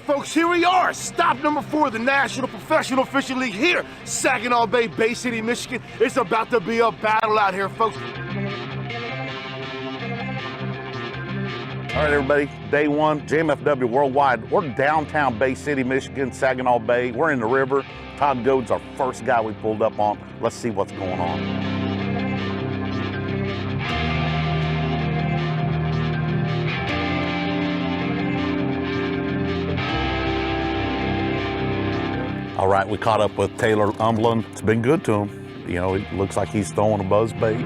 right, folks, here we are. Stop number 4 of the National Professional Fishing League here, Saginaw Bay, Bay City, Michigan. It's about to be a battle out here, folks. All right, everybody, day 1, JMFW Worldwide. We're downtown Bay City, Michigan, Saginaw Bay. We're in the river. Todd Goad's our first guy we pulled up on. Let's see what's going on. All right, we caught up with Taylor Umblin. It's been good to him. You know, it looks like he's throwing a buzz bait.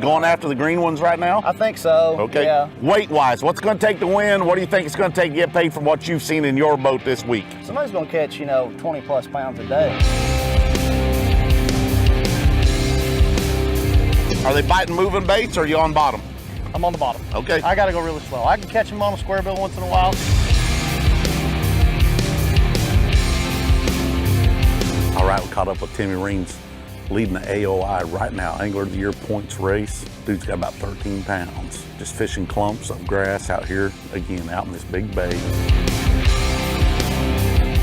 Going after the green ones right now? I think so. Okay. Yeah. Weight-wise, what's going to take to win? What do you think it's going to take to get paid from what you've seen in your boat this week? Somebody's going to catch, 20+ pounds a day. Are they biting moving baits or are you on bottom? I'm on the bottom. Okay. I got to go really slow. I can catch them on a square bill once in a while. All right, we caught up with Timmy Reams, leading the AOI right now, Angler of the Year points race. Dude's got about 13 pounds. Just fishing clumps of grass out here, again, out in this big bay.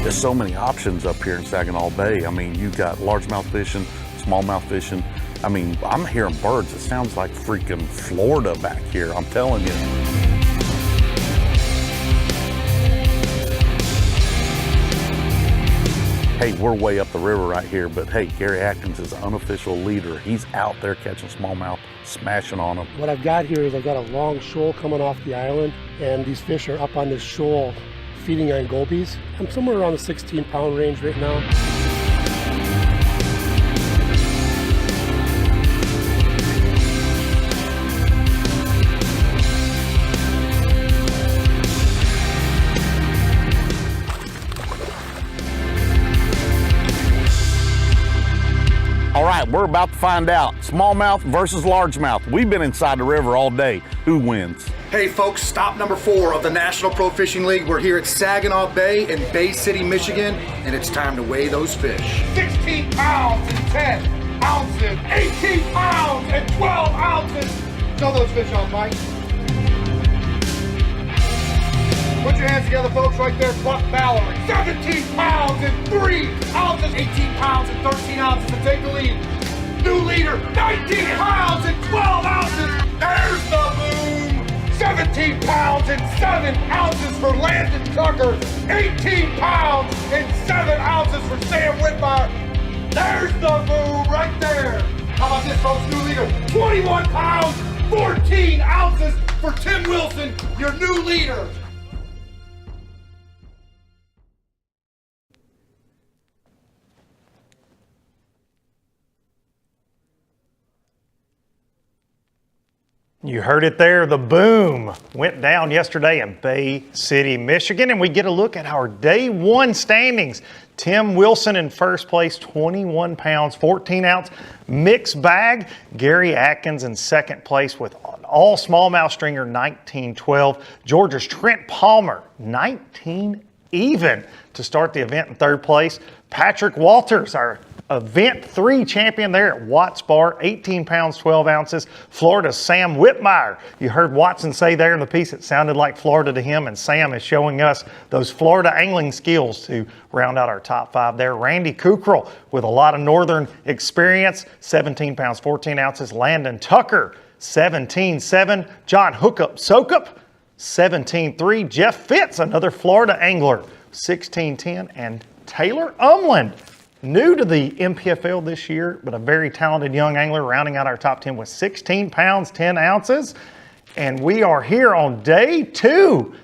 There's so many options up here in Saginaw Bay. I mean, you've got largemouth fishing, smallmouth fishing. I mean, I'm hearing birds. It sounds like freaking Florida back here, I'm telling you. Hey, we're way up the river right here, but hey, Gary Atkins is the unofficial leader. He's out there catching smallmouth, smashing on them. What I've got here is I've got a long shoal coming off the island, and these fish are up on this shoal feeding on gobies. I'm somewhere around the 16-pound range right now. All right, we're about to find out. Smallmouth versus largemouth. We've been inside the river all day. Who wins? Hey folks, stop number 4 of the National Pro Fishing League. We're here at Saginaw Bay in Bay City, Michigan, and it's time to weigh those fish. 16 pounds and 10 ounces, 18 pounds and 12 ounces. Throw those fish on, Mike. Put your hands together, folks, right there. Buck Mallory, 17 pounds and 3 ounces, 18 pounds and 13 ounces to take the lead. New leader, 19 pounds and 12 ounces. There's the boom. 17 pounds and 7 ounces for Landon Tucker. 18 pounds and 7 ounces for Sam Whitmire. There's the boom right there. How about this, folks? New leader, 21 pounds, 14 ounces for Tim Wilson, your new leader. You heard it there, the boom went down yesterday in Bay City, Michigan, and we get a look at our day 1 standings. Tim Wilson in first place, 21 pounds, 14 ounce mixed bag. Gary Atkins in second place with all smallmouth stringer, 19-12. Georgia's Trent Palmer, 19 even to start the event in third place. Patrick Walters, our Event 3 champion there at Watts Bar, 18 pounds, 12 ounces. Florida's Sam Whitmire. You heard Watson say there in the piece it sounded like Florida to him, and Sam is showing us those Florida angling skills to round out our top 5 there. Randy Kukral with a lot of northern experience, 17 pounds, 14 ounces. Landon Tucker, 17.7. John Hookup Soakup, 17.3. Jeff Fitz, another Florida angler, 16.10. And Taylor Umblin, new to the NPFL this year, but a very talented young angler, rounding out our top 10 with 16 pounds, 10 ounces. And we are here on day 2.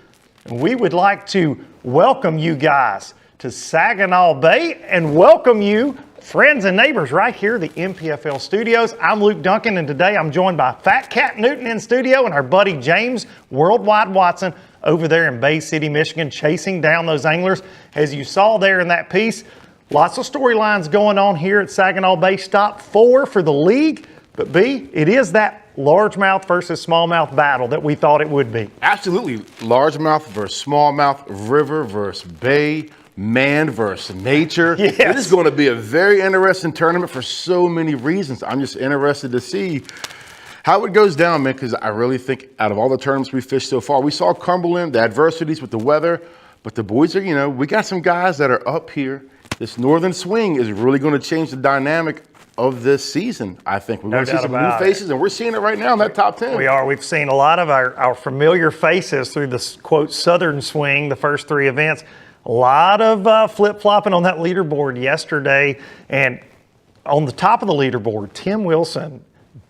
And we would like to welcome you guys to Saginaw Bay and welcome you, friends and neighbors, right here at the NPFL studios. I'm Luke Duncan, and today I'm joined by Fat Cat Newton in studio and our buddy James Worldwide Watson over there in Bay City, Michigan, chasing down those anglers. As you saw there in that piece, lots of storylines going on here at Saginaw Bay. Stop 4 for the league, but B, it is that largemouth versus smallmouth battle that we thought it would be. Absolutely. Largemouth versus smallmouth, river versus bay, man versus nature. Yes. It is going to be a very interesting tournament for so many reasons. I'm just interested to see how it goes down, man, because I really think out of all the tournaments we fished so far, we saw Cumberland, the adversities with the weather, but the boys are, we got some guys that are up here. This northern swing is really going to change the dynamic of this season, I think. We're going to see some new faces, and we're seeing it right now in that top 10. We are. We've seen a lot of our familiar faces through this, quote, southern swing, the first 3 events. A lot of flip-flopping on that leaderboard yesterday. And on the top of the leaderboard, Tim Wilson,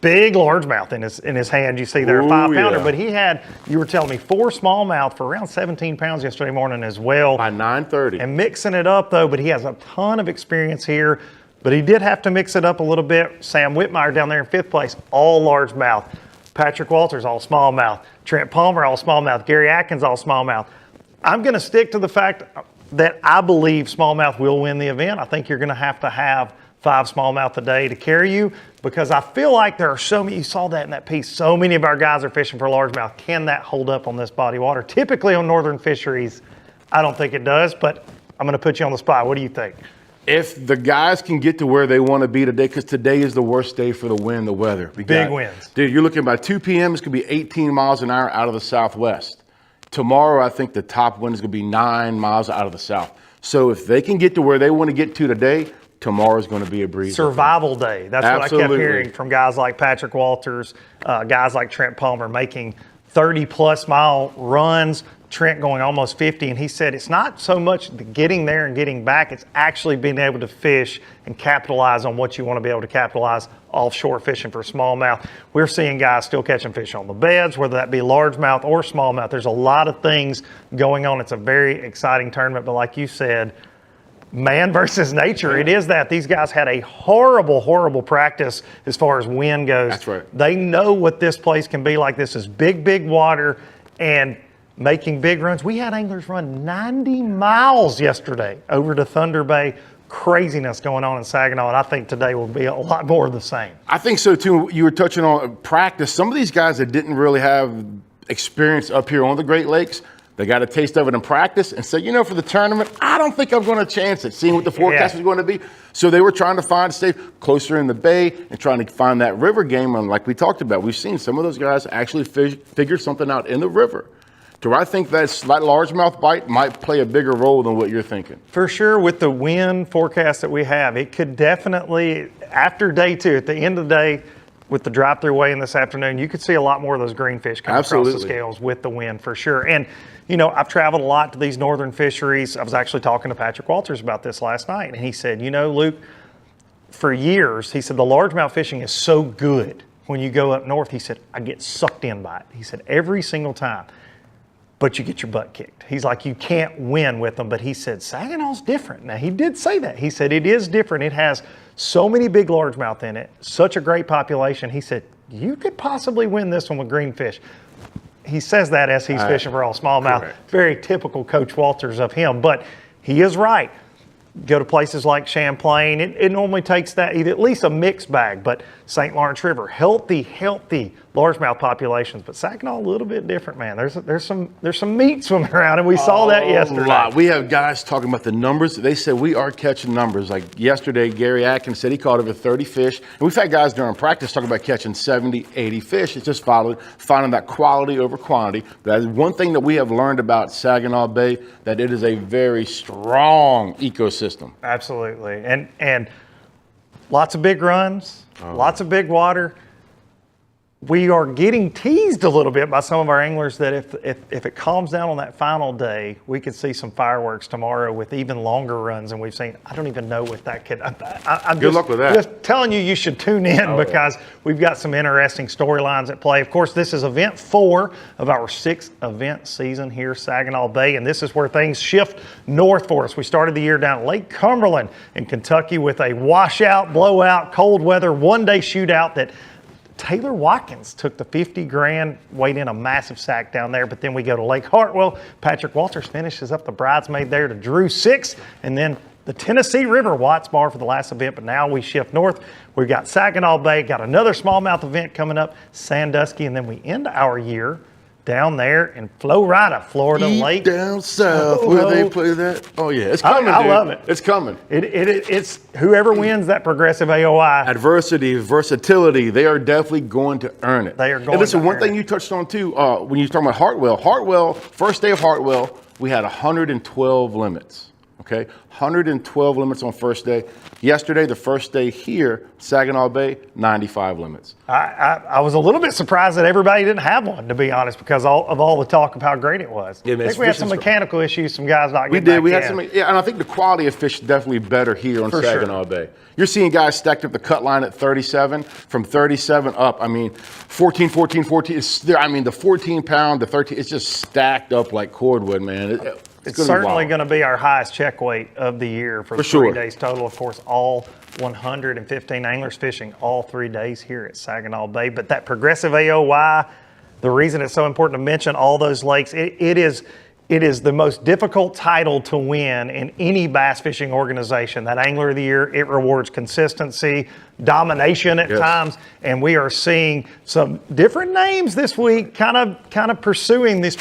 big largemouth in his hand. You see there, a 5-pounder. Yeah. But he had, you were telling me, 4 smallmouth for around 17 pounds yesterday morning as well. By 9:30. And mixing it up, though, but he has a ton of experience here. But he did have to mix it up a little bit. Sam Whitmire down there in 5th place, all largemouth. Patrick Walters, all smallmouth. Trent Palmer, all smallmouth. Gary Atkins, all smallmouth. I'm going to stick to the fact that I believe smallmouth will win the event. I think you're going to have 5 smallmouth a day to carry you, because I feel like there are so many, you saw that in that piece, so many of our guys are fishing for largemouth. Can that hold up on this body of water? Typically on northern fisheries, I don't think it does, but I'm going to put you on the spot. What do you think? If the guys can get to where they want to be today, because today is the worst day for the wind, the weather. Big winds. Dude, you're looking by 2 p.m., it's going to be 18 miles an hour out of the southwest. Tomorrow, I think the top wind is going to be 9 miles out of the south. So if they can get to where they want to get to today, tomorrow's going to be a breeze. Survival day. That's Absolutely. What I kept hearing from guys like Patrick Walters, guys like Trent Palmer making 30-plus mile runs. Trent going almost 50, and he said it's not so much the getting there and getting back, it's actually being able to fish and capitalize on what you want to be able to capitalize offshore fishing for smallmouth. We're seeing guys still catching fish on the beds, whether that be largemouth or smallmouth. There's a lot of things going on. It's a very exciting tournament, but like you said, man versus nature. It is that. These guys had a horrible, horrible practice as far as wind goes. That's right. They know what this place can be like. This is big, big water and making big runs. We had anglers run 90 miles yesterday over to Thunder Bay. Craziness going on in Saginaw, and I think today will be a lot more of the same. I think so, too. You were touching on practice. Some of these guys that didn't really have experience up here on the Great Lakes, they got a taste of it in practice and said, for the tournament, I don't think I'm going to chance it, seeing what the forecast was going to be. So they were trying to stay closer in the bay and trying to find that river game. And like we talked about, we've seen some of those guys actually figure something out in the river. Do I think that largemouth bite might play a bigger role than what you're thinking? For sure, with the wind forecast that we have, it could definitely, after day 2, at the end of the day, with the drive-through weigh-in this afternoon, you could see a lot more of those greenfish come across the scales with the wind for sure. And, I've traveled a lot to these northern fisheries. I was actually talking to Patrick Walters about this last night, and he said, Luke, for years, he said, the largemouth fishing is so good. When you go up north, he said, I get sucked in by it. He said, every single time. But you get your butt kicked. He's like, you can't win with them. But he said, Saginaw's different. Now, he did say that. He said, it is different. It has so many big largemouth in it, such a great population. He said, you could possibly win this one with greenfish. He says that as he's fishing for all smallmouth. Correct. Very typical Coach Walters of him. But he is right. Go to places like Champlain, it normally takes that, at least a mixed bag, but St. Lawrence River, healthy largemouth populations, but Saginaw a little bit different, man. There's some meat swimming around, and we saw that yesterday. We have guys talking about the numbers. They said we are catching numbers. Like yesterday, Gary Atkins said he caught over 30 fish, and we've had guys during practice talking about catching 70, 80 fish. It's just finding that quality over quantity. That is one thing that we have learned about Saginaw Bay, that it is a very strong ecosystem. Absolutely. And lots of big runs, lots of big water. We are getting teased a little bit by some of our anglers that if it calms down on that final day, we could see some fireworks tomorrow with even longer runs than we've seen. I don't even know what that could. I'm Good luck with that. Just telling you should tune in because we've got some interesting storylines at play. Of course, this is event 4 of our 6-event season here, Saginaw Bay, and this is where things shift north for us. We started the year down at Lake Cumberland in Kentucky with a washout, blowout, cold weather, one-day shootout that Taylor Watkins took the 50 grand, weighed in a massive sack down there, but then we go to Lake Hartwell. Patrick Walters finishes up the bridesmaid there to Drew 6, and then the Tennessee River, Watts Bar for the last event, but now we shift north. We've got Saginaw Bay, got another smallmouth event coming up, Sandusky, and then we end our year down there in Florida, Florida Lake. Down south, where they play that. Oh, yeah, it's coming, I dude. love it. It's coming. It's whoever wins that progressive AOI. Adversity, versatility, they are definitely going to earn it. They are going and listen, to one earn thing it. you touched on, too, when you were talking about Hartwell, first day of Hartwell, we had 112 limits. Okay, 112 limits on first day. Yesterday, the first day here, Saginaw Bay, 95 limits. I was a little bit surprised that everybody didn't have one, to be honest, because of all the talk of how great it was. Yeah, man, I think we had some mechanical issues, some guys not We getting did. back We had in. some, yeah, and I think the quality of fish is definitely better here on For Saginaw sure. Bay. You're seeing guys stacked up the cut line at 37, from 37 up. I mean, 14, 14, 14. It's there. I mean, the 14 pound, the 13, it's just stacked up like cordwood, man. It's certainly going to be our highest check weight of the year for 3 days total. Of course, all 115 anglers fishing all 3 days here at Saginaw Bay. But that progressive AOI, the reason it's so important to mention all those lakes, it is the most difficult title to win in any bass fishing organization. That Angler of the Year, it rewards consistency, domination at times, and we are seeing some different names this week kind of pursuing this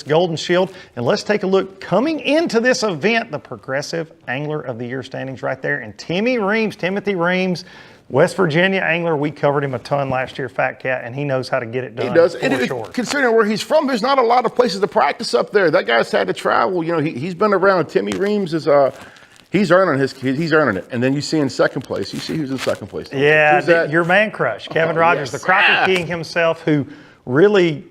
Golden Shield. And let's take a look coming into this event, the Progressive Angler of the Year standings right there. And Timothy Reams, West Virginia angler, we covered him a ton last year, Fat Cat, and he knows how to get it done. He does. For sure. Considering where he's from, there's not a lot of places to practice up there. That guy's had to travel. You know, he's been around. Timmy Reams is he's earning it. And then you see in second place. You see who's in second place. Yeah, your man crush, Kevin Rogers, yes. the crappie king himself, who really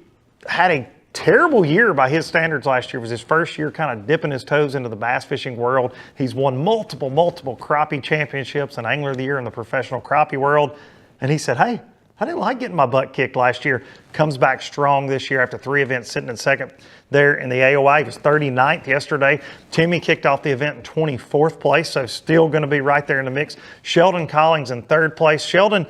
had a terrible year by his standards last year. It was his first year kind of dipping his toes into the bass fishing world. He's won multiple crappie championships and Angler of the Year in the professional crappie world. And he said, hey, I didn't like getting my butt kicked last year. Comes back strong this year after 3 events, sitting in second there in the AOI. He was 39th yesterday. Timmy kicked off the event in 24th place, so still going to be right there in the mix. Sheldon Collins in 3rd place. Sheldon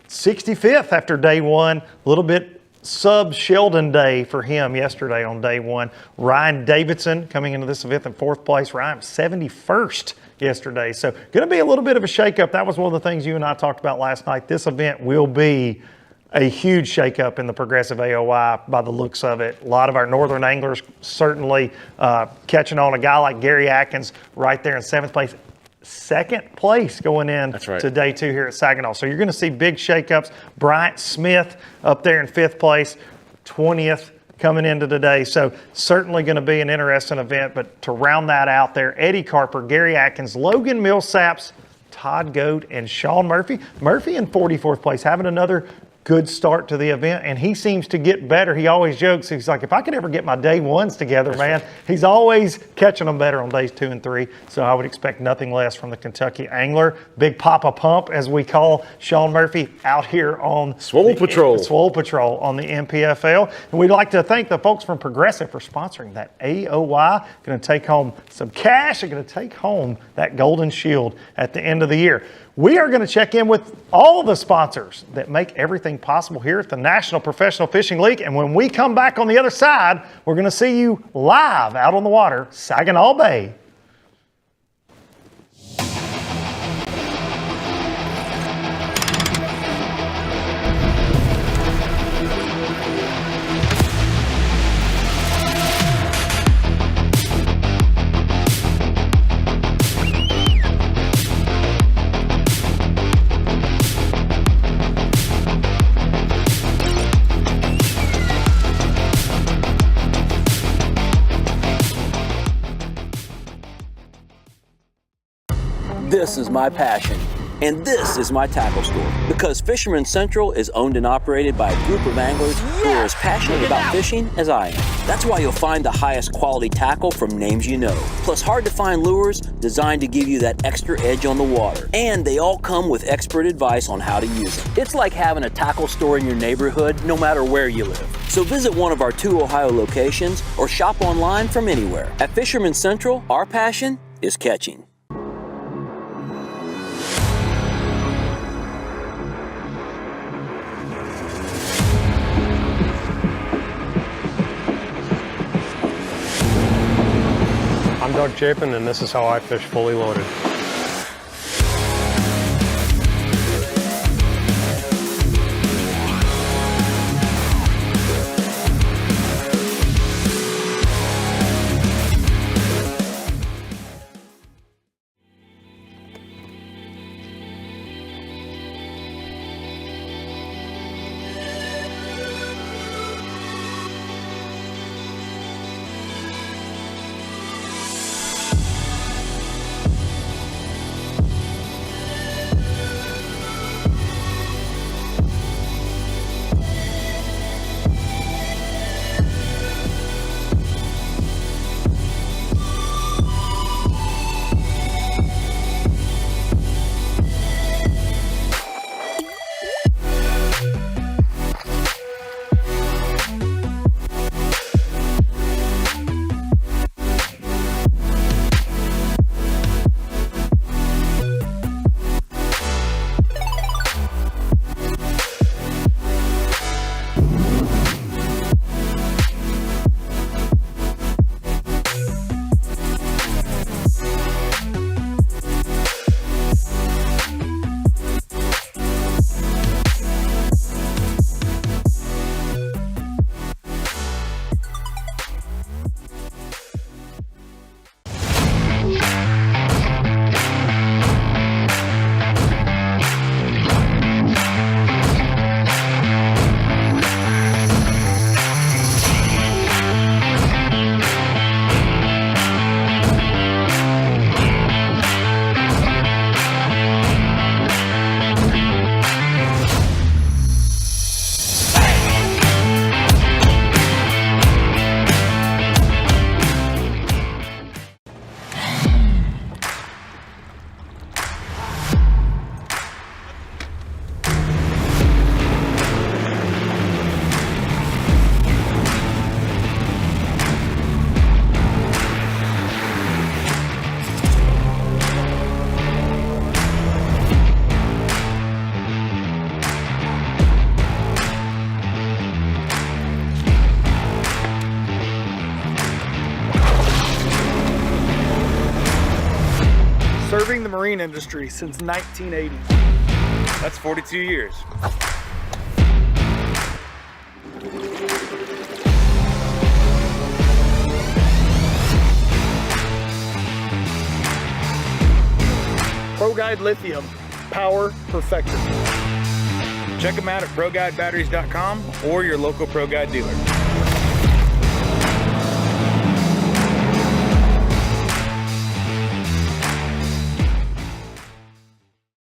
65th after day one. A little bit sub-Sheldon day for him yesterday on day one. Ryan Davidson coming into this event in 4th place. Ryan 71st yesterday. So going to be a little bit of a shakeup. That was one of the things you and I talked about last night. This event will be a huge shakeup in the progressive AOI by the looks of it. A lot of our northern anglers certainly catching on. A guy like Gary Atkins right there in 7th place. 2nd place going in to day 2 here at Saginaw. So you're going to see big shakeups. Bryant Smith up there in 5th place, 20th coming into today. So certainly going to be an interesting event. But to round that out there, Eddie Carper, Gary Atkins, Logan Millsaps, Todd Goat, and Sean Murphy. Murphy in 44th place, having another good start to the event, and he seems to get better. He always jokes, he's like, if I could ever get my day ones together, man, he's always catching them better on days 2 and 3. So I would expect nothing less from the Kentucky angler. Big Papa Pump, as we call Sean Murphy, out here on Swole Patrol on the NPFL. And we'd like to thank the folks from Progressive for sponsoring that AOI. Going to take home some cash. They're going to take home that Golden Shield at the end of the year. We are going to check in with all the sponsors that make everything possible here at the National Professional Fishing League. And when we come back on the other side, we're going to see you live out on the water, Saginaw Bay. This is my passion, and this is my tackle store, because Fisherman Central is owned and operated by a group of anglers who are as passionate about fishing as I am. That's why you'll find the highest quality tackle from names you know, plus hard to find lures designed to give you that extra edge on the water. And they all come with expert advice on how to use them. It's like having a tackle store in your neighborhood, no matter where you live. So visit one of our 2 Ohio locations or shop online from anywhere. At Fisherman Central, our passion is catching. I'm Doug Chapin, and this is how I fish fully loaded. Serving the marine industry since 1980. That's 42 years. ProGuide Lithium, power perfected. Check them out at ProGuideBatteries.com or your local ProGuide dealer.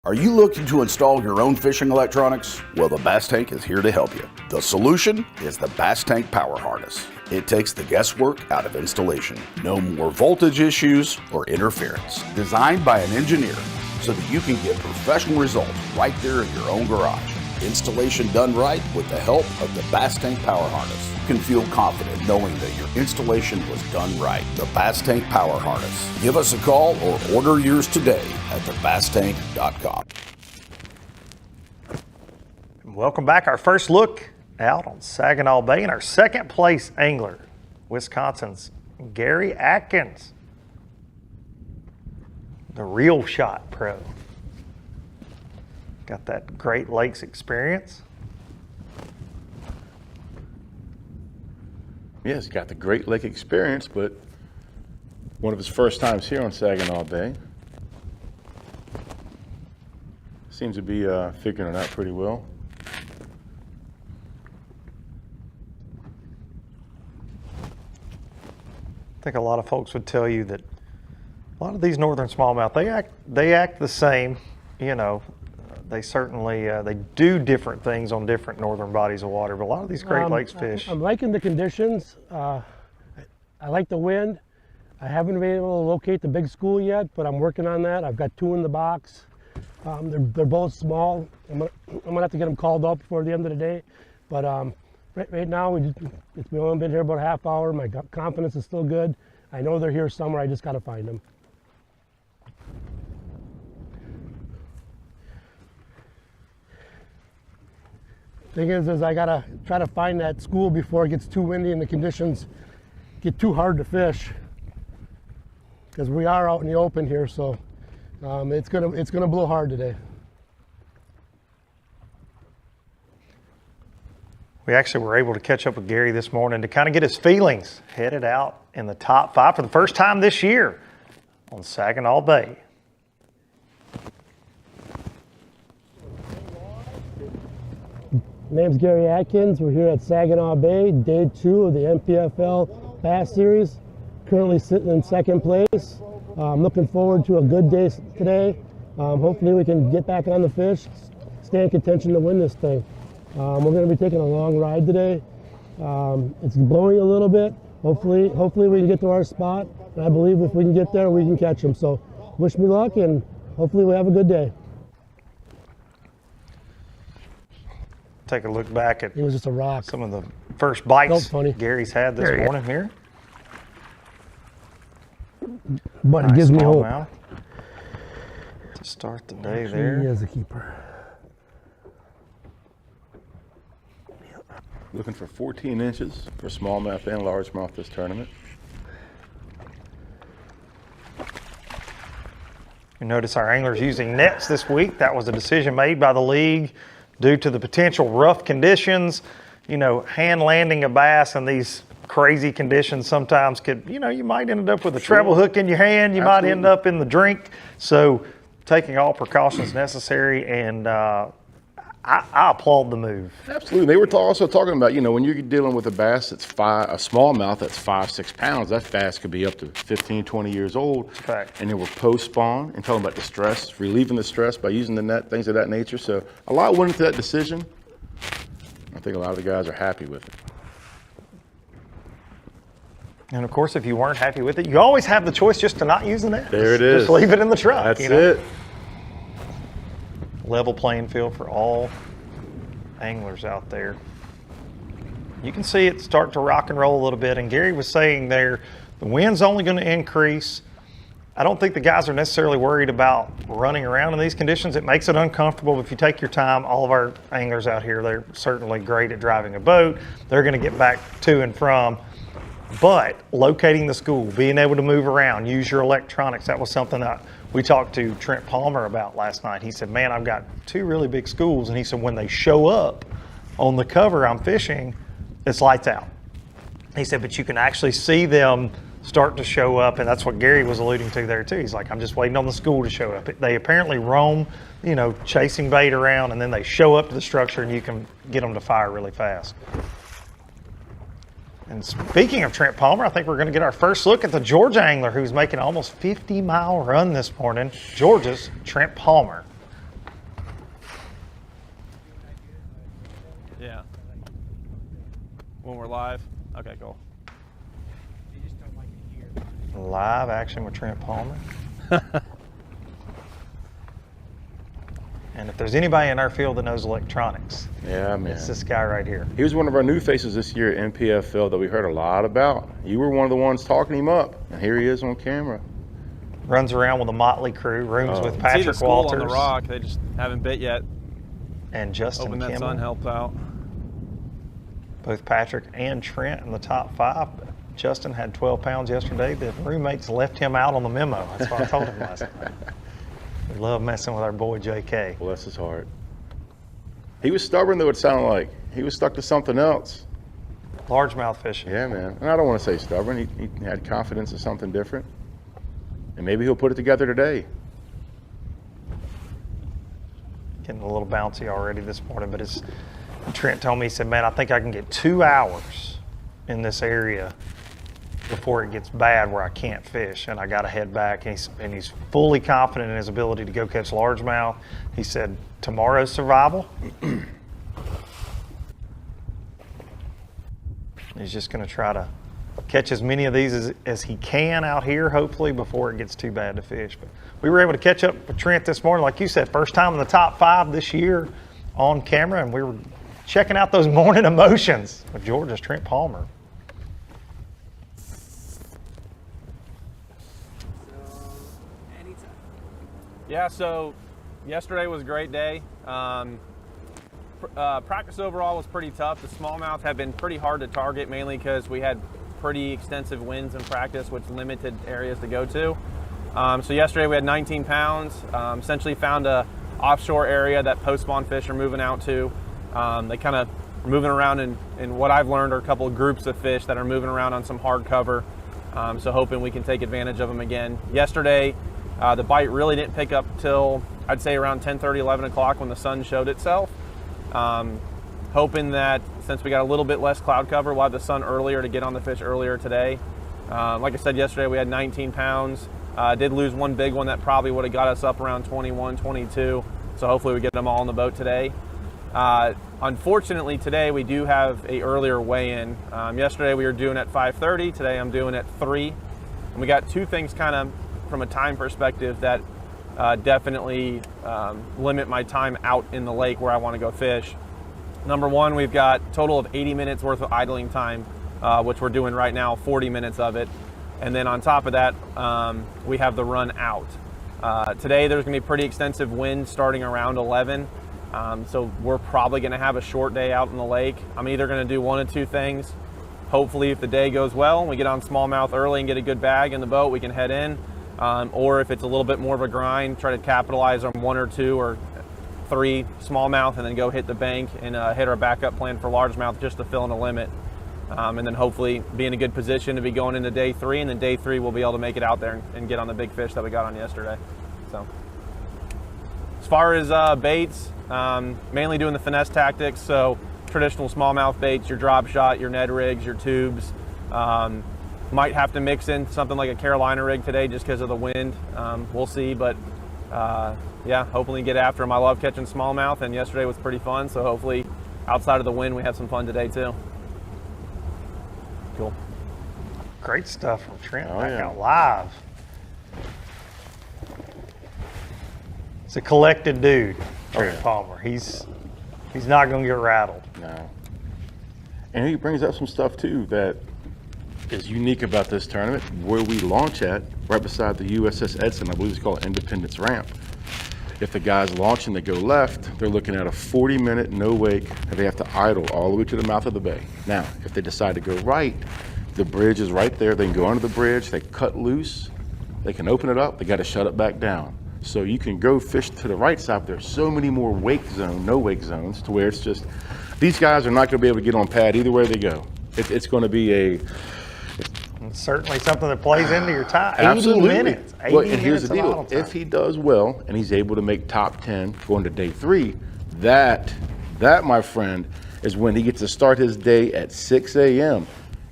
Are you looking to install your own fishing electronics? Well, the Bass Tank is here to help you. The solution is the Bass Tank Power Harness. It takes the guesswork out of installation. No more voltage issues or interference. Designed by an engineer so that you can get professional results right there in your own garage. Installation done right with the help of the Bass Tank Power Harness. You can feel confident knowing that your installation was done right. The Bass Tank Power Harness. Give us a call or order yours today at thebasstank.com. Welcome back. Our first look out on Saginaw Bay and our second place angler, Wisconsin's Gary Atkins, the Real Shot Pro. Got that Great Lakes experience. Yeah, he's got the Great Lake experience, but one of his first times here on Saginaw Bay. Seems to be figuring it out pretty well. I think a lot of folks would tell you that a lot of these northern smallmouth, they act the same, you know. They certainly they do different things on different northern bodies of water, but a lot of these Great Lakes fish. I'm liking the conditions. I like the wind. I haven't been able to locate the big school yet, but I'm working on that. I've got 2 in the box. They're both small. I'm gonna have to get them called up before the end of the day. But right now, we've only been here about a half hour. My confidence is still good. I know they're here somewhere. I just got to find them. Thing is I gotta try to find that school before it gets too windy and the conditions get too hard to fish. Because we are out in the open here, so it's gonna blow hard today. We actually were able to catch up with Gary this morning to kind of get his feelings. Headed out in the top 5 for the first time this year on Saginaw Bay. My name's Gary Atkins. We're here at Saginaw Bay, day 2 of the NPFL Bass Series. Currently sitting in second place. I'm looking forward to a good day today. Hopefully we can get back on the fish, stay in contention to win this thing. We're going to be taking a long ride today. It's blowing a little bit. Hopefully we can get to our spot. And I believe if we can get there, we can catch them. So wish me luck, and hopefully we have a good day. Take a look back at it was just a rock. Some of the first bites Gary's had this morning here. But it gives me hope. To start the day there. He is a keeper. Looking for 14 inches for smallmouth and largemouth this tournament. You notice our anglers using nets this week. That was a decision made by the league due to the potential rough conditions. You know, hand landing a bass in these crazy conditions sometimes could, you know, you might end up with a treble hook in your hand. You might end up in the drink. So taking all precautions necessary, and I applaud the move. Absolutely. They were also talking about, you know, when you're dealing with a bass that's a smallmouth that's 5-6 pounds, that bass could be up to 15, 20 years old. Fact. And they were post-spawn and talking about the stress, relieving the stress by using the net, things of that nature. So a lot went into that decision. I think a lot of the guys are happy with it. And of course, if you weren't happy with it, you always have the choice just to not use the net. There it is. Just leave it in the truck. That's it. Level playing field for all anglers out there. You can see it start to rock and roll a little bit, and Gary was saying there, the wind's only going to increase. I don't think the guys are necessarily worried about running around in these conditions. It makes it uncomfortable, but if you take your time, all of our anglers out here, they're certainly great at driving a boat. They're going to get back to and from. But locating the school, being able to move around, use your electronics, that was something that we talked to Trent Palmer about last night. He said, man, I've got 2 really big schools. And he said, when they show up on the cover I'm fishing, it's lights out. He said, but you can actually see them start to show up, and that's what Gary was alluding to there too. He's like, I'm just waiting on the school to show up. They apparently roam, chasing bait around, and then they show up to the structure and you can get them to fire really fast. And speaking of Trent Palmer, I think we're going to get our first look at the Georgia angler who's making an almost 50-mile run this morning. Georgia's Trent Palmer. Yeah. When we're live? Okay, cool. Live action with Trent Palmer. And if there's anybody in our field that knows electronics, yeah, man, it's this guy right here. He was one of our new faces this year at NPFL that we heard a lot about. You were one of the ones talking him up, and here he is on camera. Runs around with a motley crew, rooms with See the Patrick school Walters. on the rock, they just haven't bit yet. And Justin Hoping that Kimmel. sun helped out. Both Patrick and Trent in the top 5. Justin had 12 pounds yesterday. The roommates left him out on the memo. That's what I told him last night. We love messing with our boy JK. Bless his heart. He was stubborn, though, it sounded like. He was stuck to something else. Largemouth fishing. Yeah, man. And I don't want to say stubborn. He had confidence in something different. And maybe he'll put it together today. Getting a little bouncy already this morning, but Trent told me, he said, man, I think I can get 2 hours in this area before it gets bad where I can't fish and I got to head back. And he's fully confident in his ability to go catch largemouth. He said, tomorrow's survival. He's just going to try to catch as many of these as he can out here, hopefully, before it gets too bad to fish. But we were able to catch up with Trent this morning. Like you said, first time in the top 5 this year on camera, and we were checking out those morning emotions with Georgia's Trent Palmer. Yeah, so yesterday was a great day. Practice overall was pretty tough. The smallmouth have been pretty hard to target, mainly because we had pretty extensive winds in practice, which limited areas to go to. So yesterday we had 19 pounds, essentially found a offshore area that post-spawn fish are moving out to. They kind of moving around in what I've learned are a couple of groups of fish that are moving around on some hard cover. So hoping we can take advantage of them again. Yesterday, the bite really didn't pick up till I'd say around 10:30, 11 o'clock when the sun showed itself. Hoping that since we got a little bit less cloud cover, we'll have the sun earlier to get on the fish earlier today. Like I said yesterday, we had 19 pounds. Did lose one big one that probably would have got us up around 21, 22. So hopefully we get them all on the boat today. Unfortunately, today we do have a earlier weigh-in. Yesterday we were doing at 5:30. Today I'm doing at 3. And we got 2 things kind of from a time perspective that definitely limit my time out in the lake where I want to go fish. Number 1, we've got a total of 80 minutes worth of idling time, which we're doing right now, 40 minutes of it. And then on top of that, we have the run out. Today there's going to be pretty extensive wind starting around 11. So we're probably going to have a short day out in the lake. I'm either going to do one of 2 things. Hopefully if the day goes well and we get on smallmouth early and get a good bag in the boat, we can head in. Or if it's a little bit more of a grind, try to capitalize on 1 or 2 or 3 smallmouth and then go hit the bank and hit our backup plan for largemouth just to fill in a limit. And then hopefully be in a good position to be going into day 3, and then day 3 we'll be able to make it out there and get on the big fish that we got on yesterday. So as far as baits, mainly doing the finesse tactics, so traditional smallmouth baits, your drop shot, your Ned rigs, your tubes. Might have to mix in something like a Carolina rig today just because of the wind. We'll see, but yeah, hopefully get after them. I love catching smallmouth, and yesterday was pretty fun, so hopefully outside of the wind we have some fun today too. Cool. Great stuff from Trent back out live. It's a collected dude, Trent Palmer. He's not going to get rattled. No. And he brings up some stuff too that is unique about this tournament, where we launch at, right beside the USS Edson. I believe it's called Independence Ramp. If the guys launching that go left, they're looking at a 40-minute no wake, and they have to idle all the way to the mouth of the bay. Now, if they decide to go right, The bridge is right there. They can go under the bridge. They cut loose. They can open it up. They got to shut it back down. So you can go fish to the right side. There's so many more no wake zones to where it's just, these guys are not going to be able to get on pad either way they go. It's going to be It's certainly something that plays into your time. 80 absolutely. minutes. 80 Well, and here's the minutes deal. If he does well and he's able to make top 10 going to day 3, that, my friend, is when he gets to start his day at 6 a.m.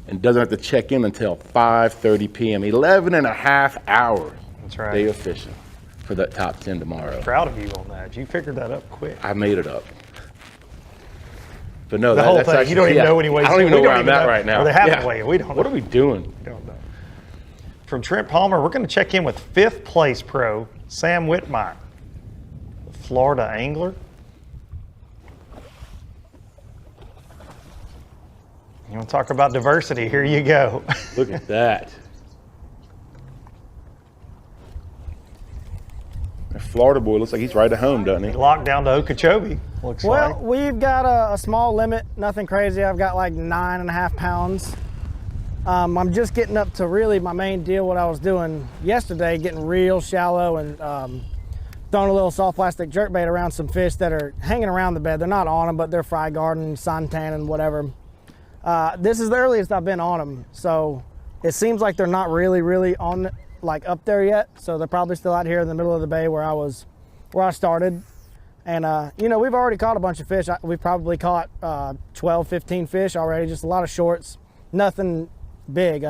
and doesn't have to check in until 5:30 p.m. 11 and a half hours. That's right. Day of fishing for that top 10 tomorrow. Proud of you on that. You figured that up quick. I made it up. But no, The whole that's thing. actually, You don't even know any ways. I don't even know where I'm at know. right now. Or they haven't weighed. We don't know. What are we doing? We don't know. From Trent Palmer, we're going to check in with 5th place pro, Sam Whitmire, the Florida angler. You want to talk about diversity? Here you go. Look at that. That Florida boy looks like he's right at home, doesn't he? Locked down to Okeechobee, looks Well, like. we've got a small limit, nothing crazy. I've got like 9.5 pounds. I'm just getting up to really my main deal, what I was doing yesterday, getting real shallow and throwing a little soft plastic jerkbait around some fish that are hanging around the bed. They're not on them, but they're fry guarding, suntanning, whatever. This is the earliest I've been on them, so it seems like they're not really on, like up there yet. So they're probably still out here in the middle of the bay where I started. And you know, we've already caught a bunch of fish. We've probably caught 12, 15 fish already, just a lot of shorts, nothing big.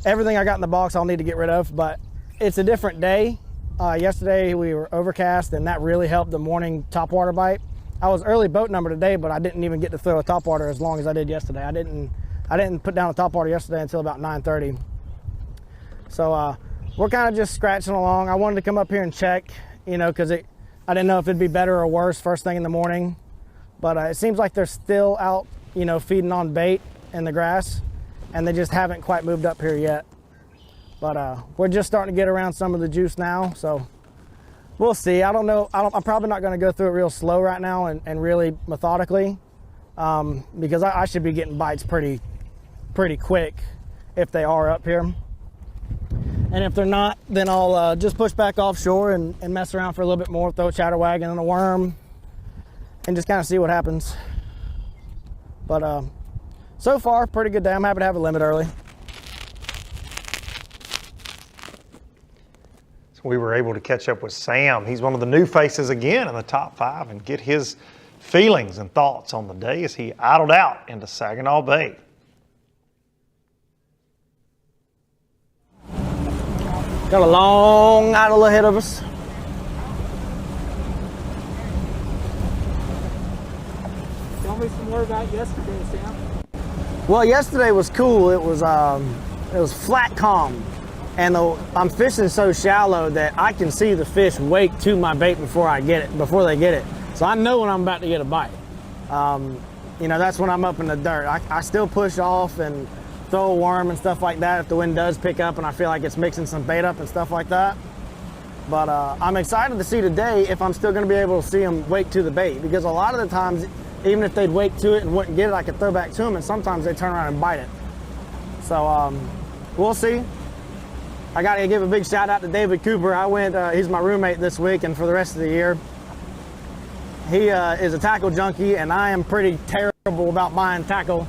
Everything I got in the box I'll need to get rid of, but it's a different day. Yesterday we were overcast and that really helped the morning topwater bite. I was early boat number today, but I didn't even get to throw a topwater as long as I did yesterday. I didn't put down a topwater yesterday until about 9:30. So we're kind of just scratching along. I wanted to come up here and check, you know, because I didn't know if it'd be better or worse first thing in the morning. But it seems like they're still out, you know, feeding on bait in the grass, and they just haven't quite moved up here yet. But we're just starting to get around some of the juice now, so we'll see. I don't know. I'm probably not going to go through it real slow right now and really methodically, because I should be getting bites pretty quick if they are up here. And if they're not, then I'll just push back offshore and mess around for a little bit more, throw a chatterwagon and a worm, and just kind of see what happens. But so far, pretty good day. I'm happy to have a limit early. We were able to catch up with Sam. He's one of the new faces again in the top 5 and get his feelings and thoughts on the day as he idled out into Saginaw Bay. Got a long idle ahead of us. Tell me some more about yesterday, Sam. Well, yesterday was cool. It was flat calm. And I'm fishing so shallow that I can see the fish wake to my bait before they get it. So I know when I'm about to get a bite. You know, that's when I'm up in the dirt. I still push off and throw a worm and stuff like that if the wind does pick up and I feel like it's mixing some bait up and stuff like that. But I'm excited to see today if I'm still going to be able to see them wake to the bait, because a lot of the times, even if they'd wake to it and wouldn't get it, I could throw back to them, and sometimes they turn around and bite it. So we'll see. I got to give a big shout out to David Cooper. He's my roommate this week and for the rest of the year. He is a tackle junkie, and I am pretty terrible about buying tackle.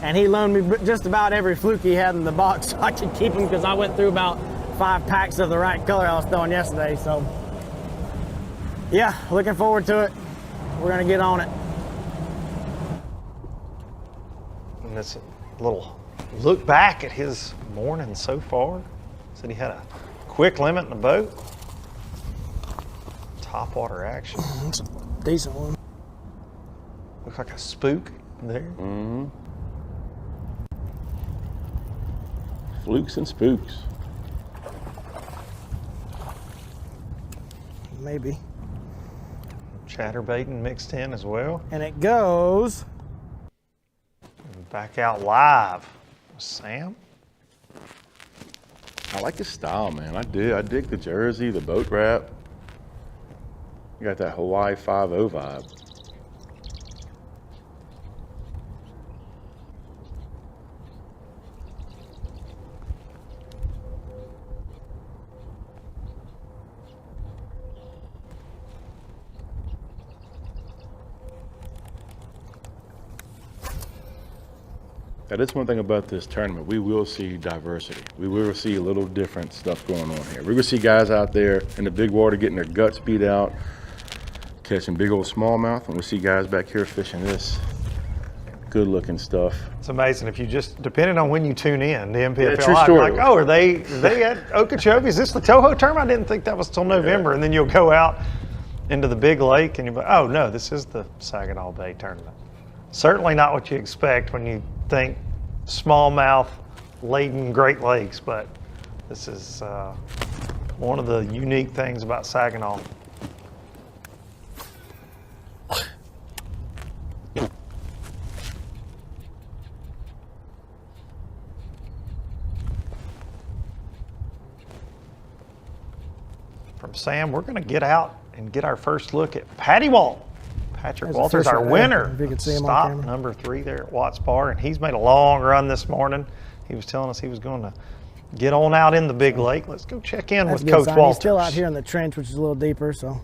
And he loaned me just about every fluke he had in the box so I could keep them, because I went through about 5 packs of the right color I was throwing yesterday. So yeah, looking forward to it. We're gonna get on it. And this little look back at his morning so far. Said he had a quick limit in the boat. Topwater action. That's a decent one. Looks like a spook there. Mm-hmm. Flukes and spooks. Maybe. Chatterbaiting mixed in as well. And it goes. Back out live with Sam. I like his style, man. I dig the jersey, the boat wrap. You got that Hawaii 5-0 vibe. Now, that's one thing about this tournament. We will see diversity. We will see a little different stuff going on here. We're going to see guys out there in the big water getting their guts beat out, catching big old smallmouth, and we'll see guys back here fishing this good-looking stuff. It's amazing if you just, depending on when you tune in, the NPFL, Yeah, true story. like, oh, are they at Okeechobee? Is this the Toho tournament? I didn't think that was till November. And then you'll go out into the big lake and you'll be, oh, no, this is the Saginaw Bay tournament. Certainly not what you expect when you think smallmouth laden Great Lakes, but this is one of the unique things about Saginaw. From Sam, we're going to get out and get our first look at Patty Walt. Patrick Walters, our winner. If you can see him on Stop camera. number 3 there at Watts Bar, and he's made a long run this morning. He was telling us he was going to get on out in the big lake. Let's go check in That's with a good Coach sign. Walters. He's still out here in the trench, which is a little deeper, so,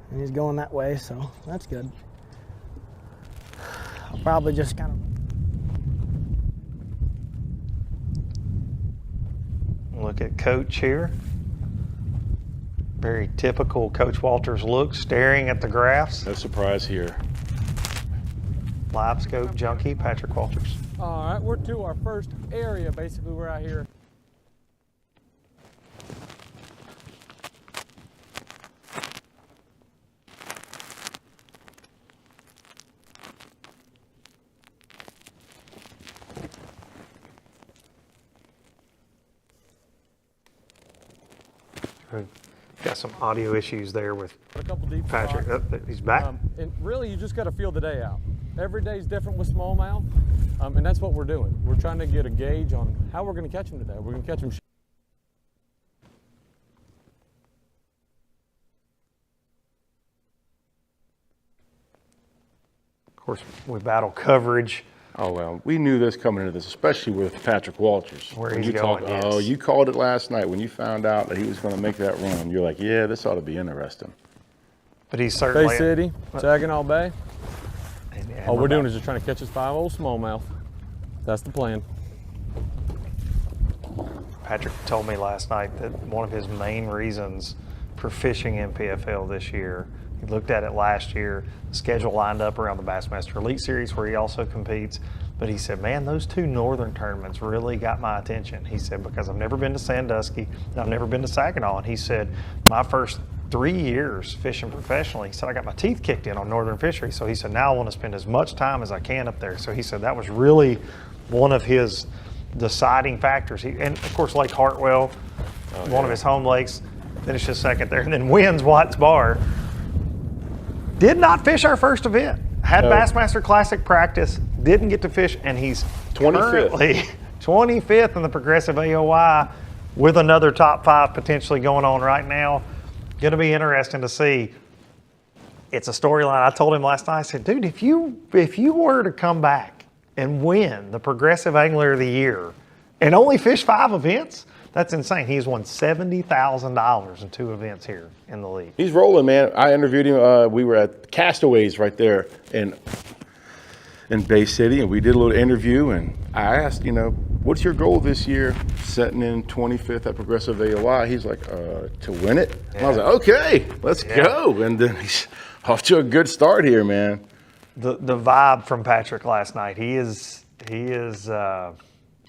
and he's going that way, so that's good. I'll probably just kind of Look at Coach here. Very typical Coach Walters look, staring at the graphs. No surprise here. Live scope junkie, Patrick Walters. All right, we're to our first area. Basically, we're out here. Got some audio issues there with A couple deep Patrick. spots. He's back. And really, you just got to feel the day out. Every day's different with smallmouth, and that's what we're doing. We're trying to get a gauge on how we're going to catch them today. We're going to catch them. Of course, we battle coverage. Oh, well, we knew this coming into this, especially with Patrick Walters. Where When he's you going, talk, yes. Oh, you called it last night when you found out that he was going to make that run. You're like, yeah, this ought to be interesting. But he's certainly... Bay City, Saginaw Bay. and All we're doing is just trying to catch this 5-0 smallmouth. That's the plan. Patrick told me last night that one of his main reasons for fishing NPFL this year, he looked at it last year, the schedule lined up around the Bassmaster Elite Series where he also competes, but he said, man, those 2 northern tournaments really got my attention. He said, because I've never been to Sandusky, and I've never been to Saginaw, and he said, my first 3 years fishing professionally, he said, I got my teeth kicked in on northern fishery, so he said, now I want to spend as much time as I can up there. So he said that was really one of his deciding factors. And of course, Lake Hartwell, one of his home lakes, finishes second there, and then wins Watts Bar. Did not fish our first event. Had Bassmaster Classic practice, didn't get to fish, and he's 25th. currently 25th in the Progressive AOI with another top 5 potentially going on right now. Going to be interesting to see. It's a storyline. I told him last night, I said, dude, if you were to come back and win the Progressive Angler of the Year and only fish 5 events, that's insane. He's won $70,000 in 2 events here in the league. He's rolling, man. I interviewed him. We were at Castaways right there in Bay City, and we did a little interview, and I asked, what's your goal this year, setting in 25th at Progressive AOI? He's like, to win it? Yeah. I was like, okay, let's go. And then he's off to a good start here, man. The vibe from Patrick last night, he is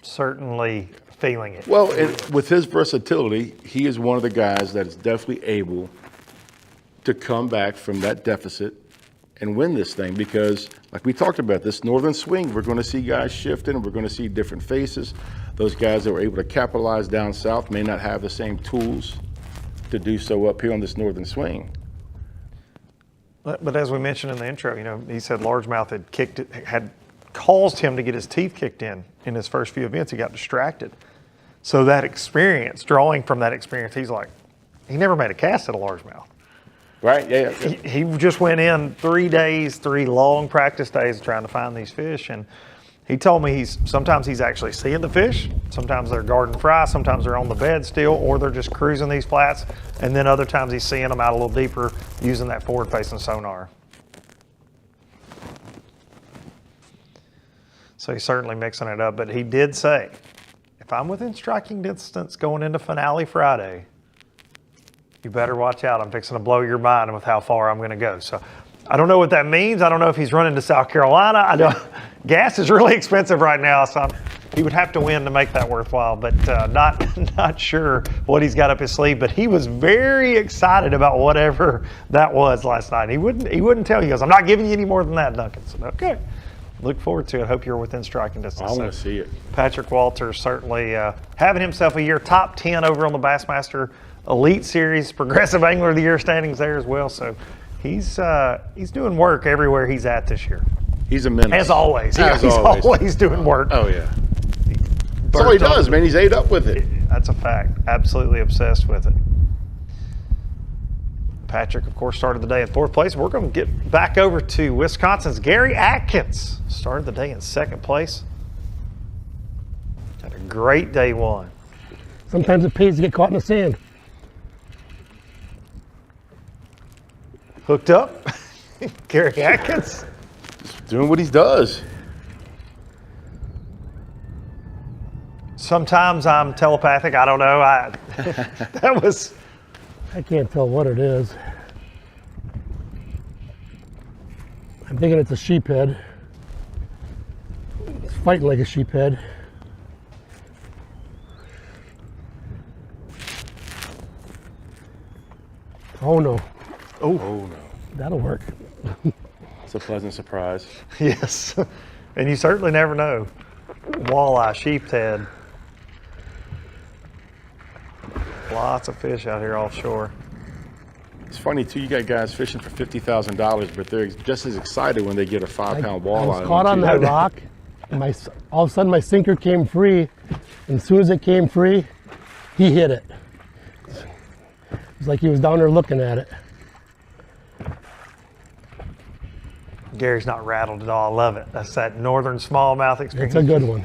certainly feeling it. Well, with his versatility, he is one of the guys that is definitely able to come back from that deficit and win this thing, because like we talked about, this northern swing, we're going to see guys shifting, we're going to see different faces. Those guys that were able to capitalize down south may not have the same tools to do so up here on this northern swing. But as we mentioned in the intro, he said largemouth had caused him to get his teeth kicked in his first few events. He got distracted. So that experience, drawing from that experience, he's like, he never made a cast at a largemouth. Right, yeah. He just went in 3 days, 3 long practice days trying to find these fish. And he told me sometimes he's actually seeing the fish. Sometimes they're garden fry, sometimes they're on the bed still, or they're just cruising these flats. And then other times he's seeing them out a little deeper using that forward-facing sonar. So he's certainly mixing it up. But he did say, if I'm within striking distance going into Finale Friday, you better watch out. I'm fixing to blow your mind with how far I'm going to go. So I don't know what that means. I don't know if he's running to South Carolina. Gas is really expensive right now, so he would have to win to make that worthwhile, but not sure what he's got up his sleeve. But he was very excited about whatever that was last night. He wouldn't tell you. He goes, I'm not giving you any more than that, Duncan. So, okay. Look forward to it. Hope you're within striking distance. I want to see it. Patrick Walters certainly having himself a year. Top 10 over on the Bassmaster Elite Series. Progressive Angler of the Year standings there as well. So he's doing work everywhere he's at this year. He's a menace. As always. He's always doing work. Oh, yeah. That's all he does, man. He's ate up with it. That's a fact. Absolutely obsessed with it. Patrick, of course, started the day in 4th place. We're going to get back over to Wisconsin's Gary Atkins. Started the day in 2nd place. Had a great day 1. Sometimes it pays to get caught in the sand. Hooked up. Gary Atkins. Just doing what he does. Sometimes I'm telepathic. I don't know. That was... I can't tell what it is. I'm thinking it's a sheephead. It's fighting like a sheephead. Oh no. Oh no. That'll work. It's a pleasant surprise. Yes. And you certainly never know. Walleye, sheephead. Lots of fish out here offshore. It's funny too, you got guys fishing for $50,000, but they're just as excited when they get a 5-pound walleye. I was caught on that rock, and all of a sudden my sinker came free, and as soon as it came free, he hit it. It was like he was down there looking at it. Gary's not rattled at all. I love it. That's that northern smallmouth experience. It's a good one.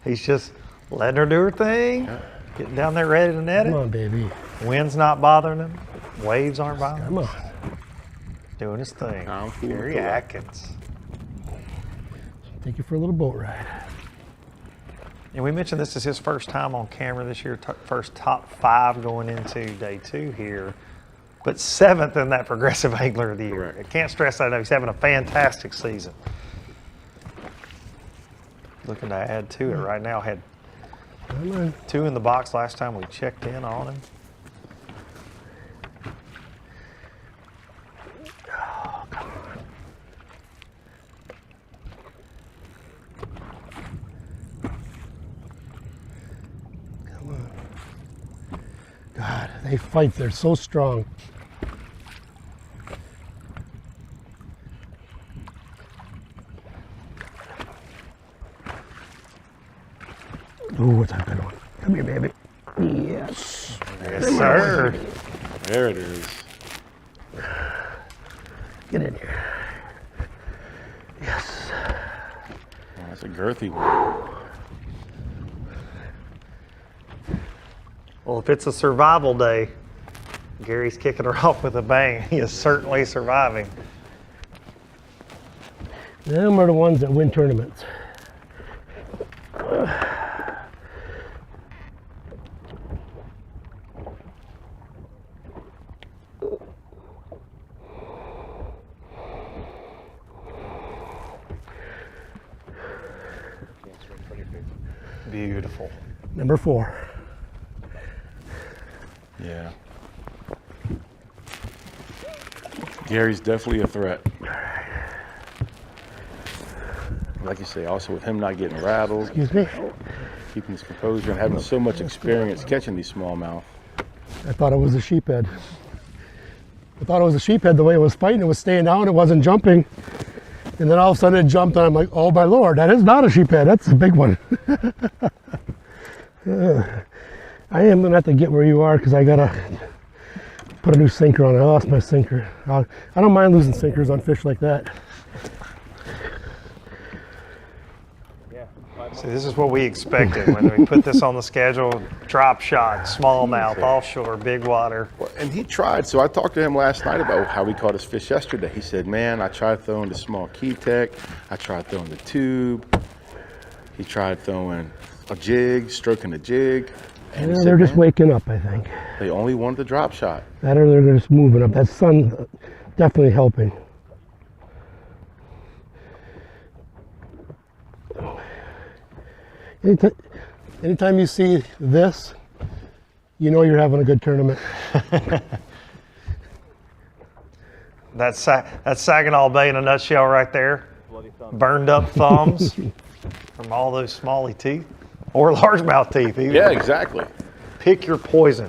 He's just letting her do her thing. Getting down there ready to net it. Come on, baby. Wind's not bothering him. Waves aren't bothering him. Come on. Doing his thing. Gary Atkins. Take you for a little boat ride. And we mentioned this is his first time on camera this year. First top 5 going into day 2 here. But 7th in that Progressive Angler of the Year. Correct. I can't stress that enough. He's having a fantastic season. Looking to add to it right now. Had 2 in the box last time we checked in on him. Oh, come on. Come on. God, they fight. They're so strong. Ooh, it's a good one. Come here, baby. Yes. Yes, sir. There it is. Get in here. Yes. Oh, that's a girthy one. Well, if it's a survival day, Gary's kicking her off with a bang. He is certainly surviving. Them are the ones that win tournaments. Beautiful. Number 4. Yeah. Gary's definitely a threat. Like you say, also with him not getting rattled. Excuse me? Keeping his composure and having so much experience catching these smallmouth. I thought it was a sheephead. I thought it was a sheephead the way it was fighting. It was staying down. It wasn't jumping. And then all of a sudden it jumped and I'm like, oh my Lord, that is not a sheephead. That's a big one. I am gonna have to get where you are because I gotta put a new sinker on. I lost my sinker. I don't mind losing sinkers on fish like that. See, this is what we expected when we put this on the schedule. Drop shot, smallmouth, offshore, big water. And he tried. So I talked to him last night about how he caught his fish yesterday. He said, man, I tried throwing the small key tech. I tried throwing the tube. He tried throwing a jig, stroking a jig. And Yeah, they're just waking up, I think. They only wanted the drop shot. That or they're just moving up. That sun definitely helping. Anytime you see this, you know you're having a good tournament. That's Saginaw Bay in a nutshell right there. Burned up thumbs from all those smalley teeth or largemouth teeth. Either. Yeah, exactly. Pick your poison,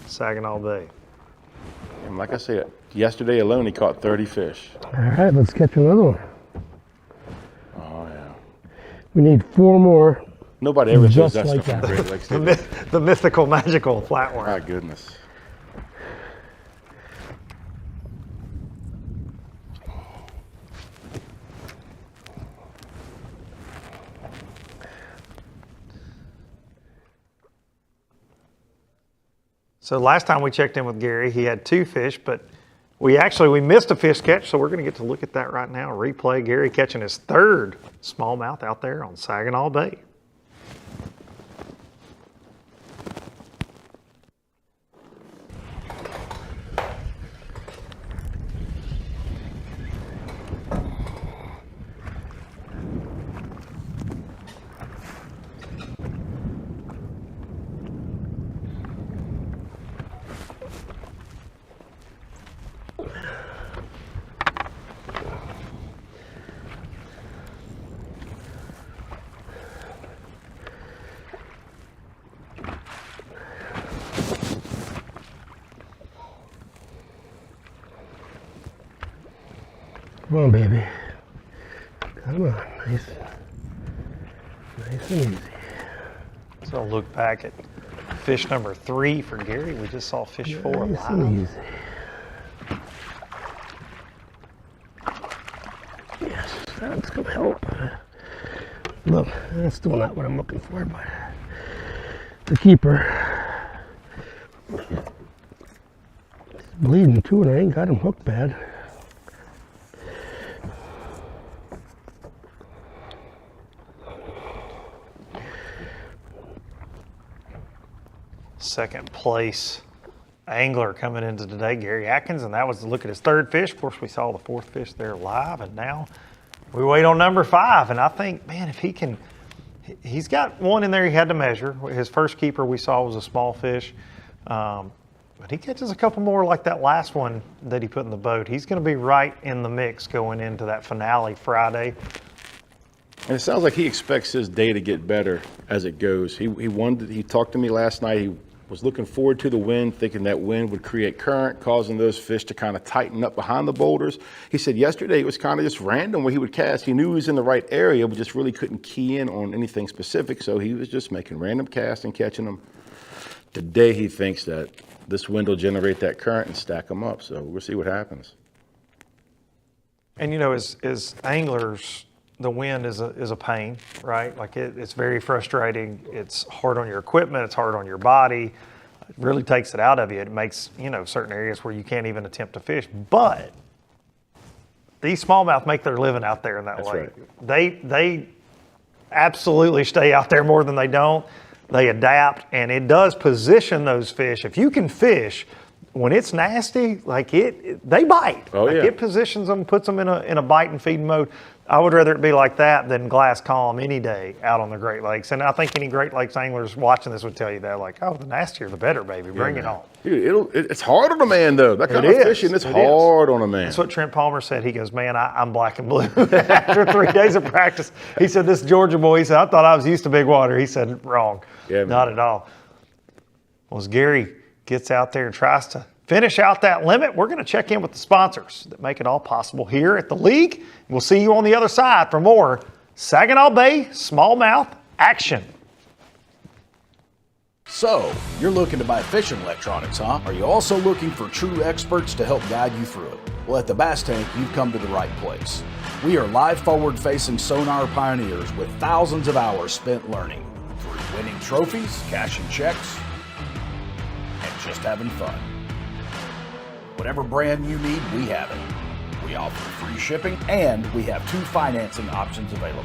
Saginaw Bay. And like I said, yesterday alone he caught 30 fish. All right, let's catch another one. Oh, yeah. We need 4 more. Nobody ever says just that like stuff that. from Great Lakes. The mythical, magical flatworm. My goodness. So last time we checked in with Gary, he had 2 fish, but we missed a fish catch, so we're going to get to look at that right now. Replay Gary catching his 3rd smallmouth out there on Saginaw Bay. Come on, baby. Come on, nice and easy. So look back at fish number 3 for Gary. We just saw fish 4 Nice live. and easy. Yes, that's gonna help. Look, that's still not what I'm looking for, but the keeper. He's bleeding too, and I ain't got him hooked bad. Second place angler coming into today, Gary Atkins, and that was to look at his 3rd fish. Of course, we saw the 4th fish there live, and now we wait on number 5. And I think, man, if he can, he's got one in there he had to measure. His first keeper we saw was a small fish, but he catches a couple more like that last one that he put in the boat. He's going to be right in the mix going into that finale Friday. And it sounds like he expects his day to get better as it goes. He talked to me last night. He was looking forward to the wind, thinking that wind would create current, causing those fish to kind of tighten up behind the boulders. He said yesterday it was kind of just random where he would cast. He knew he was in the right area, but just really couldn't key in on anything specific. So he was just making random casts and catching them. Today he thinks that this wind will generate that current and stack them up. So we'll see what happens. And you know, as anglers, the wind is a pain, right? Like it's very frustrating. It's hard on your equipment. It's hard on your body. It really takes it out of you. It makes, you know, certain areas where you can't even attempt to fish. But these smallmouth make their living out there in that lake. Right. They absolutely stay out there more than they don't. They adapt, and it does position those fish. If you can fish when it's nasty, like they bite. Oh, yeah. It positions them, puts them in a bite and feed mode. I would rather it be like that than glass calm any day out on the Great Lakes. And I think any Great Lakes anglers watching this would tell you that, like, oh, the nastier the better, baby. Bring it on. Dude, it's hard on a man, though. That kind of fishing, it's hard on a man. That's what Trent Palmer said. He goes, man, I'm black and blue. After 3 days of practice, he said, this Georgia boy, he said, I thought I was used to big water. He said, wrong. Yeah, not at all. Well, as Gary gets out there and tries to finish out that limit, we're going to check in with the sponsors that make it all possible here at the league. We'll see you on the other side for more Saginaw Bay smallmouth action. So, you're looking to buy fishing electronics, huh? Are you also looking for true experts to help guide you through it? Well, at the Bass Tank, you've come to the right place. We are live forward-facing sonar pioneers with thousands of hours spent learning, through winning trophies, cashing checks, and just having fun. Whatever brand you need, we have it. We offer free shipping, and we have 2 financing options available.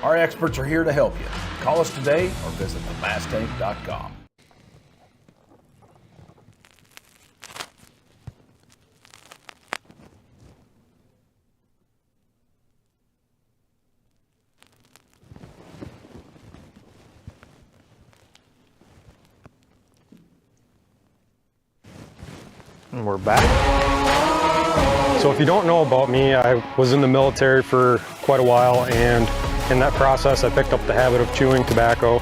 Our experts are here to help you. Call us today or visit thebasstank.com. And we're back. So if you don't know about me, I was in the military for quite a while, and in that process I picked up the habit of chewing tobacco.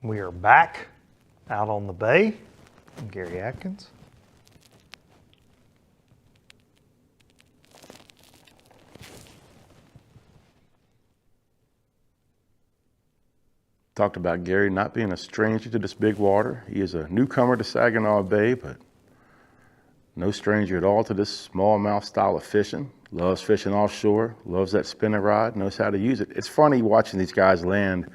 We are back out on the bay. I'm Gary Atkins. Talked about Gary not being a stranger to this big water. He is a newcomer to Saginaw Bay, but no stranger at all to this smallmouth style of fishing. Loves fishing offshore, loves that spinning rod, knows how to use it. It's funny watching these guys land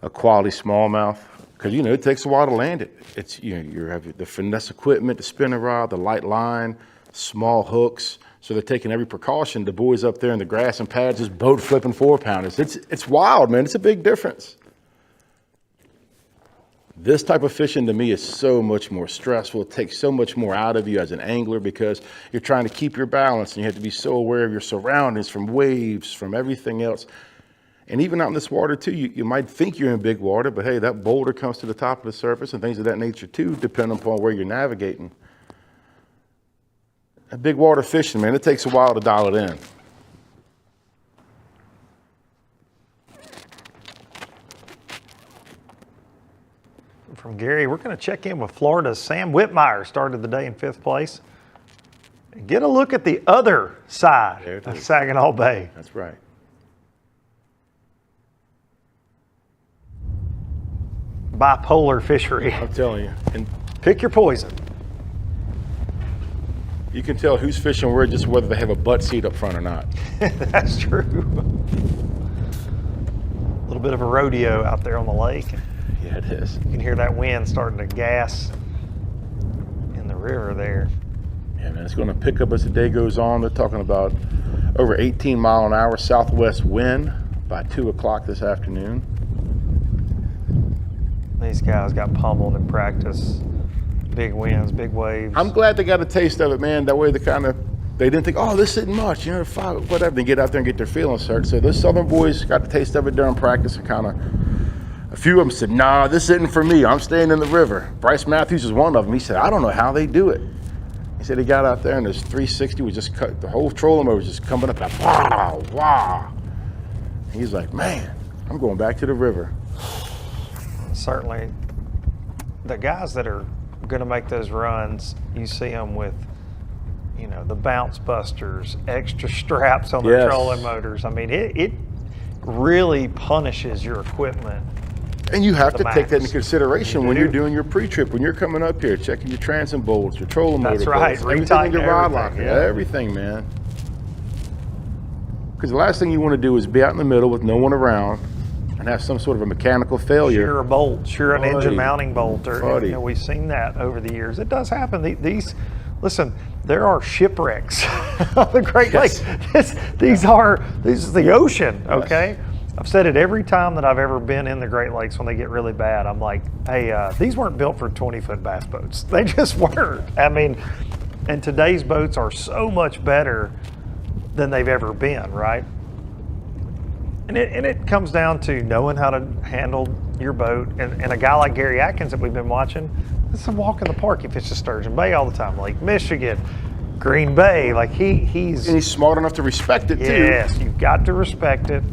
a quality smallmouth, because it takes a while to land it. It's you have the finesse equipment, the spinning rod, the light line, small hooks. So they're taking every precaution. The boys up there in the grass and pads just boat flipping 4-pounders. It's wild, man. It's a big difference. This type of fishing to me is so much more stressful. It takes so much more out of you as an angler because you're trying to keep your balance and you have to be so aware of your surroundings, from waves, from everything else. And even out in this water too, you might think you're in big water, but hey, that boulder comes to the top of the surface and things of that nature too, depending upon where you're navigating. A big water fishing, man, it takes a while to dial it in. From Gary, we're going to check in with Florida's Sam Whitmire, started the day in 5th place. And get a look at the other side of Saginaw Bay. That's right. Bipolar fishery. I'm telling you. And pick your poison. You can tell who's fishing where just whether they have a butt seat up front or not. That's true. A little bit of a rodeo out there on the lake. Yeah, it is. You can hear that wind starting to gas in the river there. Yeah, man, it's going to pick up as the day goes on. They're talking about over 18 mile an hour southwest wind by 2 o'clock this afternoon. These guys got pummeled in practice. Big winds, big waves. I'm glad they got a taste of it, man. That way they didn't think, oh, this isn't much, whatever. They get out there and get their feelings hurt. So those Southern boys got a taste of it during practice and a few of them said, nah, this isn't for me. I'm staying in the river. Bryce Matthews was one of them. He said, I don't know how they do it. He said he got out there and this 360 was just cut, the whole trolling motor was just coming up like, wow, wow. He's like, man, I'm going back to the river. Certainly, the guys that are going to make those runs, you see them with, the bounce busters, extra straps on their trolling motors. I mean, it really punishes your equipment. And you have to take that into consideration when you're doing your pre-trip, when you're coming up here, checking your transom bolts, your trolling motor. That's right. Everything in your rod locker, everything, man. Because the last thing you want to do is be out in the middle with no one around and have some sort of a mechanical failure. Sure, a bolt, sure, an engine mounting bolt. We've seen that over the years. It does happen. Listen, there are shipwrecks on the Great Lakes. This is the ocean, okay? Yes. I've said it every time that I've ever been in the Great Lakes when they get really bad. I'm like, hey, these weren't built for 20-foot bass boats. They just weren't. I mean, and today's boats are so much better than they've ever been, right? And it comes down to knowing how to handle your boat. And a guy like Gary Atkins that we've been watching, it's a walk in the park. He fishes Sturgeon Bay all the time, Lake Michigan, Green Bay. Like he's smart enough to respect it too. Yes, you've got to respect it.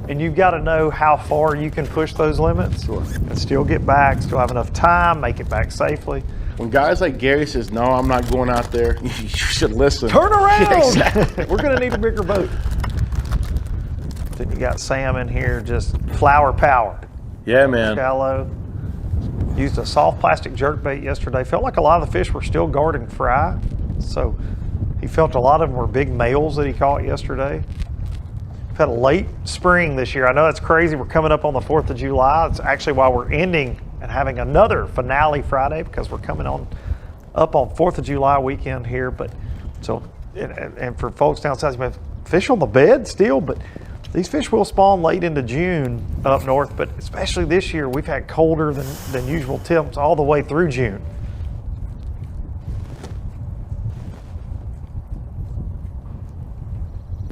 And you've got to know how far you can push those limits and still get back, still have enough time, make it back safely. When guys like Gary says, no, I'm not going out there, you should listen. Turn around! Yeah, exactly. We're going to need a bigger boat. Then you got Sam in here, just flower power. Yeah, man. Shallow. Used a soft plastic jerkbait yesterday. Felt like a lot of the fish were still guarding fry. So he felt a lot of them were big males that he caught yesterday. We've had a late spring this year. I know that's crazy. We're coming up on the 4th of July. It's actually why we're ending and having another finale Friday, because we're coming up on 4th of July weekend here. But so, and for folks down south, you may fish on the bed still, but these fish will spawn late into June up north. But especially this year, we've had colder than usual temps all the way through June.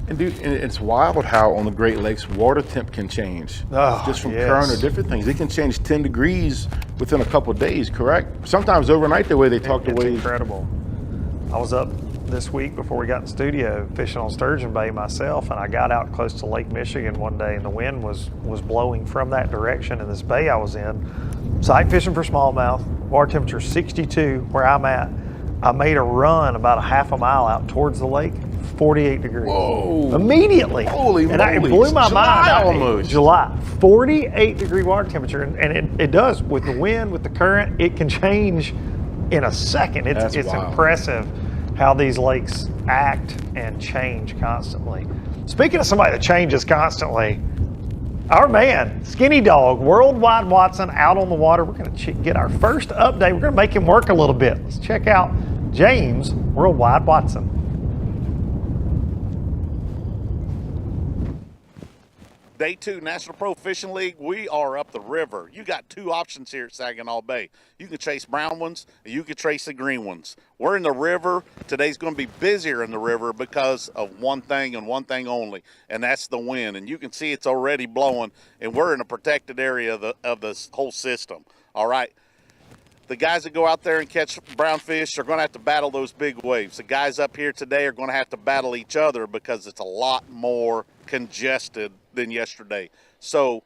And dude, it's wild how on the Great Lakes water temp can change. Just from current or different things. It can change 10 degrees within a couple of days, correct? Sometimes overnight the way they talk the way. It's incredible. I was up this week before we got in studio fishing on Sturgeon Bay myself, and I got out close to Lake Michigan one day and the wind was blowing from that direction in this bay I was in. Sight fishing for smallmouth, water temperature 62 where I'm at. I made a run about a half a mile out towards the lake, 48 degrees. Whoa. Immediately. Holy and moly. It blew my mind. Almost. July, 48 degree water temperature. And it does, with the wind, with the current, it can change in a second. It's impressive how these lakes act and change constantly. Speaking of somebody that changes constantly, our man, Skinny Dog, Worldwide Watson, out on the water. We're going to get our first update. We're going to make him work a little bit. Let's check out James, Worldwide Watson. Day 2 National Pro Fishing League, we are up the river. You got two options here at Saginaw Bay. You can chase brown ones, and you can chase the green ones. We're in the river. Today's going to be busier in the river because of one thing and one thing only, and that's the wind. And you can see it's already blowing, and we're in a protected area of the whole system. All right. The guys that go out there and catch brown fish are going to have to battle those big waves. The guys up here today are going to have to battle each other because it's a lot more congested than yesterday. So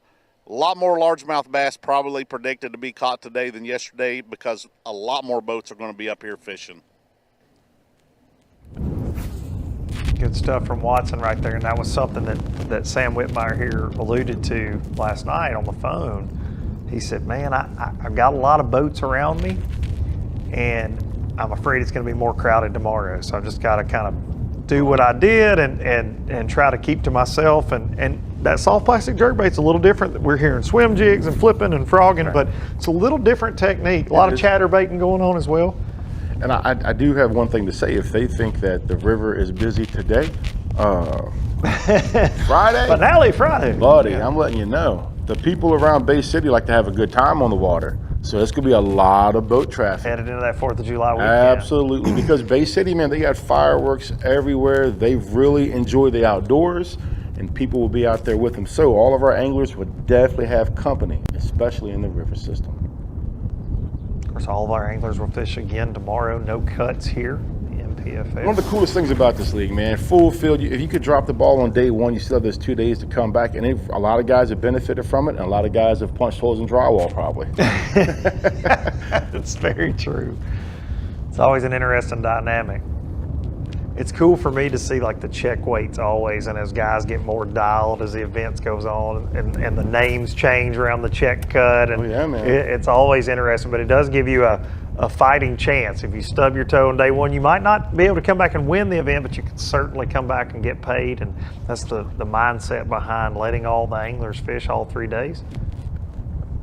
a lot more largemouth bass probably predicted to be caught today than yesterday because a lot more boats are going to be up here fishing. Good stuff from Watson right there, and that was something that Sam Whitmire here alluded to last night on the phone. He said, man, I've got a lot of boats around me, and I'm afraid it's going to be more crowded tomorrow. So I've just got to kind of do what I did and try to keep to myself. And that soft plastic jerkbait's a little different. We're hearing swim jigs and flipping and frogging, but it's a little different technique. A lot of chatterbaiting going on as well. And I do have one thing to say. If they think that the river is busy today, Friday? Finale Friday. Buddy, I'm letting you know. The people around Bay City like to have a good time on the water. So it's going to be a lot of boat traffic. Headed into that 4th of July weekend. Absolutely. Because Bay City, man, they got fireworks everywhere. They really enjoy the outdoors, and people will be out there with them. So all of our anglers would definitely have company, especially in the river system. Of course, all of our anglers will fish again tomorrow. No cuts here. NPFL. One of the coolest things about this league, man, full field. If you could drop the ball on day 1, you still have those 2 days to come back. And a lot of guys have benefited from it, and a lot of guys have punched holes in drywall probably. That's very true. It's always an interesting dynamic. It's cool for me to see like the check weights always, and as guys get more dialed as the events goes on, and the names change around the check cut, and it's always interesting. But it does give you a fighting chance. If you stub your toe on day 1, you might not be able to come back and win the event, but you can certainly come back and get paid. And that's the mindset behind letting all the anglers fish all 3 days.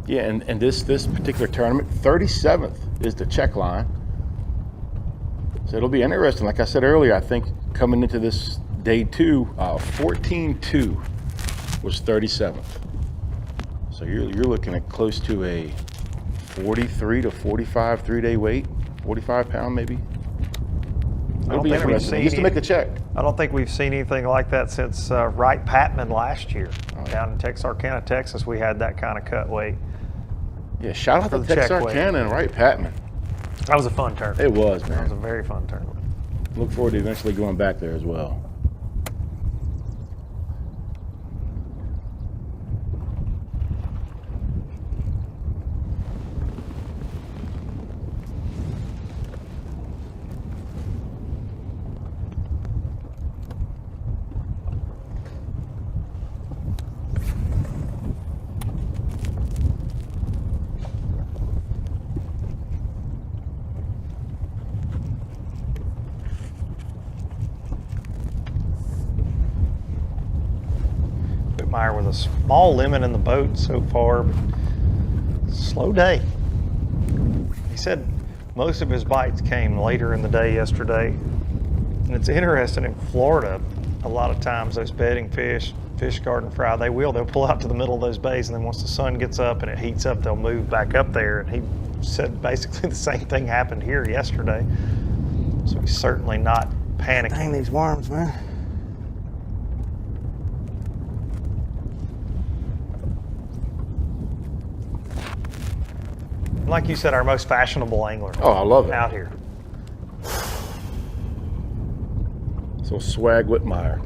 Yeah, and this particular tournament, 37th is the check line. So it'll be interesting. Like I said earlier, I think coming into this day 2, 14-2 was 37th. So you're looking at close to a 43 to 45 3-day wait, 45 pound maybe. It'll be interesting. Just to make a check. I don't think we've seen anything like that since Wright Patman last year. Down in Texarkana, Texas, we had that kind of cut weight. Yeah, shout out to Texarkana and Wright Patman. That was a fun tournament. It was, man. That was a very fun tournament. Look forward to eventually going back there as well. Whitmire with a small limit in the boat so far. Slow day. He said most of his bites came later in the day yesterday. And it's interesting, in Florida, a lot of times those bedding fish, fish garden fry, they'll pull out to the middle of those bays, and then once the sun gets up and it heats up, they'll move back up there. And he said basically the same thing happened here yesterday. So he's certainly not panicking. Dang these worms, man. Like you said, our most fashionable angler. Oh, I love it. Out here. So swag Whitmire.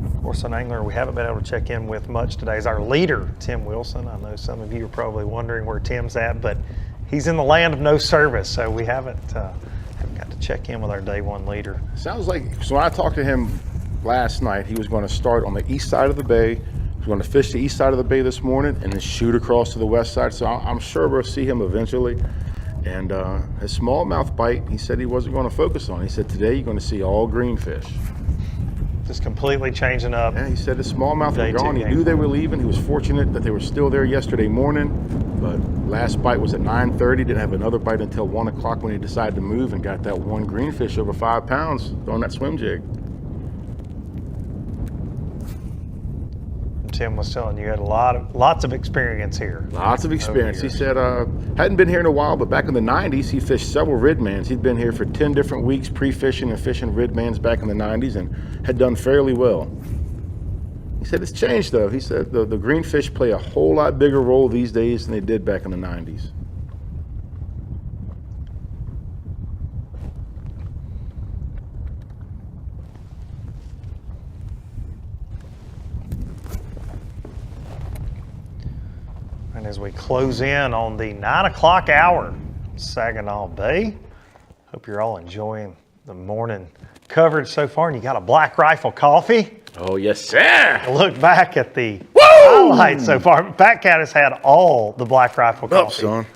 Of course, an angler we haven't been able to check in with much today is our leader, Tim Wilson. I know some of you are probably wondering where Tim's at, but he's in the land of no service, so we haven't got to check in with our day one leader. Sounds like, so when I talked to him last night, he was going to start on the east side of the bay. He was going to fish the east side of the bay this morning and then shoot across to the west side. So I'm sure we'll see him eventually. And his smallmouth bite, he said he wasn't going to focus on. He said today you're going to see all greenfish. Just completely changing up. Yeah, he said the smallmouth were gone. He knew they were leaving. He was fortunate that they were still there yesterday morning. But last bite was at 9:30. Didn't have another bite until 1 o'clock when he decided to move and got that one greenfish over 5 pounds on that swim jig. Tim was telling you had lots of experience here. Lots of experience. He said hadn't been here in a while, but back in the 90s, he fished several redmans. He'd been here for 10 different weeks pre-fishing and fishing redmans back in the 90s and had done fairly well. He said it's changed though. He said the greenfish play a whole lot bigger role these days than they did back in the 90s. And as we close in on the 9 o'clock hour, Saginaw Bay, hope you're all enjoying the morning coverage so far. And you got a Black Rifle coffee. Oh, yes, sir. Look back at the highlights so far. Fat Cat has had all the Black Rifle coffee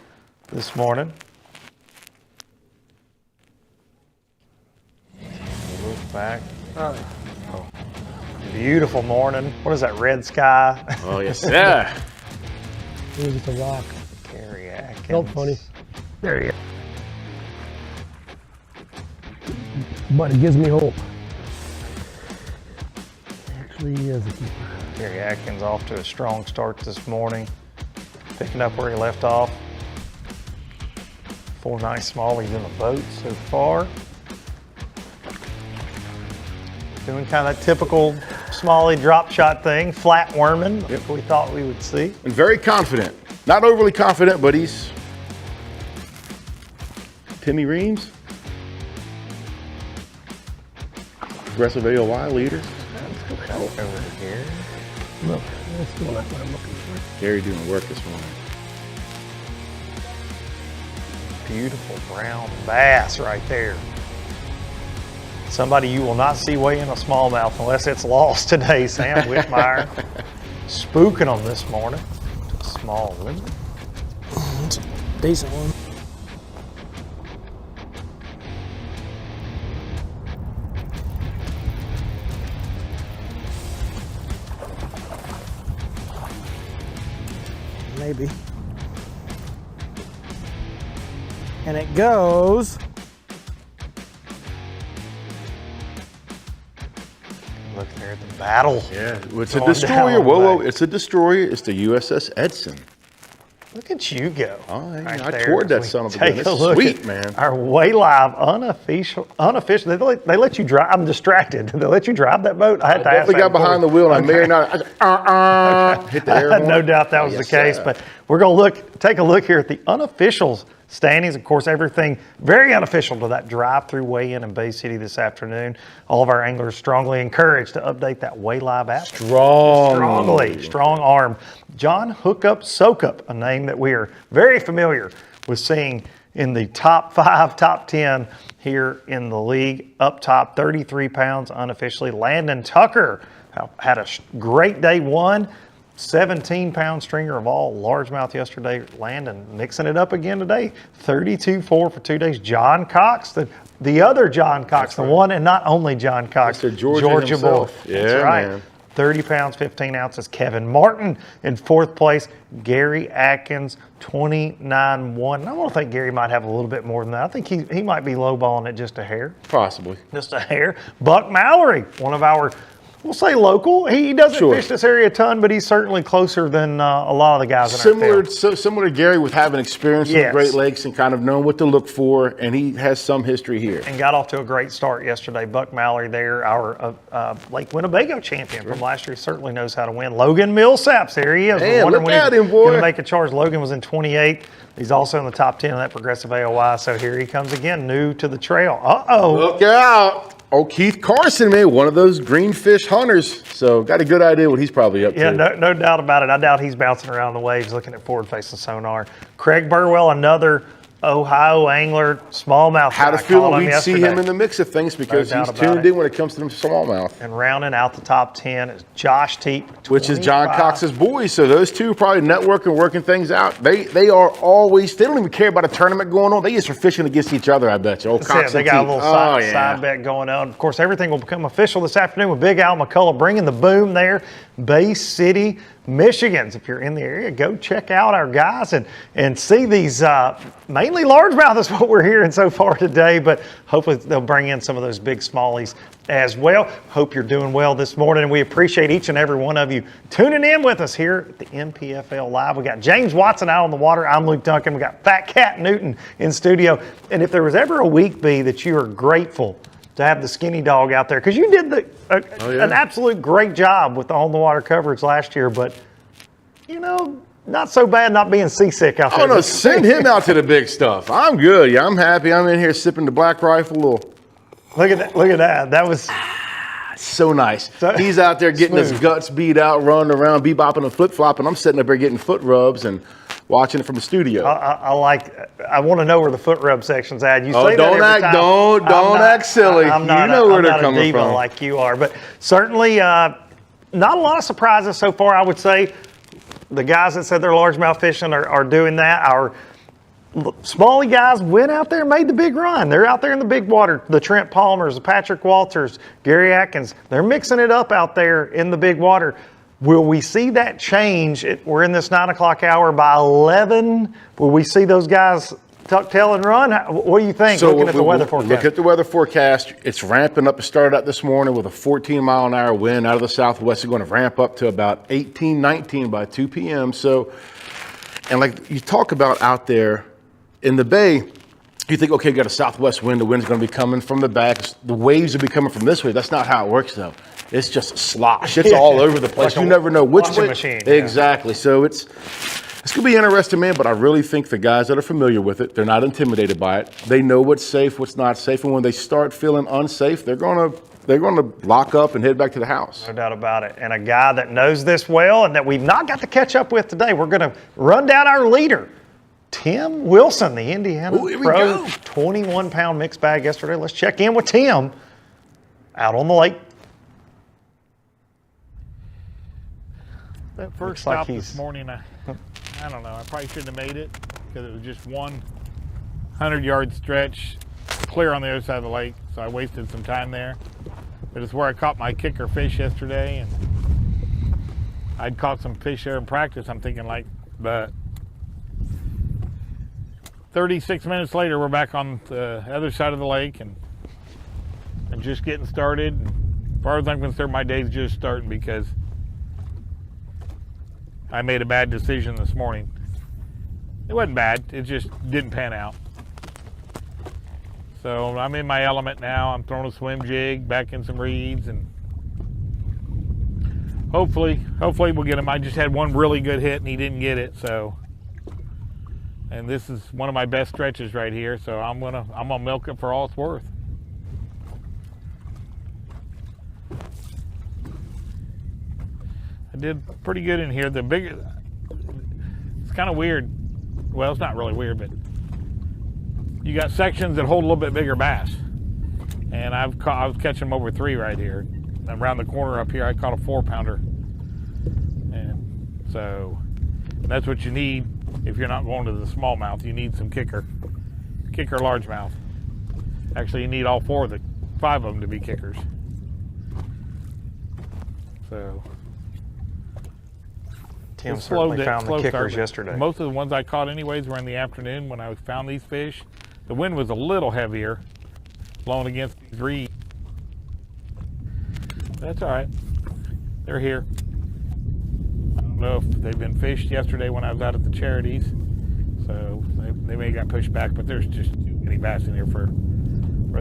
this morning. Look back. Oh, beautiful morning. What is that, red sky? Oh, yes, sir. It was just a rock. Gary Atkins. Felt funny. There you go. But it gives me hope. Actually, he is a keeper. Gary Atkins off to a strong start this morning, picking up where he left off. 4 nice smallies in the boat so far. Doing kind of that typical smallie drop shot thing, flat worming, like we thought we would see. And very confident. Not overly confident, but he's Timmy Reams, aggressive AOI leader. Over here. Look, that's still not what I'm looking for. Gary doing work this morning. Beautiful brown bass right there. Somebody you will not see weigh in a smallmouth unless it's lost today. Sam Whitmire spooking them this morning. Small limit. It's a decent one. Maybe. And it goes. Look there at the battle. Yeah, it's a destroyer. Whoa, it's a destroyer. It's the USS Edson. Look at you go. Oh, yeah, right I there toured that as we son of a take gun. a It's look sweet, at man. Our way live unofficial. They let you drive. I'm distracted. Did they let you drive that boat? I had to ask. Definitely got behind the wheel. And I may or not hit the air. No doubt that was the case. But we're going to take a look here at the unofficial standings. Of course, everything very unofficial to that drive-through weigh-in in Bay City this afternoon. All of our anglers strongly encouraged to update that Way Live app. Strong arm. John Hookup Soakup, a name that we are very familiar with seeing in the top 5, top 10 here in the league. Up top, 33 pounds unofficially. Landon Tucker had a great day one. 17-pound stringer of all largemouth yesterday, landing, mixing it up again today. 32.4 for 2 days. John Cox, the other John Cox, the one and not only John Cox, Mr. Georgia boy. Yeah, that's right. Man. 30 pounds, 15 ounces. Kevin Martin in 4th place. Gary Atkins, 29.1. And I want to think Gary might have a little bit more than that. I think he might be lowballing it just a hair. Possibly. Just a hair. Buck Mallory, one of our, we'll say local. He doesn't fish this area a ton, but he's certainly closer than a lot of the guys in our field. Similar to Gary with having experience in the Great Lakes and kind of knowing what to look for, and he has some history here. And got off to a great start yesterday. Buck Mallory there, our Lake Winnebago champion from last year, certainly knows how to win. Logan Millsaps, there he is. Man, look at him, boy. Going to make a charge. Logan was in 28th. He's also in the top 10 of that Progressive AOI, so here he comes again, new to the trail. Uh-oh. Look out. Oh, Keith Carson, man, one of those greenfish hunters. So got a good idea what he's probably up to. Yeah, no doubt about it. I doubt he's bouncing around the waves looking at forward-facing sonar. Craig Burwell, another Ohio angler, smallmouth. Had a feeling we'd see him in the mix of things because he's tuned in when it comes to them smallmouth. And rounding out the top 10 is Josh Teep, which is John Cox's boys. So those two probably networking, working things out. They are always, they don't even care about a tournament going on. They just are fishing against each other, I bet you. Oh, Cox they got a little side bet going on. Of course, everything will become official this afternoon with Big Al McCullough bringing the boom there. Bay City, Michigan. If you're in the area, go check out our guys and see these mainly largemouth is what we're hearing so far today, but hopefully they'll bring in some of those big smallies as well. Hope you're doing well this morning, and we appreciate each and every one of you tuning in with us here at the NPFL Live. We got James Watson out on the water. I'm Luke Duncan. We got Fat Cat Newton in studio. And if there was ever a week, B, that you are grateful to have the skinny dog out there, because you did an absolute great job with the on-the-water coverage last year, but, you know, not so bad not being seasick out there. Oh, no, send him out to the big stuff. I'm good. Yeah, I'm happy. I'm in here sipping the Black Rifle. Look at that. Look at that. That was so nice. He's out there getting his guts beat out, running around, bebopping and flip-flopping. I'm sitting up here getting foot rubs and watching it from the studio. I want to know where the foot rub section's at. You say don't that every time. Don't act silly. You know where they're coming from. Like you are, but certainly not a lot of surprises so far. I would say the guys that said they're largemouth fishing are doing that. Our smallie guys went out there and made the big run. They're out there in the big water. The Trent Palmers, the Patrick Walters, Gary Atkins, they're mixing it up out there in the big water. Will we see that change? We're in this 9 o'clock hour. By 11, will we see those guys tuck tail and run? What do you think, looking at the weather forecast? Look at the weather forecast. It's ramping up. It started out this morning with a 14-mile-an-hour wind out of the southwest. It's going to ramp up to about 18, 19 by 2 p.m. So, and like you talk about out there in the bay, you think, okay, you got a southwest wind. The wind's going to be coming from the back. The waves will be coming from this way. That's not how it works, though. It's just slosh. It's all over the place. Like you never know which way. Machine, exactly. So it's going to be interesting, man, but I really think the guys that are familiar with it, they're not intimidated by it. They know what's safe, what's not safe, and when they start feeling unsafe, they're going to lock up and head back to the house. No doubt about it. And a guy that knows this well and that we've not got to catch up with today, we're going to run down our leader, Tim Wilson, the Indiana Pro 21-pound mixed bag yesterday. Let's check in with Tim out on the lake. That first stop this morning, I don't know, I probably shouldn't have made it because it was just one 100-yard stretch clear on the other side of the lake, so I wasted some time there. But it's where I caught my kicker fish yesterday, and I'd caught some fish there in practice, I'm thinking but 36 minutes later, we're back on the other side of the lake and just getting started. And as far as I'm concerned, my day's just starting because I made a bad decision this morning. It wasn't bad, it just didn't pan out. So I'm in my element now. I'm throwing a swim jig, back in some reeds, and hopefully we'll get him. I just had one really good hit and he didn't get it, and this is one of my best stretches right here, so I'm gonna milk it for all it's worth. I did pretty good in here. It's kind of weird. Well, it's not really weird, but you got sections that hold a little bit bigger bass. And I was catching them over 3 right here. And around the corner up here, I caught a 4-pounder. And So that's what you need if you're not going to the smallmouth. You need some kicker largemouth. Actually, you need all 5 of them to be kickers. So Tim certainly found the kickers yesterday. Most of the ones I caught anyways were in the afternoon when I found these fish. The wind was a little heavier, blowing against these reeds. That's all right. They're here. I don't know if they've been fished yesterday when I was out at the Charities, so they may have got pushed back, but there's just too many bass in here for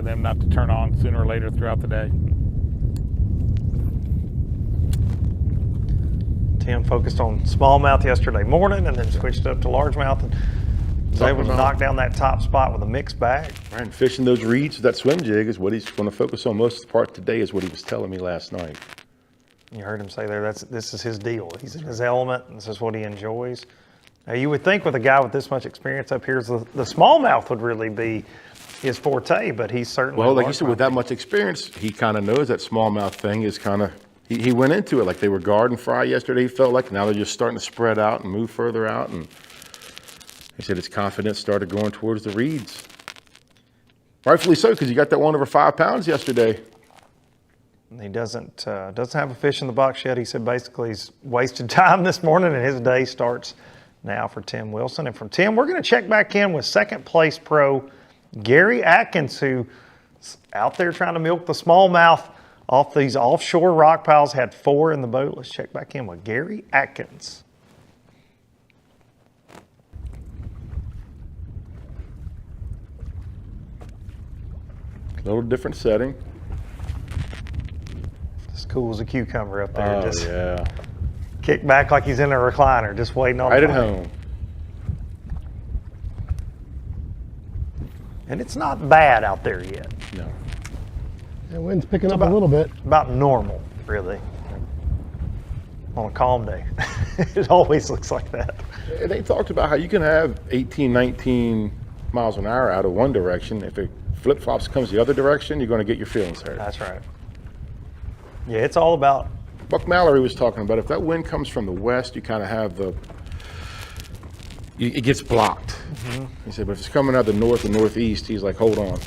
them not to turn on sooner or later throughout the day. Tim focused on smallmouth yesterday morning and then switched up to largemouth and was able to knock down that top spot with a mixed bag. Right, and fishing those reeds with that swim jig is what he's going to focus on most of the part today, is what he was telling me last night. You heard him say there, this is his deal. He's in his element, and this is what he enjoys. Now, you would think with a guy with this much experience up here, the smallmouth would really be his forte, but he's certainly... Well, like you said, with that much experience, he kind of knows that smallmouth thing is kind of... He went into it like they were garden fry yesterday, he felt like. Now they're just starting to spread out and move further out, and he said his confidence started going towards the reeds. Rightfully so, because he got that one over 5 pounds yesterday. He doesn't have a fish in the box yet. He said basically he's wasted time this morning, and his day starts now for Tim Wilson. And from Tim, we're going to check back in with second place pro Gary Atkins, who's out there trying to milk the smallmouth off these offshore rock piles, had 4 in the boat. Let's check back in with Gary Atkins. A little different setting. As cool as a cucumber up there. Oh, just yeah. Kick back like he's in a recliner, just waiting on right the at home. And it's not bad out there yet. No. The wind's picking up a little bit. About normal, really. On a calm day. It always looks like that. They talked about how you can have 18, 19 miles an hour out of one direction. If it flip-flops comes the other direction, you're going to get your feelings hurt. That's right. Yeah, it's all about... Buck Mallory was talking about if that wind comes from the west, you kind of have it gets blocked. Mm-hmm. He said, but if it's coming out of the north and northeast, he's like, hold on.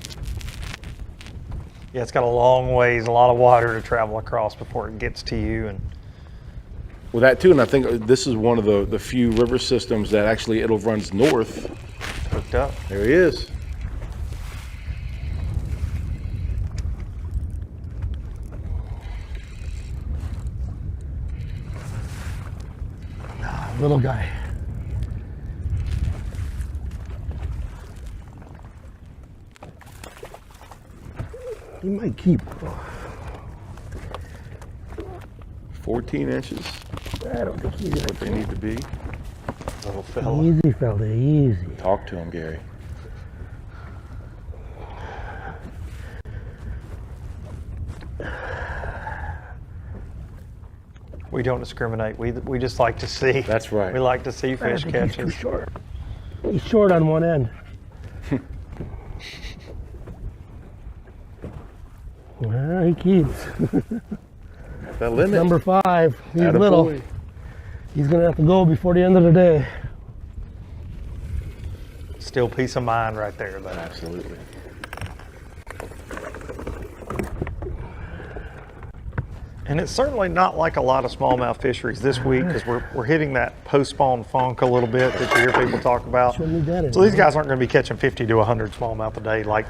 Yeah, it's got a long ways, a lot of water to travel across before it gets to you. And well, that too, and I think this is one of the few river systems that actually it'll runs north. Hooked up. There he is. Little guy. He might keep. 14 inches. I don't think he's what they need to be. Little fella. Easy, fella, easy. Talk to him, Gary. We don't discriminate. We just like to see. That's right. We like to see fish catches. He's too short. He's short on one end. Well, he keeps. That limit. Number 5. He's Atta little. boy. He's going to have to go before the end of the day. Still peace of mind right there, though. Absolutely. And it's certainly not like a lot of smallmouth fisheries this week because we're hitting that post-spawn funk a little bit that you hear people talk about. So these guys aren't going to be catching 50 to 100 smallmouth a day like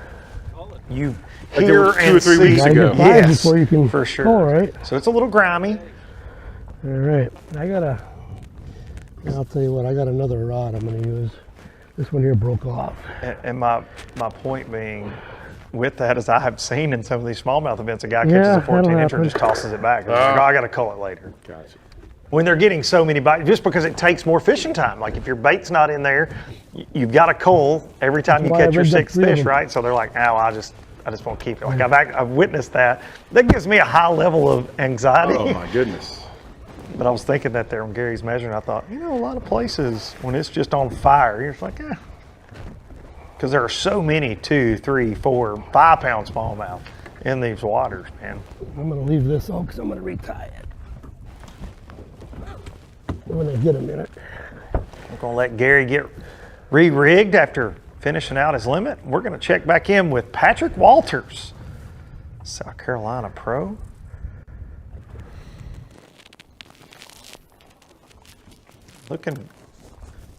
you hear like 2 or 3 see. weeks ago. Yes, before you can for sure. All right. So it's a little grimy. All right. I'll tell you what, I got another rod I'm going to use. This one here broke off. And my point being, with that, as I have seen in some of these smallmouth events, a guy catches a 14-incher and just tosses it back. Like, oh, I got to cull it later. Gotcha. When they're getting so many bites, just because it takes more fishing time. Like if your bait's not in there, you've got to cull every time you catch your 6th fish, right? So they're like, oh, I just want to keep it. Like I've witnessed that. That gives me a high level of anxiety. Oh my goodness. But I was thinking that there on Gary's measuring, I thought, a lot of places when it's just on fire, you're just like, because there are so many 2, 3, 4, 5 pound smallmouth in these waters, man. I'm going to leave this on because I'm going to retie it. when I get a minute. We're going to let Gary get re-rigged after finishing out his limit. We're going to check back in with Patrick Walters, South Carolina pro.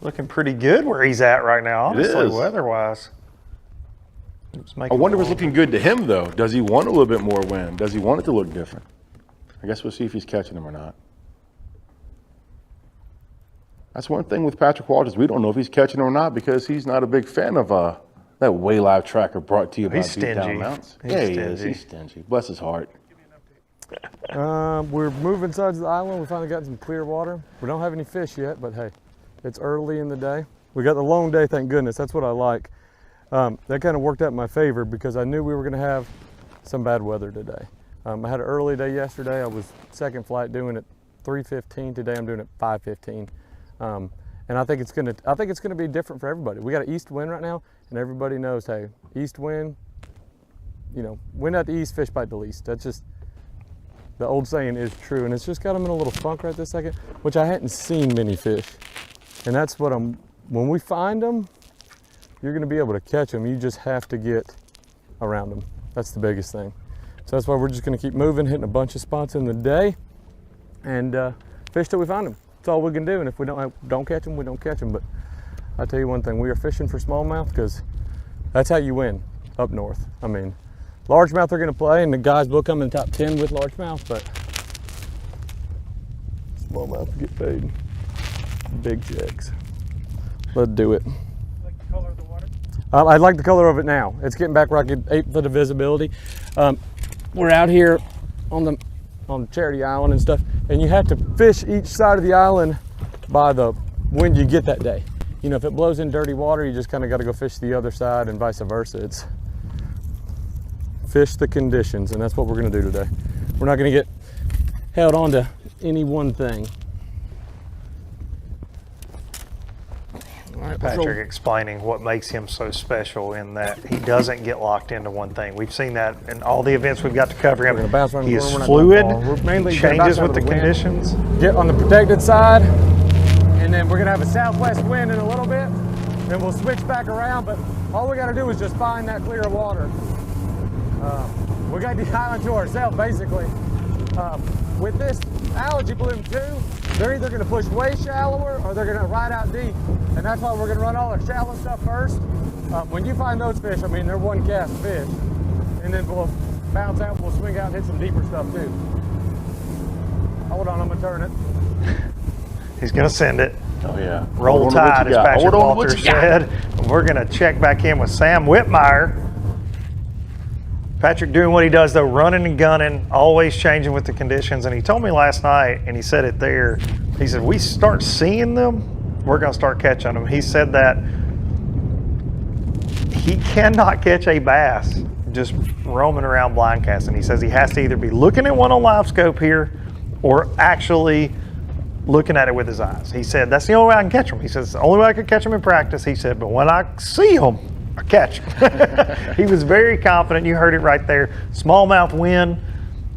Looking pretty good where he's at right now, honestly, weather-wise. I wonder if it's looking good to him, though. Does he want a little bit more wind? Does he want it to look different? I guess we'll see if he's catching them or not. That's one thing with Patrick Walters. We don't know if he's catching them or not because he's not a big fan of that Way Live tracker brought to you by He's Beat Down stingy. Mounts. He's Yeah, he stingy. is. He's stingy. Bless his heart. We're moving sides of the island. We finally got some clear water. We don't have any fish yet, but hey, it's early in the day. We got the long day, thank goodness. That's what I like. That kind of worked out in my favor because I knew we were going to have some bad weather today. I had an early day yesterday. I was second flight doing it 3:15. Today I'm doing it 5:15. And I think it's gonna be different for everybody. We got an east wind right now, and everybody knows, hey, east wind, you know, wind at the east, fish bite the least. That's just, the old saying is true, and it's just got them in a little funk right this second, which I hadn't seen many fish. And that's what when we find them, you're gonna be able to catch them. You just have to get around them. That's the biggest thing. So that's why we're just gonna keep moving, hitting a bunch of spots in the day, and fish till we find them. That's all we can do, and if we don't catch them, we don't catch them. But I tell you one thing, we are fishing for smallmouth because that's how you win up north. I mean, largemouth are gonna play, and the guys will come in the top 10 with largemouth, but smallmouth get paid big checks. Let's do it. Like the color of the water? I like the color of it now. It's getting back where I get 8 foot of visibility. We're out here on Charity Island and stuff, and you have to fish each side of the island by the wind you get that day. You know, if it blows in dirty water, you just kind of got to go fish the other side and vice versa. It's fish the conditions, and that's what we're going to do today. We're not going to get held on to any one thing. All right, Patrick explaining what makes him so special in that he doesn't get locked into one thing. We've seen that in all the events we've got to cover him. He is fluid, changes with the conditions. Get on the protected side, and then we're gonna have a southwest wind in a little bit, then we'll switch back around, but all we gotta do is just find that clear water. We got the island to ourselves, basically. With this algae bloom too, they're either gonna push way shallower or they're gonna ride out deep. And that's why we're gonna run all our shallow stuff first. When you find those fish, I mean, they're one cast fish. And then we'll bounce out, we'll swing out and hit some deeper stuff too. Hold on, I'm gonna turn it. He's gonna send it. Oh yeah. Roll Tide, as Patrick Walters said. And we're gonna check back in with Sam Whitmire. Patrick doing what he does though, running and gunning, always changing with the conditions. And he told me last night, and he said it there, he said, we start seeing them, we're gonna start catching them. He said that he cannot catch a bass just roaming around blind casting. He says he has to either be looking at one on live scope here or actually looking at it with his eyes. He said, that's the only way I can catch them. He says, it's the only way I could catch them in practice. He said, but when I see them, I catch him. He was very confident. You heard it right there. Smallmouth win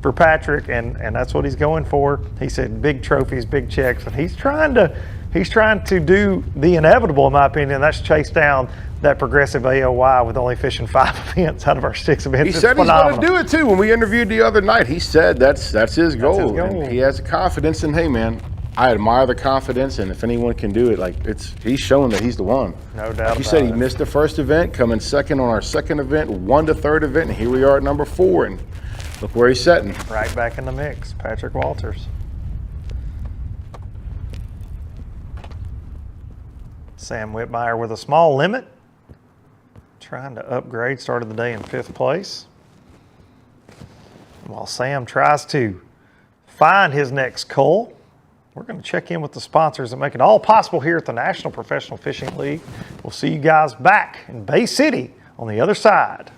for Patrick, and that's what he's going for. He said big trophies, big checks, and he's trying to do the inevitable, in my opinion. That's chase down that progressive AOY with only fishing 5 events out of our 6 events. He said he's going to do it too. When we interviewed the other night, he said that's his goal. And he has confidence, and hey man, I admire the confidence, and if anyone can do it, like he's showing that he's the one. No doubt. Like you said, he missed the first event, coming second on our second event, won the third event, and here we are at number 4, and look where he's sitting. Right back in the mix, Patrick Walters. Sam Whitmire with a small limit, trying to upgrade, started the day in 5th place. While Sam tries to find his next cull, we're going to check in with the sponsors that make it all possible here at the National Professional Fishing League. We'll see you guys back in Bay City on the other side.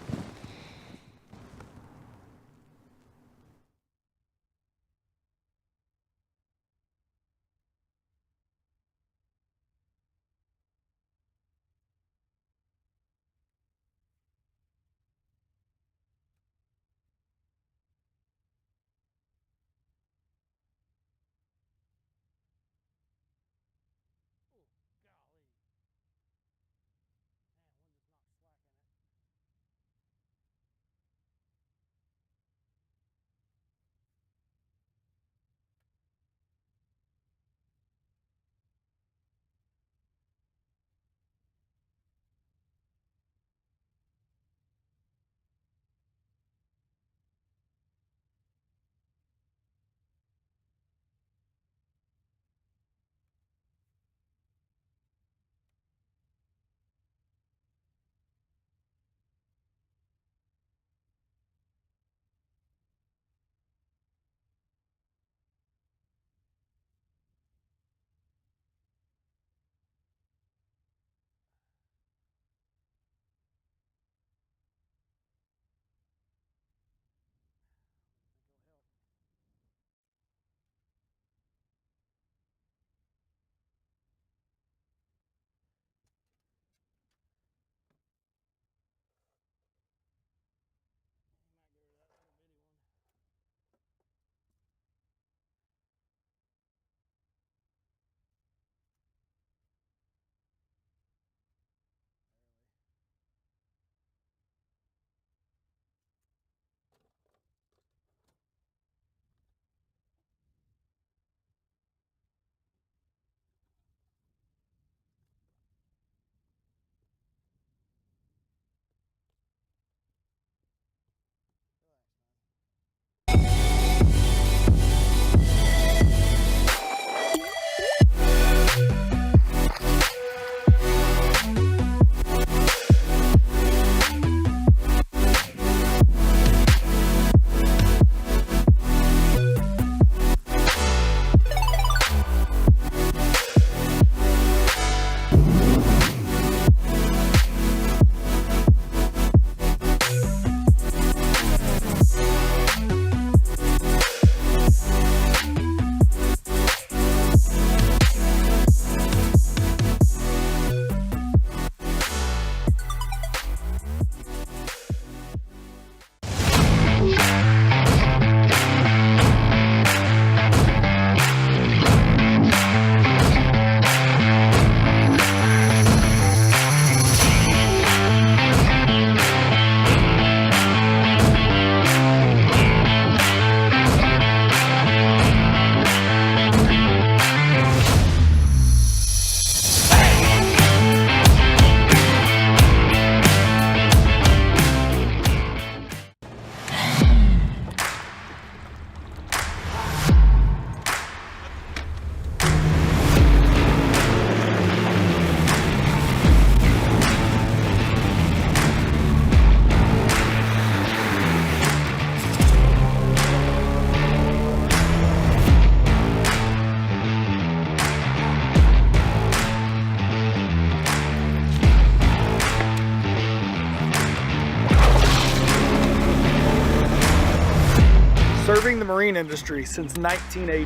Serving the marine industry since 1980.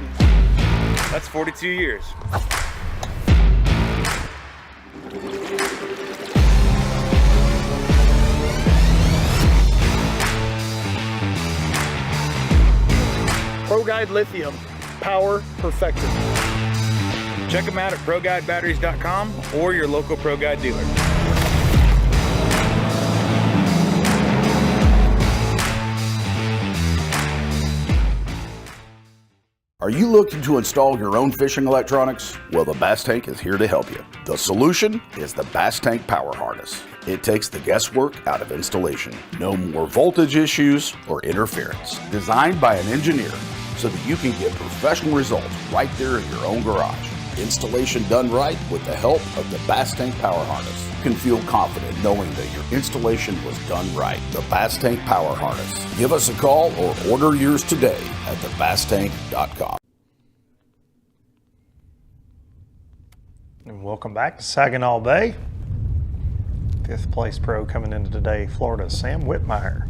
That's 42 years. ProGuide Lithium, power perfected. Check them out at ProGuideBatteries.com or your local ProGuide dealer. Are you looking to install your own fishing electronics? Well, the Bass Tank is here to help you. The solution is the Bass Tank Power Harness. It takes the guesswork out of installation. No more voltage issues or interference. Designed by an engineer so that you can get professional results right there in your own garage. Installation done right with the help of the Bass Tank Power Harness. You can feel confident knowing that your installation was done right. The Bass Tank Power Harness. Give us a call or order yours today at thebasstank.com. And welcome back to Saginaw Bay. 5th place pro coming into today, Florida's Sam Whitmire.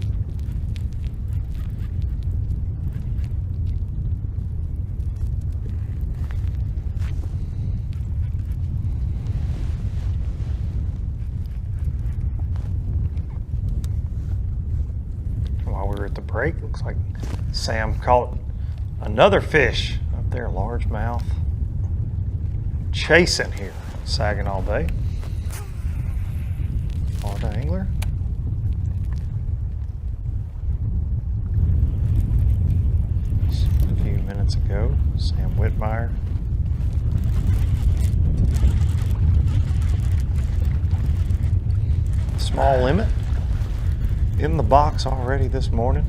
While we were at the break, looks like Sam caught another fish up there, largemouth. Chasing here, Saginaw Bay. Florida angler. Just a few minutes ago, Sam Whitmire. Small limit in the box already this morning.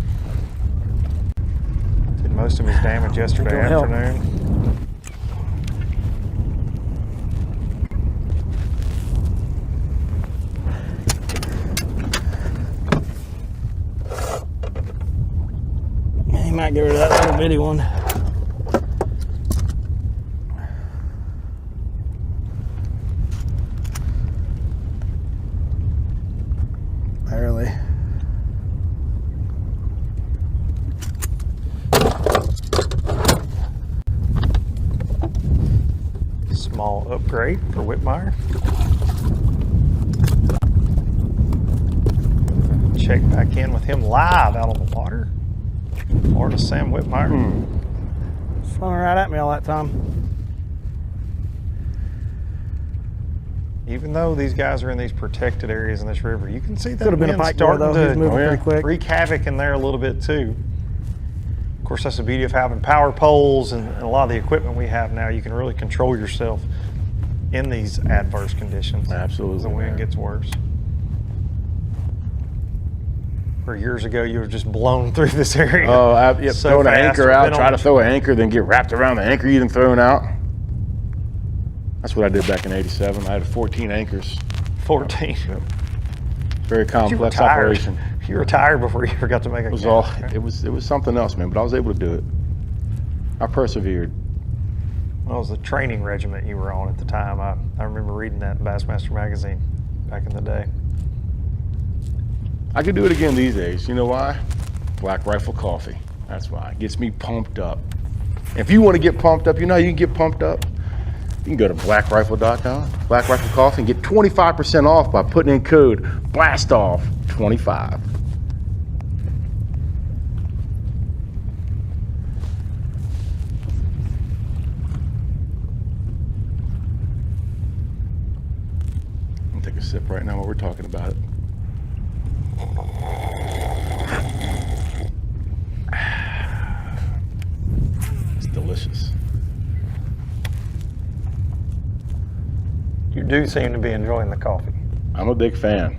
Did most of his damage yesterday afternoon. He might get rid of that little bitty one. Barely. Small upgrade for Whitmire. Check back in with him live out on the water. Florida Sam Whitmire. Swimming right at me all that time. Even though these guys are in these protected areas in this river, you can see that Could have been a wind pike there, starting though. He's moving to pretty quick. wreak havoc in there a little bit too. Of course, that's the beauty of having power poles and a lot of the equipment we have now. You can really control yourself in these adverse conditions. Absolutely. As the wind gets worse. Where years ago you were just blown through this area. Oh, yep. So Throw an fast, anchor or out, been try on- to throw an anchor, then get wrapped around the anchor you've thrown out. That's what I did back in '87. I had 14 anchors. 14. Yep. Very complex retired. operation. You retired before you ever got to make a It was count. it was something else, man. But I was able to do it. I persevered. Well, it was the training regiment you were on at the time. I remember reading that in Bassmaster magazine back in the day. I could do it again these days. You know why? Black Rifle Coffee. That's why. It gets me pumped up. If you want to get pumped up, you know how you can get pumped up? You can go to blackrifle.com, Black Rifle Coffee, and get 25% off by putting in code BLASTOFF25. I'm gonna take a sip right now while we're talking about it. It's delicious. You do seem to be enjoying the coffee. I'm a big fan.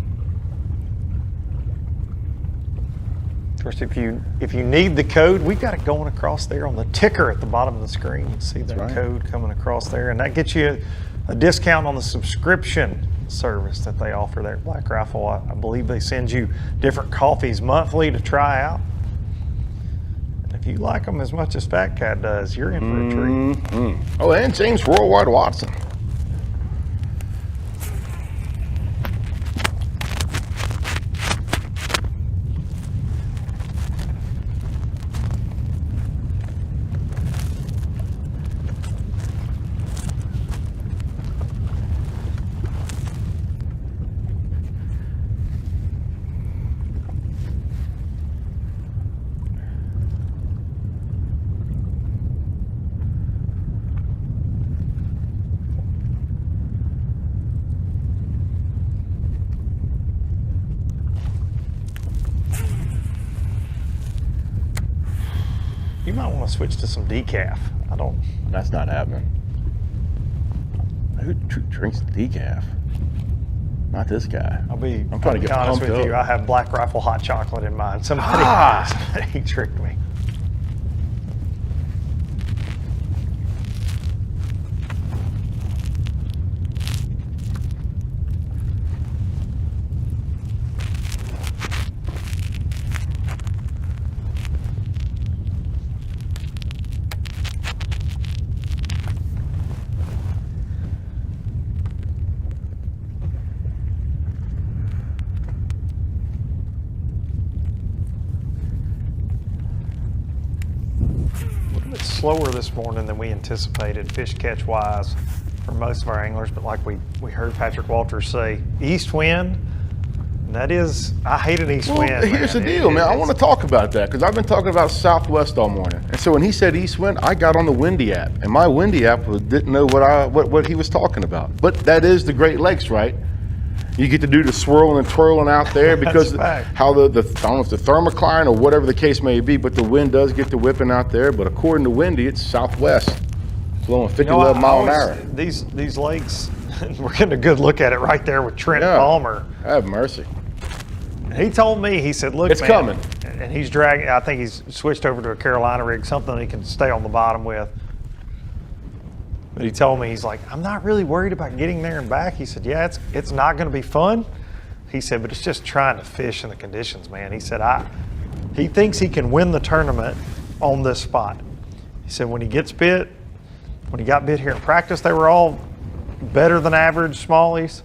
Of course, if you need the code, we've got it going across there on the ticker at the bottom of the screen. You see that right. code coming across there, and that gets you a discount on the subscription service that they offer there at Black Rifle. I believe they send you different coffees monthly to try out. And if you like them as much as Fat Cat does, you're in for a treat. Mm-hmm. Oh, and James Worldwide Watson. might want to switch to some decaf. I don't. That's not happening. Who drinks decaf? Not this guy. I'm trying to get honest pumped with you. up. I have Black Rifle hot chocolate in mine. Somebody tricked me. Slower this morning than we anticipated fish catch wise for most of our anglers, but like we heard Patrick Walters say, east wind, that is, I hate an east wind. Here's the deal, man. I want to talk about that because I've been talking about southwest all morning. And so when he said east wind, I got on the Windy app, and my Windy app didn't know what he was talking about. But that is the Great Lakes, right? You get to do the swirling and twirling out there because how I don't know if the thermocline or whatever the case may be, but the wind does get the whipping out there. But according to Windy, it's southwest, blowing 50-11 mile an hour. These lakes, we're getting a good look at it right there with Trent Palmer. Have mercy. He told me, he said, look, it's man, coming. And he's dragging, I think he's switched over to a Carolina rig, something he can stay on the bottom with. But he told me, he's like, I'm not really worried about getting there and back. He said, yeah, it's not going to be fun. He said, but it's just trying to fish in the conditions, man. He said, he thinks he can win the tournament on this spot. He said, when he got bit here in practice, they were all better than average smallies.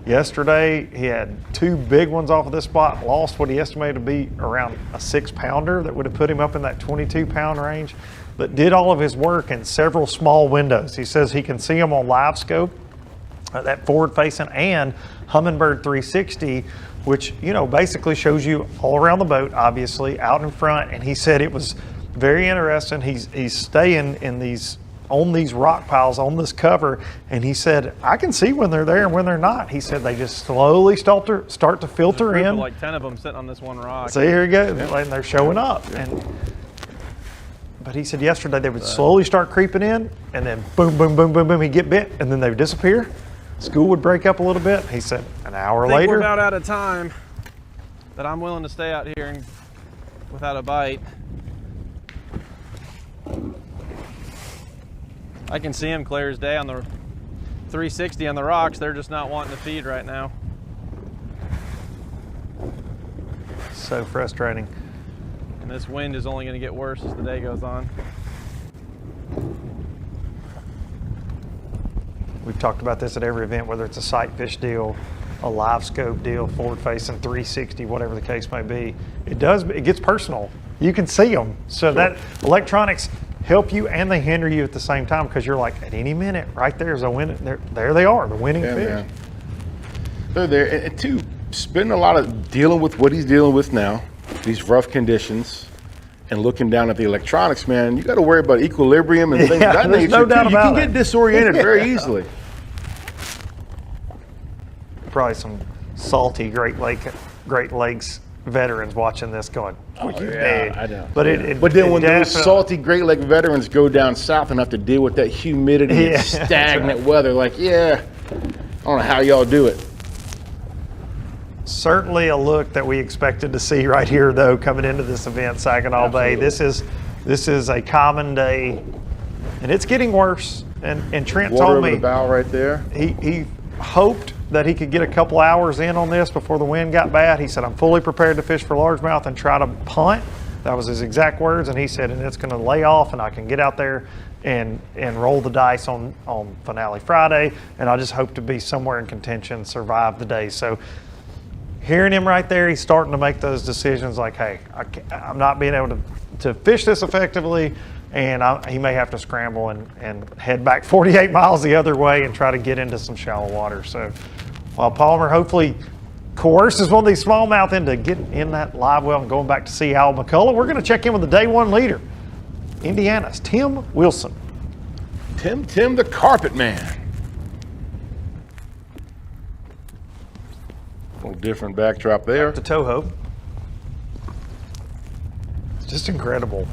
Yesterday, he had 2 big ones off of this spot, lost what he estimated to be around a 6-pounder that would have put him up in that 22-pound range, but did all of his work in several small windows. He says he can see them on live scope, that forward facing, and Humminbird 360, which, basically shows you all around the boat, obviously, out in front. And he said it was very interesting. He's staying on these rock piles on this cover, and he said, I can see when they're there and when they're not. He said they just slowly start to filter in. Like 10 of them sitting on this one rock. See, here you go, and they're showing up. But he said yesterday they would slowly start creeping in, and then boom, boom, boom, boom, boom, he'd get bit, and then they would disappear. School would break up a little bit. He said an hour later. We're about out of time, but I'm willing to stay out here without a bite. I can see them clear as day on the 360 on the rocks. They're just not wanting to feed right now. So frustrating. And this wind is only going to get worse as the day goes on. We've talked about this at every event, whether it's a sight fish deal, a live scope deal, forward facing 360, whatever the case may be. It gets personal. You can see them. So that electronics help you and they hinder you at the same time, because you're like, at any minute, right there's a win. There they are, the winning fish. Man. They're there. And two, spending a lot of dealing with what he's dealing with now, these rough conditions, and looking down at the electronics, man, you got to worry about equilibrium and things of that nature. No doubt about you can get disoriented very easily. Probably some salty Great Lakes veterans watching this going, oh, yeah, I know. But then when those salty Great Lake veterans go down south and have to deal with that humidity and stagnant weather, like, yeah, I don't know how y'all do it. Certainly a look that we expected to see right here, though, coming into this event, Saginaw Bay. This is a common day, and it's getting worse. And Trent Water told over me the bow right there. He hoped that he could get a couple hours in on this before the wind got bad. He said, I'm fully prepared to fish for largemouth and try to punt. That was his exact words. And he said, and it's going to lay off, and I can get out there and roll the dice on Finale Friday. And I just hope to be somewhere in contention, survive the day. So hearing him right there, he's starting to make those decisions like, hey, I'm not being able to fish this effectively, and he may have to scramble and head back 48 miles the other way and try to get into some shallow water. So while Palmer hopefully coerces one of these smallmouth into getting in that live well and going back to see Al McCullough, we're going to check in with the day one leader, Indiana's Tim Wilson. Tim the carpet man. A little different backdrop there. Back to Toho. It's just incredible.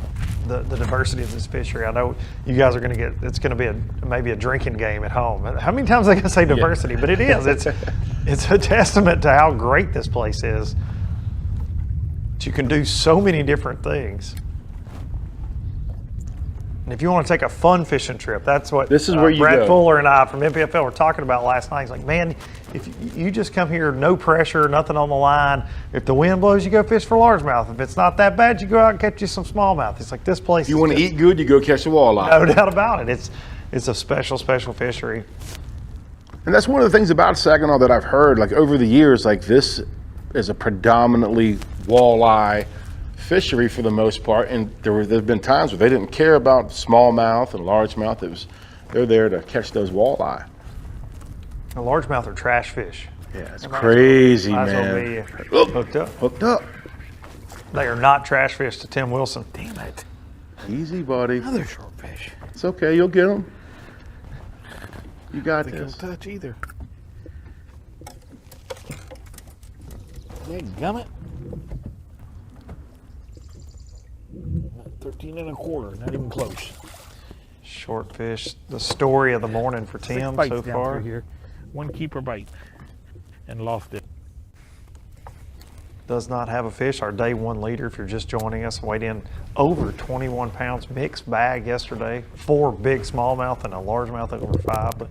the diversity of this fishery. I know you guys are going to get, it's going to be maybe a drinking game at home. How many times I can say diversity? Yeah. But it is. It's a testament to how great this place is. You can do so many different things. And if you want to take a fun fishing trip, that's what this is where you Brad go. Fuller and I from NPFL were talking about last night. He's like, man, if you just come here, no pressure, nothing on the line. If the wind blows, you go fish for largemouth. If it's not that bad, you go out and catch you some smallmouth. It's like this place. If you want to eat good, you go catch a walleye. No doubt about it. It's a special fishery. And that's one of the things about Saginaw that I've heard, like over the years, like this is a predominantly walleye fishery for the most part, and there've been times where they didn't care about smallmouth and largemouth. They're there to catch those walleye. The largemouth are trash fish. Yeah, it's crazy, man. Might as well be hooked up. They are not trash fish to Tim Wilson. Damn it. Easy, buddy. Another short fish. It's okay, you'll get them. You got They this. don't touch either. Hey, gummit. 13 1/4, not even close. Short fish, the story of the morning for Tim so far. Here. One keeper bite and lost it. Does not have a fish. Our day one leader, if you're just joining us, weighed in over 21 pounds, mixed bag yesterday. 4 big smallmouth and a largemouth over 5. But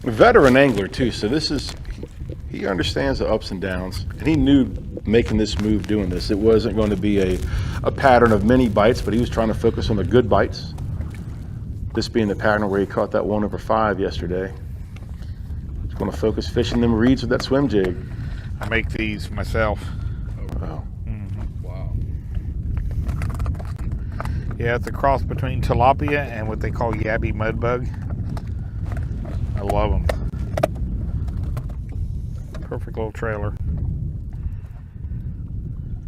a veteran angler too, so he understands the ups and downs, and he knew making this move, doing this, it wasn't going to be a pattern of many bites, but he was trying to focus on the good bites. This being the pattern where he caught that 1 over 5 yesterday. He's going to focus fishing them reeds with that swim jig. I make these myself. Oh, wow. Mm-hmm. Wow. Yeah, it's a cross between tilapia and what they call yabby mudbug. I love them. Perfect little trailer.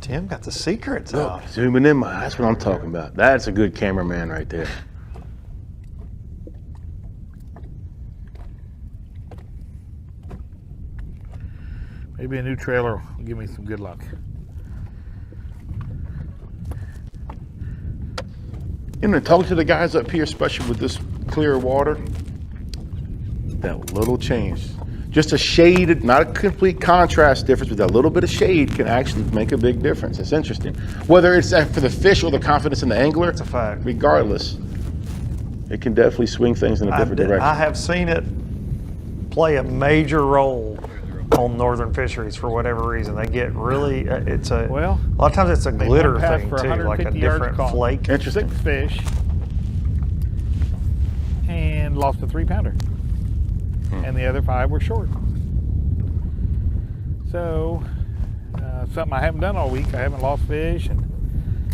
Tim got the secrets out. Zooming in, that's what I'm talking about. That's a good cameraman right there. Maybe a new trailer will give me some good luck. You know, talk to the guys up here, especially with this clear water. That little change. Just a shade, not a complete contrast difference, but that little bit of shade can actually make a big difference. It's interesting. Whether it's for the fish or the confidence in the angler, it's a fact. Regardless, it can definitely swing things in a different direction. I have seen it play a major role on northern fisheries for whatever reason. They get really, a lot of times it's a glitter thing too, like a different flake. Interesting. 6 fish and lost a 3-pounder. And the other 5 were short. So, something I haven't done all week. I haven't lost fish, and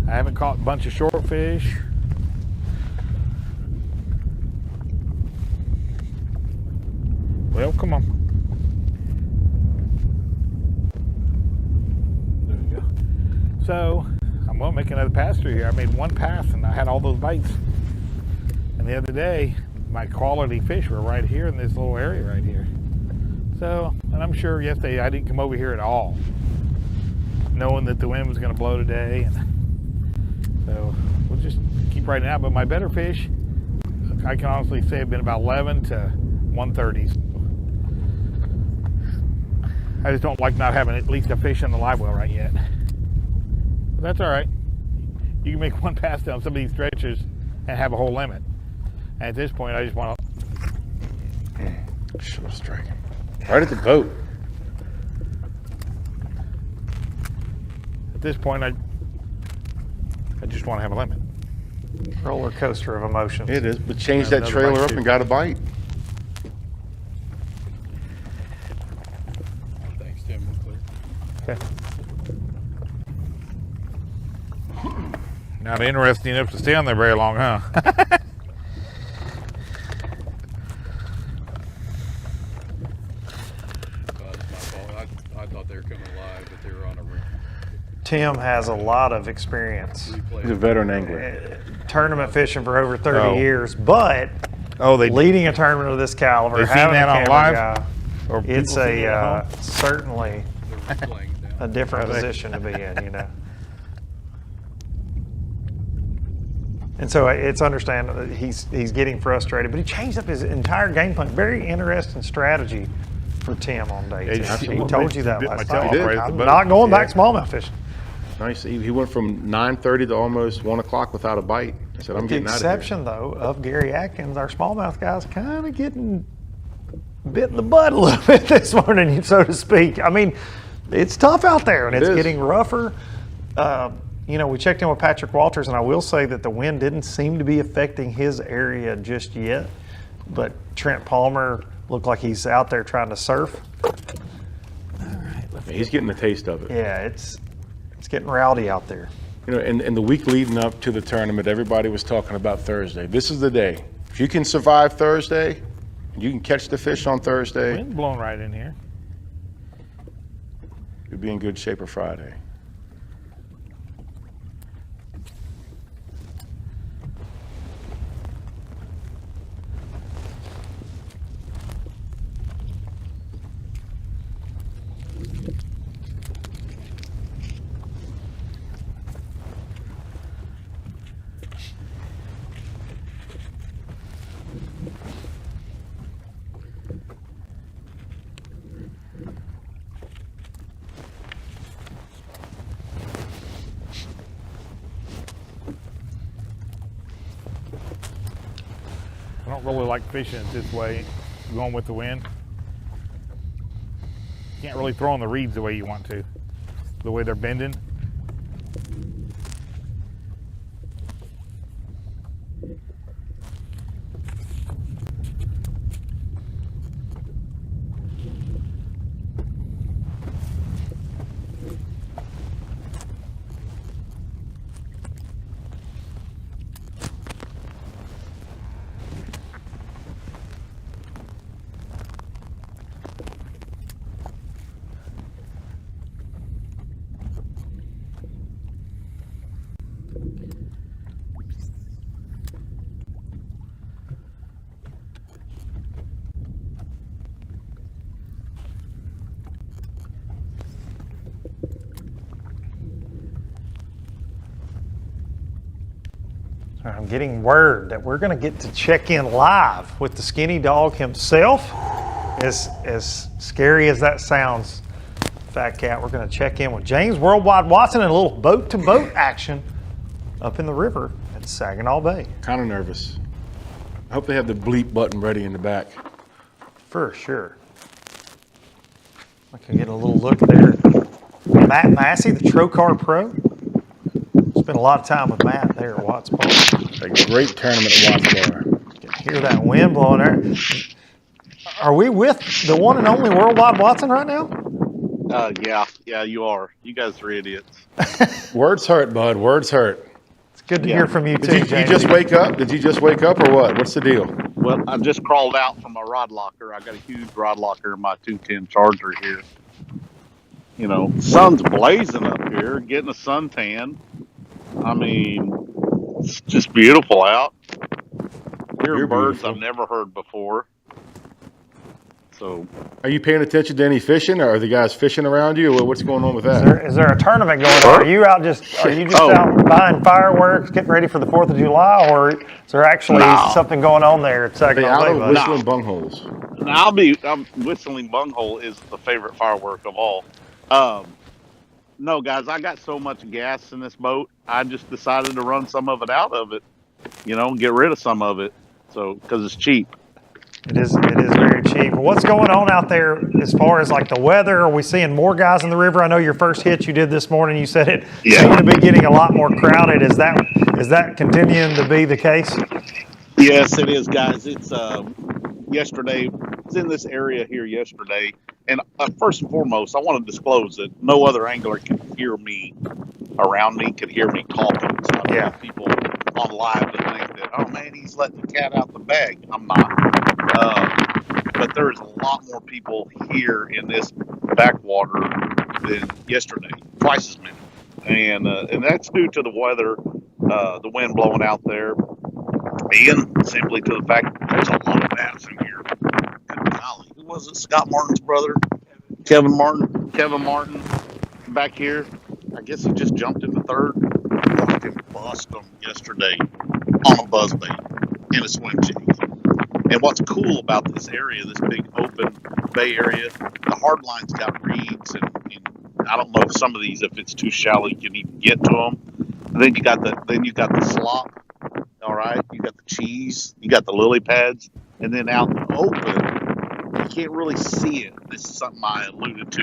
I haven't caught a bunch of short fish. Well, come on. There we go. So, I'm going to make another pass through here. I made 1 pass, and I had all those bites. And the other day, my quality fish were right here in this little area right here. So, and I'm sure yesterday I didn't come over here at all, knowing that the wind was going to blow today. And so we'll just keep riding out. But my better fish, I can honestly say, have been about 11 to 130s. I just don't like not having at least a fish in the live well right yet. But that's all right. You can make 1 pass down some of these stretches and have a whole limit. And at this point, I just want to... Short strike. Right at the boat. At this point, I just want to have a limit. Roller coaster of emotions. It is, but change that trailer up and got a bite. Thanks, Tim. Okay. Not interesting enough to stay on there very long, huh? I thought they were coming alive, but they were on a ring. Tim has a lot of experience. He's a veteran angler. Tournament fishing for over 30 years, but they leading a tournament of this caliber, they seen having that a on camera live? guy, Or it's people see it at a home? certainly a different position to be in, you know. And so it's understandable that he's getting frustrated, but he changed up his entire game plan. Very interesting strategy for Tim on day two. He told you that last night. I'm not going back smallmouth fishing. Nice. He went from 9:30 to almost 1 o'clock without a bite. I said, I'm getting out of here. The exception, though, of Gary Atkins, our smallmouth guy's kind of getting bit in the butt a little bit this morning, so to speak. I mean, it's tough out there, and it's getting rougher. You know, we checked in with Patrick Walters, and I will say that the wind didn't seem to be affecting his area just yet. But Trent Palmer looked like he's out there trying to surf. All right, he's getting a taste of it. Yeah, it's getting rowdy out there. You know, in the week leading up to the tournament, everybody was talking about Thursday. This is the day. If you can survive Thursday, you can catch the fish on Thursday. Wind blowing right in here. You'll be in good shape for Friday. I don't really like fishing it this way, going with the wind. You can't really throw on the reeds the way you want to, the way they're bending. I'm getting word that we're going to get to check in live with the skinny dog himself. As scary as that sounds, Fat Cat, we're going to check in with James Worldwide Watson and a little boat-to-boat action up in the river at Saginaw Bay. Kind of nervous. I hope they have the bleep button ready in the back. For sure. I can get a little look there. Matt Massey, the Trocar Pro. Spent a lot of time with Matt there at Watts Bar. A great tournament at Watts Bar. You can hear that wind blowing there. Are we with the one and only Worldwide Watson right now? Yeah, you are. You guys are idiots. Words hurt, bud. Words hurt. It's good to hear from you, too, Did you just wake up? Did you just wake up or what? What's the deal? Well, I just crawled out from my rod locker. I got a huge rod locker in my 210 Charger here. You know, sun's blazing up here, getting a suntan. I mean, it's just beautiful out. Hearing birds I've never heard before. So, are you paying attention to any fishing, or are the guys fishing around you, or what's going on with that? Is there a tournament going on? Are you just out buying fireworks, getting ready for the 4th of July, or is there actually something going on there at Saginaw Bay? Whistling bungholes. I'm whistling bunghole is the favorite firework of all. No, guys, I got so much gas in this boat, I just decided to run some of it out of it, you know, get rid of some of it, so because it's cheap. It is very cheap. What's going on out there as far as like the weather? Are we seeing more guys in the river? I know your first hit you did this morning, you said it seemed to be getting a lot more crowded. Is that continuing to be the case? Yes, it is, guys. It's yesterday. I was in this area here yesterday, and first and foremost, I want to disclose that no other angler can hear me around me, can hear me talking. So I have people on live that think that, oh man, he's letting the cat out the bag. I'm not. But there's a lot more people here in this backwater than yesterday, twice as many, and that's due to the weather, the wind blowing out there, and simply to the fact that there's a lot of bass in here. Golly, who was it? Scott Martin's brother, Kevin Martin, back here. I guess he just jumped in the third. Watched him bust them yesterday. on a buzzbait in a swim jig. And what's cool about this area, this big open bay area, the hard line's got reeds, and I don't know if some of these, if it's too shallow, you can even get to them. And then you got the slop. All right, you got the cheese, you got the lily pads, and then out in the open, you can't really see it. This is something I alluded to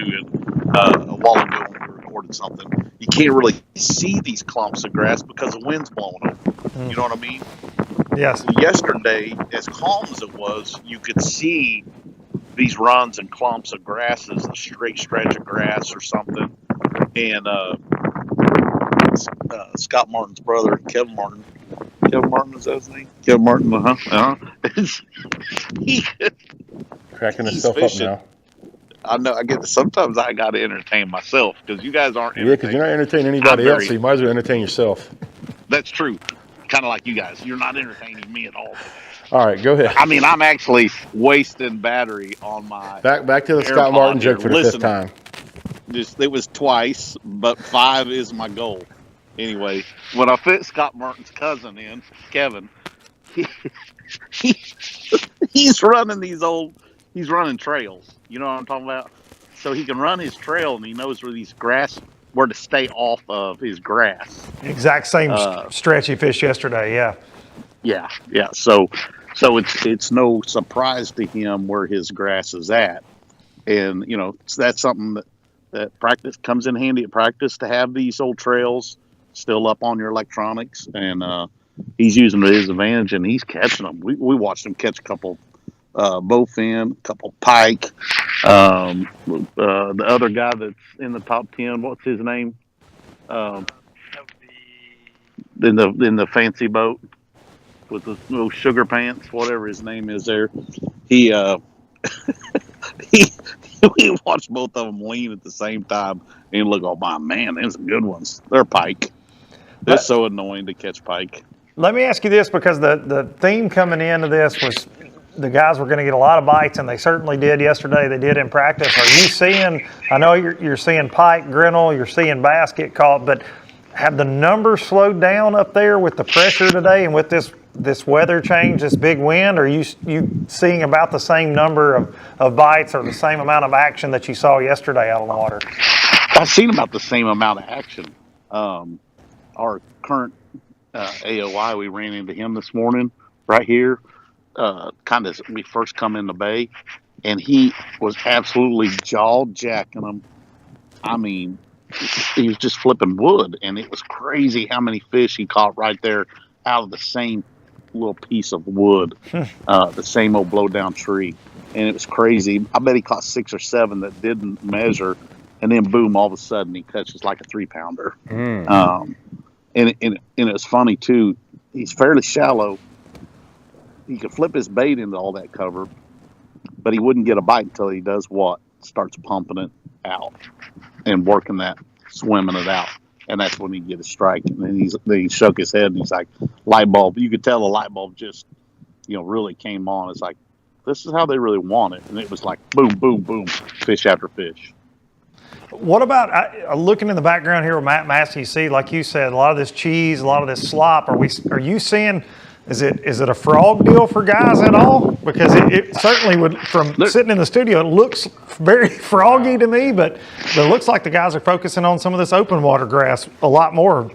a while ago when we recorded something. You can't really see these clumps of grass because the wind's blowing them. You know what I mean? Yes. Yesterday, as calm as it was, you could see these runs and clumps of grasses, a straight stretch of grass or something. And Scott Martin's brother, Kevin Martin, is that his name? Kevin Martin, Cracking he's himself fishing. up now. I know. I get this. Sometimes I got to entertain myself because you guys aren't. Yeah, because you're not entertaining anybody else, so you might as well entertain yourself. That's true. Kind of like you guys. You're not entertaining me at all. All right, go ahead. I mean, I'm actually wasting battery on my Back to the Scott Martin joke for the fifth time. It was twice, but 5 is my goal. Anyway, when I fit Scott Martin's cousin in, Kevin, he's running he's running trails. You know what I'm talking about? So he can run his trail, and he knows where to stay off of his grass. Exact same stretch he fished yesterday. Yeah. Yeah. So it's no surprise to him where his grass is at, and that's something that practice comes in handy at practice to have these old trails still up on your electronics, and he's using it to his advantage, and he's catching them. We watched him catch a couple bowfin, a couple pike. The other guy that's in the top 10, what's his name? In the fancy boat with the little sugar pants, whatever his name is there. We watched both of them lean at the same time and look, oh my man, those are good ones. They're pike. They're so annoying to catch pike. Let me ask you this, because the theme coming into this was the guys were going to get a lot of bites, and they certainly did yesterday. They did in practice. Are you seeing, I know you're seeing pike, grinnell, you're seeing bass get caught, but have the numbers slowed down up there with the pressure today and with this weather change, this big wind? Are you seeing about the same number of bites or the same amount of action that you saw yesterday out on the water? I've seen about the same amount of action. Our current AOI, we ran into him this morning right here, kind of we first come in the bay, and he was absolutely jaw-jacking them. I mean, he was just flipping wood, and it was crazy how many fish he caught right there out of the same little piece of wood, the same old blow-down tree. And it was crazy. I bet he caught 6 or 7 that didn't measure, and then boom, all of a sudden he catches like a 3-pounder. And it was funny too. He's fairly shallow. He could flip his bait into all that cover, but he wouldn't get a bite until he does what? Starts pumping it out and working that, swimming it out. And that's when he get a strike. And then he shook his head and he's like, light bulb. You could tell the light bulb just, really came on. It's like, this is how they really want it. And it was like boom, boom, boom, fish after fish. What about looking in the background here with Matt Massey? See, like you said, a lot of this cheese, a lot of this slop. Are you seeing? Is it a frog deal for guys at all? Because it certainly would. From sitting in the studio, it looks very froggy to me. But it looks like the guys are focusing on some of this open water grass a lot more.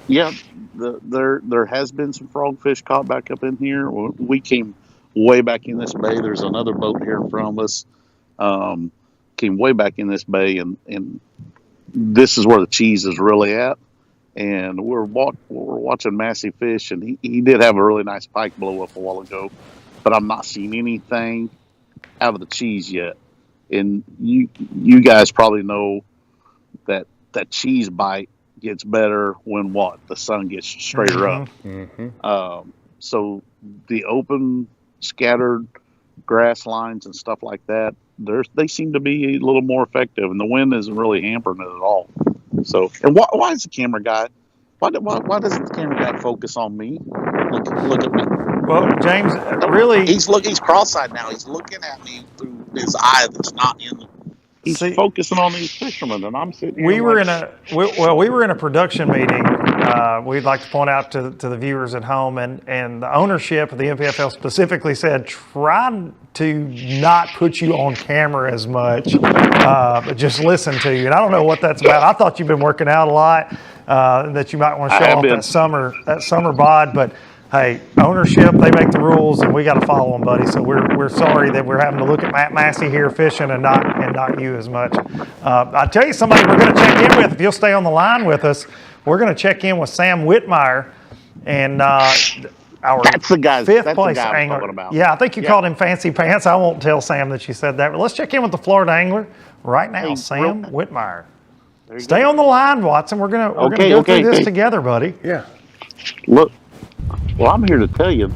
Yeah, there has been some frogfish caught back up in here. We came way back in this bay. There's another boat here in front of us. Came way back in this bay, and this is where the cheese is really at. And we're watching Massey fish, and he did have a really nice pike blow up a while ago, but I'm not seeing anything out of the cheese yet. And you guys probably know that cheese bite gets better when the sun gets straighter up. So the open scattered grass lines and stuff like that, they seem to be a little more effective, and the wind isn't really hampering it at all. So, and why is the camera guy? Why doesn't the camera guy focus on me? Look at me. Well, James, really, he's cross-eyed now. He's looking at me through his eye that's not in He's focusing on these fishermen, and I'm sitting here. We were in a production meeting. We'd like to point out to the viewers at home, and the ownership of the NPFL specifically said, try to not put you on camera as much, but just listen to you. And I don't know what that's about. I thought you've been working out a lot, that you might want to show off that summer bod, but hey, ownership, they make the rules, and we got to follow them, buddy. So we're sorry that we're having to look at Matt Massey here fishing and not you as much. I'll tell you somebody we're going to check in with. If you'll stay on the line with us, we're going to check in with Sam Whitmire, and our that's the guy, fifth that's place the guy angler. I'm talking about. Yeah, I think you called him Fancy Pants. I won't tell Sam that you said that, but let's check in with the Florida angler right now, Sam Whitmire. Stay on the line, Watson. We're gonna go through this together, buddy. Yeah. Look, well, I'm here to tell you,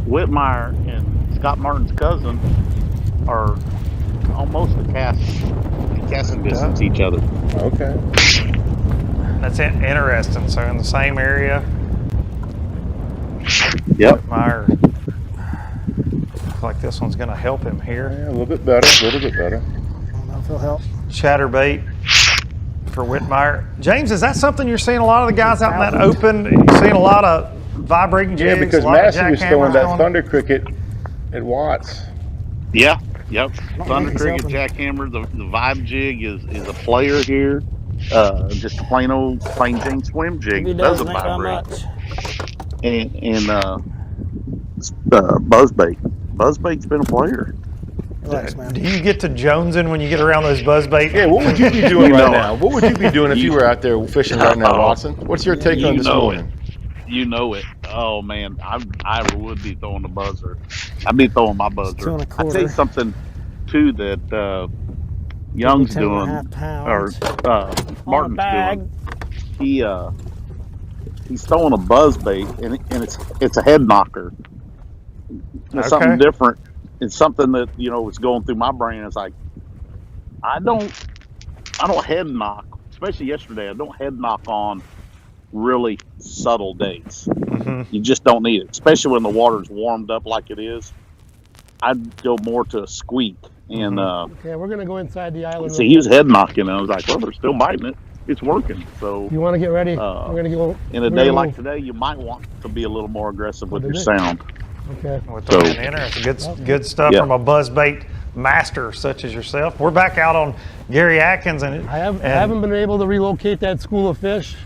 Whitmire and Scott Martin's cousin are almost a casting distance each other. Okay. That's interesting. So in the same area. Yep. Whitmire. Looks like this one's going to help him here. Yeah, a little bit better. I don't know if he'll help. Chatterbait for Whitmire. James, is that something you're seeing a lot of the guys out in that open? You're seeing a lot of vibrating jigs? Yeah, because Massey was throwing that Thunder Cricket at Watts. Yeah, yep. Thunder Cricket, jackhammer. The vibe jig is a player here. Just a plain Jane swim jig. It doesn't vibrate. And buzzbait. Buzzbait's been a player. Relax, man. Do you get to jonesing when you get around those buzzbait? Yeah, what would you be doing right now? What would you be doing if you were out there fishing right now, Watson? What's your take on this morning? You know it. Oh man, I would be throwing the buzzer. I'd be throwing my buzzer. I tell you something too that Young's doing, or Martin's doing. He's throwing a buzzbait, and it's a head knocker. It's something different. It's something that is going through my brain. It's like I don't head knock, especially yesterday. I don't head knock on really subtle days. You just don't need it, especially when the water's warmed up like it is. I'd go more to a squeak. And okay, we're gonna go inside the island. See, he was head knocking, and I was like, well, they're still biting it. It's working. So you want to get ready? We're gonna go. In a day like today, you might want to be a little more aggressive with your sound. Okay. Good stuff from a buzzbait master such as yourself. We're back out on Gary Atkins, and I haven't been able to relocate that school of fish.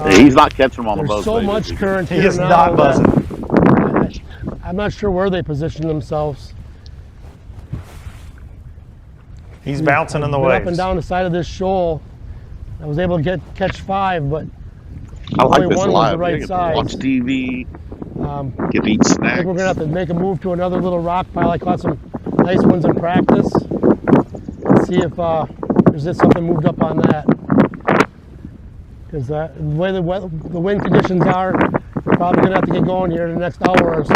He's not catching them on the buzzbait. There's so much current here now. He is not buzzing. I'm not sure where they position themselves. He's bouncing in the waves. Up and down the side of this shoal. I was able to catch 5, but I like only this one live. was the right size. Watch TV. Get to eat snacks. I think we're gonna have to make a move to another little rock pile. I caught some nice ones in practice. Let's see if there's something moved up on that. Because the way the wind conditions are, we're probably gonna have to get going here in the next hour or so.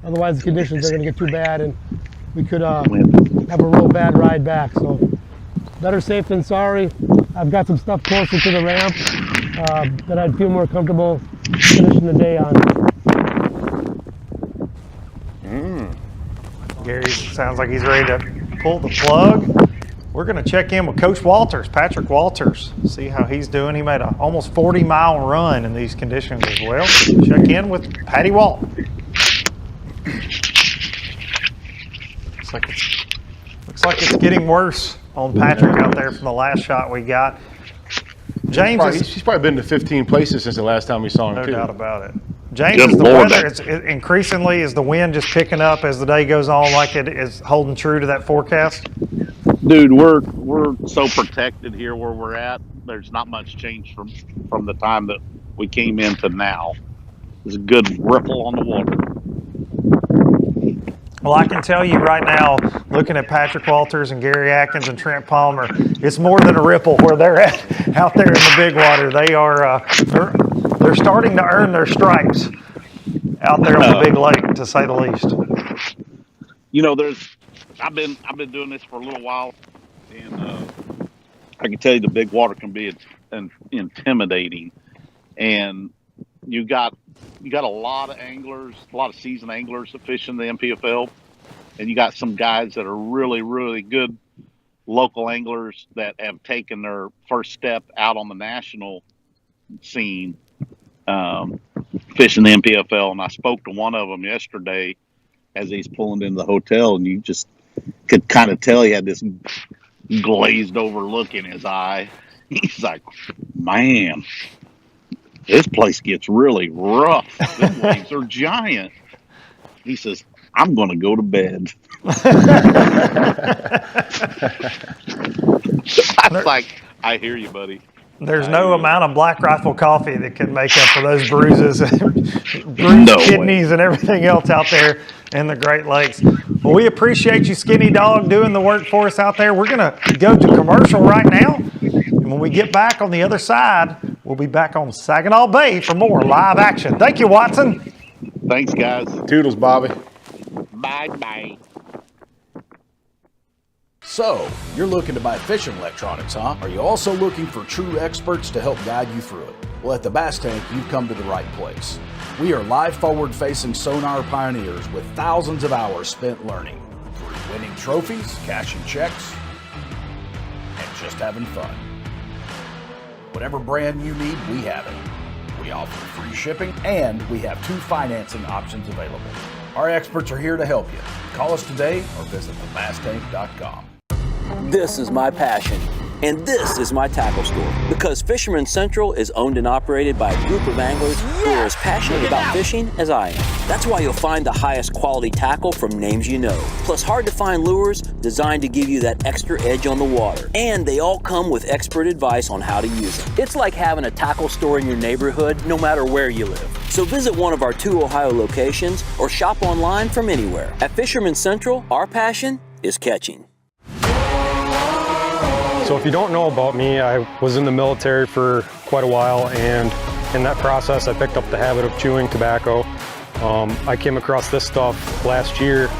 Otherwise, the conditions are gonna get too bad, and we could have a real bad ride back. So better safe than sorry. I've got some stuff closer to the ramp that I'd feel more comfortable finishing the day on. Gary sounds like he's ready to pull the plug. We're going to check in with Coach Walters, Patrick Walters, see how he's doing. He made an almost 40-mile run in these conditions as well. Check in with Patty Walt. Looks like it's getting worse on Patrick out there from the last shot we got. James, he's probably been to 15 places since the last time we saw him. No doubt about it. James, is the weather increasingly, is the wind just picking up as the day goes on, like it is holding true to that forecast? Dude, we're so protected here where we're at. There's not much change from the time that we came in to now. There's a good ripple on the water. Well, I can tell you right now, looking at Patrick Walters and Gary Atkins and Trent Palmer, it's more than a ripple where they're at out there in the big water. They are they're starting to earn their stripes out there on the big lake, to say the least. I've been doing this for a little while, and I can tell you the big water can be intimidating, and you got a lot of anglers, a lot of seasoned anglers that fish in the NPFL, and you got some guys that are really, really good local anglers that have taken their first step out on the national scene, fishing the NPFL. And I spoke to one of them yesterday as he's pulling into the hotel, and you just could kind of tell he had this glazed over look in his eye. He's like, man, this place gets really rough. The waves are giant. He says, I'm going to go to bed. I was like, I hear you, buddy. There's no amount of Black Rifle coffee that can make up for those bruises, bruised kidneys, and everything else out there in the Great Lakes. Well, we appreciate you, Skinny Dog, doing the work for us out there. We're going to go to commercial right now. And when we get back on the other side, we'll be back on Saginaw Bay for more live action. Thank you, Watson. Thanks, guys. Toodles, Bobby. Bye-bye. So, you're looking to buy fishing electronics, huh? Are you also looking for true experts to help guide you through it? Well, at the Bass Tank, you've come to the right place. We are live forward-facing sonar pioneers with thousands of hours spent learning, through winning trophies, cashing checks, and just having fun. Whatever brand you need, we have it. We offer free shipping, and we have 2 financing options available. Our experts are here to help you. Call us today or visit thebasstank.com. This is my passion, and this is my tackle store, because Fisherman Central is owned and operated by a group of anglers who are as passionate about fishing as I am. That's why you'll find the highest quality tackle from names you know, plus hard to find lures designed to give you that extra edge on the water. And they all come with expert advice on how to use them. It's like having a tackle store in your neighborhood, no matter where you live. So visit one of our 2 Ohio locations or shop online from anywhere. At Fisherman Central, our passion is catching. So if you don't know about me, I was in the military for quite a while, and in that process I picked up the habit of chewing tobacco. I came across this stuff last year,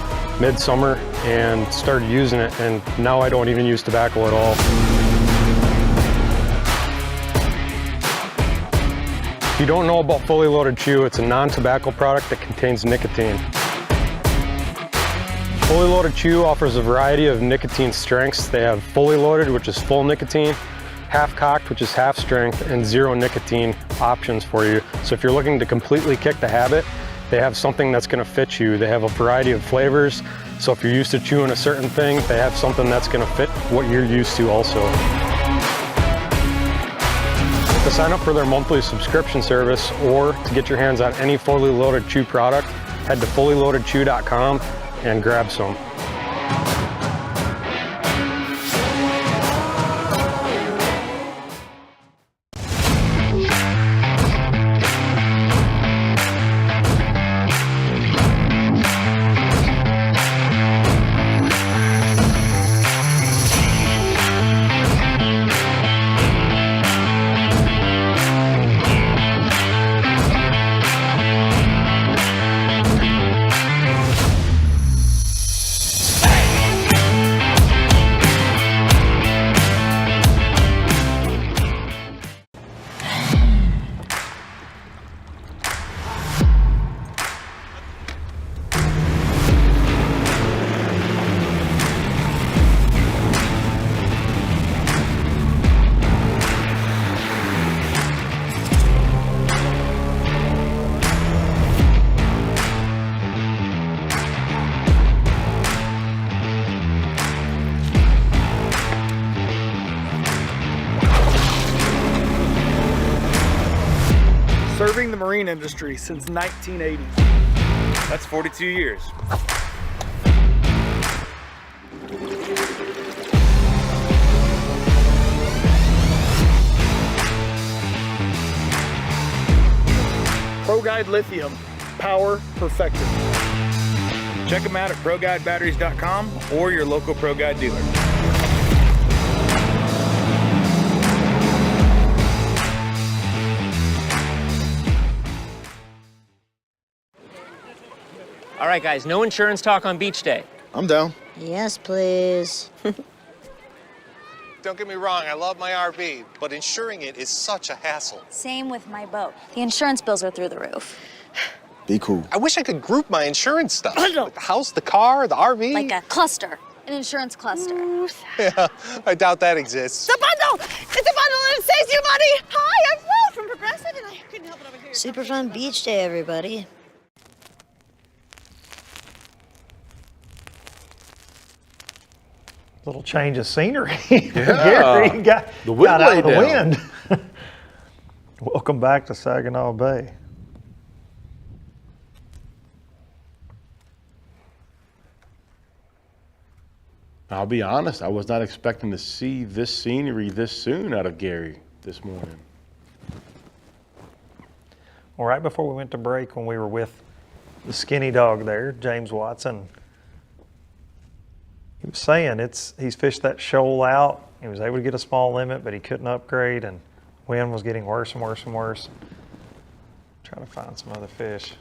midsummer, and started using it, and now I don't even use tobacco at all. If you don't know about Fully Loaded Chew, it's a non-tobacco product that contains nicotine. Fully Loaded Chew offers a variety of nicotine strengths. They have Fully Loaded, which is full nicotine, Half Cocked, which is half strength, and zero nicotine options for you. So if you're looking to completely kick the habit, they have something that's going to fit you. They have a variety of flavors. So if you're used to chewing a certain thing, they have something that's going to fit what you're used to also. To sign up for their monthly subscription service or to get your hands on any Fully Loaded Chew product, head to fullyloadedchew.com and grab some. Serving the marine industry since 1980. That's 42 years. ProGuide Lithium, power perfected. Check them out at ProGuideBatteries.com or your local ProGuide dealer. All right, guys, no insurance talk on beach day. I'm down. Yes, please. Don't get me wrong, I love my RV, but insuring it is such a hassle. Same with my boat. The insurance bills are through the roof. Be cool. I wish I could group my insurance stuff. Like the house, the car, the RV. Like a cluster, an insurance cluster. Yeah, I doubt that exists. It's a bundle! It's a bundle and it saves you money! Hi, I'm Will from Progressive and I couldn't help it over here. Super fun beach day, everybody. Little change of scenery. Yeah. Gary got out of the wind. Welcome back to Saginaw Bay. I'll be honest, I was not expecting to see this scenery this soon out of Gary this morning. Well, right before we went to break, when we were with the skinny dog there, James Watson, he was saying he's fished that shoal out. He was able to get a small limit, but he couldn't upgrade, and wind was getting worse and worse and worse. Trying to find some other fish.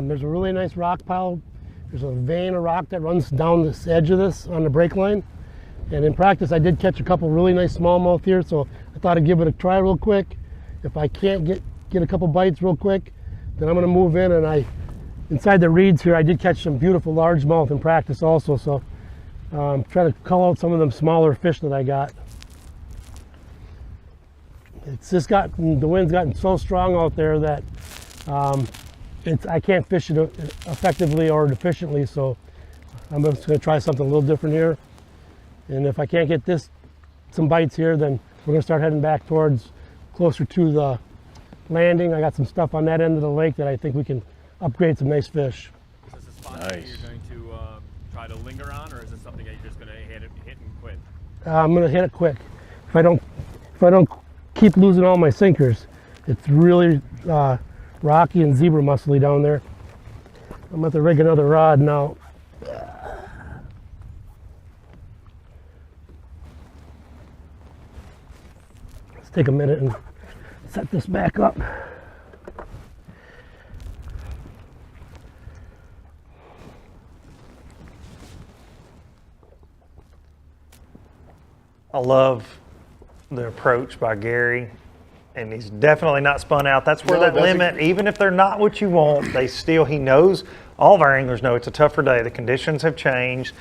There's a really nice rock pile. There's a vein of rock that runs down this edge of this on the break line. And in practice, I did catch a couple really nice smallmouth here, so I thought I'd give it a try real quick. If I can't get a couple bites real quick, then I'm gonna move in, and inside the reeds here, I did catch some beautiful largemouth in practice also, so try to cull out some of them smaller fish that I got. It's just the wind's gotten so strong out there that I can't fish it effectively or efficiently, so I'm just going to try something a little different here. And if I can't get some bites here, then we're going to start heading back towards closer to the landing. I got some stuff on that end of the lake that I think we can upgrade some nice fish. Is this a spot that you're going to try to linger on, or is this something that you're just going to hit and quit? I'm going to hit it quick. If I don't keep losing all my sinkers, it's really rocky and zebra muscly down there. I'm about to rig another rod now. Let's take a minute and set this back up. I love the approach by Gary, and he's definitely not spun out. That's where that limit, even if they're not what you want, he knows, all of our anglers know it's a tougher day. The conditions have changed,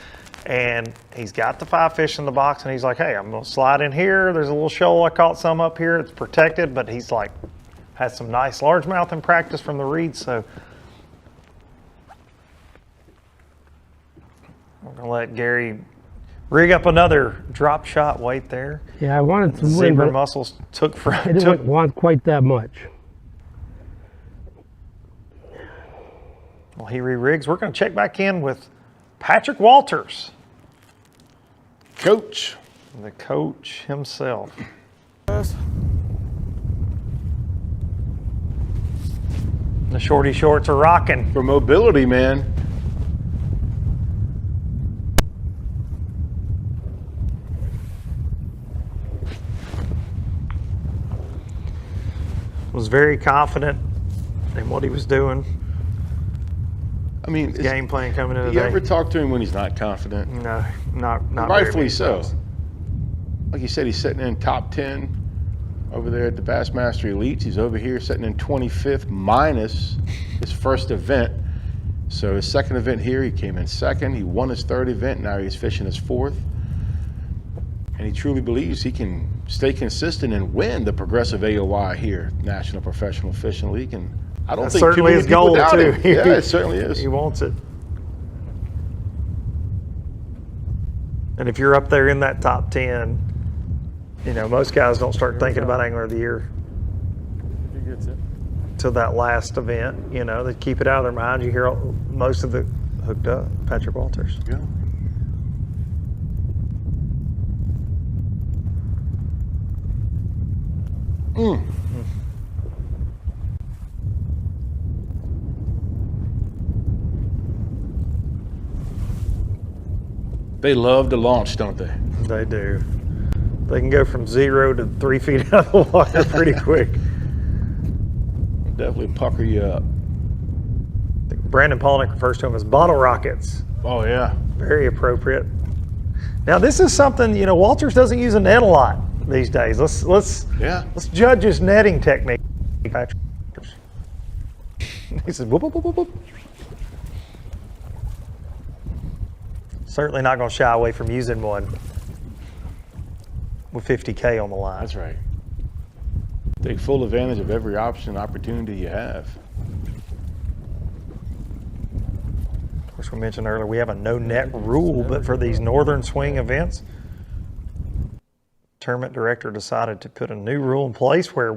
and he's got the 5 fish in the box, and he's like, hey, I'm gonna slide in here. There's a little shoal, I caught some up here. It's protected, but he's like, had some nice largemouth in practice from the reeds, so we're gonna let Gary rig up another drop shot weight there. Yeah, I wanted some zebra wind, mussels took for. I didn't want quite that much. Well, he re-rigs. We're going to check back in with Patrick Walters, coach, the coach himself. The shorty shorts are rocking for mobility, man. Was very confident in what he was doing. I mean, his game plan coming into the day. day. You ever talk to him when he's not confident? No, not rightfully so. Like you said, he's sitting in top 10 over there at the Bassmaster Elites. He's over here sitting in 25th minus his first event. So his second event here, he came in second. He won his third event. Now he's fishing his fourth. And he truly believes he can stay consistent and win the Progressive AOY here, National Professional Fishing League. And I don't think certainly his goal too. Yeah, it certainly is. He wants it. And if you're up there in that top 10, you know, most guys don't start thinking about Angler of the Year If he gets it. till that last event. You know, they keep it out of their mind. You hear most of the hooked up. Patrick Walters. Yeah. They love to launch, don't they? They do. They can go from 0 to 3 feet out of the water pretty quick. Definitely pucker you up. Brandon Polnick refers to them as bottle rockets. Oh, yeah. Very appropriate. Now, this is something, you know, Walters doesn't use a net a lot these days. Let's judge his netting technique. He says, whoop, whoop, whoop, whoop, whoop. Certainly not going to shy away from using one with 50K on the line. That's right. Take full advantage of every option and opportunity you have. Of course, we mentioned earlier we have a no net rule, but for these northern swing events, tournament director decided to put a new rule in place where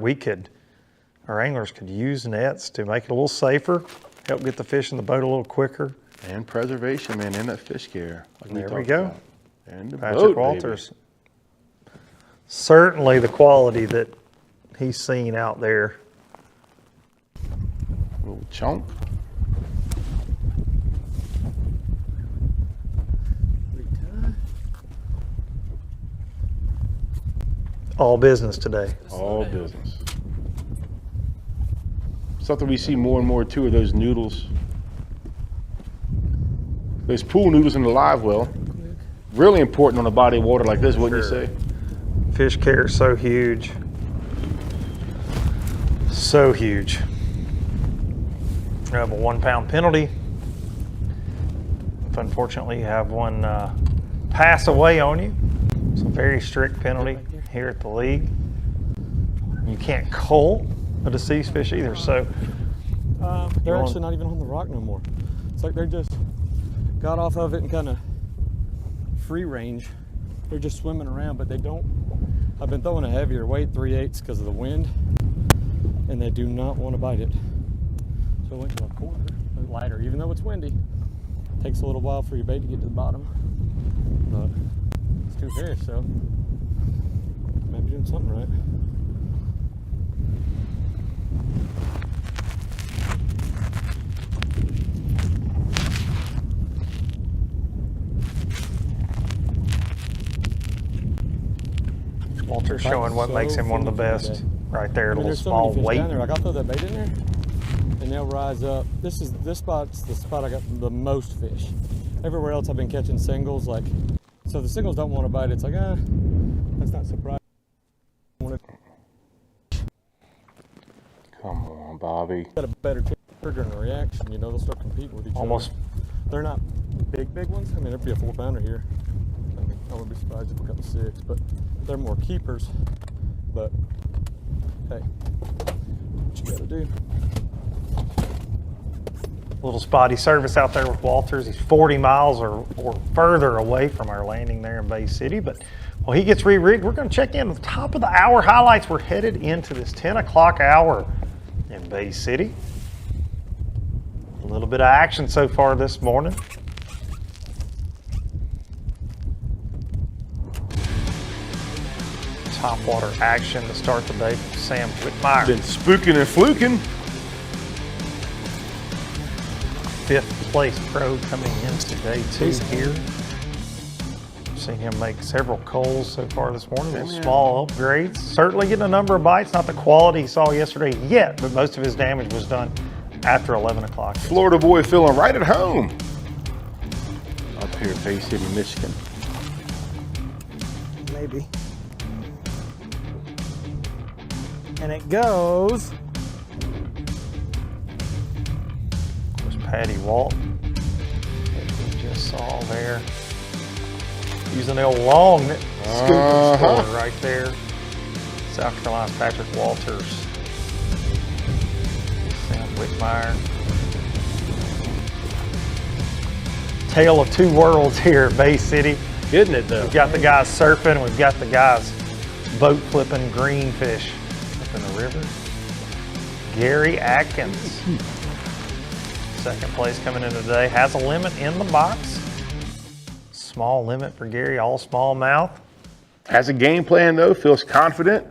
our anglers could use nets to make it a little safer, help get the fish in the boat a little quicker. And preservation, man, and that fish care. Like there we go. About. And the Patrick boat, Walters. Baby. Certainly the quality that he's seen out there. A little chunk. All business today. All business. Something we see more and more too are those noodles. Those pool noodles in the live well. Really important on a body of water like this, wouldn't you say? Fish care is so huge. So huge. You have a 1 pound penalty. If unfortunately you have one pass away on you, it's a very strict penalty here at the league. You can't cull a deceased fish either, so. They're actually not even on the rock no more. It's like they just got off of it and kind of free range. They're just swimming around, but they don't. I've been throwing a heavier weight, 3/8, because of the wind, and they do not want to bite it. So I went to a quarter, lighter, even though it's windy. Takes a little while for your bait to get to the bottom, but it's 2 fish, so maybe doing something right. Walter's showing what makes him one of the best right there, a little small weight. Down there. Like, I'll throw that bait in there and they'll rise up. This spot's the spot I got the most fish. Everywhere else I've been catching singles, like, so the singles don't want to bite. It's like, that's not surprising. Come on, Bobby. Got a better trigger and a reaction, you know, they'll start competing with each other. They're not big ones. I mean, there'd be a 4 pounder here. I mean, I wouldn't be surprised if we got the 6, but they're more keepers. But hey, what you gotta do. Little spotty service out there with Walters. He's 40 miles or further away from our landing there in Bay City. But while he gets re-rigged, we're going to check in at the top of the hour highlights. We're headed into this 10 o'clock hour in Bay City. A little bit of action so far this morning. Top water action to start the day from Sam Whitmire. Been spooking and fluking. 5th place pro coming into day 2 here. Seen him make several culls so far this morning with small upgrades. Certainly getting a number of bites, not the quality he saw yesterday yet, but most of his damage was done after 11 o'clock. Florida boy feeling right at home up here in Bay City, Michigan. Maybe. And it goes. Patty Walt, that we just saw there, using the old long scooping score right there. South Carolina's Patrick Walters, Sam Whitmire. Tale of 2 worlds here at Bay City. Isn't it though? We've got the guys surfing, we've got the guys boat flipping greenfish up in the river. Gary Atkins. 2nd place coming in today. Has a limit in the box. Small limit for Gary, all smallmouth. Has a game plan though, feels confident.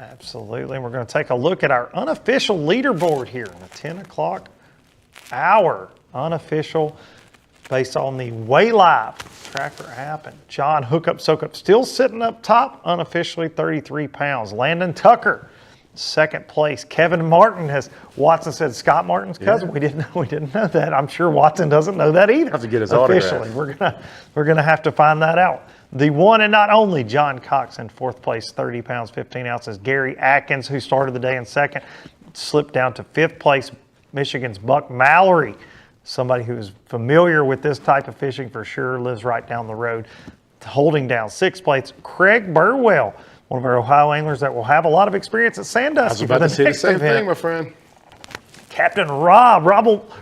Absolutely. We're going to take a look at our unofficial leaderboard here in the 10 o'clock hour. Unofficial based on the Way Live Tracker app. And John Hookup Soakup still sitting up top, unofficially 33 pounds. Landon Tucker second place. Kevin Martin Watson said Scott Martin's cousin. Yeah. We didn't know that. I'm sure Watson doesn't know that either. Have to get his officially. autograph. We're gonna have to find that out. The one and not only John Cox in fourth place, 30 pounds, 15 ounces. Gary Atkins, who started the day in second, slipped down to fifth place. Michigan's Buck Mallory, somebody who is familiar with this type of fishing for sure, lives right down the road, holding down sixth place. Craig Burwell, one of our Ohio anglers that will have a lot of experience at Sandusky. I was about to say the same thing, my friend. Captain Rob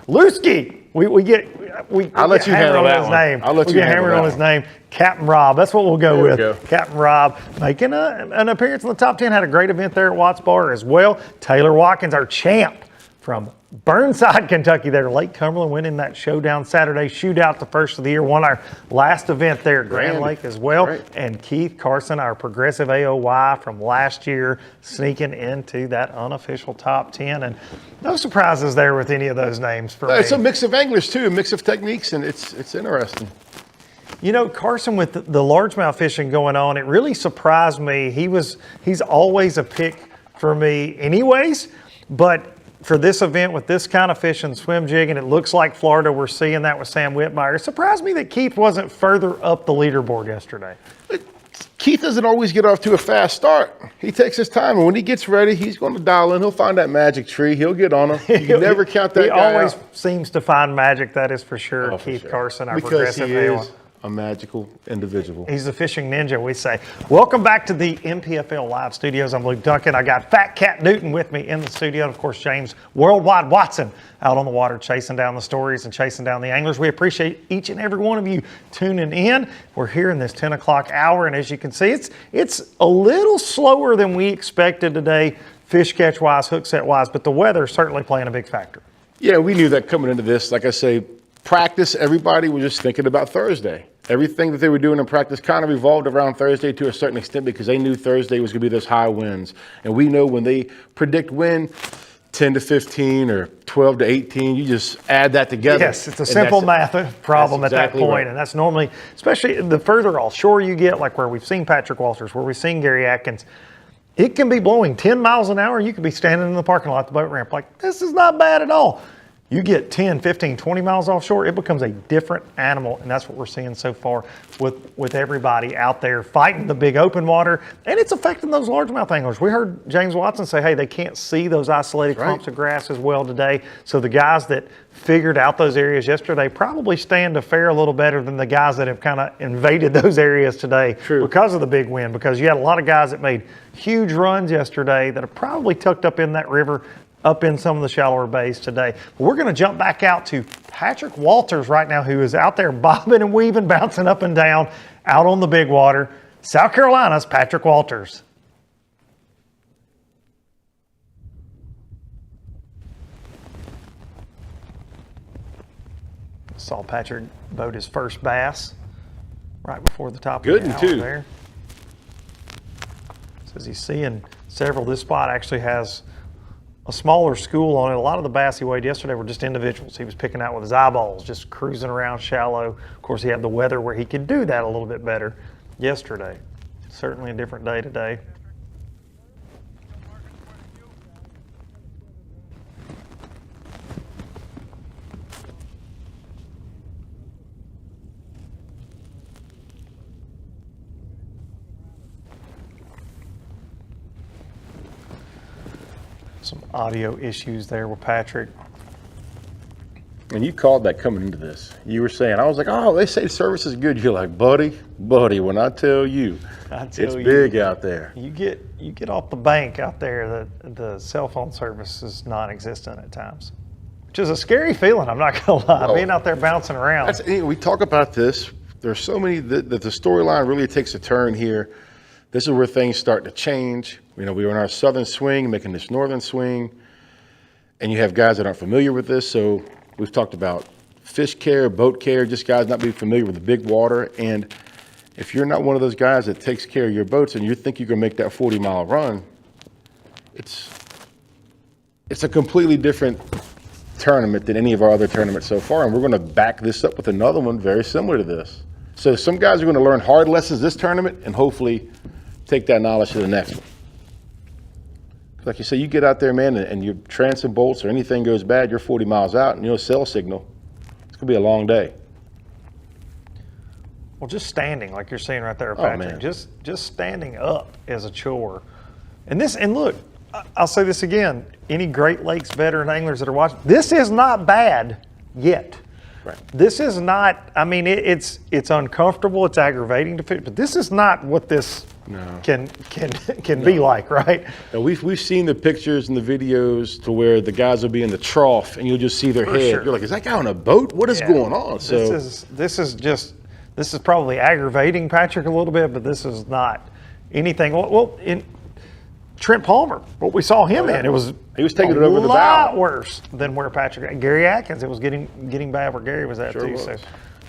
Lusky. I'll let you handle that one. Name. I'll let you hammer on his name. Captain Rob. That's what we'll go with. Captain Rob making an appearance in the top 10. Had a great event there at Watts Bar as well. Taylor Watkins, our champ from Burnside, Kentucky there. Lake Cumberland winning that showdown Saturday shootout, the first of the year. Won our last event there at Grand Lake as well. Great. And Keith Carson, our progressive AOY from last year, sneaking into that unofficial top 10. And no surprises there with any of those names for me. It's a mix of anglers too, a mix of techniques, and it's interesting. You know, Carson, with the largemouth fishing going on, it really surprised me. He's always a pick for me anyways, but for this event with this kind of fishing, swim jig, and it looks like Florida, we're seeing that with Sam Whitmire. It surprised me that Keith wasn't further up the leaderboard yesterday. Keith doesn't always get off to a fast start. He takes his time, and when he gets ready, he's going to dial in. He'll find that magic tree. He'll get on him. You can never count that guy out. He always seems to find magic, that is for sure. Keith Carson, our progressive is a magical individual. He's a fishing ninja, we say. Welcome back to the NPFL Live Studios. I'm Luke Duncan. I got Fat Cat Newton with me in the studio. And of course, James Worldwide Watson out on the water, chasing down the stories and chasing down the anglers. We appreciate each and every one of you tuning in. We're here in this 10 o'clock hour, and as you can see, it's a little slower than we expected today, fish catch wise, hook set wise, but the weather is certainly playing a big factor. Yeah, we knew that coming into this. Like I say, practice, everybody was just thinking about Thursday. Everything that they were doing in practice kind of revolved around Thursday to a certain extent because they knew Thursday was going to be those high winds. And we know when they predict wind, 10 to 15 or 12 to 18, you just add that together. Yes, it's a simple math problem at that point. Right. And that's normally, especially the further offshore you get, like where we've seen Patrick Walters, where we've seen Gary Atkins, it can be blowing 10 miles an hour. You could be standing in the parking lot at the boat ramp like, this is not bad at all. You get 10, 15, 20 miles offshore, it becomes a different animal, and that's what we're seeing so far with everybody out there fighting the big open water, and it's affecting those largemouth anglers. We heard James Watson say, hey, they can't see those isolated clumps of grass as well today, so the guys that figured out those areas yesterday probably stand to fare a little better than the guys that have kind of invaded those areas today because of the big wind, because you had a lot of guys that made huge runs yesterday that are probably tucked up in that river, up in some of the shallower bays today. But we're going to jump back out to Patrick Walters right now, who is out there bobbing and weaving, bouncing up and down out on the big water. South Carolina's Patrick Walters. Saw Patrick boat his first bass right before the top of the hour there. So as he's seeing several, this spot actually has a smaller school on it. A lot of the bass he weighed yesterday were just individuals. He was picking out with his eyeballs, just cruising around shallow. Of course, he had the weather where he could do that a little bit better yesterday. Certainly a different day today. Some audio issues there with Patrick. And you called that coming into this. You were saying, I was like, oh, they say service is good. You're like, buddy, when I tell you, it's big out there. You get off the bank out there, the cell phone service is non-existent at times, which is a scary feeling, I'm not gonna lie, being out there bouncing around. We talk about this. There's so many, that the storyline really takes a turn here. This is where things start to change. You know, we were in our southern swing, making this northern swing, and you have guys that aren't familiar with this. So we've talked about fish care, boat care, just guys not being familiar with the big water. And if you're not one of those guys that takes care of your boats and you think you can make that 40-mile run, it's a completely different tournament than any of our other tournaments so far. And we're going to back this up with another one very similar to this. So some guys are going to learn hard lessons this tournament and hopefully take that knowledge to the next one. like you say, you get out there, man, and your transom bolts or anything goes bad, you're 40 miles out, and cell signal. It's gonna be a long day. Well, just standing, like you're saying right there, Oh, Patrick. man. Just standing up is a chore. And look, I'll say this again. Any Great Lakes veteran anglers that are watching, this is not bad yet. Right. This is not. I mean, it's uncomfortable. It's aggravating to fish, but this is not what this can be like, right? And we've seen the pictures and the videos to where the guys will be in the trough, and you'll just see their head. Sure. You're like, is that guy on a boat? What is going on? So this is probably aggravating Patrick a little bit, but this is not anything. Well, in Trent Palmer, what we saw him in, he was taking it over the bow. A lot worse than where Patrick. Gary Atkins, it was getting bad where Gary was at Sure too. was.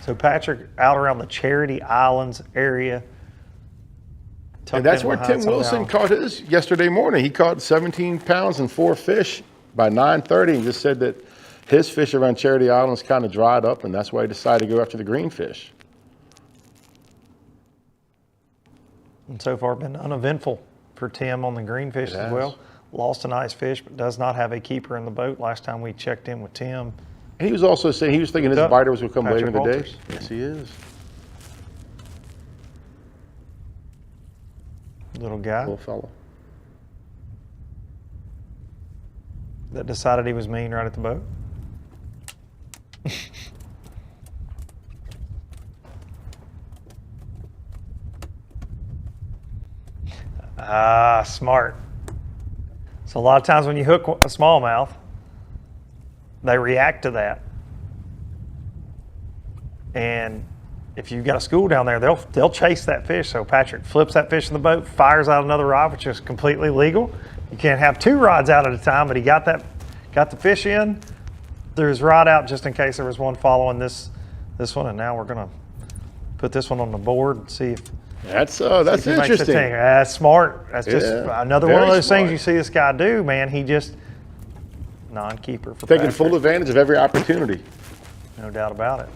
So Patrick out around the Charity Islands area. And that's where Tim Wilson caught his yesterday morning. He caught 17 pounds and 4 fish by 9:30, and just said that his fish around Charity Islands kind of dried up, and that's why he decided to go after the greenfish. And so far been uneventful for Tim on the greenfish as well. Lost a nice fish, but does not have a keeper in the boat. Last time we checked in with Tim. And he was also saying he was thinking his biter was going to come later in the day. Walters. Yes, he is. Little guy. Little fellow. That decided he was mean right at the boat. Smart. So a lot of times when you hook a smallmouth, they react to that. And if you've got a school down there, they'll chase that fish. So Patrick flips that fish in the boat, fires out another rod, which is completely legal. You can't have 2 rods out at a time, but he got the fish in, threw his rod out just in case there was one following this one, and now we're gonna put this one on the board and see if that's interesting. That's smart. That's just another one of those things you see this guy do, man. He just non-keeper for taking Patrick. full advantage of every opportunity. No doubt about it.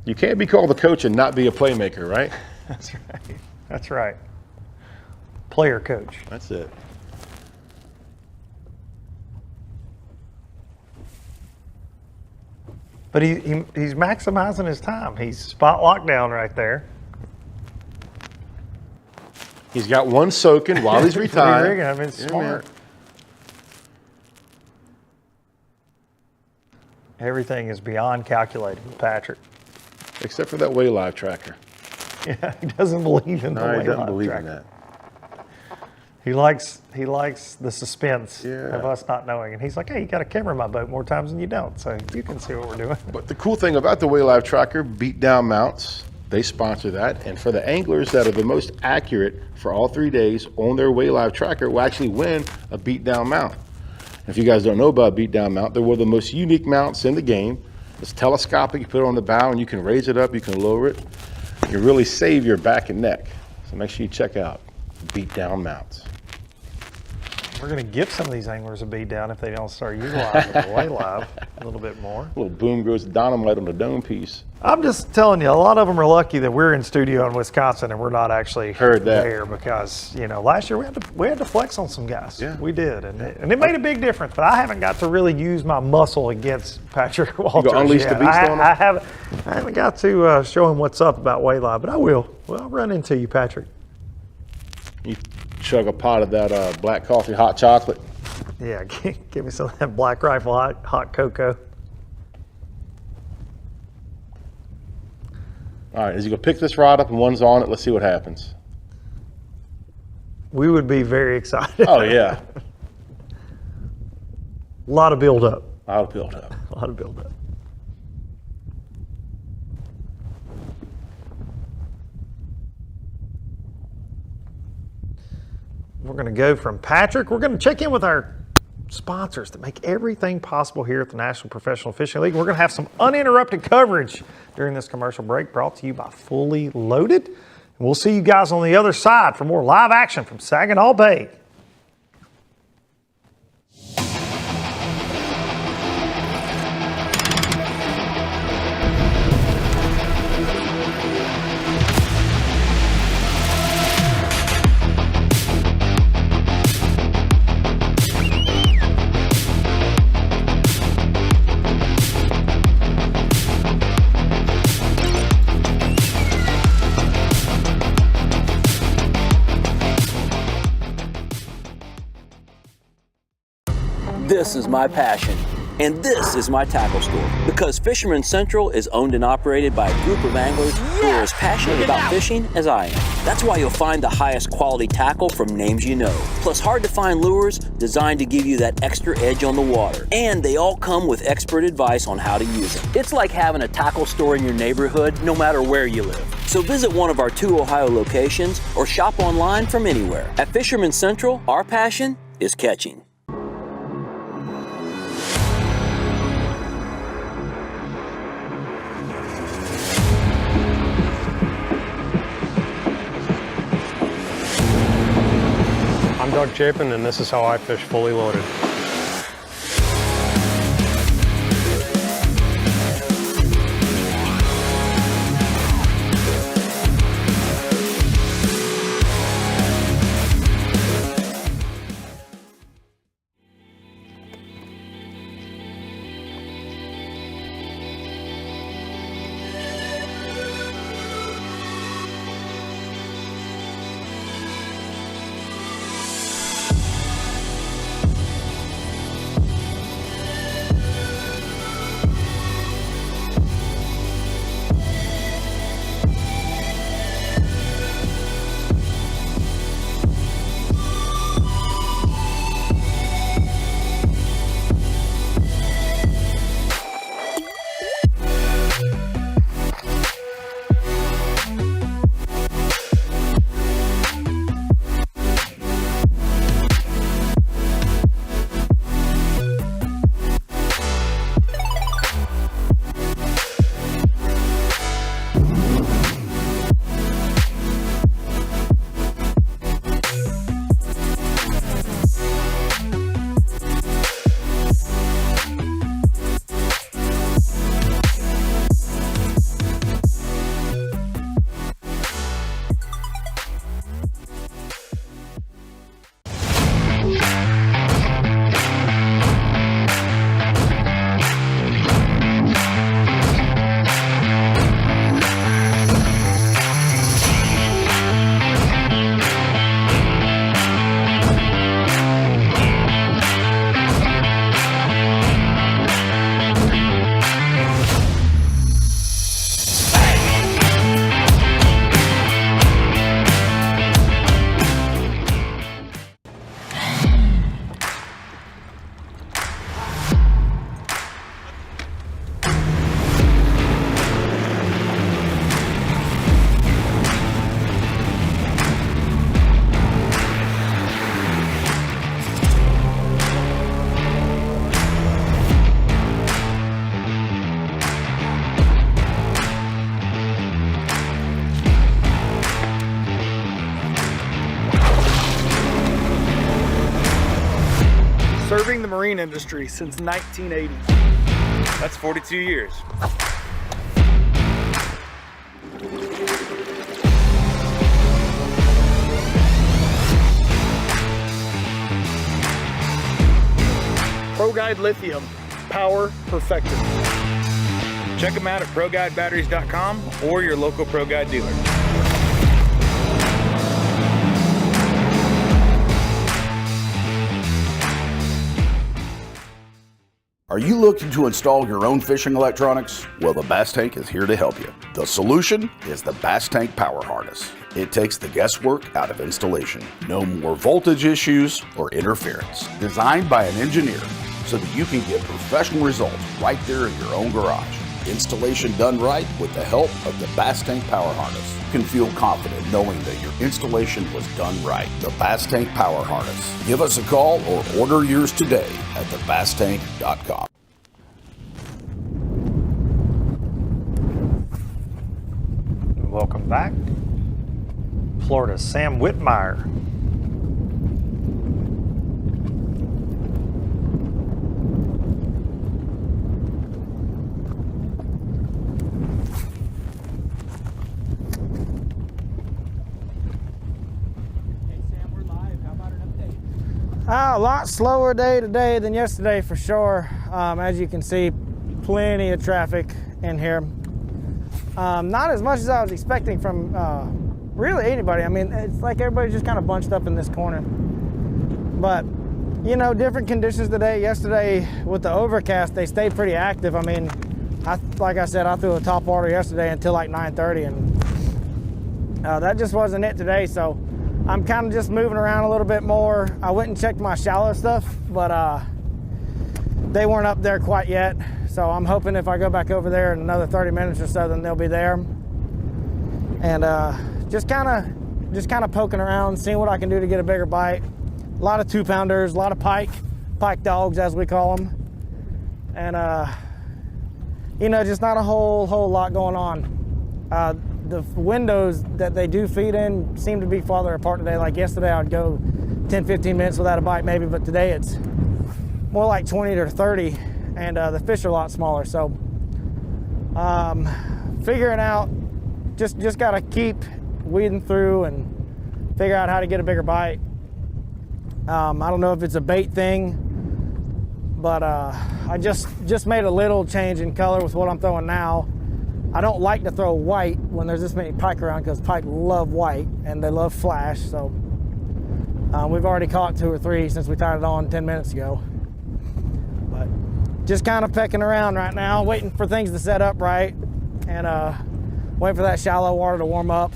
You can't be called a coach and not be a playmaker, right? That's right. That's right. Player coach. That's it. But he's maximizing his time. He's spot locked down right there. He's got one soaking while he's retired. I mean, smart. Man. Everything is beyond calculated with Patrick. Except for that way live tracker. Yeah, he doesn't believe in the way he doesn't live believe tracker. in that. He likes the suspense of us not knowing. And he's like, hey, you got a camera in my boat more times than you don't, so you can see what we're doing. But the cool thing about the Way Live Tracker, Beat Down Mounts, they sponsor that. And for the anglers that are the most accurate for all 3 days on their Way Live Tracker will actually win a Beat Down mount. If you guys don't know about Beat Down mount, they're one of the most unique mounts in the game. It's telescopic. You put it on the bow and you can raise it up, you can lower it. You can really save your back and neck. So make sure you check out Beat Down mounts. We're going to give some of these anglers a beat down if they don't start utilizing the Way Live a little bit more. A little boom goes dynamite on the dome piece. I'm just telling you, a lot of them are lucky that we're in studio in Wisconsin and we're not actually there because, last year we had to flex on some guys. Yeah. We did, and it made a big difference. But I haven't got to really use my muscle against Patrick Walters. You gonna unleash the beast on him? I haven't got to show him what's up about Way Live, but I will. Well, I'll run into you, Patrick. You chug a pot of that black coffee hot chocolate. Yeah, give me some of that Black Rifle hot cocoa. All right, is he going to pick this rod up and one's on it? Let's see what happens. We would be very excited. Oh, yeah. A lot of build-up. A lot of build-up. A lot of build-up. We're going to go from Patrick. We're going to check in with our sponsors that make everything possible here at the National Professional Fishing League. We're going to have some uninterrupted coverage during this commercial break brought to you by Fully Loaded. And we'll see you guys on the other side for more live action from Saginaw Bay. This is my passion. And this is my tackle store, because Fisherman Central is owned and operated by a group of anglers who are as passionate about fishing as I am. That's why you'll find the highest quality tackle from names you know, plus hard to find lures designed to give you that extra edge on the water. And they all come with expert advice on how to use them. It's like having a tackle store in your neighborhood, no matter where you live. So visit one of our 2 Ohio locations or shop online from anywhere. At Fisherman Central, our passion is catching. I'm Doug Chapin, and this is how I fish fully loaded. Serving the marine industry since 1980. That's 42 years. Pro Guide Lithium, power perfected. Check them out at ProGuideBatteries.com or your local Pro Guide dealer. Are you looking to install your own fishing electronics? Well, the Bass Tank is here to help you. The solution is the Bass Tank Power Harness. It takes the guesswork out of installation. No more voltage issues or interference. Designed by an engineer so that you can get professional results right there in your own garage. Installation done right with the help of the Bass Tank Power Harness. You can feel confident knowing that your installation was done right. The Bass Tank Power Harness. Give us a call or order yours today at thebasstank.com. Welcome back. Florida's Sam Whitmire. A lot slower day today than yesterday for sure. As you can see, plenty of traffic in here. Not as much as I was expecting from really anybody. I mean, it's like everybody's just kind of bunched up in this corner. But You know, different conditions today. Yesterday with the overcast, they stayed pretty active. I mean, like I said, I threw a top water yesterday until like 9:30, and that just wasn't it today. So I'm kind of just moving around a little bit more. I went and checked my shallow stuff, but they weren't up there quite yet. So I'm hoping if I go back over there in another 30 minutes or so, then they'll be there. And just kind of poking around, seeing what I can do to get a bigger bite. A lot of 2-pounders, a lot of pike dogs as we call them, and you know, just not a whole lot going on. The windows that they do feed in seem to be farther apart today. Like yesterday, I'd go 10-15 minutes without a bite maybe, but today it's more like 20 to 30, and the fish are a lot smaller. So figuring out, just got to keep weeding through and figure out how to get a bigger bite. I don't know if it's a bait thing, but I just made a little change in color with what I'm throwing now. I don't like to throw white when there's this many pike around, because pike love white and they love flash. So we've already caught 2 or 3 since we tied it on 10 minutes ago. But just kind of pecking around right now, waiting for things to set up right, and waiting for that shallow water to warm up,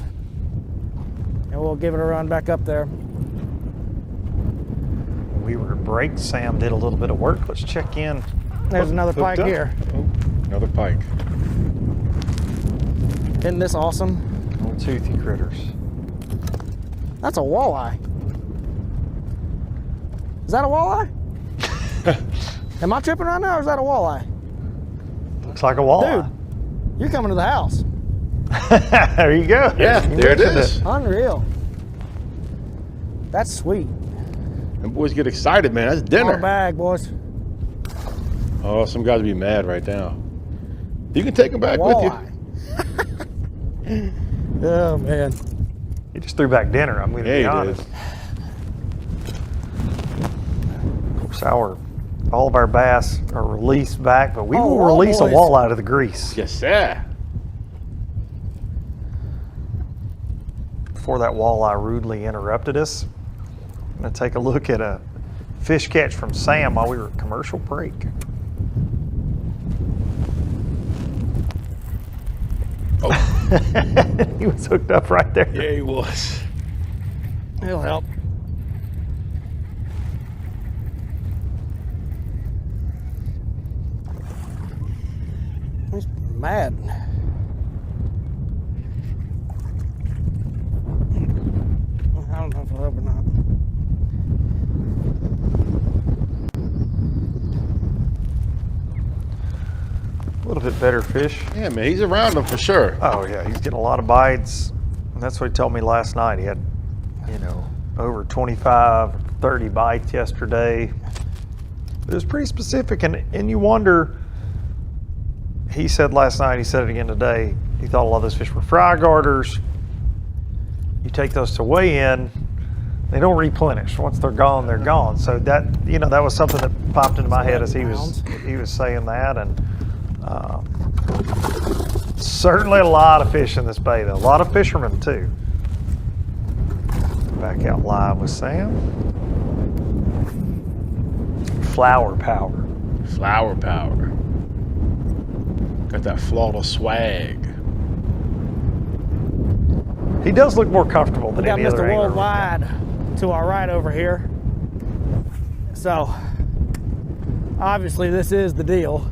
and we'll give it a run back up there. We were at break. Sam did a little bit of work. Let's check in. There's another pike here. Oh, another pike. Isn't this awesome? Little toothy critters. That's a walleye. Is that a walleye? Am I tripping right now, or is that a walleye? Looks like a walleye. Dude, you're coming to the house. There you go. Yeah, there it is. Unreal. That's sweet. Them boys get excited, man. That's dinner. All bag, boys. Oh, some guys will be mad right now. You can take them back with you. Oh, man. He just threw back dinner, I'm going to be honest. Of course, all of our bass are released back, but we will release a walleye to the grease. Yes, sir. Before that walleye rudely interrupted us, I'm going to take a look at a fish catch from Sam while we were at commercial break. Oh. He was hooked up right there. Yeah, he was. It'll help. He's mad. I don't know if it'll help or not. A little bit better fish. Yeah, man, he's around them for sure. Oh yeah, he's getting a lot of bites. And that's what he told me last night. He had, over 25, 30 bites yesterday. It was pretty specific, and you wonder, he said last night, he said it again today, he thought a lot of those fish were fry garters. You take those to weigh in, they don't replenish. Once they're gone, they're gone. So that, that was something that popped into my head as he was saying that. And certainly a lot of fish in this bay, though. A lot of fishermen too. Back out live with Sam. Flower power. Flower power. Got that Florida swag. He does look more comfortable than any other angler. We got Mr. Worldwide to our right over here. So, obviously this is the deal.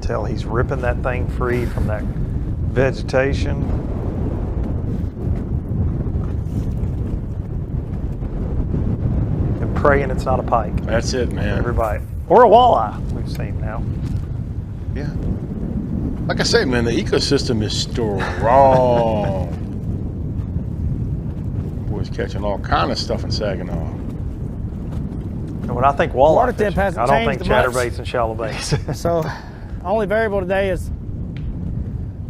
Tell he's ripping that thing free from that vegetation. And praying it's not a pike. That's it, man. Every bite. Or a walleye, we've seen now. Yeah. Like I say, man, the ecosystem is strong. Boys catching all kind of stuff in Saginaw. And when I think walleye Water temp fishing, hasn't I don't think changed much. chatterbaits and shallow baits. So only variable today is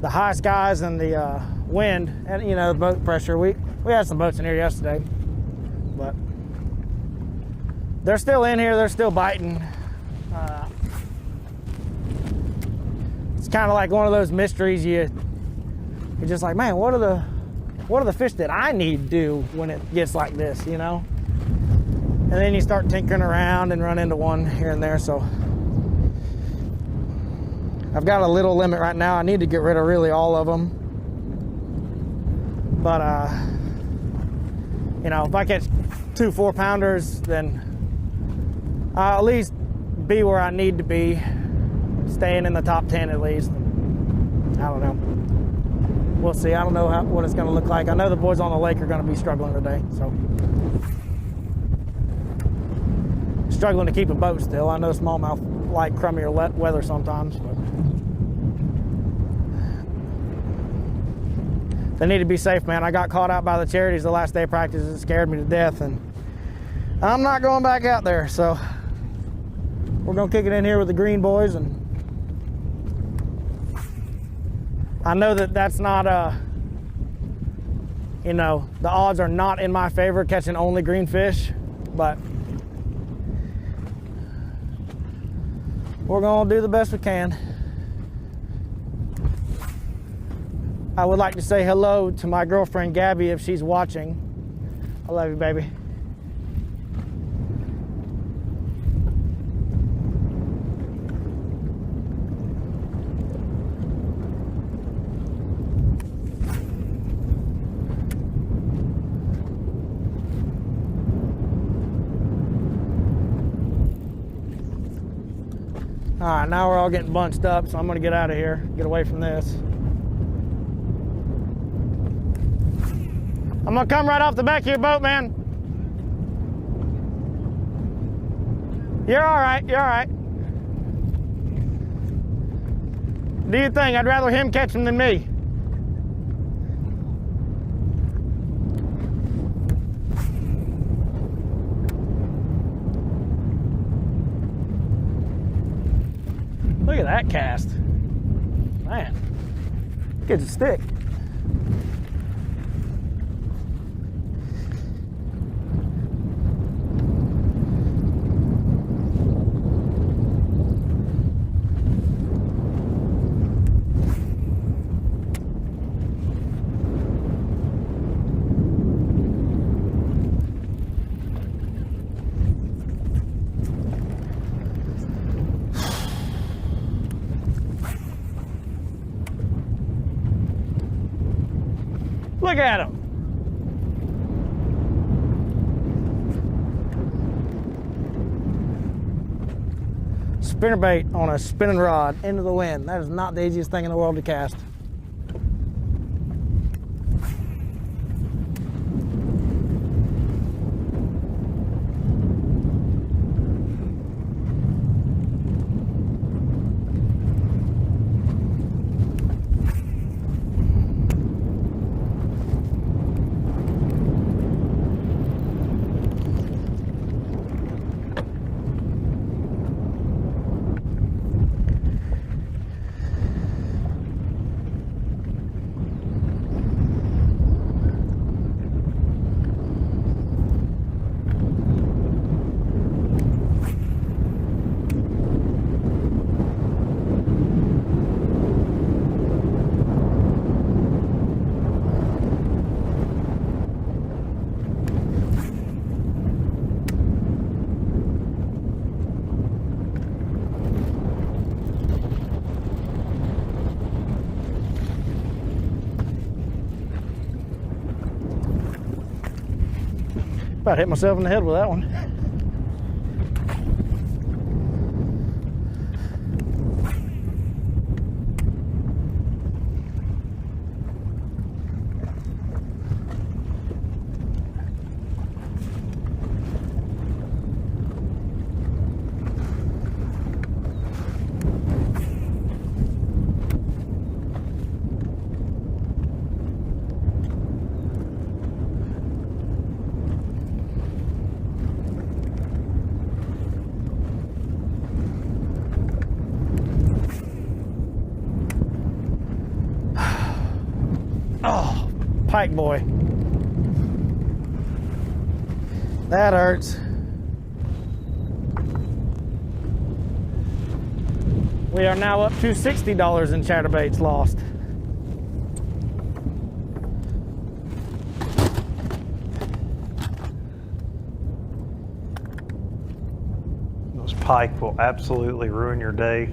the high skies and the wind, and you know, the boat pressure. We had some boats in here yesterday, but they're still in here. They're still biting. It's kind of like one of those mysteries. You're just like, man, what are the fish that I need to do when it gets like this, you know? And then you start tinkering around and run into one here and there. So I've got a little limit right now. I need to get rid of really all of them. But you know, if I catch 2 4-pounders, then I'll at least be where I need to be, staying in the top 10 at least. I don't know. We'll see. I don't know what it's going to look like. I know the boys on the lake are going to be struggling today, so. Struggling to keep a boat still. I know smallmouth like crummier weather sometimes, but they need to be safe, man. I got caught out by the charities the last day of practice. It scared me to death, and I'm not going back out there, so we're going to kick it in here with the green boys. And I know that that's not you know, the odds are not in my favor catching only green fish, but we're gonna do the best we can. I would like to say hello to my girlfriend Gabby if she's watching. I love you, baby. All right, now we're all getting bunched up, so I'm gonna get out of here, get away from this. I'm gonna come right off the back of your boat, man. You're all right, you're all right. Do you think I'd rather him catch him than me? Look at that cast. Man, gets a stick. Look at him. Spinnerbait on a spinning rod into the wind. That is not the easiest thing in the world to cast. About hit myself in the head with that one. pike boy. That hurts. We are now up to $60 in chatterbaits lost. Those pike will absolutely ruin your day.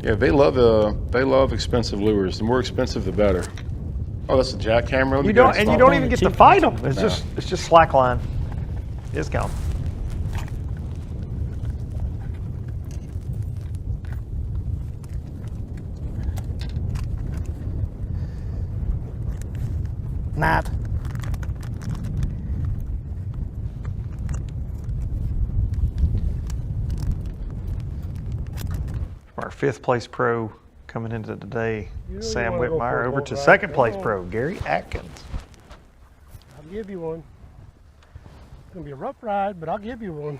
Yeah, they love expensive lures. The more expensive, the better. Oh, that's a jackhammer. You don't even get to fight them. It's just slack line. It's gone. Not. Our 5th place pro coming into today, Sam Whitmire, over to 2nd place pro, Gary Atkins. I'll give you one. It's gonna be a rough ride, but I'll give you one.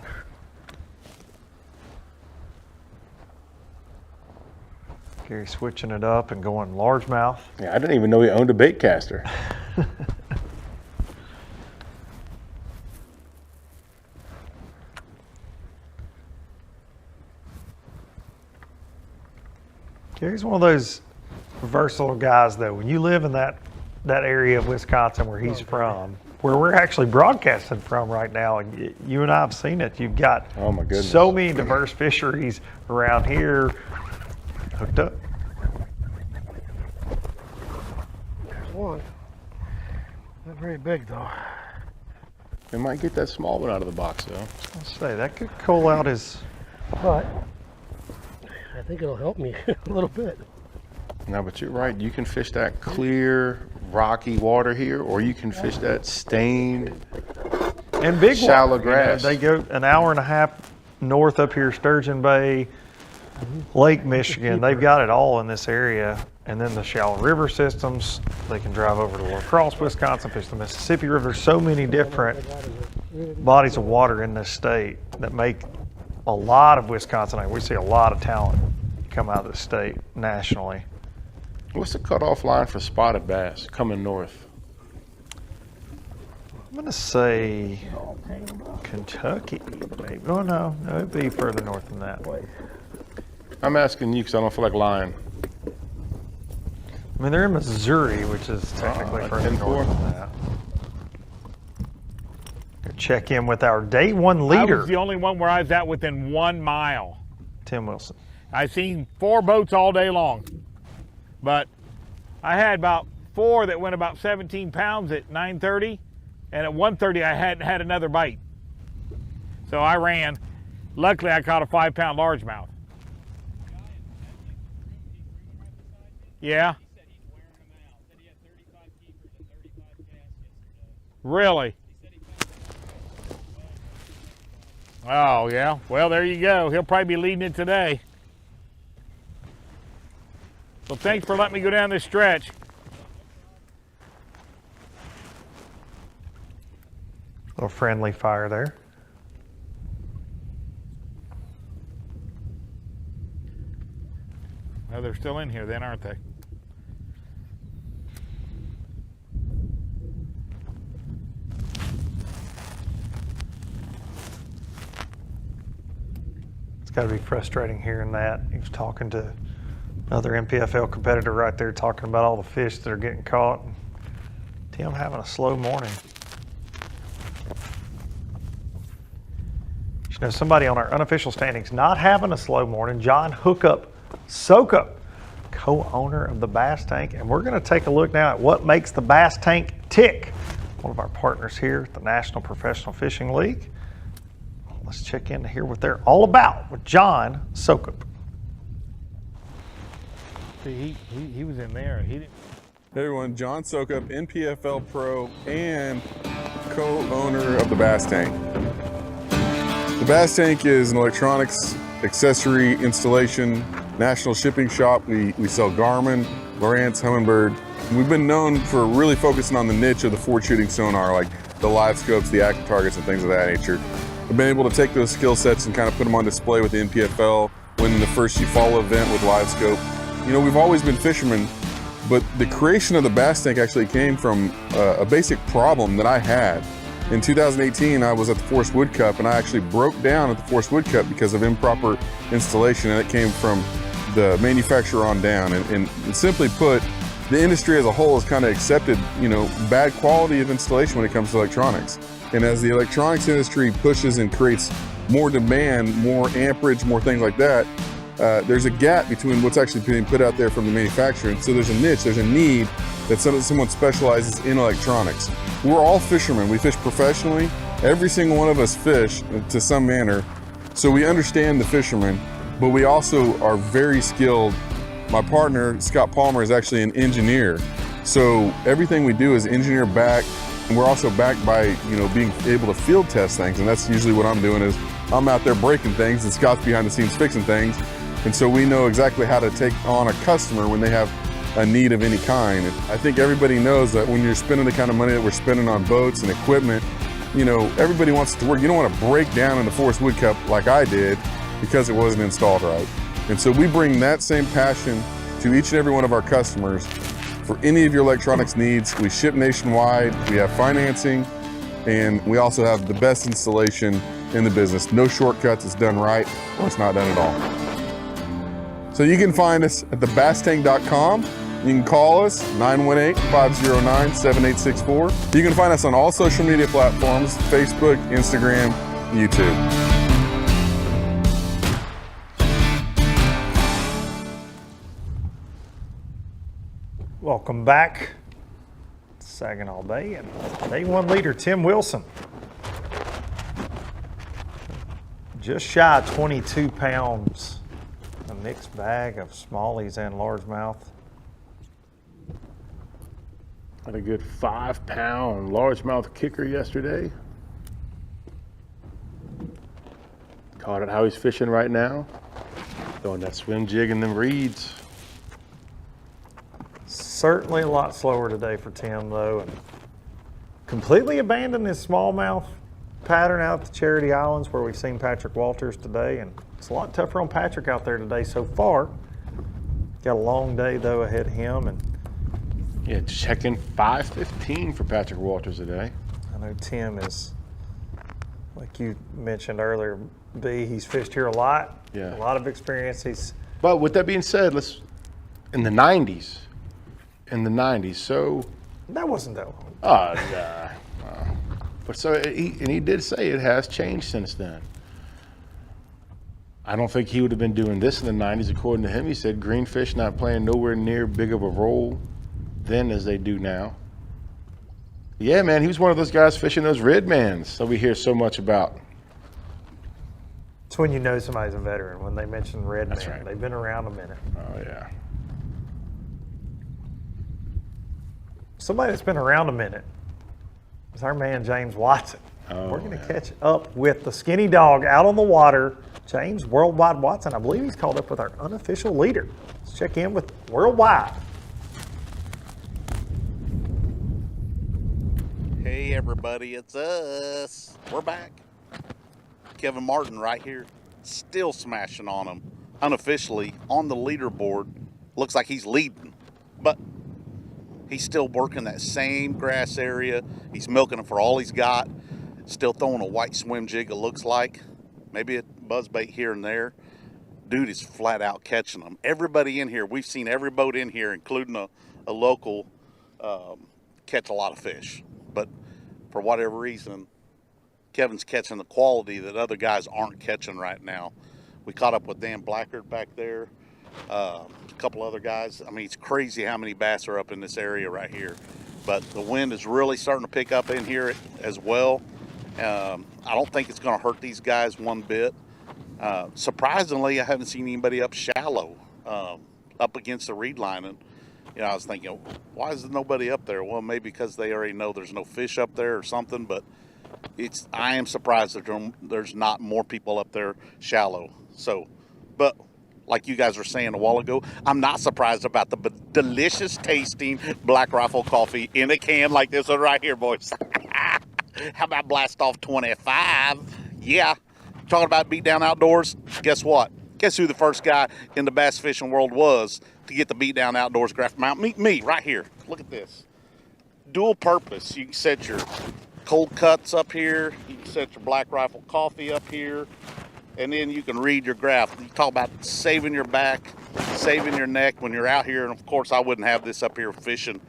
Gary switching it up and going largemouth. Yeah, I didn't even know he owned a bait caster. Gary's one of those versatile guys, though. When you live in that area of Wisconsin where he's from, where we're actually broadcasting from right now, and you and I have seen it. You've got so many diverse fisheries around here hooked up. There's one. Not very big, though. They might get that small one out of the box, though. I'll say that could call out his. But I think it'll help me a little bit. No, but you're right. You can fish that clear, rocky water here, or you can fish that stained and big shallow water. grass. They go an hour and a half north up here, Sturgeon Bay, Lake Michigan. They've got it all in this area. And then the shallow river systems, they can drive over to La Crosse, Wisconsin, fish the Mississippi River. There's so many different bodies of water in this state that make a lot of Wisconsin. We see a lot of talent come out of the state nationally. What's the cutoff line for spotted bass coming north? I'm going to say Kentucky, maybe. Oh, no, it'd be further north than that. I'm asking you because I don't feel like lying. I mean, they're in Missouri, which is technically further north than that. Check in with our day one leader. I was the only one where I was at within 1 mile. Tim Wilson. I seen 4 boats all day long, but I had about 4 that went about 17 pounds at 9:30, and at 1:30 I hadn't had another bite. So I ran. Luckily, I caught a 5-pound largemouth. Yeah. Really? Oh, yeah. Well, there you go. He'll probably be leading it today. Well, thanks for letting me go down this stretch. Little friendly fire there. Well, they're still in here then, aren't they? It's got to be frustrating hearing that. He was talking to another NPFL competitor right there, talking about all the fish that are getting caught. Tim having a slow morning. You know, somebody on our unofficial standings not having a slow morning, John Sokup, co-owner of the Bass Tank. And we're going to take a look now at what makes the Bass Tank tick. One of our partners here at the National Professional Fishing League. Let's check in to hear what they're all about with John Sokup. See, he was in there. He didn't. Hey everyone, John Sokup, NPFL Pro and co-owner of the Bass Tank. The Bass Tank is an electronics accessory installation national shipping shop. We sell Garmin, Lowrance, Humminbird. We've been known for really focusing on the niche of the forward shooting sonar, like the live scopes, the active targets, and things of that nature. We've been able to take those skill sets and kind of put them on display with the NPFL, winning the first Follow event with live scope. You know, we've always been fishermen, But the creation of the bass tank actually came from a basic problem that I had. In 2018, I was at the Forest Wood Cup, and I actually broke down at the Forest Wood Cup because of improper installation, and it came from the manufacturer on down. And simply put, the industry as a whole has kind of accepted, you know, bad quality of installation when it comes to electronics. And as the electronics industry pushes and creates more demand, more amperage, more things like that, there's a gap between what's actually being put out there from the manufacturer. And so there's a niche, there's a need that someone specializes in electronics. We're all fishermen. We fish professionally. Every single one of us fish to some manner. So we understand the fisherman, but we also are very skilled. My partner, Trent Palmer, is actually an engineer. So everything we do is engineer backed, and we're also backed by, you know, being able to field test things. And that's usually what I'm doing is I'm out there breaking things and Scott's behind the scenes fixing things. And so we know exactly how to take on a customer when they have a need of any kind. And I think everybody knows that when you're spending the kind of money that we're spending on boats and equipment, you know, everybody wants it to work. You don't want to break down in the Forest Wood Cup like I did because it wasn't installed right. And so we bring that same passion to each and every one of our customers. For any of your electronics needs, we ship nationwide, we have financing, and we also have the best installation in the business. No shortcuts, it's done right, or it's not done at all. So you can find us at thebasstank.com. You can call us, 918-509-7864. You can find us on all social media platforms, Facebook, Instagram, YouTube. Welcome back to Saginaw Bay and Day 1 leader Tim Wilson. Just shy of 22 pounds, a mixed bag of smallies and largemouth. Had a good 5-pound largemouth kicker yesterday. Caught it how he's fishing right now. Throwing that swim jig in them reeds. Certainly a lot slower today for Tim though, and completely abandoned his smallmouth pattern out at the Charity Islands where we've seen Patrick Walters today, and it's a lot tougher on Patrick out there today so far. Got a long day though ahead of him, and yeah, checking 5:15 for Patrick Walters today. I know Tim is, like you mentioned earlier, B, he's fished here a lot. Yeah. A lot of experience. But with that being said, in the 90s, so. That wasn't that long. Oh, yeah. But so, he did say it has changed since then. I don't think he would have been doing this in the 90s, according to him. He said greenfish not playing nowhere near big of a role then as they do now. Yeah, man, he was one of those guys fishing those redmans that we hear so much about. It's when you know somebody's a veteran, when they mention redman. That's right. They've been around a minute. Oh, yeah. Somebody that's been around a minute is our man, James Watson. Oh, we're going to catch up with the skinny dog out on the water, James Worldwide Watson. I believe he's called up with our unofficial leader. Let's check in with Worldwide. Hey everybody, it's us. We're back. Kevin Martin right here, still smashing on him. Unofficially on the leaderboard. Looks like he's leading, but he's still working that same grass area. He's milking it for all he's got. Still throwing a white swim jig, it looks like. Maybe a buzzbait here and there. Dude is flat out catching them. Everybody in here, we've seen every boat in here, including a local, catch a lot of fish. But for whatever reason, Kevin's catching the quality that other guys aren't catching right now. We caught up with Dan Blackard back there, a couple other guys. I mean, it's crazy how many bass are up in this area right here. But the wind is really starting to pick up in here as well. I don't think it's going to hurt these guys one bit. Surprisingly, I haven't seen anybody up shallow, up against the reed line. And you know, I was thinking, why is there nobody up there? Well, maybe because they already know there's no fish up there or something, but I am surprised that there's not more people up there shallow. So, but like you guys were saying a while ago, I'm not surprised about the delicious tasting Black Rifle coffee in a can like this one right here, boys. How about Blast Off 25? Yeah. Talking about beat down outdoors, guess what? Guess who the first guy in the bass fishing world was to get the Beat Down Outdoors graph mount? Me, right here. Look at this. Dual purpose. You can set your cold cuts up here. You can set your Black Rifle coffee up here. And then you can read your graph. You talk about saving your back, saving your neck when you're out here. And of course, I wouldn't have this up here fishing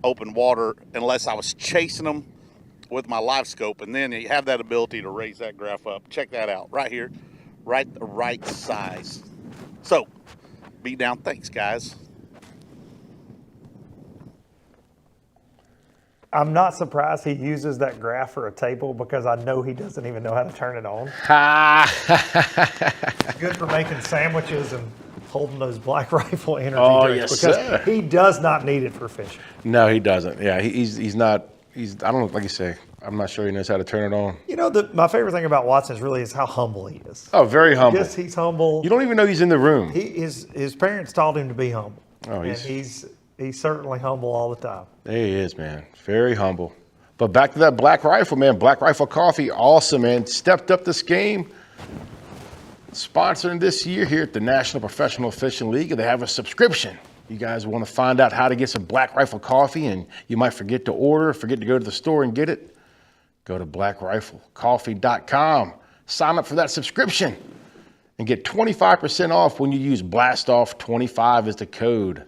open water unless I was chasing them with my live scope. And then you have that ability to raise that graph up. Check that out right here. Right, the right size. So, Beat Down, thanks guys. I'm not surprised he uses that graph for a table because I know he doesn't even know how to turn it on. Good for making sandwiches and holding those Black Rifle energy drinks because sir. he does not need it for fishing. No, he doesn't. Yeah, he's not. I don't know, like you say. I'm not sure he knows how to turn it on. You know, my favorite thing about Watson is how humble he is. Oh, very humble. Yes, he's humble. You don't even know he's in the room. His parents taught him to be humble. Oh, he's certainly humble all the time. There he is, man. Very humble. But back to that Black Rifle, man. Black Rifle Coffee, awesome, man. Stepped up this game. Sponsoring this year here at the National Professional Fishing League. They have a subscription. You guys want to find out how to get some Black Rifle coffee and you might forget to order, forget to go to the store and get it. Go to blackriflecoffee.com. Sign up for that subscription and get 25% off when you use BLASTOFF25 as the code.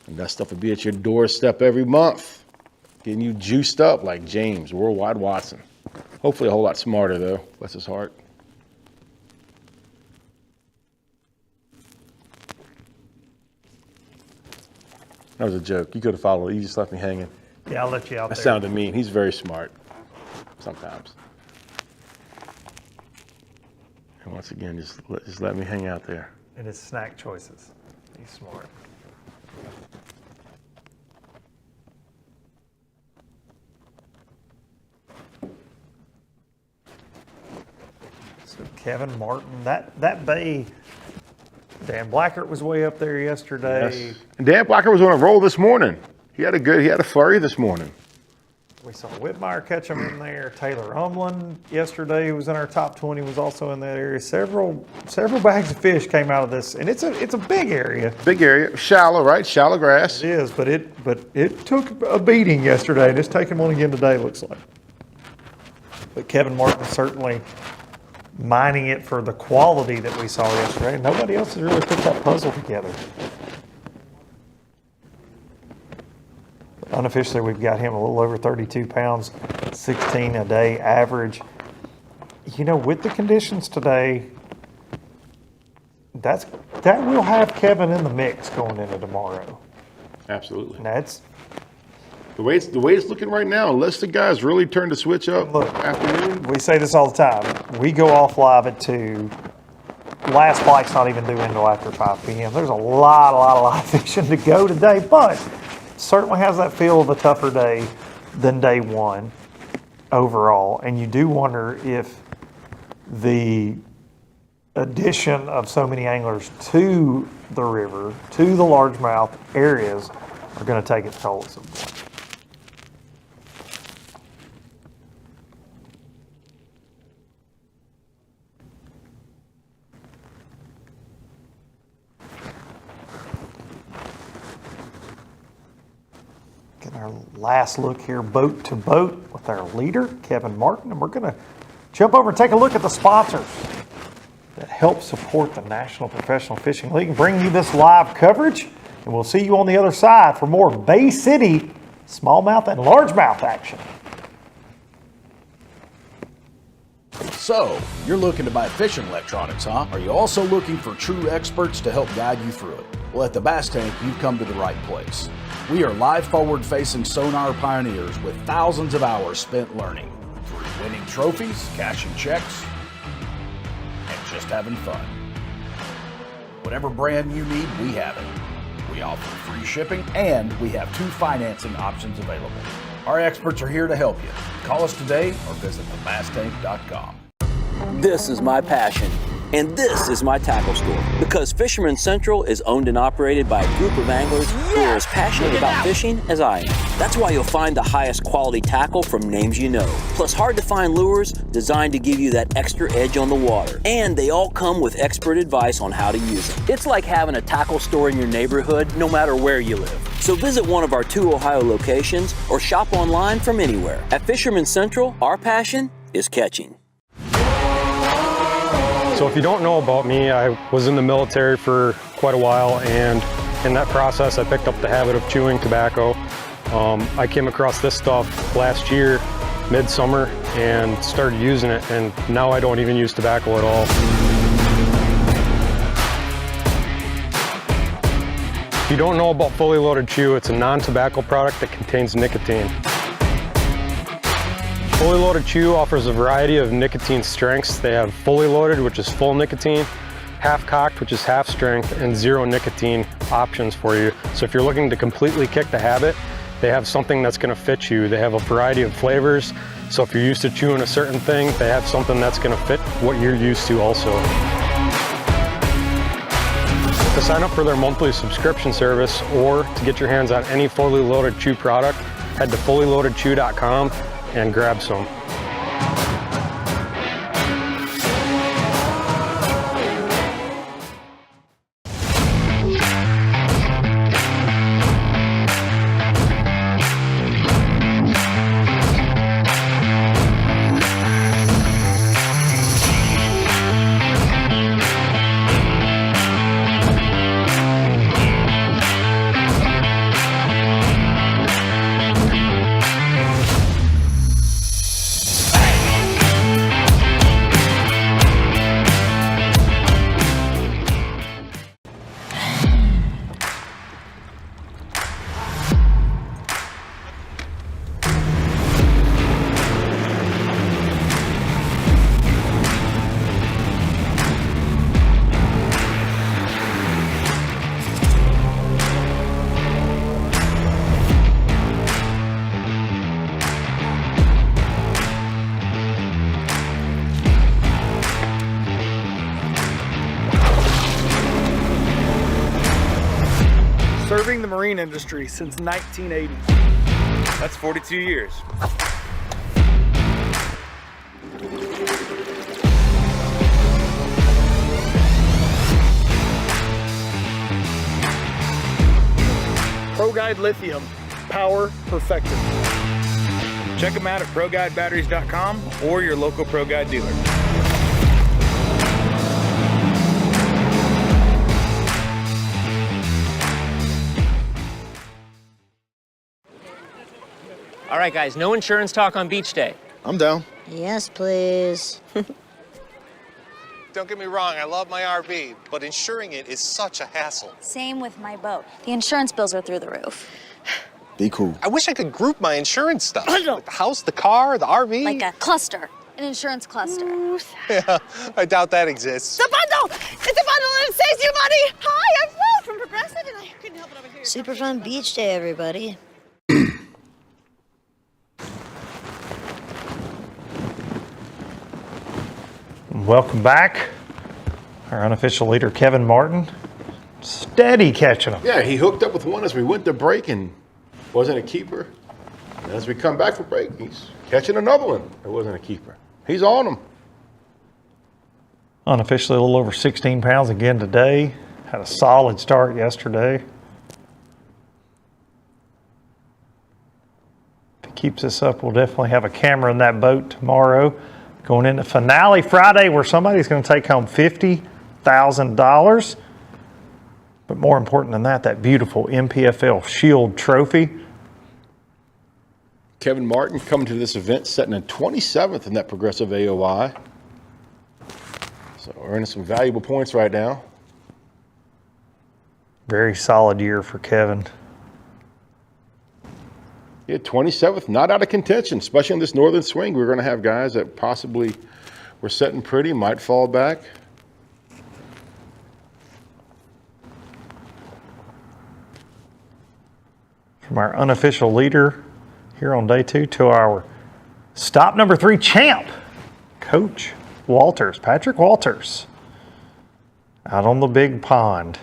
And that stuff will be at your doorstep every month, getting you juiced up like James Worldwide Watson. Hopefully a whole lot smarter, though. Bless his heart. That was a joke. You could have followed. You just left me hanging. Yeah, I'll let you out That there. sounded mean. He's very smart sometimes. And once again, just let me hang out there. And his snack choices. He's smart. So Kevin Martin, that bay, Dan Blackert was way up there yesterday. Yes. And Dan Blackert was on a roll this morning. He had a flurry this morning. We saw Whitmire catch him in there. Taylor Umlin yesterday, who was in our top 20, was also in that area. Several bags of fish came out of this, and it's a big area. Big area, shallow, right? Shallow grass. It is, but it took a beating yesterday, and it's taking one again today, looks like. But Kevin Martin certainly mining it for the quality that we saw yesterday. Nobody else has really put that puzzle together. Unofficially, we've got him a little over 32 pounds, 16 a day average. You know, with the conditions today, that will have Kevin in the mix going into tomorrow. Absolutely. And that's the way it's looking right now. Unless the guys really turn the switch up. Look, afternoon. We say this all the time. We go off live at 2. Last flight's not even due until after 5 p.m. There's a lot of live fishing to go today, but certainly has that feel of a tougher day than day one overall. And you do wonder if the addition of so many anglers to the river, to the largemouth areas, are going to take its toll at some point. Our last look here, boat to boat, with our leader, Kevin Martin, and we're going to jump over and take a look at the sponsors that help support the National Professional Fishing League and bring you this live coverage. And we'll see you on the other side for more Bay City smallmouth and largemouth action. So, you're looking to buy fishing electronics, huh? Are you also looking for true experts to help guide you through it? Well, at the Bass Tank, you've come to the right place. We are live forward-facing sonar pioneers with thousands of hours spent learning through winning trophies, cashing checks, and just having fun. Whatever brand you need, we have it. We offer free shipping, and we have 2 financing options available. Our experts are here to help you. Call us today or visit thebasstank.com. This is my passion, And this is my tackle store, because Fisherman Central is owned and operated by a group of anglers who are as passionate about fishing as I am. That's why you'll find the highest quality tackle from names you know, plus hard to find lures designed to give you that extra edge on the water. And they all come with expert advice on how to use them. It's like having a tackle store in your neighborhood, no matter where you live. So visit one of our 2 Ohio locations or shop online from anywhere. At Fisherman Central, our passion is catching. So if you don't know about me, I was in the military for quite a while, and in that process I picked up the habit of chewing tobacco. I came across this stuff last year, midsummer, and started using it, and now I don't even use tobacco at all. If you don't know about Fully Loaded Chew, it's a non-tobacco product that contains nicotine. Fully Loaded Chew offers a variety of nicotine strengths. They have Fully Loaded, which is full nicotine, Half Cocked, which is half strength, and zero nicotine options for you. So if you're looking to completely kick the habit, they have something that's going to fit you. They have a variety of flavors. So if you're used to chewing a certain thing, they have something that's going to fit what you're used to also. To sign up for their monthly subscription service or to get your hands on any Fully Loaded Chew product, head to fullyloadedchew.com and grab some. Serving the marine industry since 1980. That's 42 years. ProGuide Lithium, power perfected. Check them out at ProGuideBatteries.com or your local ProGuide dealer. All right, guys, no insurance talk on beach day. I'm down. Yes, please. Don't get me wrong, I love my RV, but insuring it is such a hassle. Same with my boat. The insurance bills are through the roof. Be cool. I wish I could group my insurance stuff. Like the house, the car, the RV. Like a cluster, an insurance cluster. Yeah, I doubt that exists. It's a bundle! It's a bundle and it saves you money! Hi, I'm Will from Progressive and I couldn't help it over here. Super fun beach day, everybody. Welcome back. Our unofficial leader, Kevin Martin, steady catching them. Yeah, he hooked up with one as we went to break and wasn't a keeper. And as we come back for break, he's catching another one. It wasn't a keeper. He's on them. Unofficially a little over 16 pounds again today. Had a solid start yesterday. If he keeps this up, we'll definitely have a camera in that boat tomorrow. Going into finale Friday where somebody's going to take home $50,000. But more important than that, that beautiful NPFL Shield trophy. Kevin Martin coming to this event, setting in 27th in that progressive AOI. So earning some valuable points right now. Very solid year for Kevin. Yeah, 27th, not out of contention, especially in this northern swing. We're going to have guys that possibly were setting pretty, might fall back. From our unofficial leader here on day 2 to our stop number 3 champ, Coach Walters, Patrick Walters. Out on the big pond.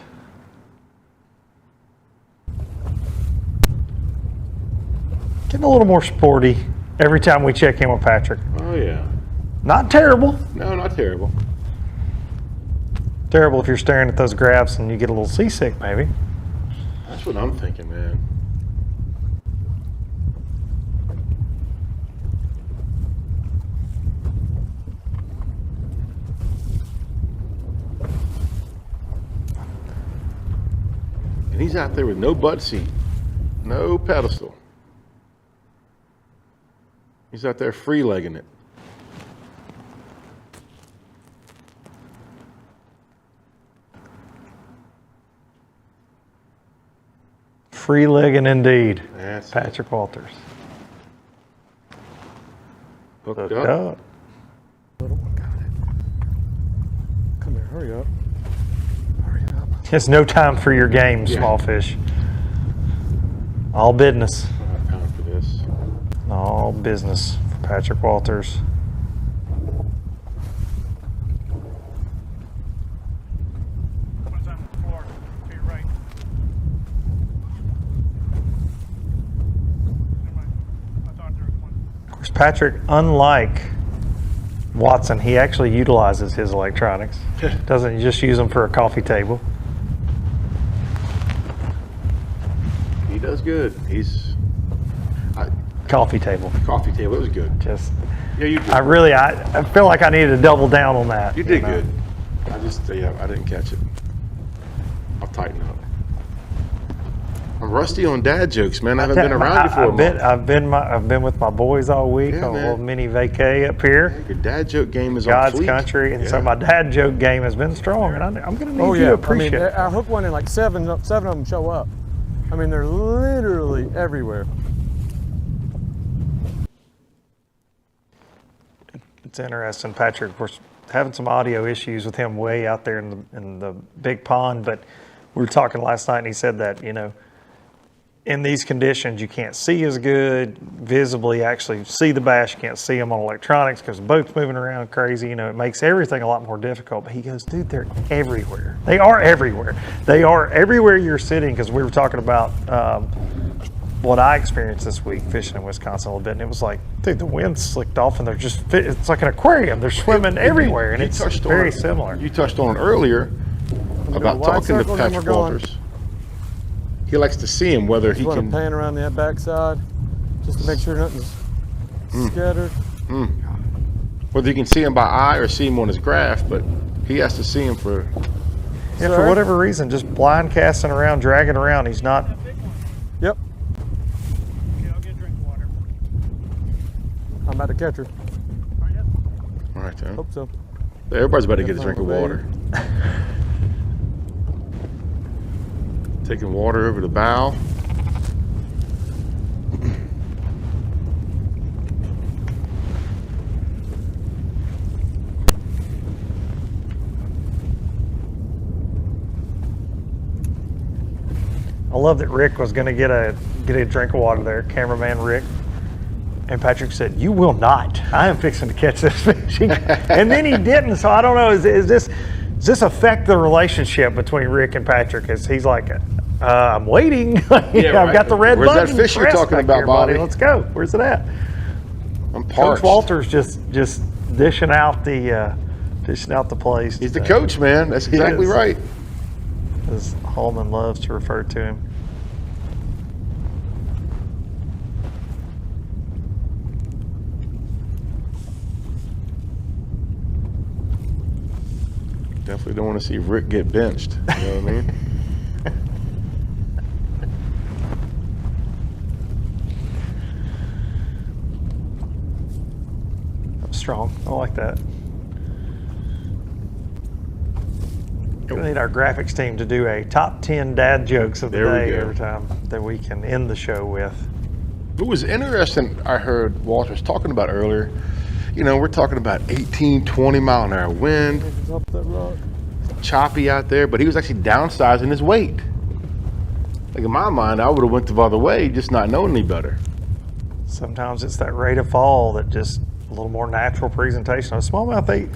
Getting a little more sporty every time we check in with Patrick. Oh, yeah. Not terrible. No, not terrible. Terrible if you're staring at those graphs and you get a little seasick, maybe. That's what I'm thinking, man. And he's out there with no butt seat, no pedestal. He's out there free-legging it. Free-legging indeed. That's Patrick Walters. Hooked up. Little one got it. Come here, hurry up. It's no time for your game, small fish. All business. Time for this. All business for Patrick Walters. Of course, Patrick, unlike Watson, he actually utilizes his electronics. Doesn't just use them for a coffee table. He does good. He's coffee table. Coffee table. It was good. Just yeah, you did. I feel like I needed to double down on that. You did good. I didn't catch it. I'll tighten up. I'm rusty on dad jokes, man. I haven't been around you for a month. I've been with my boys all week on a little mini vacay up here. Your dad joke game is God's on fleek. country, and so my dad joke game has been strong, and I'm going to need you to appreciate it. I hook one and like seven of them show up. I mean, they're literally everywhere. It's interesting, Patrick. Of course, having some audio issues with him way out there in the big pond, but we were talking last night, and he said that in these conditions, you can't see as good, visibly actually see the bass. You can't see them on electronics because the boat's moving around crazy. It makes everything a lot more difficult. But he goes, dude, they're everywhere. They are everywhere. They are everywhere you're sitting, because we were talking about what I experienced this week fishing in Wisconsin a little bit. And it was like, dude, the wind slicked off and they're just, it's like an aquarium. They're swimming everywhere. And it's very similar. You touched on it earlier about talking to Patrick Walters. He likes to see him, whether he can pan around that backside just to make sure nothing's scattered. Whether he can see him by eye or see him on his graph, but he has to see him for. Yeah, for whatever reason, just blind casting around, dragging around. He's not. Yep. I'm about to catch her. All right, then. Hope so. Everybody's about to get a drink of water. Taking water over the bow. I love that Rick was going to get a drink of water there, cameraman Rick. And Patrick said, "You will not. I am fixing to catch this fish." And then he didn't. So I don't know. Does this affect the relationship between Rick and Patrick? As he's like, I'm waiting. I've got the red button. Where's that fish you're talking about, here, Bobby? Let's go. Where's it at? I'm parched. Coach Walters just dishing out the plays. He's the coach, man. That's exactly right. As Holman loves to refer to him. Definitely don't want to see Rick get benched. You know what I mean? Strong. I like that. We need our graphics team to do a top 10 dad jokes of the day every time that we can end the show with. It was interesting. I heard Walters talking about earlier. We're talking about 18, 20 mile an hour wind. Up that rock. Choppy out there, but he was actually downsizing his weight. Like in my mind, I would have went the other way, just not knowing any better. Sometimes it's that rate of fall that just a little more natural presentation. A smallmouth,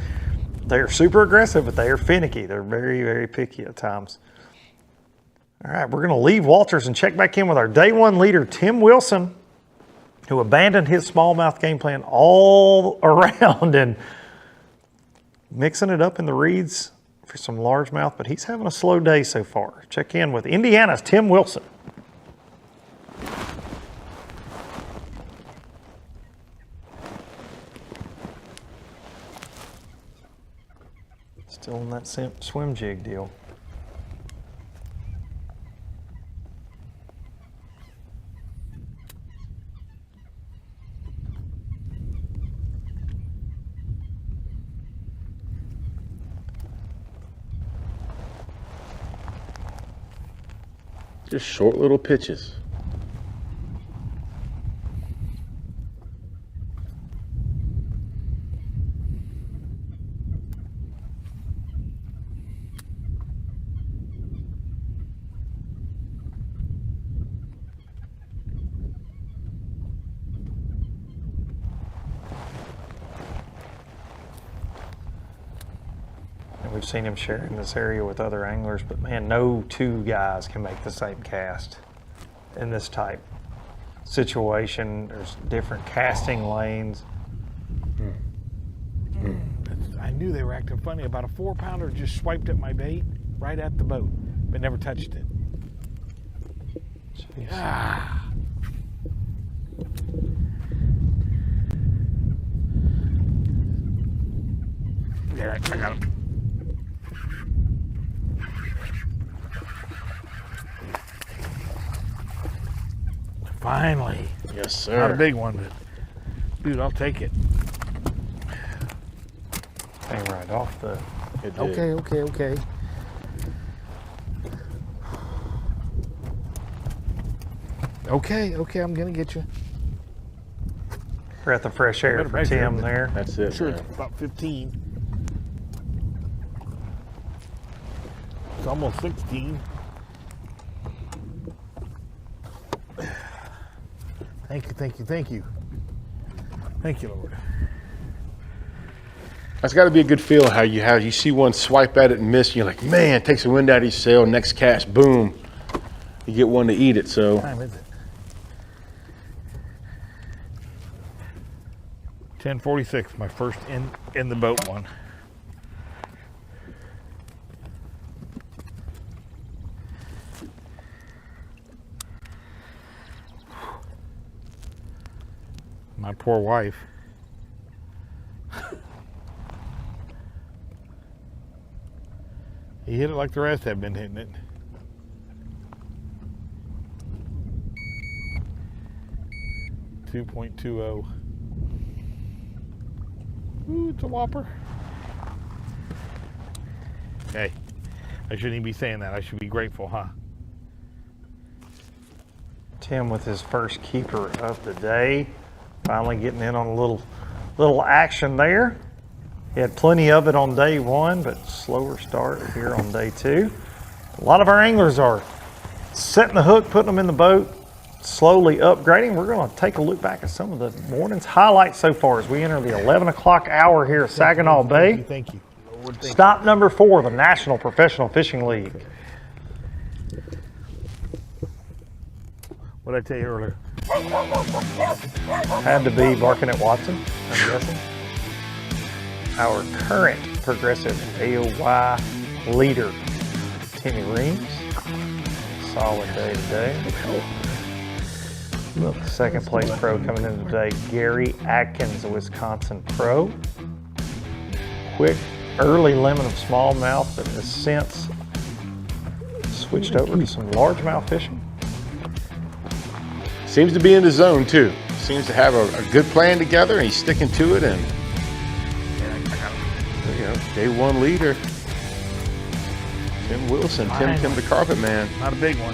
They're super aggressive, but they are finicky. They're very, very picky at times. All right, we're going to leave Walters and check back in with our day one leader, Tim Wilson, who abandoned his smallmouth game plan all around and mixing it up in the reeds for some largemouth, but he's having a slow day so far. Check in with Indiana's Tim Wilson. Still in that swim jig deal. Just short little pitches. We've seen him sharing this area with other anglers, but man, no two guys can make the same cast in this type situation. There's different casting lanes. I knew they were acting funny. About a 4-pounder just swiped at my bait right at the boat, but never touched it. Ah. There, I got him. Finally. Yes, sir. Not a big one, but dude, I'll take it. Came right off the. Okay. Okay, I'm gonna get you. Breath of fresh air for Tim there. That's it. Sure, man. it's about 15. It's almost 16. Thank you. Thank you, Lord. That's got to be a good feel how you see one swipe at it and miss, and you're like, man, takes the wind out of your sail, next cast, boom. You get one to eat it, so. What time is it? 10:46, my first in the boat one. My poor wife. He hit it like the rest have been hitting it. .20. Ooh, it's a whopper. Hey, I shouldn't even be saying that. I should be grateful, huh? Tim with his first keeper of the day. Finally getting in on a little action there. He had plenty of it on day one, but slower start here on day two. A lot of our anglers are setting the hook, putting them in the boat, slowly upgrading. We're going to take a look back at some of the morning's highlights so far as we enter the 11 o'clock hour here at Saginaw Bay. Thank you. Lord, thank Stop number 4, the National Professional Fishing League. What did I tell you earlier? Had to be barking at Watson, I'm guessing. Our current progressive AOY leader, Timmy Reams. Solid day today. Look, second place pro coming in today, Gary Atkins, a Wisconsin pro. Quick early limit of smallmouth, but has since switched over to some largemouth fishing. Seems to be in the zone too. Seems to have a good plan together, and he's sticking to it. And there you go, day one leader, Tim Wilson, Tim the Carpet Man. Not a big one.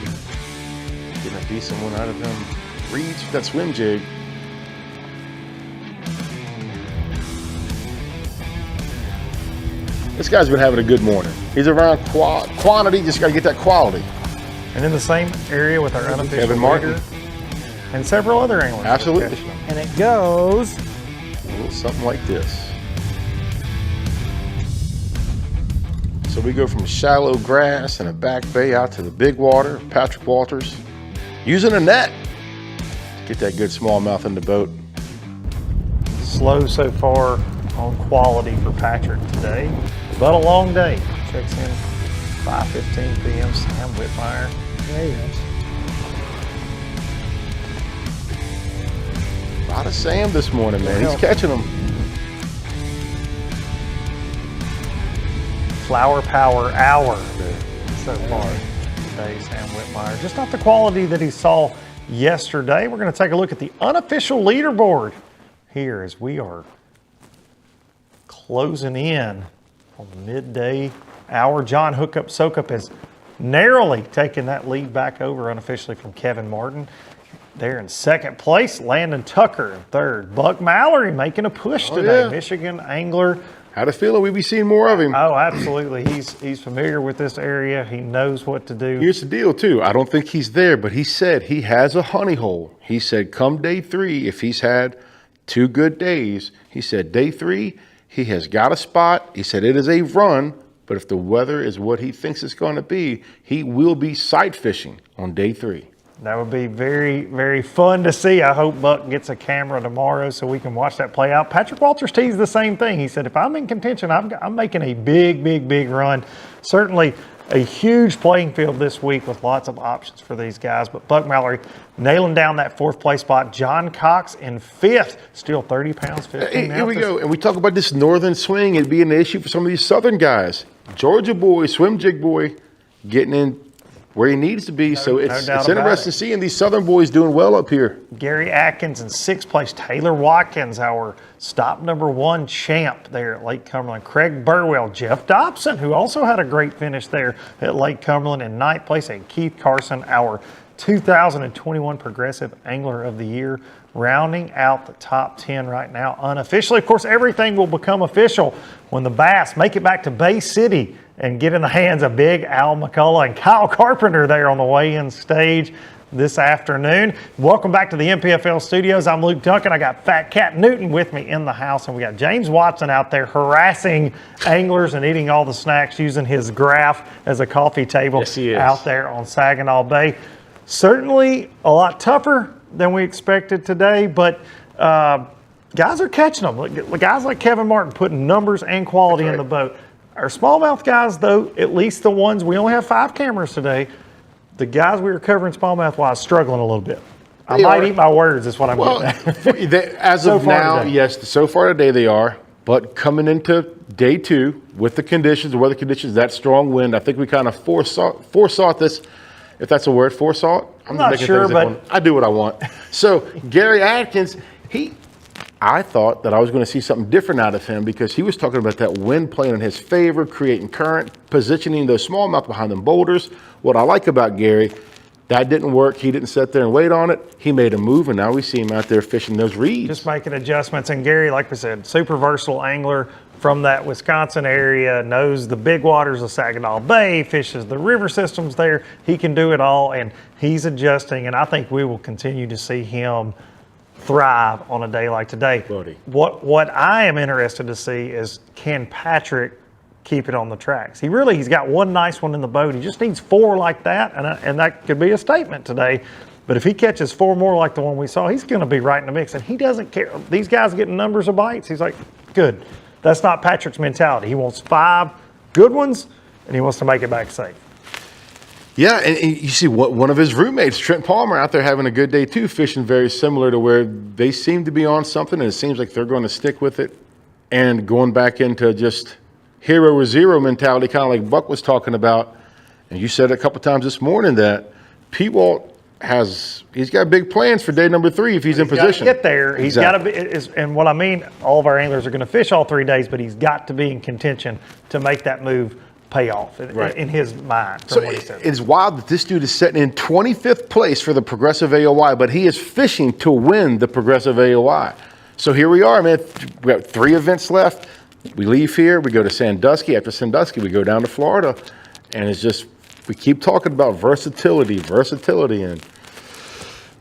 Getting a decent one out of them reeds for that swim jig. This guy's been having a good morning. He's around quantity, just got to get that quality. And in the same area with our unofficial Kevin Martin. leader and several other anglers. Absolutely. And it goes A little something like this. So we go from shallow grass and a back bay out to the big water. Patrick Walters using a net to get that good smallmouth in the boat. Slow so far on quality for Patrick today, but a long day. Checks in 5:15 p.m. Sam Whitmire. There he is. A lot of Sam this morning, man. He's catching them. Flower Power Hour so far today, Sam Whitmire. Just not the quality that he saw yesterday. We're going to take a look at the unofficial leaderboard here as we are closing in on the midday hour. John Hookup Soakup has narrowly taken that lead back over unofficially from Kevin Martin. There in second place, Landon Tucker in third. Buck Mallory making a push today. Yeah. Michigan angler. Had a feeling we'd be seeing more of him. Oh, absolutely. He's familiar with this area. He knows what to do. Here's the deal, too. I don't think he's there, but he said he has a honey hole. He said come day 3, if he's had 2 good days, he said day 3, he has got a spot. He said it is a run, but if the weather is what he thinks it's going to be, he will be sight fishing on day 3. That would be very, very fun to see. I hope Buck gets a camera tomorrow so we can watch that play out. Patrick Walters teased the same thing. He said, if I'm in contention, I'm making a big run. Certainly a huge playing field this week with lots of options for these guys. But Buck Mallory nailing down that 4th place spot. John Cox in 5th, still 30 pounds, 15 ounces. Here we go. And we talk about this northern swing. It'd be an issue for some of these southern guys. Georgia boy, swim jig boy, getting in where he needs to be. So it's interesting seeing these southern boys doing well up here. Gary Atkins in 6th place. Taylor Watkins, our stop number 1 champ there at Lake Cumberland. Craig Burwell, Jeff Dobson, who also had a great finish there at Lake Cumberland in 9th place. And Keith Carson, our 2021 Progressive Angler of the Year, rounding out the top 10 right now unofficially. Of course, everything will become official when the Bass make it back to Bay City and get in the hands of Big Al McCullough and Kyle Carpenter there on the weigh-in stage this afternoon. Welcome back to the NPFL studios. I'm Luke Duncan. I got Fat Cat Newton with me in the house, and we got James Watson out there harassing anglers and eating all the snacks using his graph as a coffee table. Yes, he is. Out there on Saginaw Bay. Certainly a lot tougher than we expected today, but guys are catching them. Guys like Kevin Martin putting numbers and quality in the boat. Our smallmouth guys, though, at least the ones, we only have 5 cameras today. The guys we were covering smallmouth-wise struggling a little bit. I might eat my words, is what I'm getting at. As of now, yes, so far today they are. But coming into day 2 with the conditions, the weather conditions, that strong wind, I think we kind of foresaw this, if that's a word, foresaw. I'm not sure, but I do what I want. So Gary Atkins, I thought that I was going to see something different out of him because he was talking about that wind playing in his favor, creating current, positioning those smallmouth behind them boulders. What I like about Gary, that didn't work. He didn't sit there and wait on it. He made a move, and now we see him out there fishing those reeds. Just making adjustments. And Gary, like we said, super versatile angler from that Wisconsin area, knows the big waters of Saginaw Bay, fishes the river systems there. He can do it all, and he's adjusting, and I think we will continue to see him thrive on a day like today. Buddy. What I am interested to see is, can Patrick keep it on the tracks? He's got 1 nice one in the boat. He just needs 4 like that, and that could be a statement today. But if he catches 4 more like the one we saw, he's going to be right in the mix, and he doesn't care. These guys getting numbers of bites. He's like, good. That's not Patrick's mentality. He wants 5 good ones, and he wants to make it back safe. Yeah, and you see one of his roommates, Trent Palmer, out there having a good day too, fishing very similar to where they seem to be on something, and it seems like they're going to stick with it and going back into just hero or zero mentality, kind of like Buck was talking about. And you said a couple times this morning that Pete Walt he's got big plans for day number 3 if he's in position. Get there. He's got to be, and what I mean, all of our anglers are going to fish all 3 days, but he's got to be in contention to make that move pay off in his mind. So it's wild that this dude is sitting in 25th place for the Progressive AOY, but he is fishing to win the Progressive AOY. So here we are, man. We got 3 events left. We leave here. We go to Sandusky. After Sandusky, we go down to Florida. And it's just, we keep talking about versatility. And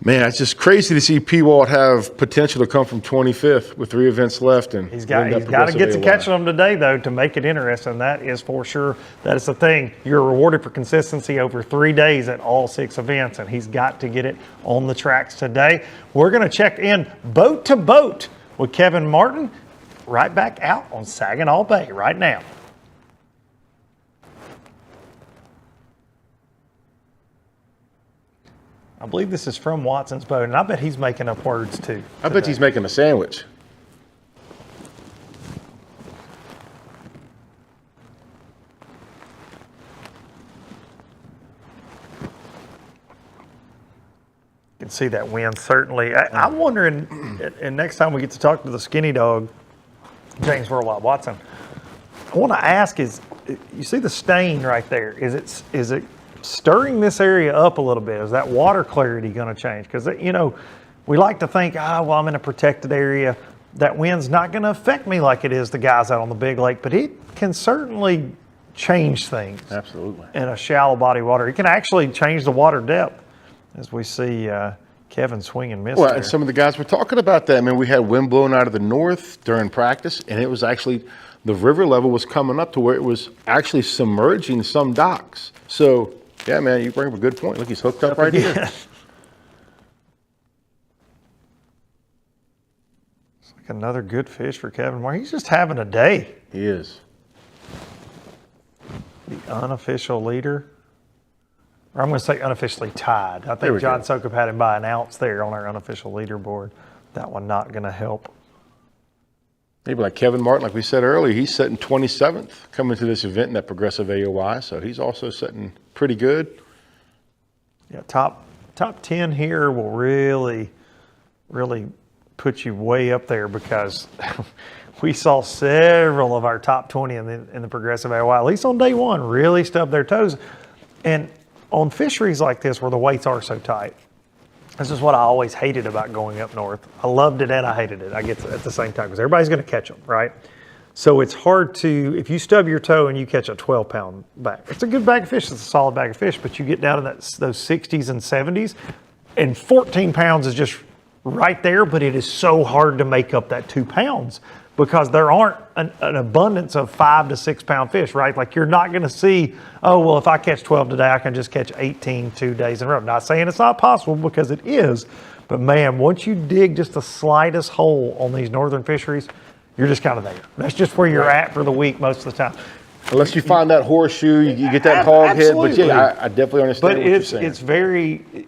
Man, it's just crazy to see P-Walt have potential to come from 25th with 3 events left. And he's got to get to catching them today, though, to make it interesting. That is for sure. That is the thing. You're rewarded for consistency over 3 days at all 6 events, and he's got to get it on the tracks today. We're going to check in boat to boat with Kevin Martin right back out on Saginaw Bay right now. I believe this is from Watson's boat, and I bet he's making up words too. I bet he's making a sandwich. You can see that wind, certainly. I'm wondering, and next time we get to talk to the skinny dog, James Worldwide Watson, I want to ask is, you see the stain right there? Is it stirring this area up a little bit? Is that water clarity going to change? Because, you know, we like to think, well, I'm in a protected area. That wind's not going to affect me like it is the guys out on the big lake, but it can certainly change things. Absolutely. In a shallow body of water. It can actually change the water depth, as we see Kevin swing and miss. Well, there. and some of the guys were talking about that. I mean, we had wind blowing out of the north during practice, and it was actually, the river level was coming up to where it was actually submerging some docks. So, yeah, man, you bring up a good point. Look, he's hooked up right here. It's like another good fish for Kevin Moore. He's just having a day. He is. The unofficial leader. Or I'm going to say unofficially tied. I think John Sokup had him by an ounce there on our unofficial leaderboard. That one not going to help. Maybe like Kevin Martin, like we said earlier, he's sitting 27th coming to this event in that progressive AOI, so he's also sitting pretty good. Yeah, top 10 here will really put you way up there, because we saw several of our top 20 in the progressive AOI, at least on day one, really stub their toes. And on fisheries like this where the weights are so tight, this is what I always hated about going up north. I loved it and I hated it, I guess, at the same time, because everybody's going to catch them, right? So it's hard to, if you stub your toe and you catch a 12-pound bag, it's a good bag of fish, it's a solid bag of fish, but you get down to those 60s and 70s, and 14 pounds is just right there, but it is so hard to make up that 2 pounds, because there aren't an abundance of 5 to 6 pound fish, right? Like, you're not going to see, oh, well, if I catch 12 today, I can just catch 18 2 days in a row. I'm not saying it's not possible, because it is, but man, once you dig just the slightest hole on these northern fisheries, you're just kind of there. That's just where you're at for the week most of the time. Unless you find that horseshoe, you get that hog head, but yeah, I definitely understand what you're saying. It's very,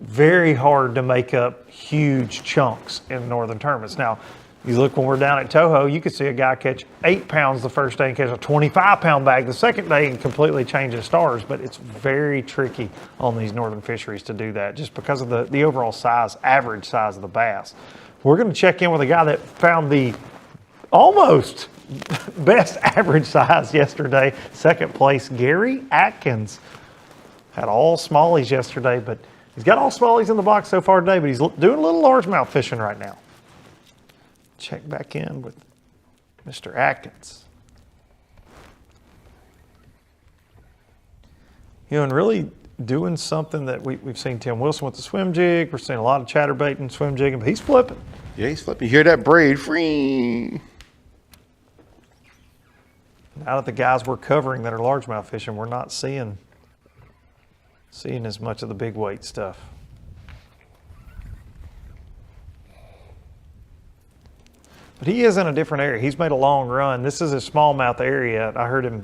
very hard to make up huge chunks in northern tournaments. Now, you look when we're down at Toho, you could see a guy catch 8 pounds the first day and catch a 25-pound bag the second day and completely change his stars. But it's very tricky on these northern fisheries to do that, just because of the overall size, average size of the bass. We're going to check in with a guy that found the almost best average size yesterday. Second place, Gary Atkins. Had all smallies yesterday, but he's got all smallies in the box so far today, but he's doing a little largemouth fishing right now. Check back in with Mr. Atkins. And really doing something that we've seen Tim Wilson with the swim jig. We're seeing a lot of chatterbait and swim jigging, but he's flipping. Yeah, he's flipping. You hear that braid? Free. Now that the guys we're covering that are largemouth fishing, we're not seeing as much of the big weight stuff. But he is in a different area. He's made a long run. This is a smallmouth area. I heard him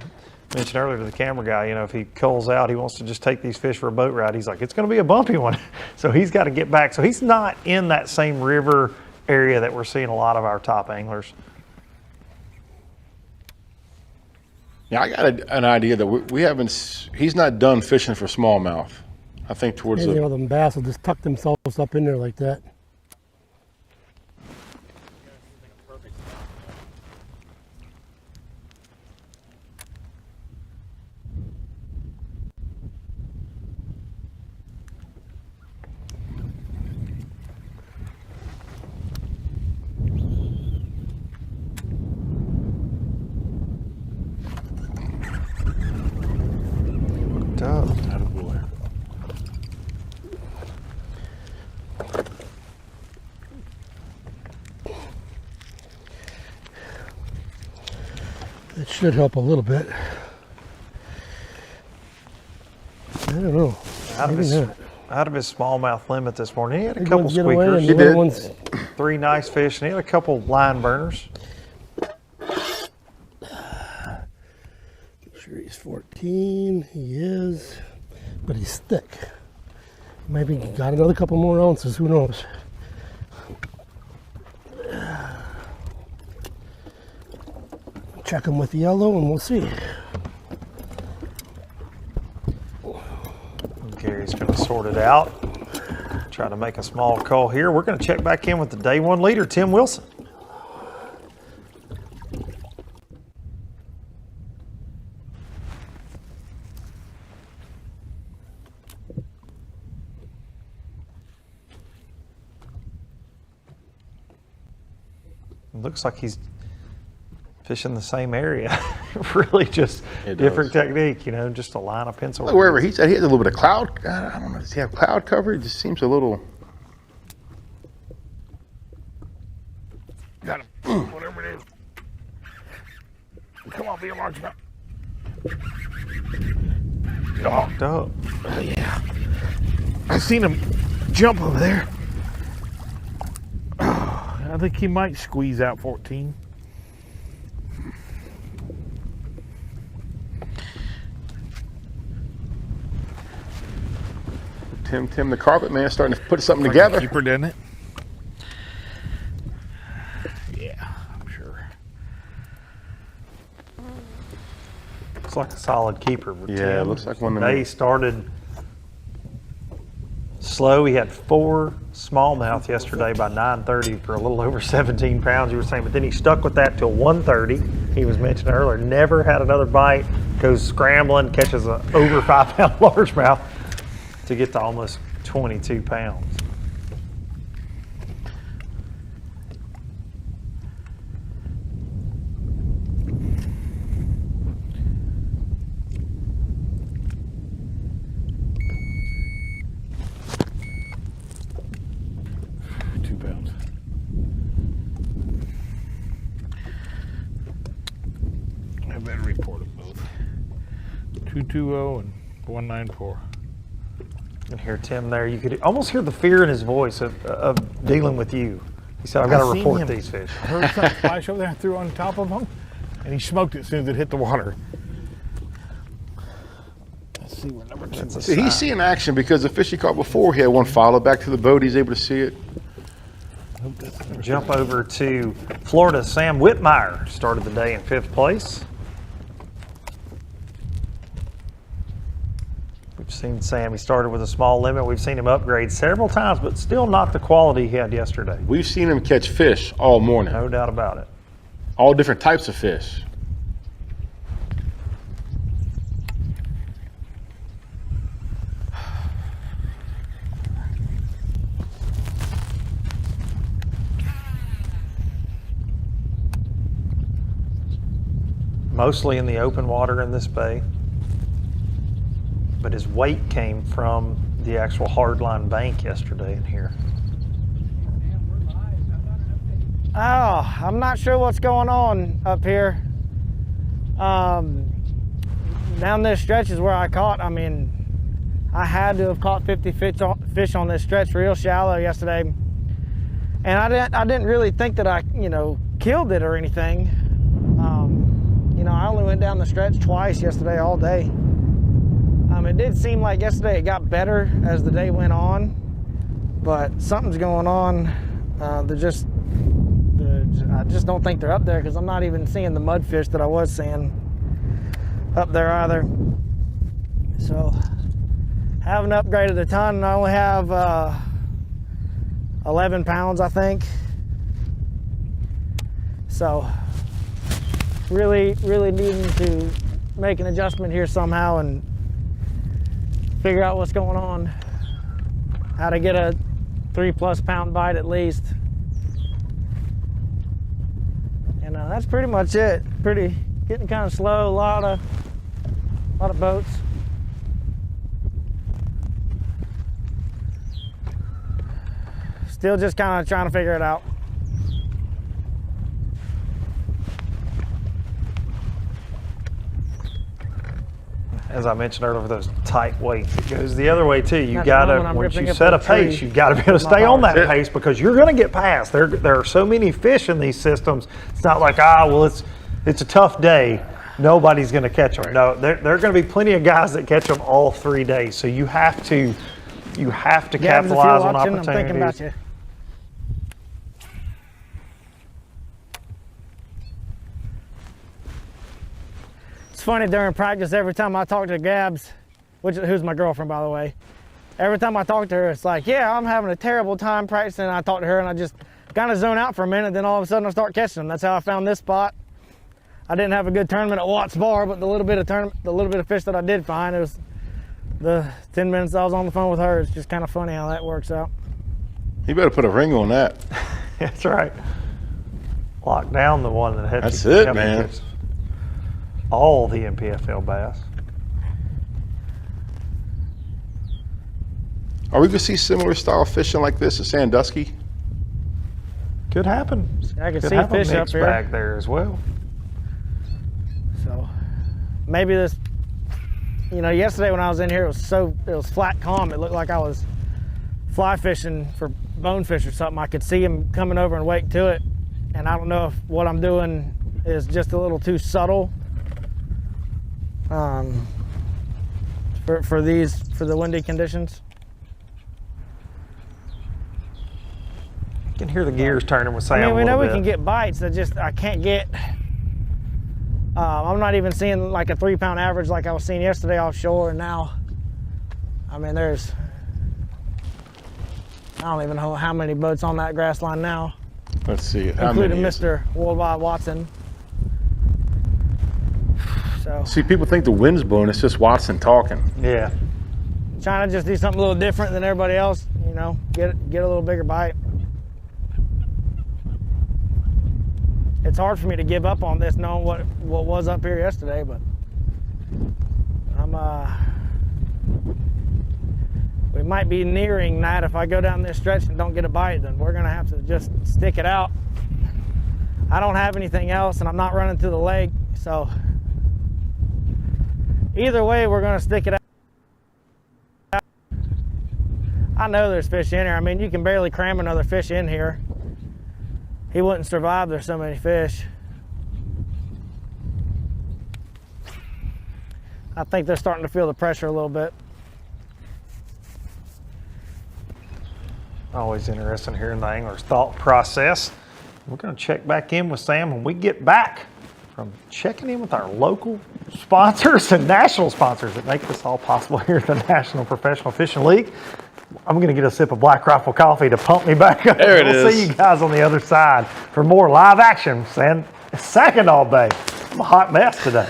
mention earlier to the camera guy, if he culls out, he wants to just take these fish for a boat ride. He's like, it's going to be a bumpy one. So he's got to get back. So he's not in that same river area that we're seeing a lot of our top anglers. Yeah, I got an idea that he's not done fishing for smallmouth. I think towards the... them bass will just tuck themselves up in there like that. should help a little bit. I don't know. Out of his smallmouth limit this morning, he had a Big couple ones get away and squeakers. the little ones- 3 nice fish, and he had a couple line burners. Sure he's 14. He is, but he's thick. Maybe he got another couple more ounces. Who knows? Check him with yellow, and we'll see. Gary's going to sort it out. Try to make a small call here. We're going to check back in with the day 1 leader, Tim Wilson. It looks like he's fishing the same area. Really just different technique, you know, just a line of pencil. Look, wherever he's at, he has a little bit of cloud. I don't know, does he have cloud cover? It just seems a little. Got him. Whatever it is. Come on, be a largemouth. Locked up. Oh, yeah. I seen him jump over there. I think he might squeeze out 14. Tim, the carpet man, starting to put something together. Keeper, didn't it? Yeah, I'm sure. Looks like a solid keeper. For Yeah, Tim. it looks like one of them. Day started slow. He had 4 smallmouth yesterday by 9:30 for a little over 17 pounds, you were saying, but then he stuck with that till 1:30. He was mentioned earlier, never had another bite, goes scrambling, catches a over 5-pound largemouth to get to almost 22 pounds. I better report them both. 220 and 194. You can hear Tim there. You could almost hear the fear in his voice of dealing with you. He said, I've got to report these fish. I heard something flash over there, I threw on top of him, and he smoked it as soon as it hit the water. Let's see where number 2 is. See, he's seeing action because the fish he caught before, he had one follow back to the boat. He's able to see it. Jump over to Florida. Sam Whitmire started the day in 5th place. We've seen Sam, he started with a small limit. We've seen him upgrade several times, but still not the quality he had yesterday. We've seen him catch fish all morning. No doubt about it. All different types of fish. Mostly in the open water in this bay, but his weight came from the actual hardline bank yesterday in here. Oh, I'm not sure what's going on up here. Down this stretch is where I caught. I mean, I had to have caught 50 fish on this stretch real shallow yesterday. And I didn't really think that I, killed it or anything. I only went down the stretch twice yesterday all day. It did seem like yesterday it got better as the day went on, but something's going on. I just don't think they're up there because I'm not even seeing the mudfish that I was seeing up there either. So, haven't upgraded a ton. I only have 11 pounds, I think. So, really needing to make an adjustment here somehow and figure out what's going on. How to get a 3+ pound bite at least. And that's pretty much it. Getting kind of slow. A lot of boats. Still just kind of trying to figure it out. as I mentioned earlier, for those tight weights. It goes the other way too. You Not gotta, when I'm once ripping you up set a a pace, tree you gotta be able to with my stay on bars. that pace because you're gonna get past. There are so many fish in these systems. It's not like, well, it's a tough day. Nobody's gonna catch them. No, there are gonna be plenty of guys that catch them all 3 days. So you have to capitalize on opportunities. I'm thinking about you. It's funny, during practice, every time I talk to Gabs, who's my girlfriend, by the way, every time I talk to her, it's like, yeah, I'm having a terrible time practicing. And I talk to her and I just kind of zone out for a minute. Then all of a sudden I start catching them. That's how I found this spot. I didn't have a good tournament at Watts Bar, but the little bit of fish that I did find, it was the 10 minutes I was on the phone with her. It's just kind of funny how that works out. You better put a ring on that. That's right. Lock down the one that had That's it, man. All the NPFL bass. Are we gonna see similar style fishing like this at Sandusky? Could happen. I can Could see have fish a up mixed here. bag there as well. So maybe this, yesterday when I was in here, it was flat calm. It looked like I was fly fishing for bonefish or something. I could see them coming over and wake to it. And I don't know if what I'm doing is just a little too subtle for the windy conditions. You can hear the gears turning with Sam. We know we bit. can get bites. I can't get. I'm not even seeing like a 3-pound average like I was seeing yesterday offshore, and now, I don't even know how many boats on that grass line now. Let's see. Including Mr. Worldwide Watson. So. See, people think the wind's blowing. It's just Watson talking. Yeah. Trying to just do something a little different than everybody else. Get a little bigger bite. It's hard for me to give up on this, knowing what was up here yesterday, but we might be nearing that. If I go down this stretch and don't get a bite, then we're gonna have to just stick it out. I don't have anything else, and I'm not running to the lake, so either way, we're gonna stick it out. I know there's fish in here. You can barely cram another fish in here. He wouldn't survive, there's so many fish. I think they're starting to feel the pressure a little bit. Always interesting hearing the angler's thought process. We're going to check back in with Sam when we get back from checking in with our local sponsors and national sponsors that make this all possible here at the National Professional Fishing League. I'm going to get a sip of Black Rifle coffee to pump me back up. There it we'll is. see you guys on the other side for more live action. Saginaw Bay. I'm a hot mess today.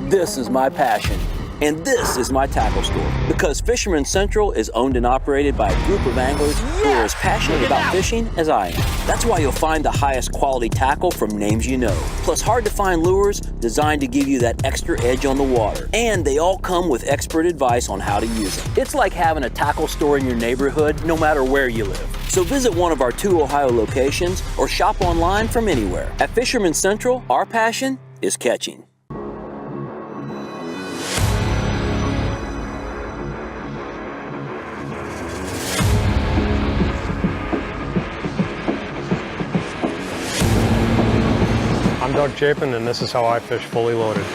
This is my passion, and this is my tackle store. Because Fisherman Central is owned and operated by a group of anglers who are as passionate about fishing as I am. That's why you'll find the highest quality tackle from names you know. Plus hard to find lures designed to give you that extra edge on the water. And they all come with expert advice on how to use them. It's like having a tackle store in your neighborhood, no matter where you live. So visit one of our 2 Ohio locations or shop online from anywhere. At Fisherman Central, our passion is catching. I'm Doug Chapin, and this is how I fish fully loaded.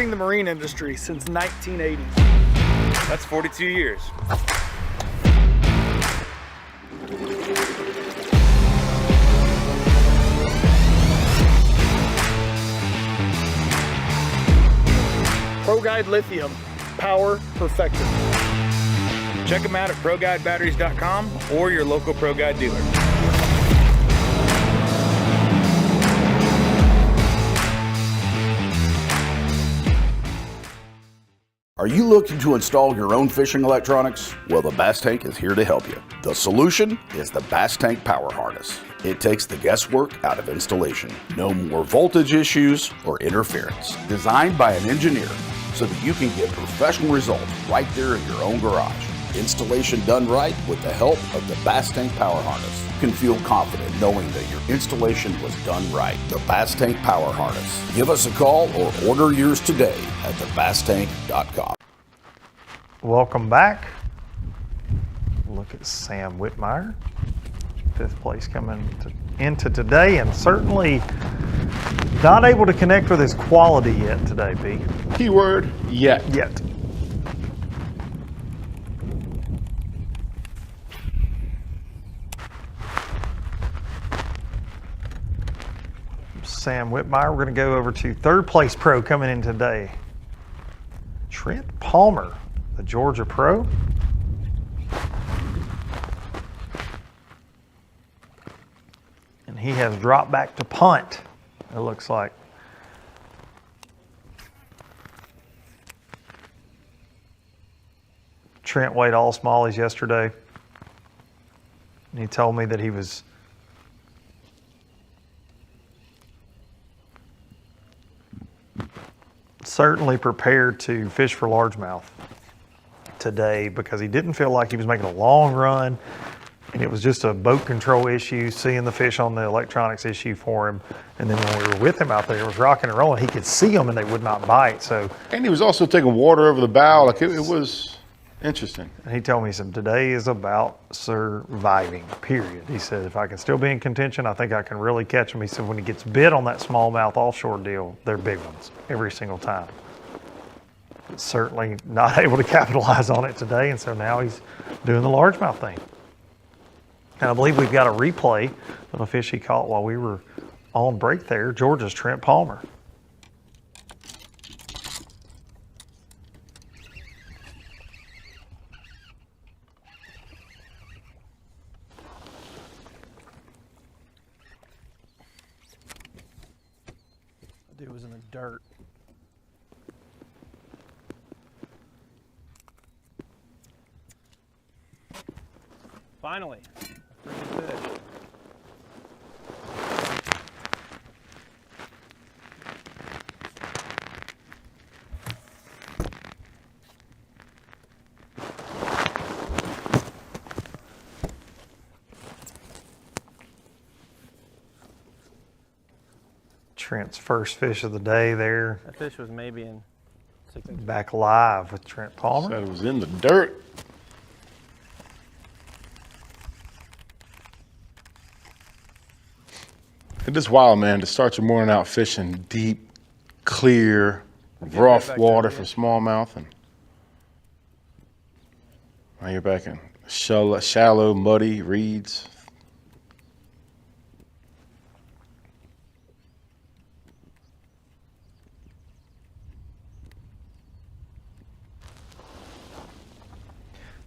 Serving the marine industry since 1980. That's 42 years. ProGuide Lithium, power perfected. Check them out at ProGuideBatteries.com or your local ProGuide dealer. Are you looking to install your own fishing electronics? Well, the Bass Tank is here to help you. The solution is the Bass Tank Power Harness. It takes the guesswork out of installation. No more voltage issues or interference. Designed by an engineer so that you can get professional results right there in your own garage. Installation done right with the help of the Bass Tank Power Harness. You can feel confident knowing that your installation was done right. The Bass Tank Power Harness. Give us a call or order yours today at thebasstank.com. Welcome back. Look at Sam Whitmire, 5th place coming into today, and certainly not able to connect with his quality yet today, B. Keyword, yet. Yet. Sam Whitmire. We're going to go over to 3rd place pro coming in today, Trent Palmer, the Georgia pro. And he has dropped back to punt, it looks like. Trent weighed all smallies yesterday. And he told me that he was certainly prepared to fish for largemouth today because he didn't feel like he was making a long run, and it was just a boat control issue, seeing the fish on the electronics issue for him. And then when we were with him out there, it was rocking and rolling. He could see them and they would not bite. So, and he was also taking water over the bow. Like it was interesting. And he told me, he said, today is about surviving, period. He said, if I can still be in contention, I think I can really catch him. He said, when he gets bit on that smallmouth offshore deal, they're big ones every single time. Certainly not able to capitalize on it today, and so now he's doing the largemouth thing. And I believe we've got a replay of a fish he caught while we were on break there, Georgia's Trent Palmer. It was in the dirt. Finally, a freaking fish. Trent's first fish of the day there. That fish was maybe in 6 inches. Back live with Trent Palmer. Said it was in the dirt. It is wild, man, to start your morning out fishing deep, clear, rough water for smallmouth, and now you're back in shallow, muddy reeds.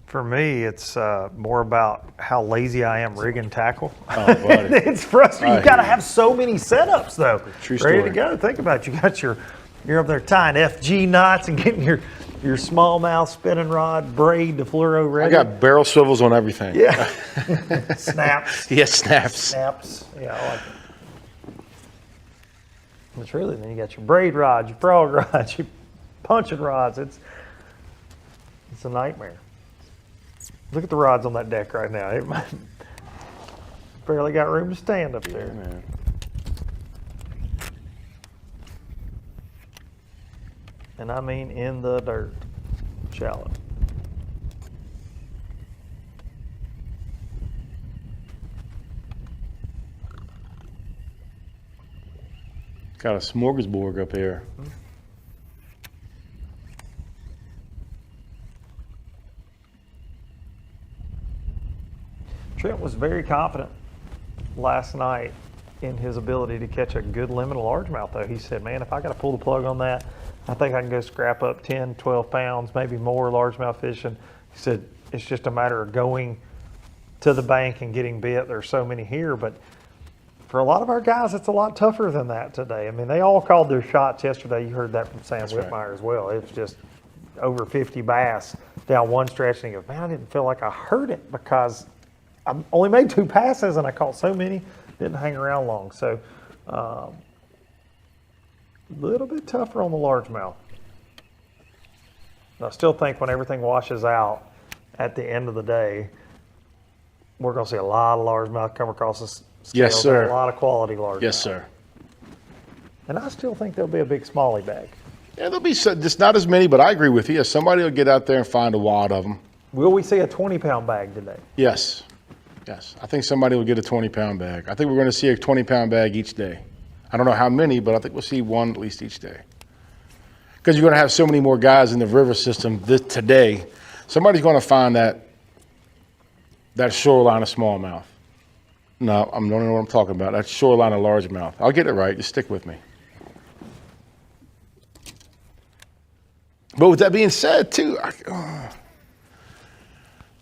For me, it's more about how lazy I am rigging tackle. Oh, buddy. It's frustrating. You got to have so many setups, though. True Ready story. to go. Think about it. You got you're up there tying FG knots and getting your smallmouth spinning rod braid to fluoro ready. I got barrel swivels on everything. Yeah. Snaps. Yeah, snaps. Snaps. Yeah, I like it. It's really, then you got your braid rods, your frog rods, your punching rods. It's a nightmare. Look at the rods on that deck right now. It barely got room to stand up there. Man. And I mean in the dirt, shallow. Got a smorgasbord up here. Trent was very confident last night in his ability to catch a good limit of largemouth, though. He said, man, if I got to pull the plug on that, I think I can go scrap up 10, 12 pounds, maybe more largemouth fishing. He said, it's just a matter of going to the bank and getting bit. There's so many here, but for a lot of our guys, it's a lot tougher than that today. I mean, they all called their shots yesterday. You heard that from Sam Whitmire as well. It was just over 50 bass down one stretch, and he goes, man, I didn't feel like I heard it because I only made 2 passes and I caught so many, didn't hang around long. So a little bit tougher on the largemouth. I still think when everything washes out at the end of the day, we're going to see a lot of largemouth come across the scales. Yes, sir. A lot of quality largemouth. Yes, sir. And I still think there'll be a big smallie bag. Yeah, there'll be just not as many, but I agree with you. Somebody will get out there and find a wad of them. Will we see a 20-pound bag today? Yes. Yes. I think somebody will get a 20-pound bag. I think we're going to see a 20-pound bag each day. I don't know how many, but I think we'll see one at least each day. Because you're going to have so many more guys in the river system today. Somebody's going to find that shoreline of smallmouth. No, I don't know what I'm talking about. That shoreline of largemouth. I'll get it right. Just stick with me. But with that being said, too,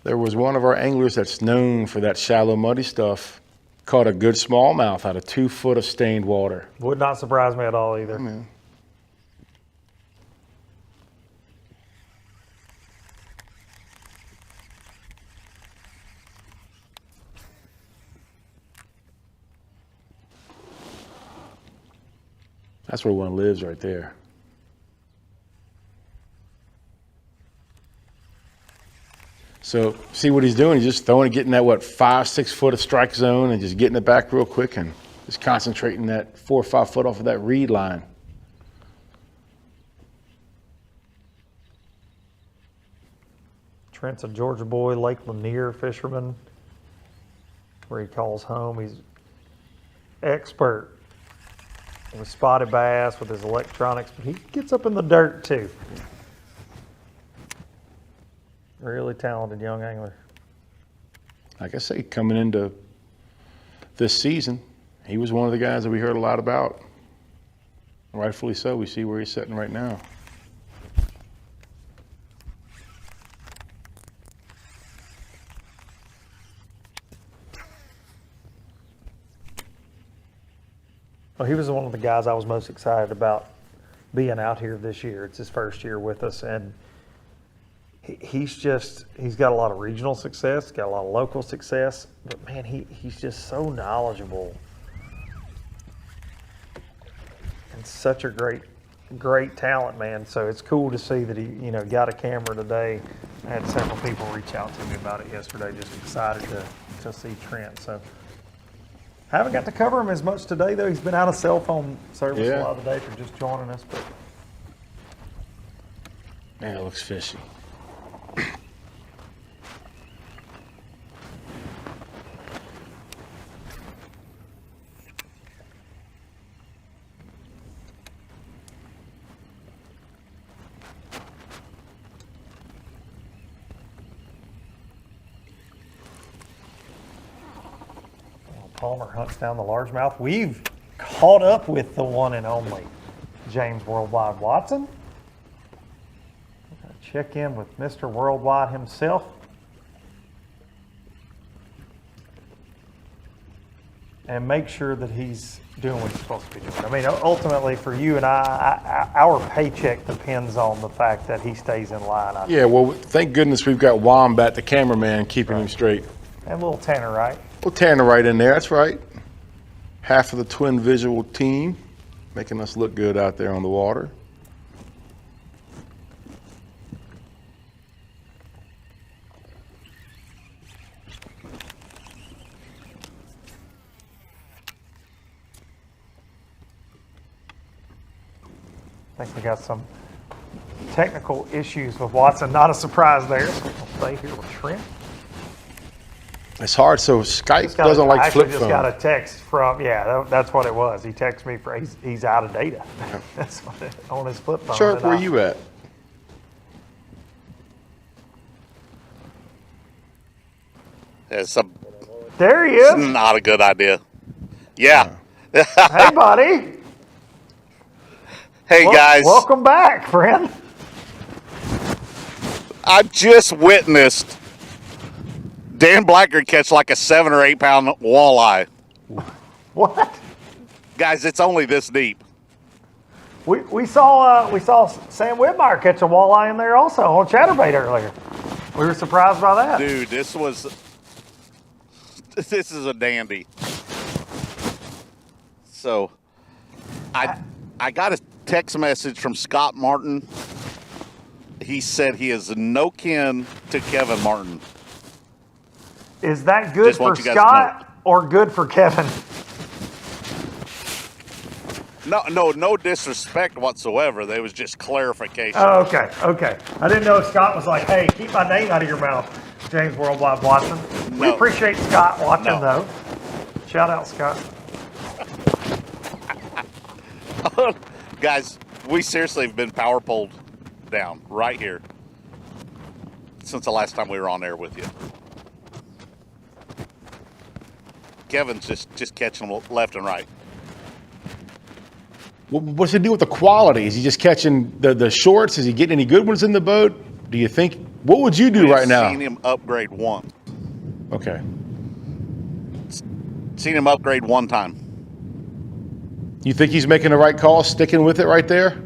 there was one of our anglers that's known for that shallow, muddy stuff, caught a good smallmouth out of 2 foot of stained water. Would not surprise me at all either. Man. That's where one lives right there. So see what he's doing? He's just throwing it, getting that, 5-6 foot of strike zone and just getting it back real quick and just concentrating that 4 or 5 foot off of that reed line. Trent's a Georgia boy, Lake Lanier fisherman, where he calls home. He's expert with spotted bass, with his electronics, but he gets up in the dirt too. Really talented young angler. Like I say, coming into this season, he was one of the guys that we heard a lot about. Rightfully so. We see where he's sitting right now. Well, he was one of the guys I was most excited about being out here this year. It's his first year with us, and he's got a lot of regional success, got a lot of local success, but man, he's just so knowledgeable and such a great talent, man. So it's cool to see that he, got a camera today. I had several people reach out to me about it yesterday, just excited to see Trent. So haven't got to cover him as much today, though. He's been out of cell phone service a lot of the day for just joining us. But man, it looks fishy. Palmer hunts down the largemouth. We've caught up with the one and only James Worldwide Watson. We're going to check in with Mr. Worldwide himself. And make sure that he's doing what he's supposed to be doing. I mean, ultimately for you and I, our paycheck depends on the fact that he stays in line. Yeah, well, thank goodness we've got Wombat, the cameraman, keeping him straight. And a little Tanner, right? Well, Tanner right in there, that's right. Half of the Twin Visual team, making us look good out there on the water. I think we got some technical issues with Watson. Not a surprise there. So we'll stay here with Trent. It's hard, so Skype doesn't like flip phone. I just got a text from, that's what it was. He texted me for he's out of data. Yeah. That's what on his flip phone. Sharp, where you at? It's a There he is. It's not a good idea. Yeah. Hey, buddy. Hey, guys. Welcome back, friend. I just witnessed Dan Blackard catch like a 7 or 8 pound walleye. What? Guys, it's only this deep. We saw Sam Whitmire catch a walleye in there also on chatterbait earlier. We were surprised by that. Dude, this is a dandy. So, I got a text message from Scott Martin. He said he is no kin to Kevin Martin. Is that good Just for want you guys to Scott or good for Kevin? No disrespect whatsoever. There was just clarification. Oh, okay. I didn't know if Scott was like, hey, keep my name out of your mouth, James Worldwide Watson. We appreciate Scott watching, though. Shout out, Scott. Guys, we seriously have been power poled down right here since the last time we were on air with you. Kevin's just catching them left and right. What's it do with the quality? Is he just catching the shorts? Is he getting any good ones in the boat? Do you think? What would you do right now? Seen him upgrade one. Okay. Seen him upgrade one time. You think he's making the right call, sticking with it right there?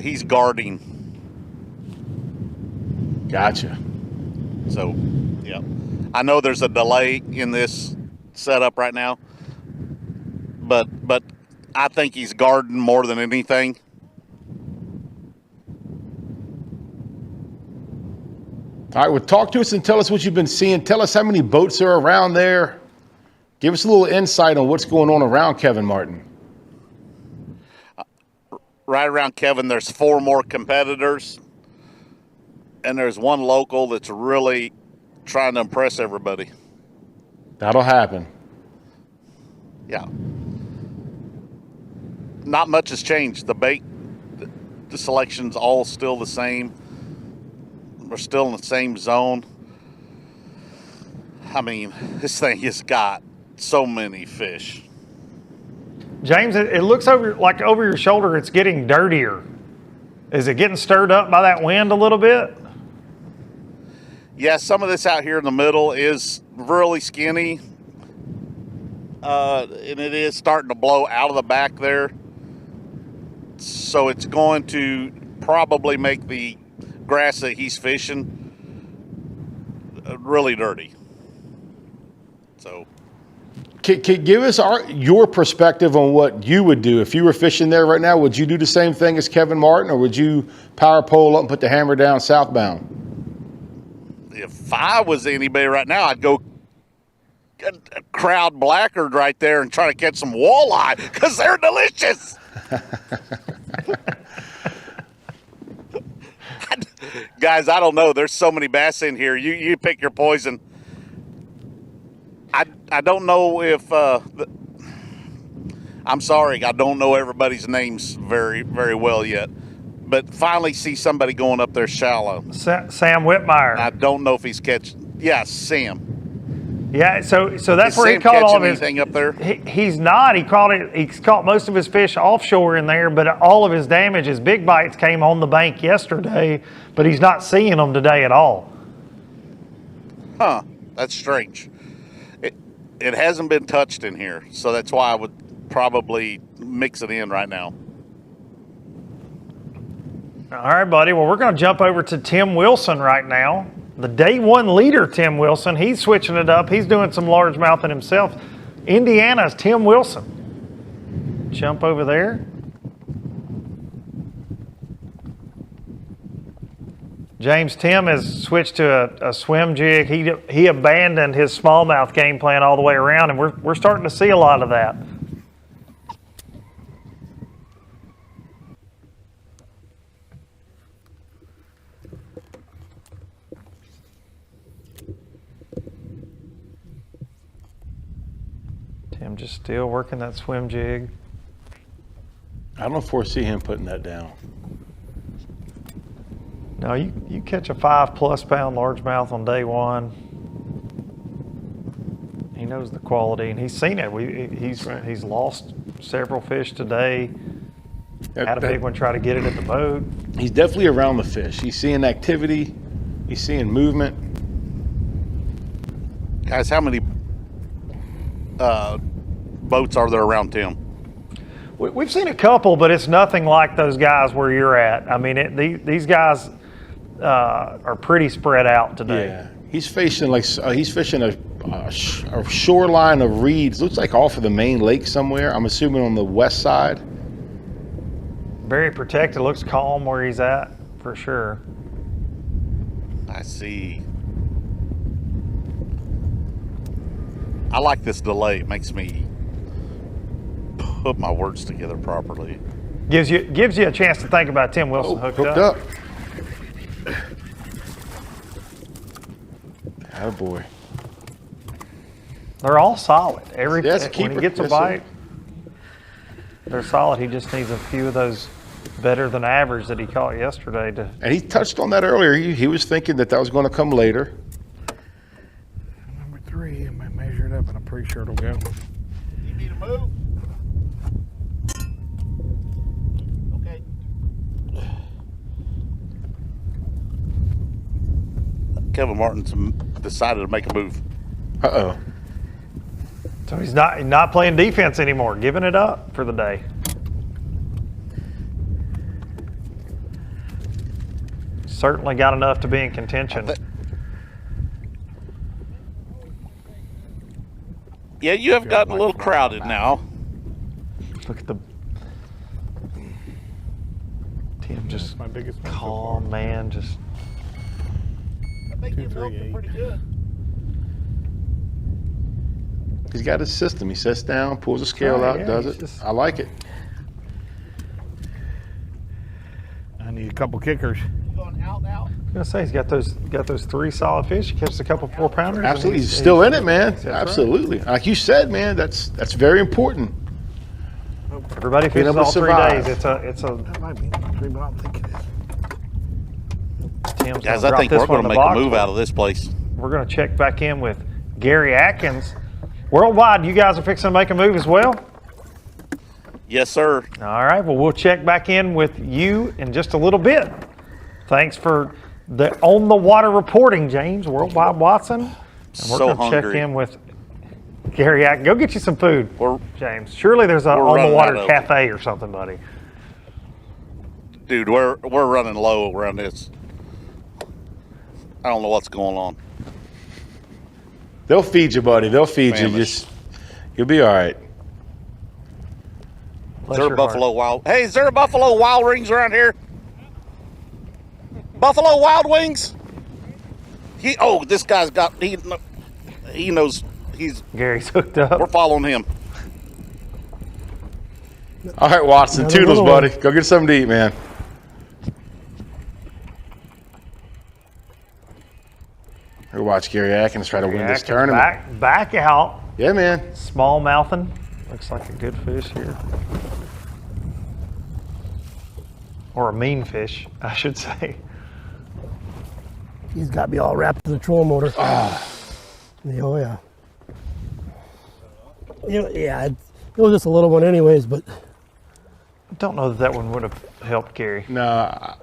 He's guarding. Gotcha. So, yeah. I know there's a delay in this setup right now, but I think he's guarding more than anything. All right, well, talk to us and tell us what you've been seeing. Tell us how many boats are around there. Give us a little insight on what's going on around Kevin Martin. Right around Kevin, there's 4 more competitors, and there's one local that's really trying to impress everybody. That'll happen. Yeah. Not much has changed. The bait, the selection's all still the same. We're still in the same zone. I mean, this thing has got so many fish. James, it looks over your shoulder, it's getting dirtier. Is it getting stirred up by that wind a little bit? Yeah, some of this out here in the middle is really skinny. And it is starting to blow out of the back there. So it's going to probably make the grass that he's fishing really dirty. So, give us your perspective on what you would do if you were fishing there right now. Would you do the same thing as Kevin Martin, or would you power pole up and put the hammer down southbound? If I was anybody right now, I'd go crowd Blackard right there and try to catch some walleye because they're delicious. Guys, I don't know. There's so many bass in here. You pick your poison. I don't know if I'm sorry, I don't know everybody's names very, very well yet. But finally see somebody going up there shallow. Sam Whitmire. I don't know if he's catching. Yeah, Sam. Yeah, so that's Is where Sam he caught all of anything his. Up there? He's not. He's caught most of his fish offshore in there, but all of his damage, his big bites came on the bank yesterday, but he's not seeing them today at all. Huh? That's strange. It hasn't been touched in here, so that's why I would probably mix it in right now. All right, buddy. Well, we're going to jump over to Tim Wilson right now. The day one leader, Tim Wilson. He's switching it up. He's doing some largemouthing himself. Indiana's Tim Wilson. Jump over there. James, Tim has switched to a swim jig. He abandoned his smallmouth game plan all the way around, and we're starting to see a lot of that. Tim just still working that swim jig. I don't foresee him putting that down. No, you catch a 5+ pound largemouth on day one. knows the quality, and he's seen it. He's lost several fish today. Had a big one try to get it at the boat. He's definitely around the fish. He's seeing activity. He's seeing movement. Guys, how many boats are there around Tim? We've seen a couple, but it's nothing like those guys where you're at. I mean, these guys are pretty spread out today. Yeah, he's fishing a shoreline of reeds. Looks like off of the main lake somewhere. I'm assuming on the west side. Very protected. Looks calm where he's at for sure. I see. I like this delay. It makes me put my words together properly. Gives you a chance to think about Tim Wilson hooked up. Oh boy. They're all solid. When keeper. he gets a bite, they're solid. He just needs a few of those better than average that he caught yesterday. And he touched on that earlier. He was thinking that was going to come later. Number 3, I might measure it up, and I'm pretty sure it'll go. You need to move? Okay. Kevin Martin's decided to make a move. Uh-oh. So he's not playing defense anymore, giving it up for the day. Certainly got enough to be in contention. Yeah, you have gotten a little crowded now. Look at the Tim, just my biggest calm man. Just I think you're looking pretty good. He's got his system. He sits down, pulls the scale out, does it. I like it. I need a couple kickers. Going out now. I was gonna say he's got those 3 solid fish. He catches a couple 4-pounders. Absolutely, he's still in it, man. Absolutely, like you said, man. That's very important. Everybody fishes all 3 days. It's a. That might be 3, but I don't think it is. Tim's Guys, I think we're going to make a move out of this place. We're going to check back in with Gary Atkins. Worldwide, you guys are fixing to make a move as well? Yes, sir. All right, well, we'll check back in with you in just a little bit. Thanks for the on-the-water reporting, James, Worldwide Watson. And we're So going to check hungry. in with Gary Atkins. Go get you some food, James. Surely there's an on-the-water cafe or something, buddy. Dude, we're running low around this. I don't know what's going on. They'll feed you, buddy. They'll feed you. You'll be all right. Is there a Buffalo Wild? Hey, is there a Buffalo Wild Wings around here? Buffalo Wild Wings? This guy's got. He knows he's. Gary's hooked up. We're following him. All right, Watson. Toodles, buddy. Go get something to eat, man. We'll watch Gary Atkins try to win this tournament. Back out. Yeah, man. Small mouthing. Looks like a good fish here. Or a mean fish, I should say. He's got me all wrapped in the trolling motor. Oh yeah. It was just a little one anyways, but. I don't know that one would have helped Gary. No.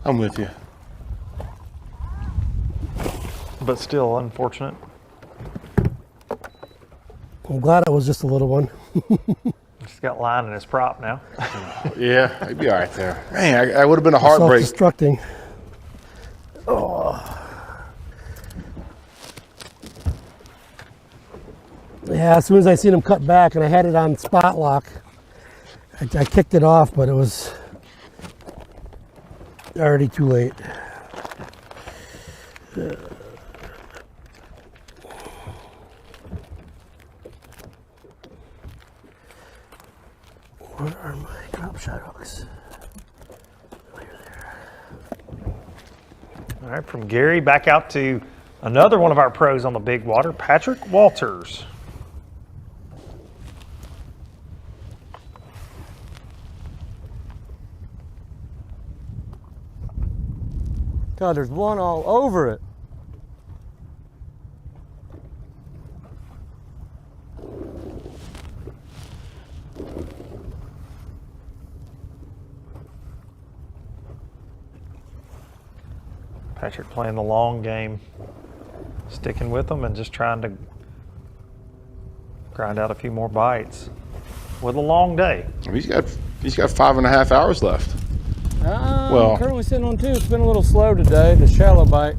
I'm with you. But still unfortunate. I'm glad it was just a little one. He's got line in his prop now. Yeah, he'd be all right there. Man, that would have been a heartbreak. Self-destructing. Oh. Yeah, as soon as I seen him cut back and I had it on spot lock, I kicked it off, but it was already too late. Where are my drop shot hooks? All right, from Gary back out to another one of our pros on the big water, Patrick Walters. God, there's one all over it. Patrick playing the long game, sticking with them and just trying to grind out a few more bites with a long day. He's got 5.5 hours left. Well, currently sitting on 2. It's been a little slow today, the shallow bite.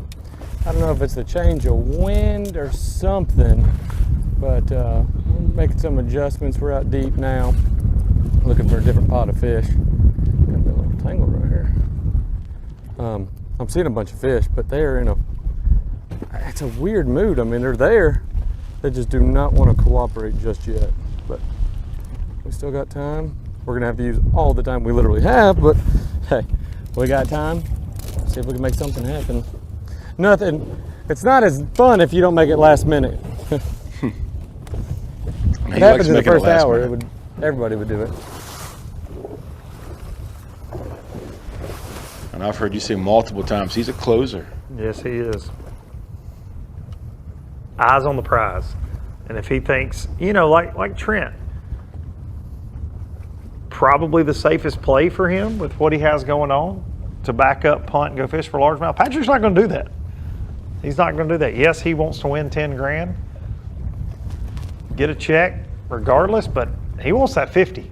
I don't know if it's the change of wind or something, but we're making some adjustments. We're out deep now, looking for a different pot of fish. Got a little tangle right here. I'm seeing a bunch of fish, but they're in it's a weird mood. I mean, they're there. They just do not want to cooperate just yet, but we still got time. We're gonna have to use all the time we literally have, but hey, we got time. See if we can make something happen. Nothing. It's not as fun if you don't make it last minute. It happens in the first hour. Everybody would do it. And I've heard you say multiple times, he's a closer. Yes, he is. Eyes on the prize. And if he thinks, like Trent, probably the safest play for him with what he has going on to back up, punt, and go fish for largemouth. Patrick's not going to do that. He's not going to do that. Yes, he wants to win 10 grand, get a check regardless, but he wants that 50.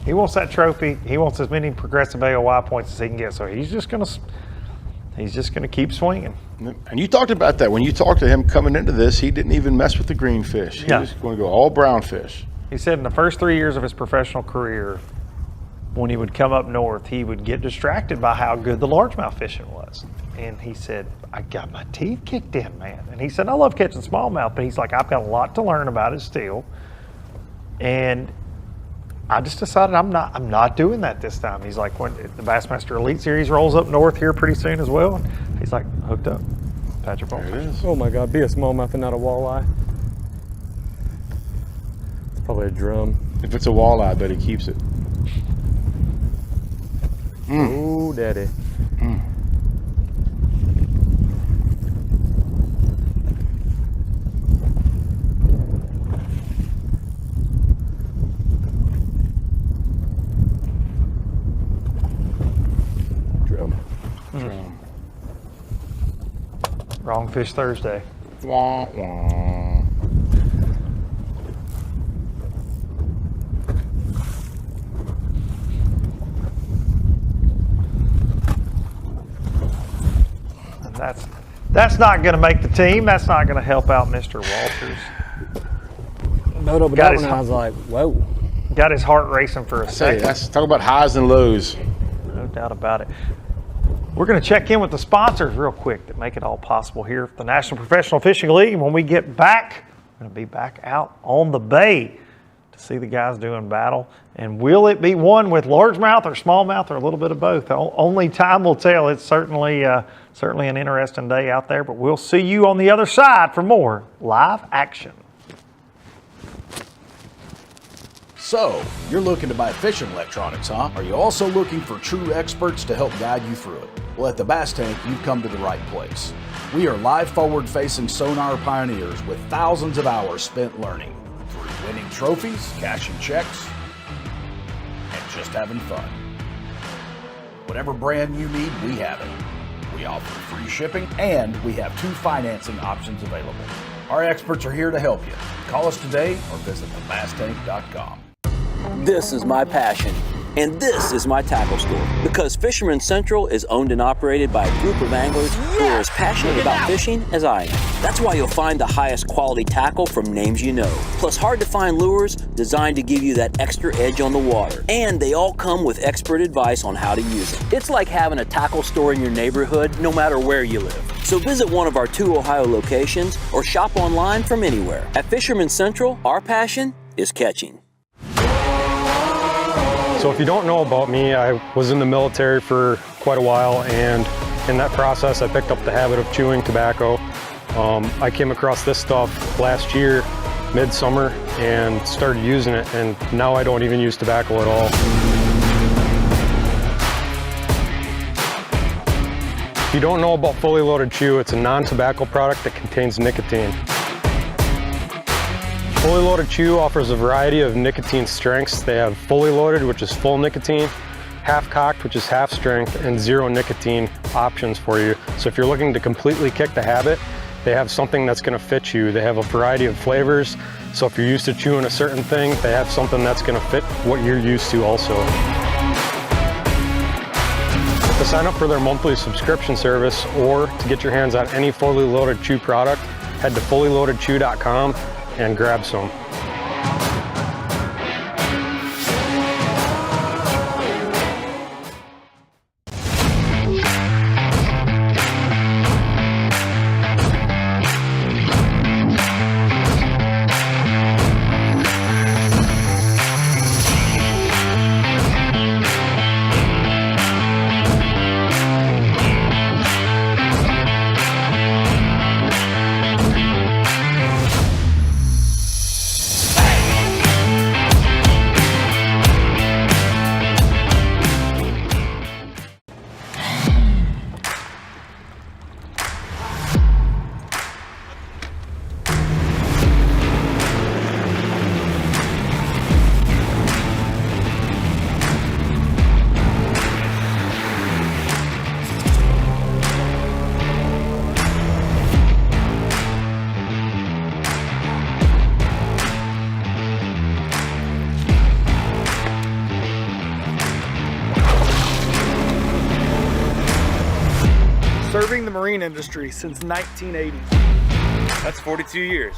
He wants that trophy. He wants as many progressive AOY points as he can get. So he's just going to keep swinging. And you talked about that. When you talked to him coming into this, he didn't even mess with the green fish. He was going to go all brown fish. He said in the first 3 years of his professional career, when he would come up north, he would get distracted by how good the largemouth fishing was. And he said, I got my teeth kicked in, man. And he said, I love catching smallmouth, but he's like, I've got a lot to learn about it still. And I just decided I'm not doing that this time. He's like, when the Bassmaster Elite Series rolls up north here pretty soon as well, he's like, hooked up. Patrick Palmer. There it is. Oh my God, be a smallmouth and not a walleye. It's probably a drum. If it's a walleye, I bet he keeps it. Ooh, daddy. Wrong Fish Thursday. Wah, wah. And that's not going to make the team. That's not going to help out Mr. Walters. I was like, whoa. Got his heart racing for a second. Let's talk about highs and lows. No doubt about it. We're going to check in with the sponsors real quick that make it all possible here at the National Professional Fishing League. And when we get back, we're going to be back out on the bay to see the guys doing battle. And will it be one with largemouth or smallmouth or a little bit of both? Only time will tell. It's certainly an interesting day out there, but we'll see you on the other side for more live action. So, you're looking to buy fishing electronics, huh? Are you also looking for true experts to help guide you through it? Well, at the Bass Tank, you've come to the right place. We are live forward-facing sonar pioneers with thousands of hours spent learning through winning trophies, cashing checks, and just having fun. Whatever brand you need, we have it. We offer free shipping, and we have 2 financing options available. Our experts are here to help you. Call us today or visit thebasstank.com. This is my passion, and this is my tackle store. Because Fisherman Central is owned and operated by a group of anglers who are as passionate about fishing as I am. That's why you'll find the highest quality tackle from names you know. Plus hard-to-find lures designed to give you that extra edge on the water. And they all come with expert advice on how to use it. It's like having a tackle store in your neighborhood, no matter where you live. So visit one of our 2 Ohio locations or shop online from anywhere. At Fisherman Central, our passion is catching. So if you don't know about me, I was in the military for quite a while, and in that process I picked up the habit of chewing tobacco. I came across this stuff last year, midsummer, and started using it, and now I don't even use tobacco at all. If you don't know about Fully Loaded Chew, it's a non-tobacco product that contains nicotine. Fully Loaded Chew offers a variety of nicotine strengths. They have Fully Loaded, which is full nicotine, half cocked, which is half strength, and 0 nicotine options for you. So if you're looking to completely kick the habit, they have something that's going to fit you. They have a variety of flavors. So if you're used to chewing a certain thing, they have something that's going to fit what you're used to also. To sign up for their monthly subscription service or to get your hands on any fully loaded chew product, head to fullyloadedchew.com and grab some. Serving the marine industry since 1980. That's 42 years.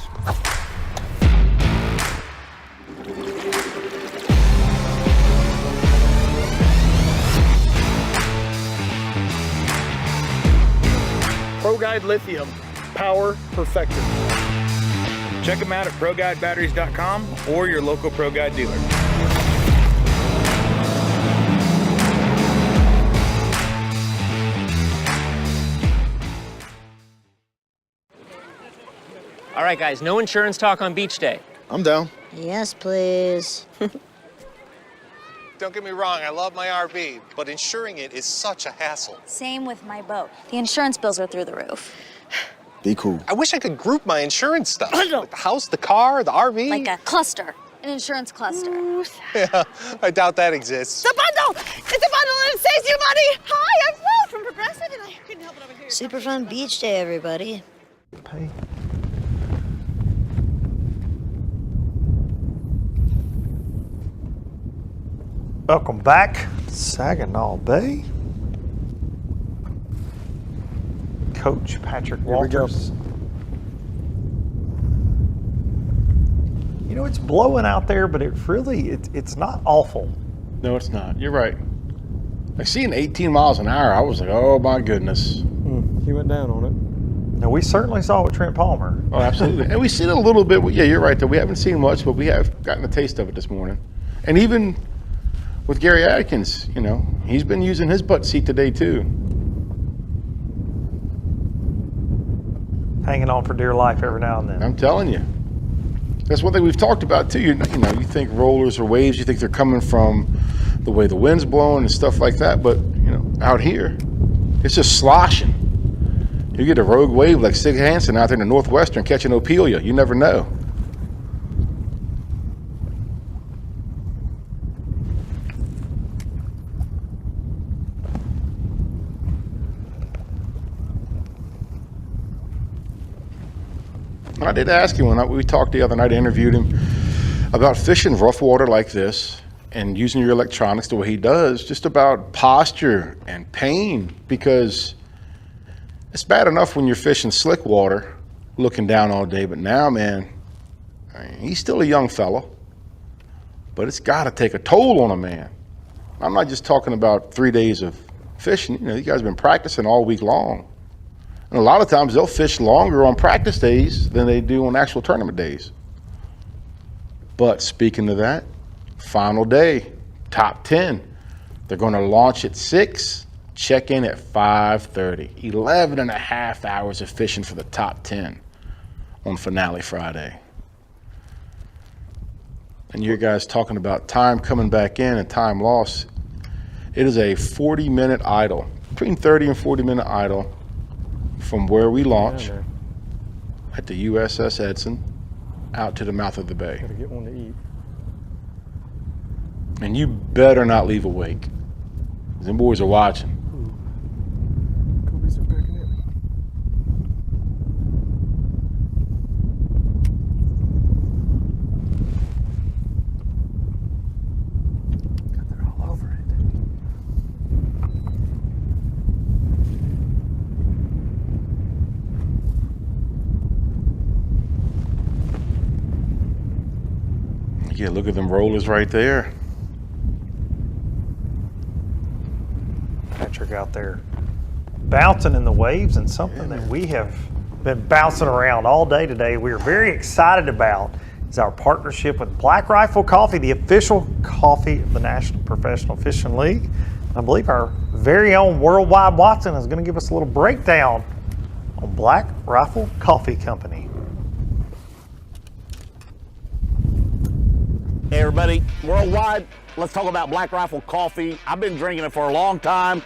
ProGuide Lithium, power perfected. Check them out at ProGuideBatteries.com or your local ProGuide dealer. All right, guys, no insurance talk on beach day. I'm down. Yes, please. Don't get me wrong, I love my RV, but insuring it is such a hassle. Same with my boat. The insurance bills are through the roof. Be cool. I wish I could group my insurance stuff. Like the house, the car, the RV. Like a cluster, an insurance cluster. Yeah, I doubt that exists. It's a bundle! It's a bundle and it saves you money! Hi, I'm Will from Progressive and I couldn't help it over here. Super fun beach day, everybody. Pay. Welcome back to Saginaw Bay. Coach Patrick Walters. You know, it's blowing out there, but it's not awful. No, it's not. You're right. Like seeing 18 miles an hour, I was like, oh my goodness. He went down on it. Now, we certainly saw it with Trent Palmer. Oh, absolutely. And we've seen it a little bit. Yeah, you're right, though. We haven't seen much, but we have gotten a taste of it this morning. And even with Gary Atkins, you know, he's been using his butt seat today, too. Hanging on for dear life every now and then. I'm telling you. That's one thing we've talked about, too. You know, you think rollers or waves, you think they're coming from the way the wind's blowing and stuff like that. But, you know, out here, it's just sloshing. You get a rogue wave like Sig Hansen out there in the Northwestern catching Opelia. You never know. I did ask him when we talked the other night, I interviewed him about fishing rough water like this and using your electronics the way he does, just about posture and pain, because it's bad enough when you're fishing slick water, looking down all day, but now, man, I mean, he's still a young fella, but it's got to take a toll on a man. I'm not just talking about 3 days of fishing. You know, you guys have been practicing all week long. And a lot of times they'll fish longer on practice days than they do on actual tournament days. But speaking of that, final day, top 10. They're going to launch at 6, check in at 5:30. 11 and a half hours of fishing for the top 10 on finale Friday. And you guys talking about time coming back in and time lost. It is a 40-minute idle, between 30 and 40-minute idle from where we launch at the USS Edson out to the mouth of the bay. Gotta get one to eat. And you better not leave a wake. Them boys are watching. Coobies are picking it. God, they're all over it. Yeah, look at them rollers right there. Patrick out there bouncing in the waves, and something that we have been bouncing around all day today we're very excited about is our partnership with Black Rifle Coffee, the official coffee of the National Professional Fishing League. I believe our very own Worldwide Watson is going to give us a little breakdown on Black Rifle Coffee Company. Hey everybody, Worldwide, let's talk about Black Rifle Coffee. I've been drinking it for a long time.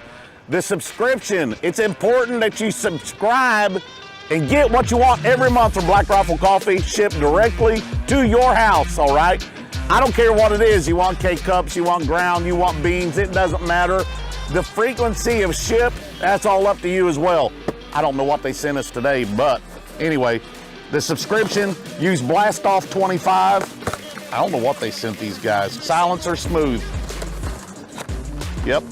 The subscription, it's important that you subscribe and get what you want every month from Black Rifle Coffee, shipped directly to your house, all right? I don't care what it is. You want K-Cups, you want ground, you want beans, it doesn't matter. The frequency of ship, that's all up to you as well. I don't know what they sent us today, but anyway, the subscription, use Blast Off 25. I don't know what they sent these guys. Silencer smooth. Yep.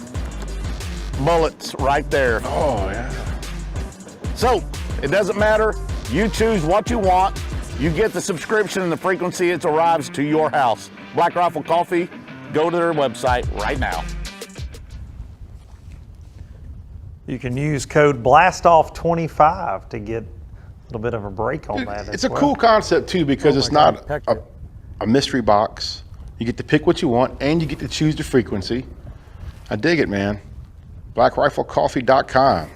Bullets right there. Oh, yeah. So, it doesn't matter. You choose what you want. You get the subscription and the frequency, it arrives to your house. Black Rifle Coffee, go to their website right now. You can use code BLASTOFF25 to get a little bit of a break on that. It's a cool concept too, because it's not Hector. a mystery box. You get to pick what you want and you get to choose the frequency. I dig it, man. BlackRifleCoffee.com.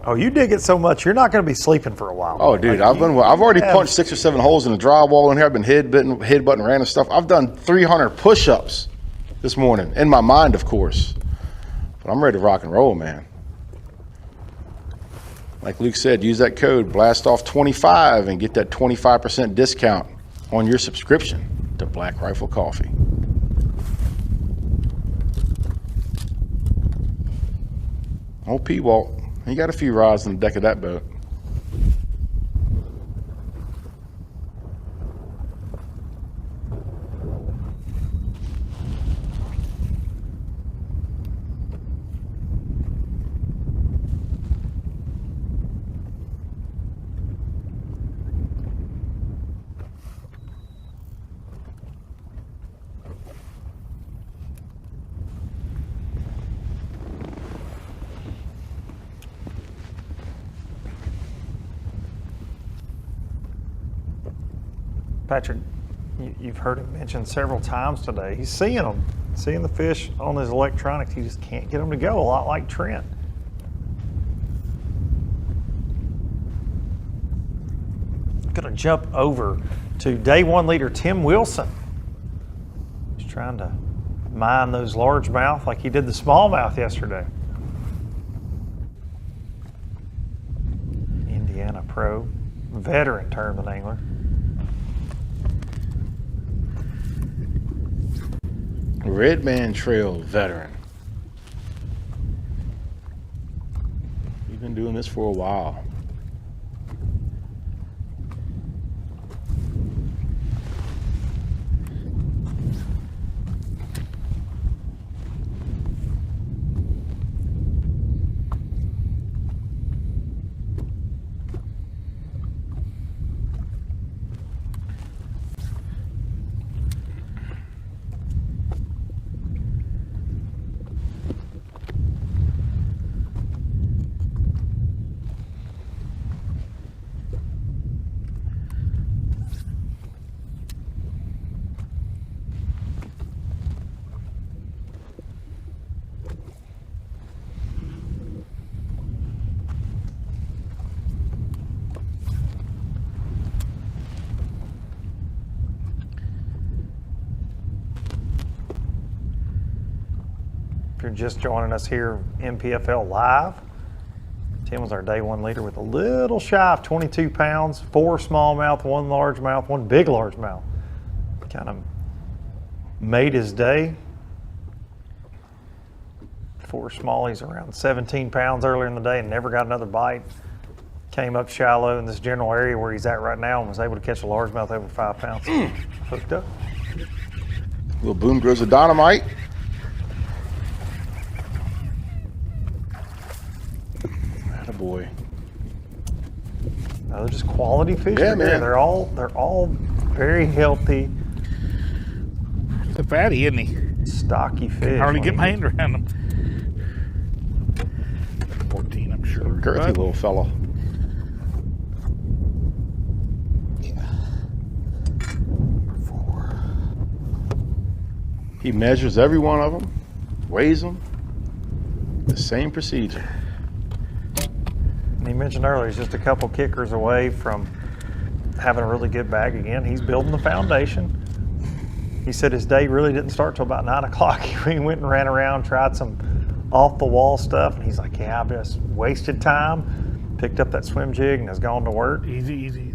Oh, you dig it so much, you're not going to be sleeping for a while. Oh, dude, Like, I've already punched 6 or 7 holes in the drywall in here. I've been headbutting random stuff. I've done 300 push-ups this morning, in my mind, of course. But I'm ready to rock and roll, man. Like Luke said, use that code BLASTOFF25 and get that 25% discount on your subscription to Black Rifle Coffee. Old P-Walt, he got a few rods on the deck of that boat. Patrick, you've heard him mention several times today. He's seeing them, seeing the fish on his electronics. He just can't get them to go, a lot like Trent. Going to jump over to day one leader Tim Wilson. He's trying to mine those largemouth like he did the smallmouth yesterday. Indiana pro, veteran tournament angler. Red Man Trail veteran. You've been doing this for a while. If you're just joining us here, NPFL Live, Tim was our day one leader with a little shy of 22 pounds, 4 smallmouth, 1 largemouth, 1 big largemouth. Kind of made his day. 4 smallies around 17 pounds earlier in the day and never got another bite. Came up shallow in this general area where he's at right now and was able to catch a largemouth over 5 pounds. Hooked up. Little boom grows of dynamite. Attaboy. No, they're just quality fish. Yeah, man. They're all very healthy. The fatty, isn't he? Stocky fish. Can hardly get my hand around them. 14, I'm sure. Girthy little fellow. He measures every one of them, weighs them, the same procedure. And he mentioned earlier, he's just a couple kickers away from having a really good bag again. He's building the foundation. He said his day really didn't start till about 9 o'clock. He went and ran around, tried some off the wall stuff, and he's like, yeah, I just wasted time, picked up that swim jig and has gone to work. Easy, easy.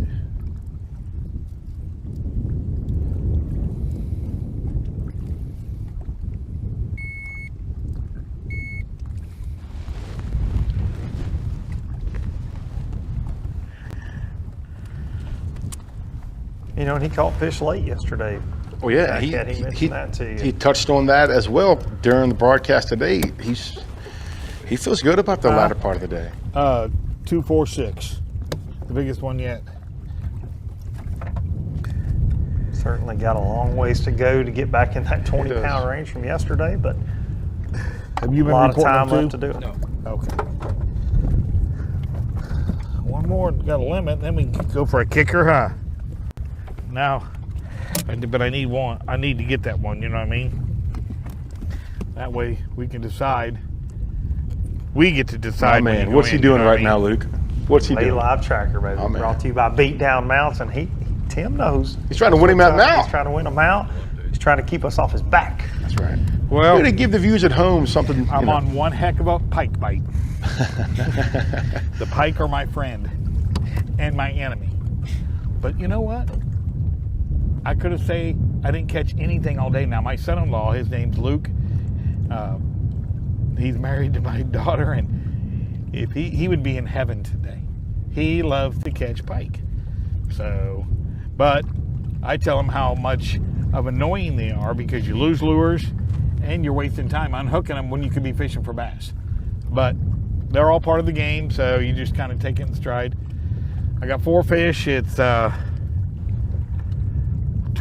You know, and he caught fish late yesterday. Oh yeah, he mentioned that to you. He touched on that as well during the broadcast today. He feels good about the latter part of the day. 246, the biggest one yet. Certainly got a long ways to go to get back in that 20-pound range from yesterday, but have you been a lot of time reporting left to do it. No. Okay. One more, got a limit, then we can go for a kicker, huh? Now, but I need one. I need to get that one, you know what I mean? That way we can decide. We get to decide. Oh man, what's he doing right now, Luke? What's he doing? Live Tracker, baby. Oh, brought to you by Beat Down Mounts, and Tim knows. He's trying to win him out now. He's trying to win him out. He's trying to keep us off his back. That's right. Well, to give the viewers at home something. I'm on one heck of a pike bite. The pike are my friend and my enemy. But you know what? I could have said I didn't catch anything all day. Now, my son-in-law, his name's Luke. He's married to my daughter, and if he would be in heaven today. He loves to catch pike. So, but I tell him how much of annoying they are because you lose lures and you're wasting time unhooking them when you could be fishing for bass. But they're all part of the game, so you just kind of take it in stride. I got 4 fish. It's 2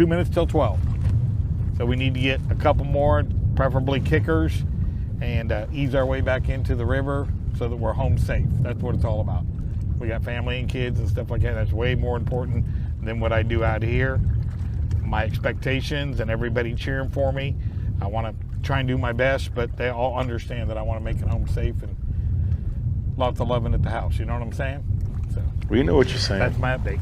minutes till 12. So we need to get a couple more, preferably kickers, and ease our way back into the river so that we're home safe. That's what it's all about. We got family and kids and stuff like that. That's way more important than what I do out here. My expectations and everybody cheering for me. I want to try and do my best, but they all understand that I want to make it home safe and lots of loving at the house. You know what I'm saying? So we know what you're saying. That's my update.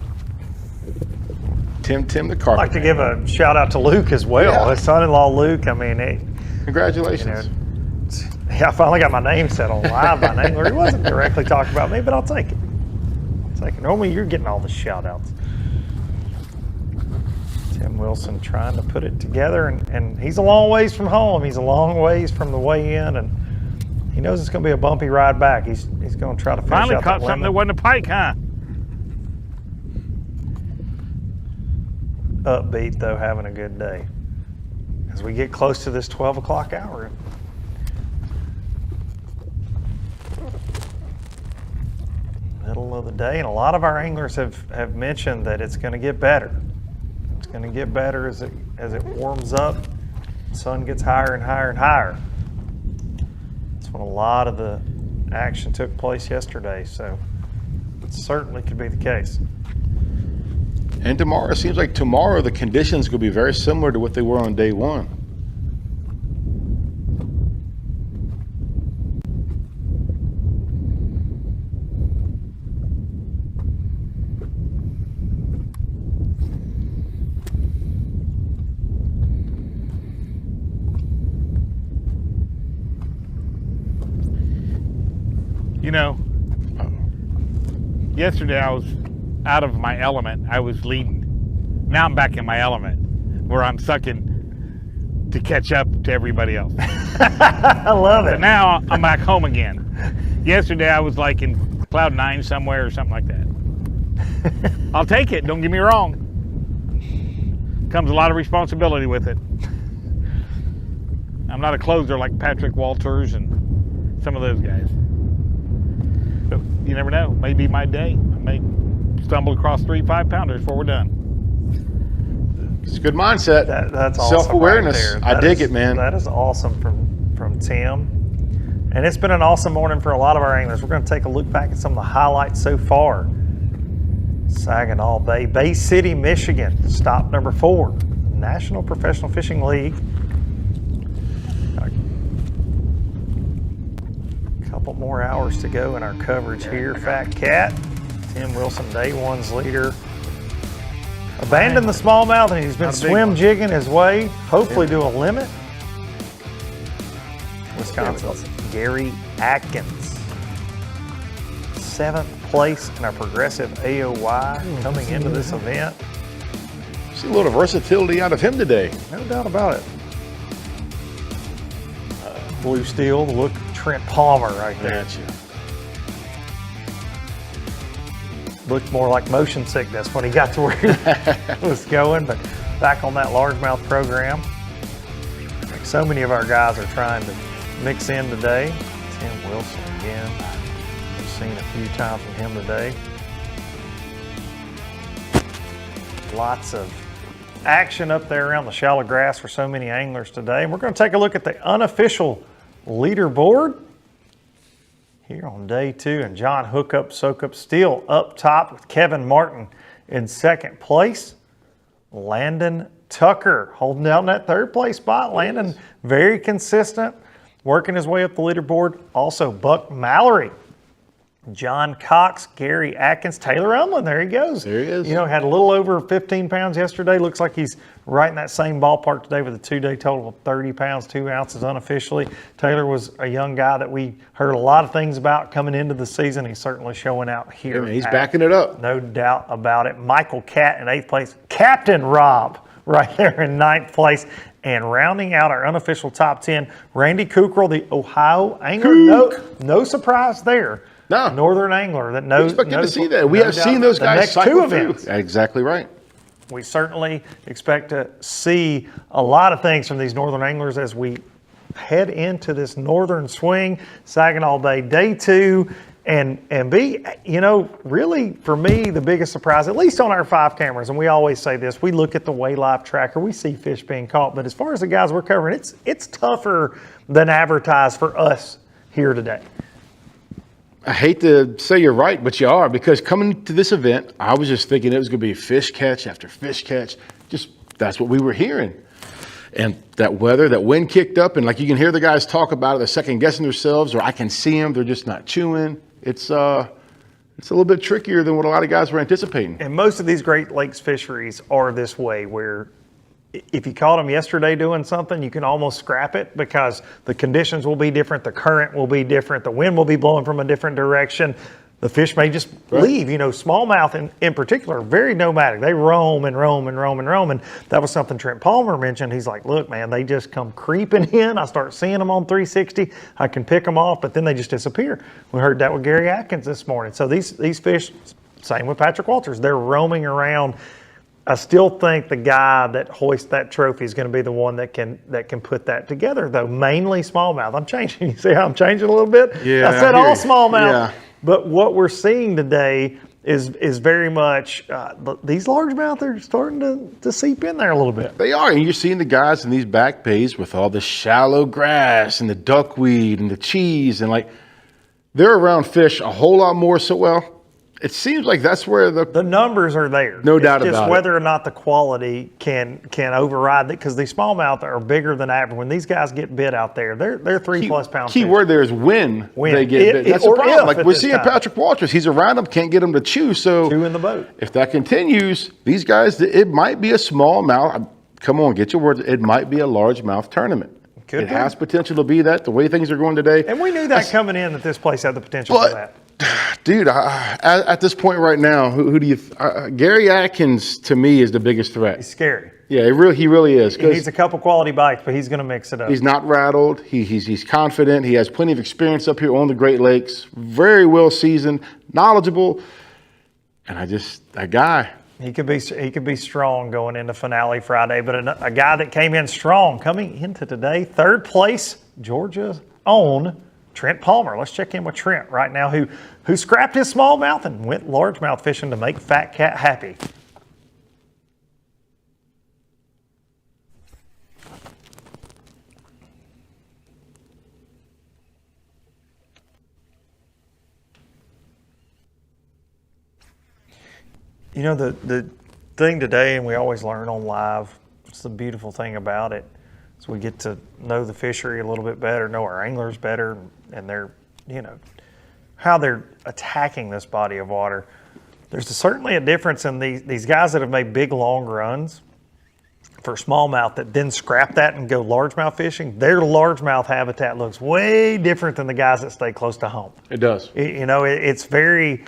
Tim the carpet. I'd like to give a shout out to Luke as well. Yeah. His son-in-law Luke. I mean, congratulations. I finally got my name set on live by name. He wasn't directly talking about me, but I'll take it. Normally you're getting all the shout outs. Tim Wilson trying to put it together, and he's a long ways from home. He's a long ways from the way in, and he knows it's going to be a bumpy ride back. He's going to try to finish Finally out caught that something that wasn't a pike, huh? Upbeat though, having a good day as we get close to this 12 o'clock hour. Middle of the day, and a lot of our anglers have mentioned that it's going to get better. It's going to get better as it warms up, the sun gets higher and higher and higher. That's when a lot of the action took place yesterday, so it certainly could be the case. And tomorrow, it seems like tomorrow the conditions could be very similar to what they were on day one. You know, yesterday I was out of my element. I was leading. Now I'm back in my element where I'm sucking to catch up to everybody else. I love it. But now I'm back home again. Yesterday I was like in cloud 9 somewhere or something like that. I'll take it, don't get me wrong. Comes a lot of responsibility with it. I'm not a closer like Patrick Walters and some of those guys. But you never know, maybe my day. I may stumble across 3 5-pounders before we're done. It's a good mindset. That's awesome. Self-awareness. Right, I dig it, man. That is awesome from Tim. And it's been an awesome morning for a lot of our anglers. We're going to take a look back at some of the highlights so far. Saginaw Bay, Bay City, Michigan, stop number 4, National Professional Fishing League. A couple more hours to go in our coverage here. Fat Cat, Tim Wilson, day 1's leader. Abandoned the smallmouth and he's been swim jigging his way, hopefully to a limit. Wisconsin's Gary Atkins. 7th place in our progressive AOY coming into this event. See a little versatility out of him today. No doubt about it. Blue steel, the look of Trent Palmer right there. Gotcha. Looked more like motion sickness when he got to where he was going, but back on that largemouth program. Like so many of our guys are trying to mix in today. Tim Wilson again. We've seen a few times from him today. Lots of action up there around the shallow grass for so many anglers today. And we're going to take a look at the unofficial leaderboard here on day 2, and John Hookup Soakup still up top with Kevin Martin in 2nd place. Landon Tucker holding down that 3rd place spot. Landon very consistent, working his way up the leaderboard. Also Buck Mallory, John Cox, Gary Atkins, Taylor Umlin, there he goes. There he is. You know, had a little over 15 pounds yesterday. Looks like he's right in that same ballpark today with a 2-day total of 30 pounds, 2 ounces unofficially. Taylor was a young guy that we heard a lot of things about coming into the season. He's certainly showing out here. Yeah, he's backing it up. No doubt about it. Michael Catt in 8th place. Captain Rob right there in 9th place. And rounding out our unofficial top 10, Randy Kukral, the Ohio angler. No surprise there. No. Northern angler that knows. We expected to see that. We have seen those guys cycle through. Exactly right. We certainly expect to see a lot of things from these northern anglers as we head into this northern swing. Saginaw Bay, day 2. And B, you know, really for me, the biggest surprise, at least on our 5 cameras, and we always say this, we look at the Way Live tracker, we see fish being caught, but as far as the guys we're covering, it's tougher than advertised for us here today. I hate to say you're right, but you are, because coming to this event, I was just thinking it was going to be fish catch after fish catch. Just that's what we were hearing. And that weather, that wind kicked up, and like you can hear the guys talk about it, they're second guessing themselves, or I can see them, they're just not chewing. It's a little bit trickier than what a lot of guys were anticipating. And most of these Great Lakes fisheries are this way, where if you caught them yesterday doing something, you can almost scrap it because the conditions will be different, the current will be different, the wind will be blowing from a different direction. The fish may just leave. You know, smallmouth in particular, very nomadic. They roam and roam and roam and roam. And that was something Trent Palmer mentioned. He's like, look, man, they just come creeping in. I start seeing them on 360. I can pick them off, but then they just disappear. We heard that with Gary Atkins this morning. So these fish, same with Patrick Walters, they're roaming around. I still think the guy that hoists that trophy is going to be the one that can put that together, though. Mainly smallmouth. I'm changing. You see how I'm changing a little bit? Yeah, I said all smallmouth. Yeah. But what we're seeing today is very much these largemouth are starting to seep in there a little bit. They are, and you're seeing the guys in these back bays with all the shallow grass and the duckweed and the cheese, and like they're around fish a whole lot more. So well, it seems like that's where the numbers are there. No doubt about it. It's just whether or not the quality can override it, because these smallmouth are bigger than average. When these guys get bit out there, they're 3+ pound key fish. word there is when they get bit. That's the problem. Like we're seeing Patrick Walters, he's around them, can't get them to chew. So chew in the boat. If that continues, these guys, it might be a smallmouth. Come on, get your words. It might be a largemouth tournament. It has potential to be that. The way things are going today, and we knew that coming in that this place had the potential for that. Dude, at this point right now, who do you? Gary Atkins to me is the biggest threat. He's scary. Yeah, he really is. He needs a couple quality bites, but he's going to mix it up. He's not rattled. He's confident. He has plenty of experience up here on the Great Lakes. Very well seasoned, knowledgeable, and that guy. He could be strong going into Finale Friday, but a guy that came in strong coming into today, third place, Georgia's own Trent Palmer. Let's check in with Trent right now, who scrapped his smallmouth and went largemouth fishing to make Fat Cat happy. You know, the thing today, and we always learn on live, it's the beautiful thing about it, is we get to know the fishery a little bit better, know our anglers better, and they're, how they're attacking this body of water. There's certainly a difference in these guys that have made big, long runs for smallmouth that then scrap that and go largemouth fishing. Their largemouth habitat looks way different than the guys that stay close to home. It does. It's very...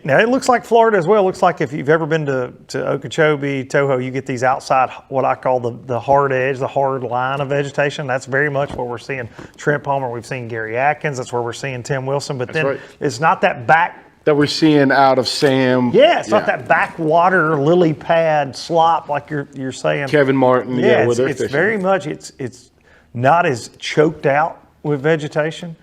Now it looks like Florida as well. It looks like if you've ever been to Okeechobee, Toho, you get these outside, what I call the hard edge, the hard line of vegetation. That's very much what we're seeing Trent Palmer. We've seen Gary Atkins. That's where we're seeing Tim Wilson. But then it's not that back. That we're seeing out of Sam. Yeah, it's not that backwater lily pad slop like you're saying. Kevin Martin. Yeah, where they're it's fishing. very much, it's not as choked out with vegetation,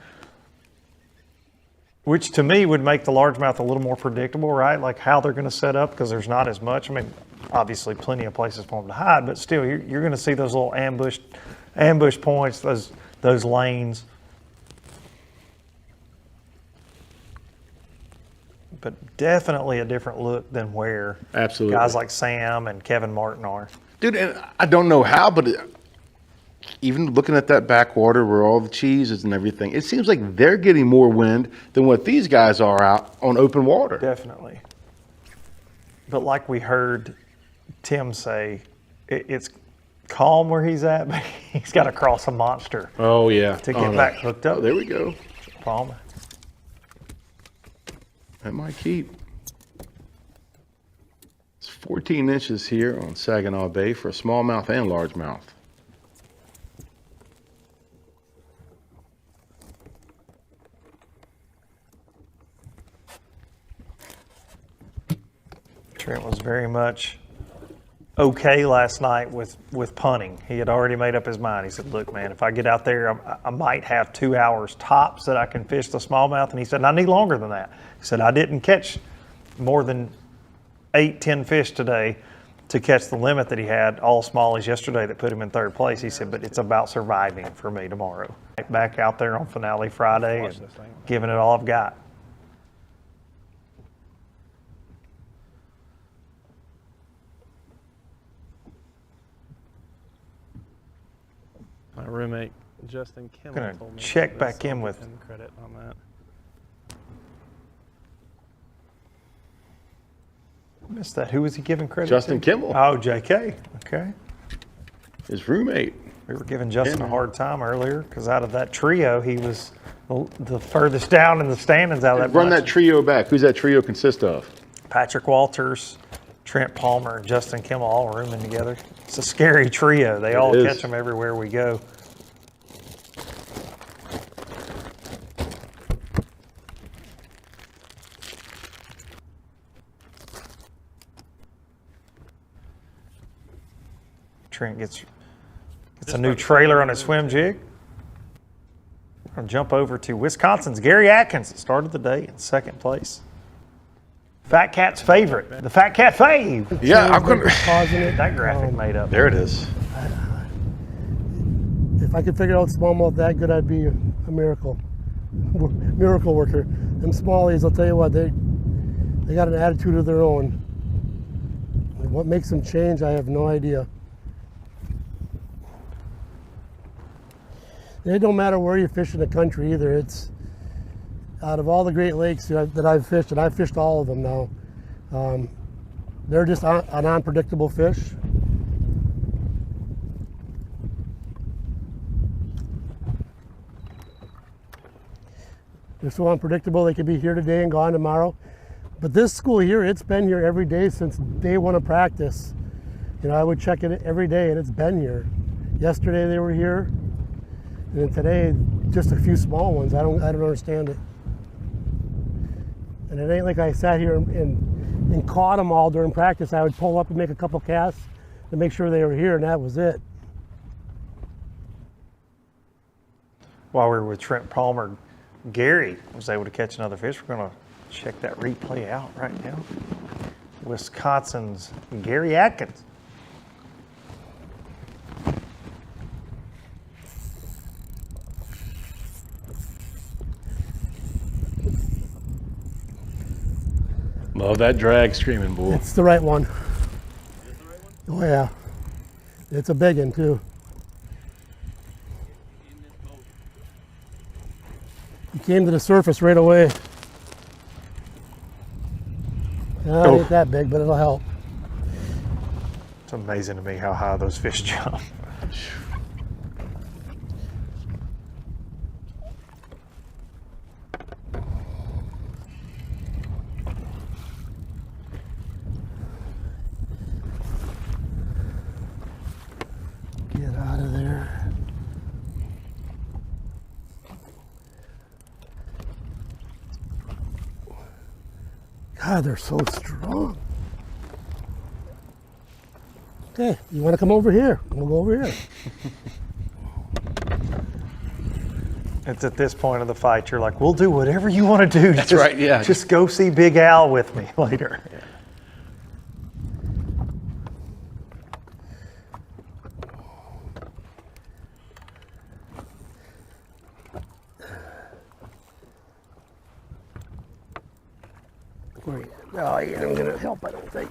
which to me would make the largemouth a little more predictable, right? Like how they're going to set up, because there's not as much. I mean, obviously plenty of places for them to hide, but still you're going to see those little ambush points, those lanes. But definitely a different look than where guys like Sam and Kevin Martin are. Dude, and I don't know how, but even looking at that backwater where all the cheese is and everything, it seems like they're getting more wind than what these guys are out on open water. Definitely. But like we heard Tim say, it's calm where he's at, but he's got to cross a monster. Oh, yeah. To get back hooked up. Oh, there we go. Palmer. That might keep. It's 14 inches here on Saginaw Bay for a smallmouth and largemouth. Trent was very much okay last night with punting. He had already made up his mind. He said, look, man, if I get out there, I might have 2 hours tops that I can fish the smallmouth. And he said, I need longer than that. He said, I didn't catch more than 8-10 fish today to catch the limit that he had, all smallies yesterday that put him in third place. He said, but it's about surviving for me tomorrow. Back out there on Finale Friday and giving it all I've got. My roommate Justin Kimmel Gonna told me check back in with credit on that. Missed that. Who was he giving credit Justin to? Kimmel. Oh, JK. Okay. His roommate. We were giving Justin a hard time earlier because out of that trio, he was the furthest down in the standings out of that Run bunch. that trio back. Who's that trio consist of? Patrick Walters, Trent Palmer, and Justin Kimmel all rooming together. It's a scary trio. They all catch them everywhere we go. Trent gets a new trailer on his swim jig. We're going to jump over to Wisconsin's Gary Atkins that started the day in second place. Fat Cat's favorite, the Fat Cat fave. Yeah, I'm going to get that graphic made up. There it is. If I could figure out smallmouth that good, I'd be a miracle worker. Them smallies, I'll tell you what, they got an attitude of their own. What makes them change, I have no idea. It don't matter where you fish in the country either. It's out of all the Great Lakes that I've fished, and I've fished all of them now, they're just an unpredictable fish. They're so unpredictable. They could be here today and gone tomorrow. But this school here, it's been here every day since day one of practice. You know, I would check it every day, and it's been here. Yesterday they were here, and then today just a few small ones. I don't understand it. And it ain't like I sat here and caught them all during practice. I would pull up and make a couple casts to make sure they were here, and that was it. While we were with Trent Palmer, Gary was able to catch another fish. We're going to check that replay out right now. Wisconsin's Gary Atkins. Love that drag screaming bull. It's the right one. Oh yeah, it's a big one too. He came to the surface right away. It ain't that big, but it'll help. It's amazing to me how high those fish jump. Get out of there. God, they're so strong. Okay, you want to come over here? We'll go over here. It's at this point of the fight, you're like, we'll do whatever you want to do. That's right, yeah. Just go see Big Al with me later. Yeah. Oh, he ain't gonna help, I don't think.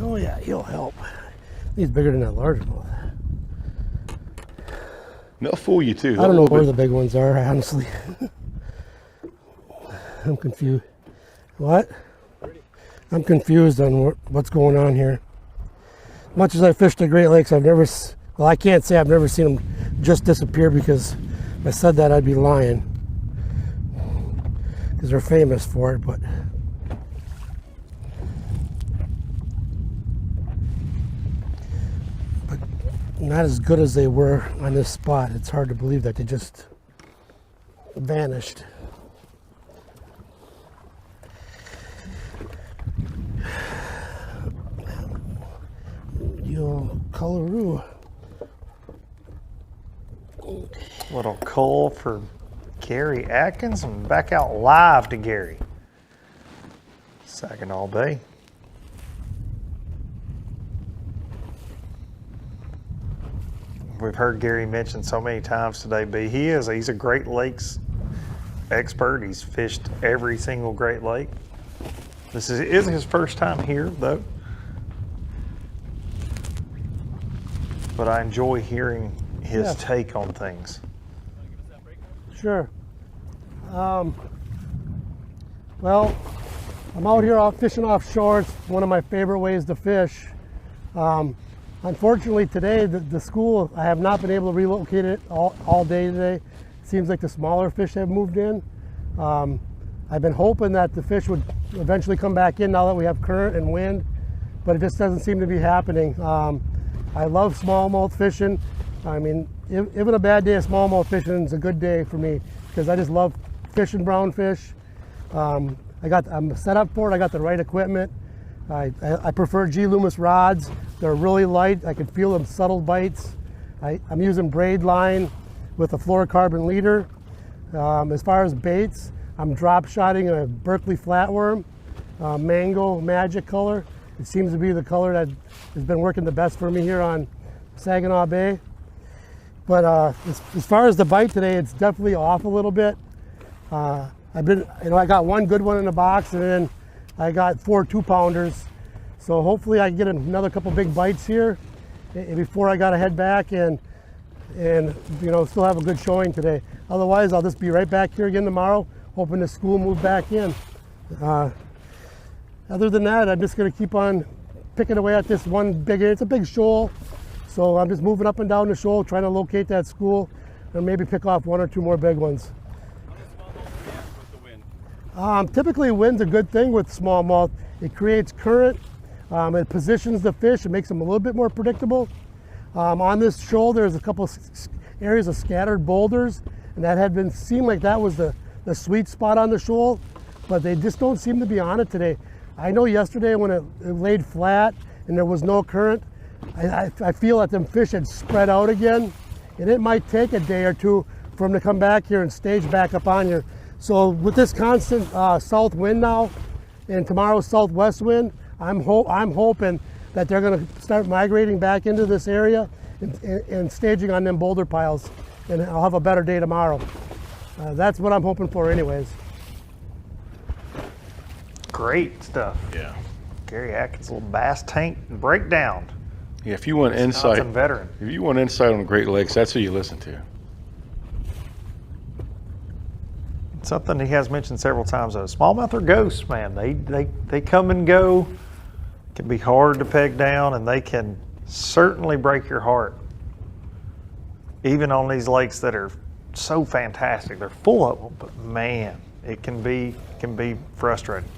Oh yeah, he'll help. He's bigger than that large one. They'll fool you too. I don't know where the big ones are, honestly. I'm confused. What? I'm confused on what's going on here. Much as I fished the Great Lakes, I've never, well, I can't say I've never seen them just disappear, because if I said that, I'd be lying. Because they're famous for it, but not as good as they were on this spot. It's hard to believe that they just vanished. Yo, coloroo. Little cull for Gary Atkins, and back out live to Gary. Saginaw Bay. We've heard Gary mention so many times today, B. He's a Great Lakes expert. He's fished every single Great Lake. This is his first time here, though. But I enjoy hearing his take on things. Sure. Well, I'm out here fishing offshore. It's one of my favorite ways to fish. Unfortunately today, the school, I have not been able to relocate it all day today. It seems like the smaller fish have moved in. I've been hoping that the fish would eventually come back in now that we have current and wind, but it just doesn't seem to be happening. I love smallmouth fishing. I mean, even a bad day of smallmouth fishing is a good day for me, because I just love fishing brown fish. I'm set up for it. I got the right equipment. I prefer G. Loomis rods. They're really light. I can feel them subtle bites. I'm using braid line with a fluorocarbon leader. As far as baits, I'm drop shotting a Berkeley flatworm, mango magic color. It seems to be the color that has been working the best for me here on Saginaw Bay. But as far as the bite today, it's definitely off a little bit. I got one good one in the box, and then I got 4 2-pounders. So hopefully I can get another couple big bites here before I got to head back and still have a good showing today. Otherwise, I'll just be right back here again tomorrow, hoping the school moves back in. Other than that, I'm just going to keep on picking away at this one it's a big shoal. So I'm just moving up and down the shoal, trying to locate that school, and maybe pick off 1 or 2 more big ones. Typically wind's a good thing with smallmouth. It creates current. It positions the fish, it makes them a little bit more predictable. On this shoal, there's a couple areas of scattered boulders, and that had seemed like that was the sweet spot on the shoal, but they just don't seem to be on it today. I know yesterday when it laid flat and there was no current, I feel that them fish had spread out again, and it might take a day or two for them to come back here and stage back up on here. So with this constant south wind now, and tomorrow's southwest wind, I'm hoping that they're going to start migrating back into this area and staging on them boulder piles, and I'll have a better day tomorrow. That's what I'm hoping for anyways. Great stuff. Yeah. Gary Atkins, little bass tank breakdown. Yeah, if you want insight, veteran. if you want insight on the Great Lakes, that's who you listen to. Something he has mentioned several times, though. Smallmouth are ghosts, man. They come and go. Can be hard to peg down, and they can certainly break your heart. Even on these lakes that are so fantastic, they're full of them. But man, it can be frustrating.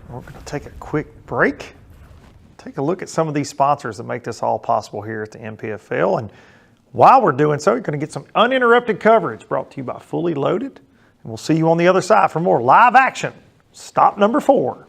We're going to take a quick break. Take a look at some of these sponsors that make this all possible here at the NPFL. And while we're doing so, you're going to get some uninterrupted coverage brought to you by Fully Loaded. And we'll see you on the other side for more live action. Stop number 4.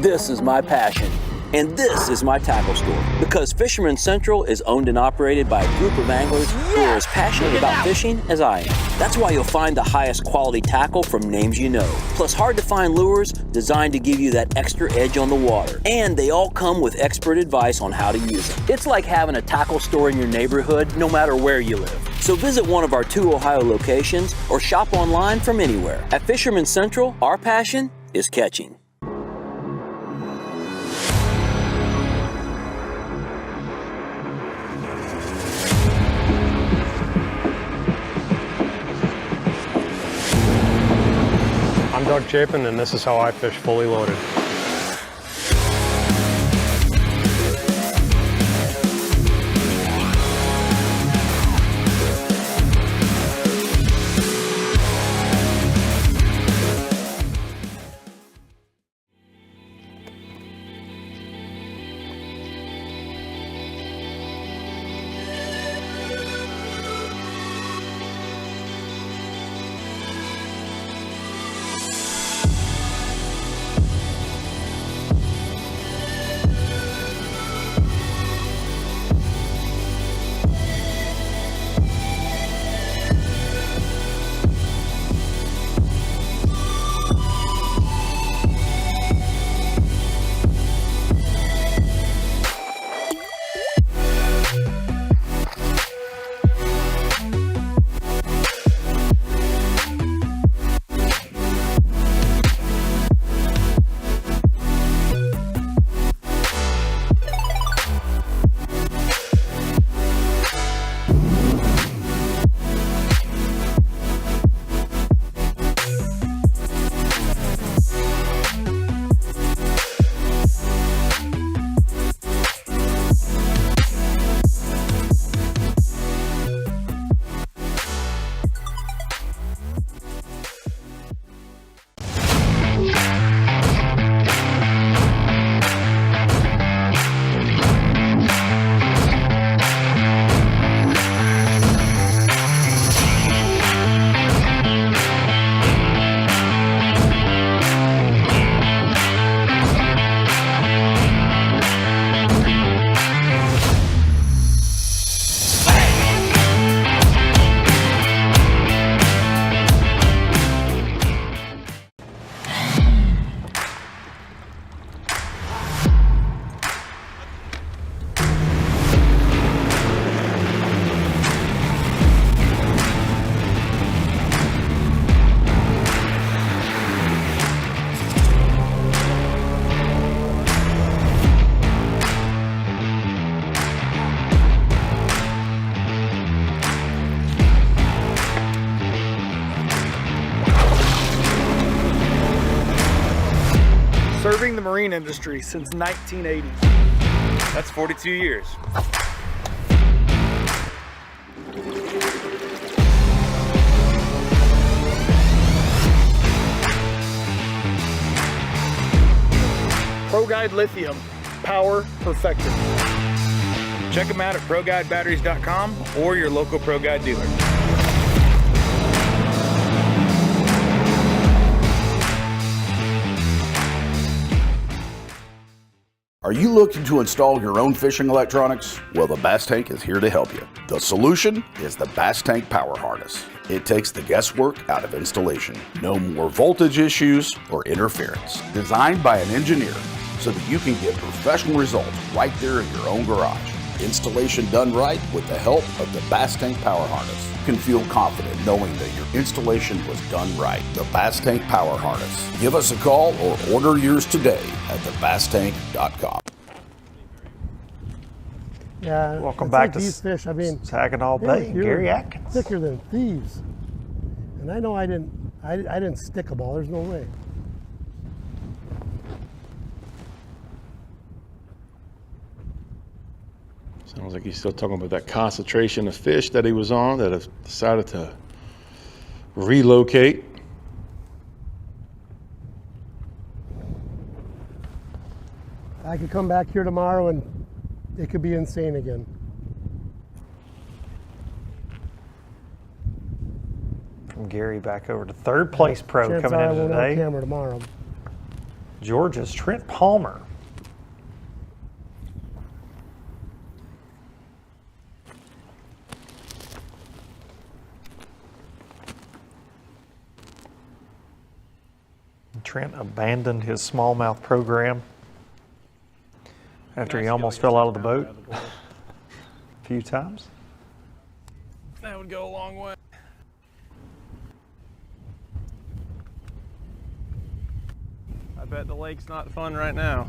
This is my passion, and this is my tackle store. Because Fisherman Central is owned and operated by a group of anglers who are as passionate about fishing as I am. That's why you'll find the highest quality tackle from names you know. Plus hard to find lures designed to give you that extra edge on the water. And they all come with expert advice on how to use them. It's like having a tackle store in your neighborhood, no matter where you live. So visit one of our 2 Ohio locations or shop online from anywhere. At Fisherman Central, our passion is catching. I'm Doug Chapin, and this is how I fish Fully Loaded. marine industry since 1980. That's 42 years. ProGuide Lithium, power perfected. Check them out at ProGuideBatteries.com or your local ProGuide dealer. Are you looking to install your own fishing electronics? Well, the Bass Tank is here to help you. The solution is the Bass Tank Power Harness. It takes the guesswork out of installation. No more voltage issues or interference. Designed by an engineer so that you can get professional results right there in your own garage. Installation done right with the help of the Bass Tank Power Harness. You can feel confident knowing that your installation was done right. The Bass Tank Power Harness. Give us a call or order yours today at thebasstank.com. Yeah, Welcome it's back like to these fish. I mean, Saginaw they were Bay, Gary Atkins. thicker than thieves. And I know I didn't stick a ball. There's no way. Sounds like he's still talking about that concentration of fish that he was on that have decided to relocate. I could come back here tomorrow and it could be insane again. From Gary back over to third place pro Chances coming are I in won't have today. camera tomorrow. Georgia's Trent Palmer. Trent abandoned his smallmouth program after he almost fell out of the boat a few times. That would go a long way. I bet the lake's not fun right now.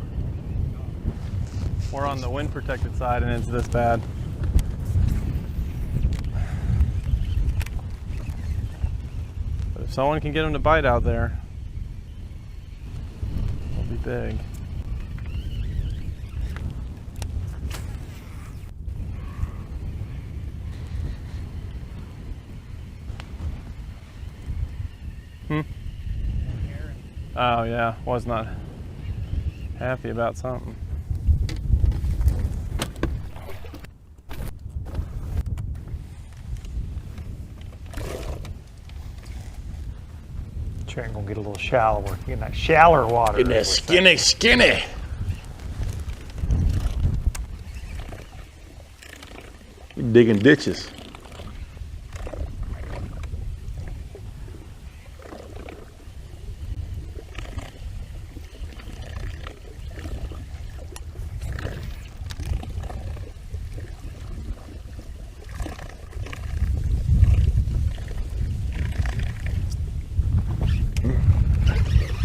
We're on the wind protected side and it's this bad. But if someone can get them to bite out there, it'll be big. Oh yeah, was not happy about something. Trent gonna get a little shallower. Getting that shallower water. Getting that skinny. You digging ditches.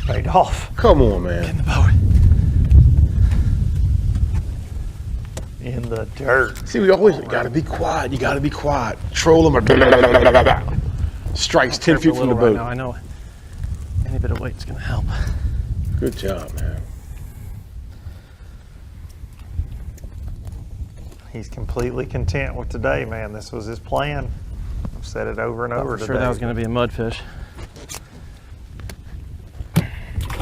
Paid off. Come on, man. In the boat. In the dirt. See, we always gotta be quiet. You gotta be quiet. Troll them or strikes 10 feet from the boat. Right now, I know any bit of weight's gonna help. Good job, man. He's completely content with today, man. This was his plan. I've said it over and over I'm today. sure that was gonna be a mudfish.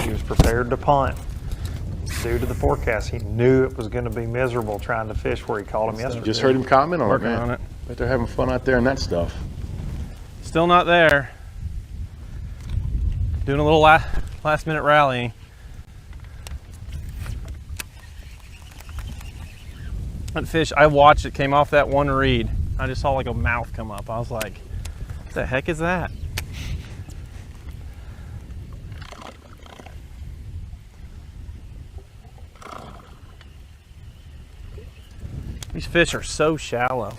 He was prepared to punt. Due to the forecast, he knew it was going to be miserable trying to fish where he caught him yesterday. Just heard him comment on it, Working man. on it. Bet they're having fun out there and that stuff. Still not there. Doing a little last minute rallying. That fish, I watched it, came off that one reed. I just saw like a mouth come up. I was like, what the heck is that? These fish are so shallow.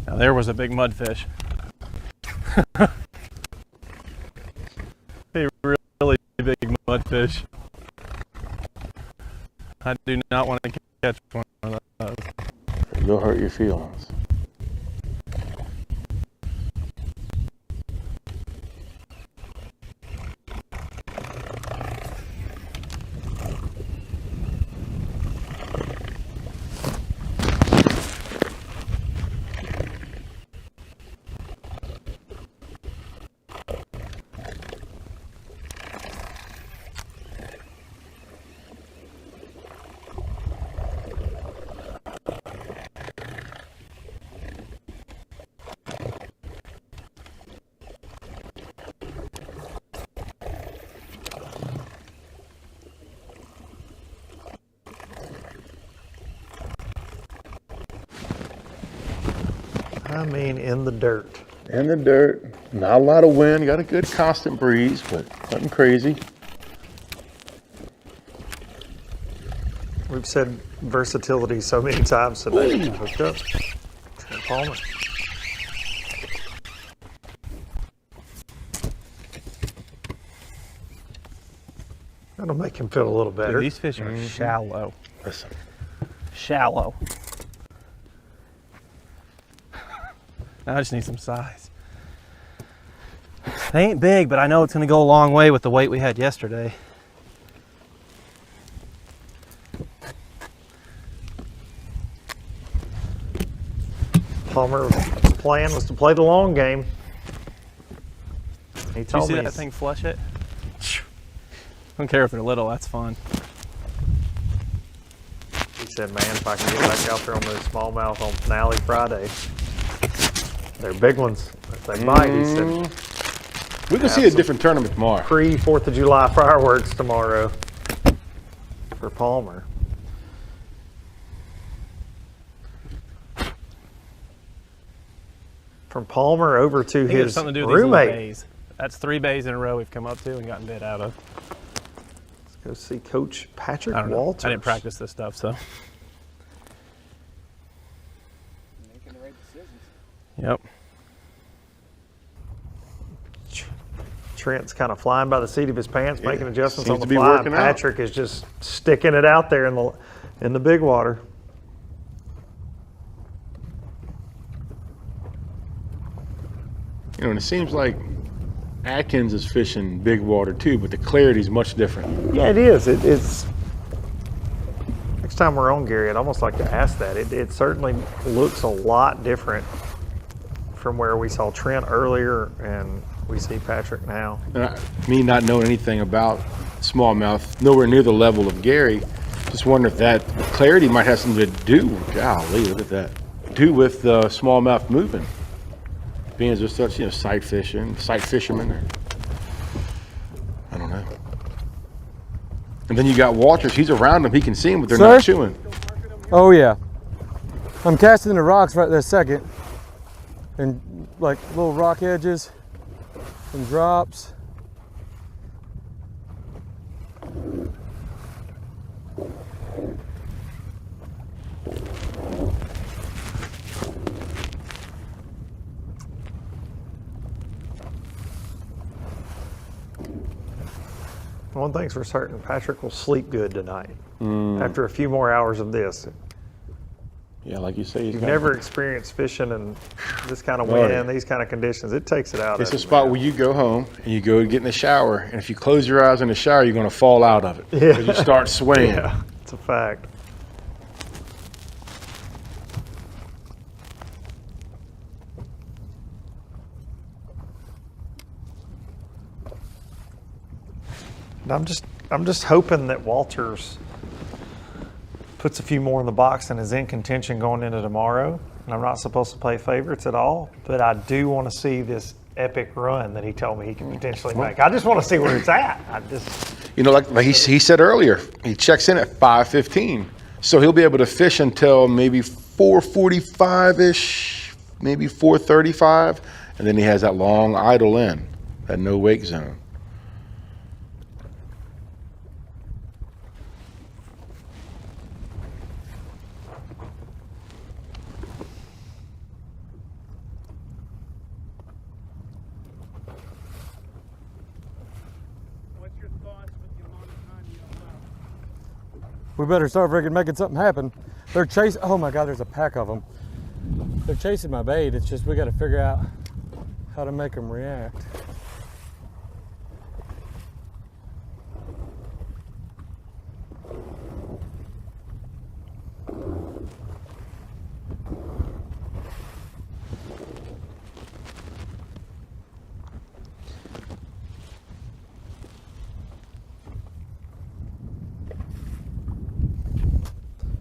Now there was a big mudfish. A really big mudfish. I do not want to catch one of those. You'll hurt your feelings. I mean, in the dirt. In the dirt. Not a lot of wind. Got a good constant breeze, but nothing crazy. We've said versatility so many times today. Hooked up. Trent Palmer. That'll make him feel a little better. Dude, these fish are shallow. Listen. Shallow. I just need some size. They ain't big, but I know it's going to go a long way with the weight we had yesterday. Palmer's plan was to play the long game. He Did you told see me that thing flush it? I don't care if they're little, that's fun. He said, man, if I can get back out there on those smallmouth on Finale Friday. They're big ones. If they bite, he said. We can see a different tournament tomorrow. Pre-4th of July fireworks tomorrow for Palmer. From Palmer over to his something to do with these little roommate. bays. That's 3 bays in a row we've come up to and gotten bit out of. Let's go see Coach Patrick I don't know. Walters. I didn't practice this stuff, so. Yep. Trent's kind of flying by the seat of his pants, making adjustments seems on the to be fly. working out. Patrick is just sticking it out there in the big water. You know, and it seems like Atkins is fishing big water too, but the clarity is much different. Yeah, it is. It's next time we're on, Gary, I'd almost like to ask that. It certainly looks a lot different from where we saw Trent earlier and we see Patrick now. And me not knowing anything about smallmouth, nowhere near the level of Gary, just wonder if that clarity might have something to do, golly, look at that, do with the smallmouth moving. Being as there's such, sight fishermen. I don't know. And then you got Walters, he's around them, he can see them, but they're not chewing. Oh yeah. I'm casting the rocks right this second. And like little rock edges and drops. One thing's for certain, Patrick will sleep good tonight after a few more hours of this. Yeah, like you say, You've never experienced fishing in this kind of Oh, wind, yeah. these kind of conditions. It takes it out It's of a you, spot man. where you go home and you go get in the shower, and if you close your eyes in the shower, you're going to fall out of it. Yeah. 'Cause you start swaying. Yeah, it's a fact. And I'm just hoping that Walters puts a few more in the box and is in contention going into tomorrow. And I'm not supposed to play favorites at all, but I do want to see this epic run that he told me he can potentially make. I just want to see where it's at. Like he said earlier, he checks in at 5:15, so he'll be able to fish until maybe 4:45-ish, maybe 4:35, and then he has that long idle in, that no wake zone. we better start freaking making something happen. They're chasing, oh my God, there's a pack of them. They're chasing my bait. It's just we got to figure out how to make them react.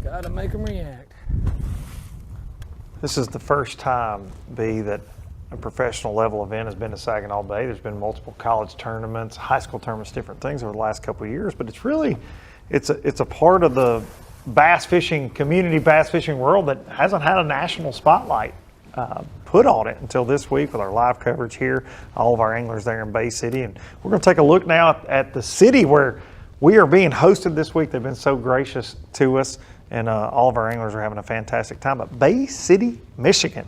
Gotta make them react. This is the first time, B, that a professional level event has been to Saginaw Bay. There's been multiple college tournaments, high school tournaments, different things over the last couple of years, but it's really, it's a part of the bass fishing community, bass fishing world that hasn't had a national spotlight put on it until this week with our live coverage here, all of our anglers there in Bay City. And we're gonna take a look now at the city where we are being hosted this week. They've been so gracious to us, and all of our anglers are having a fantastic time at Bay City, Michigan.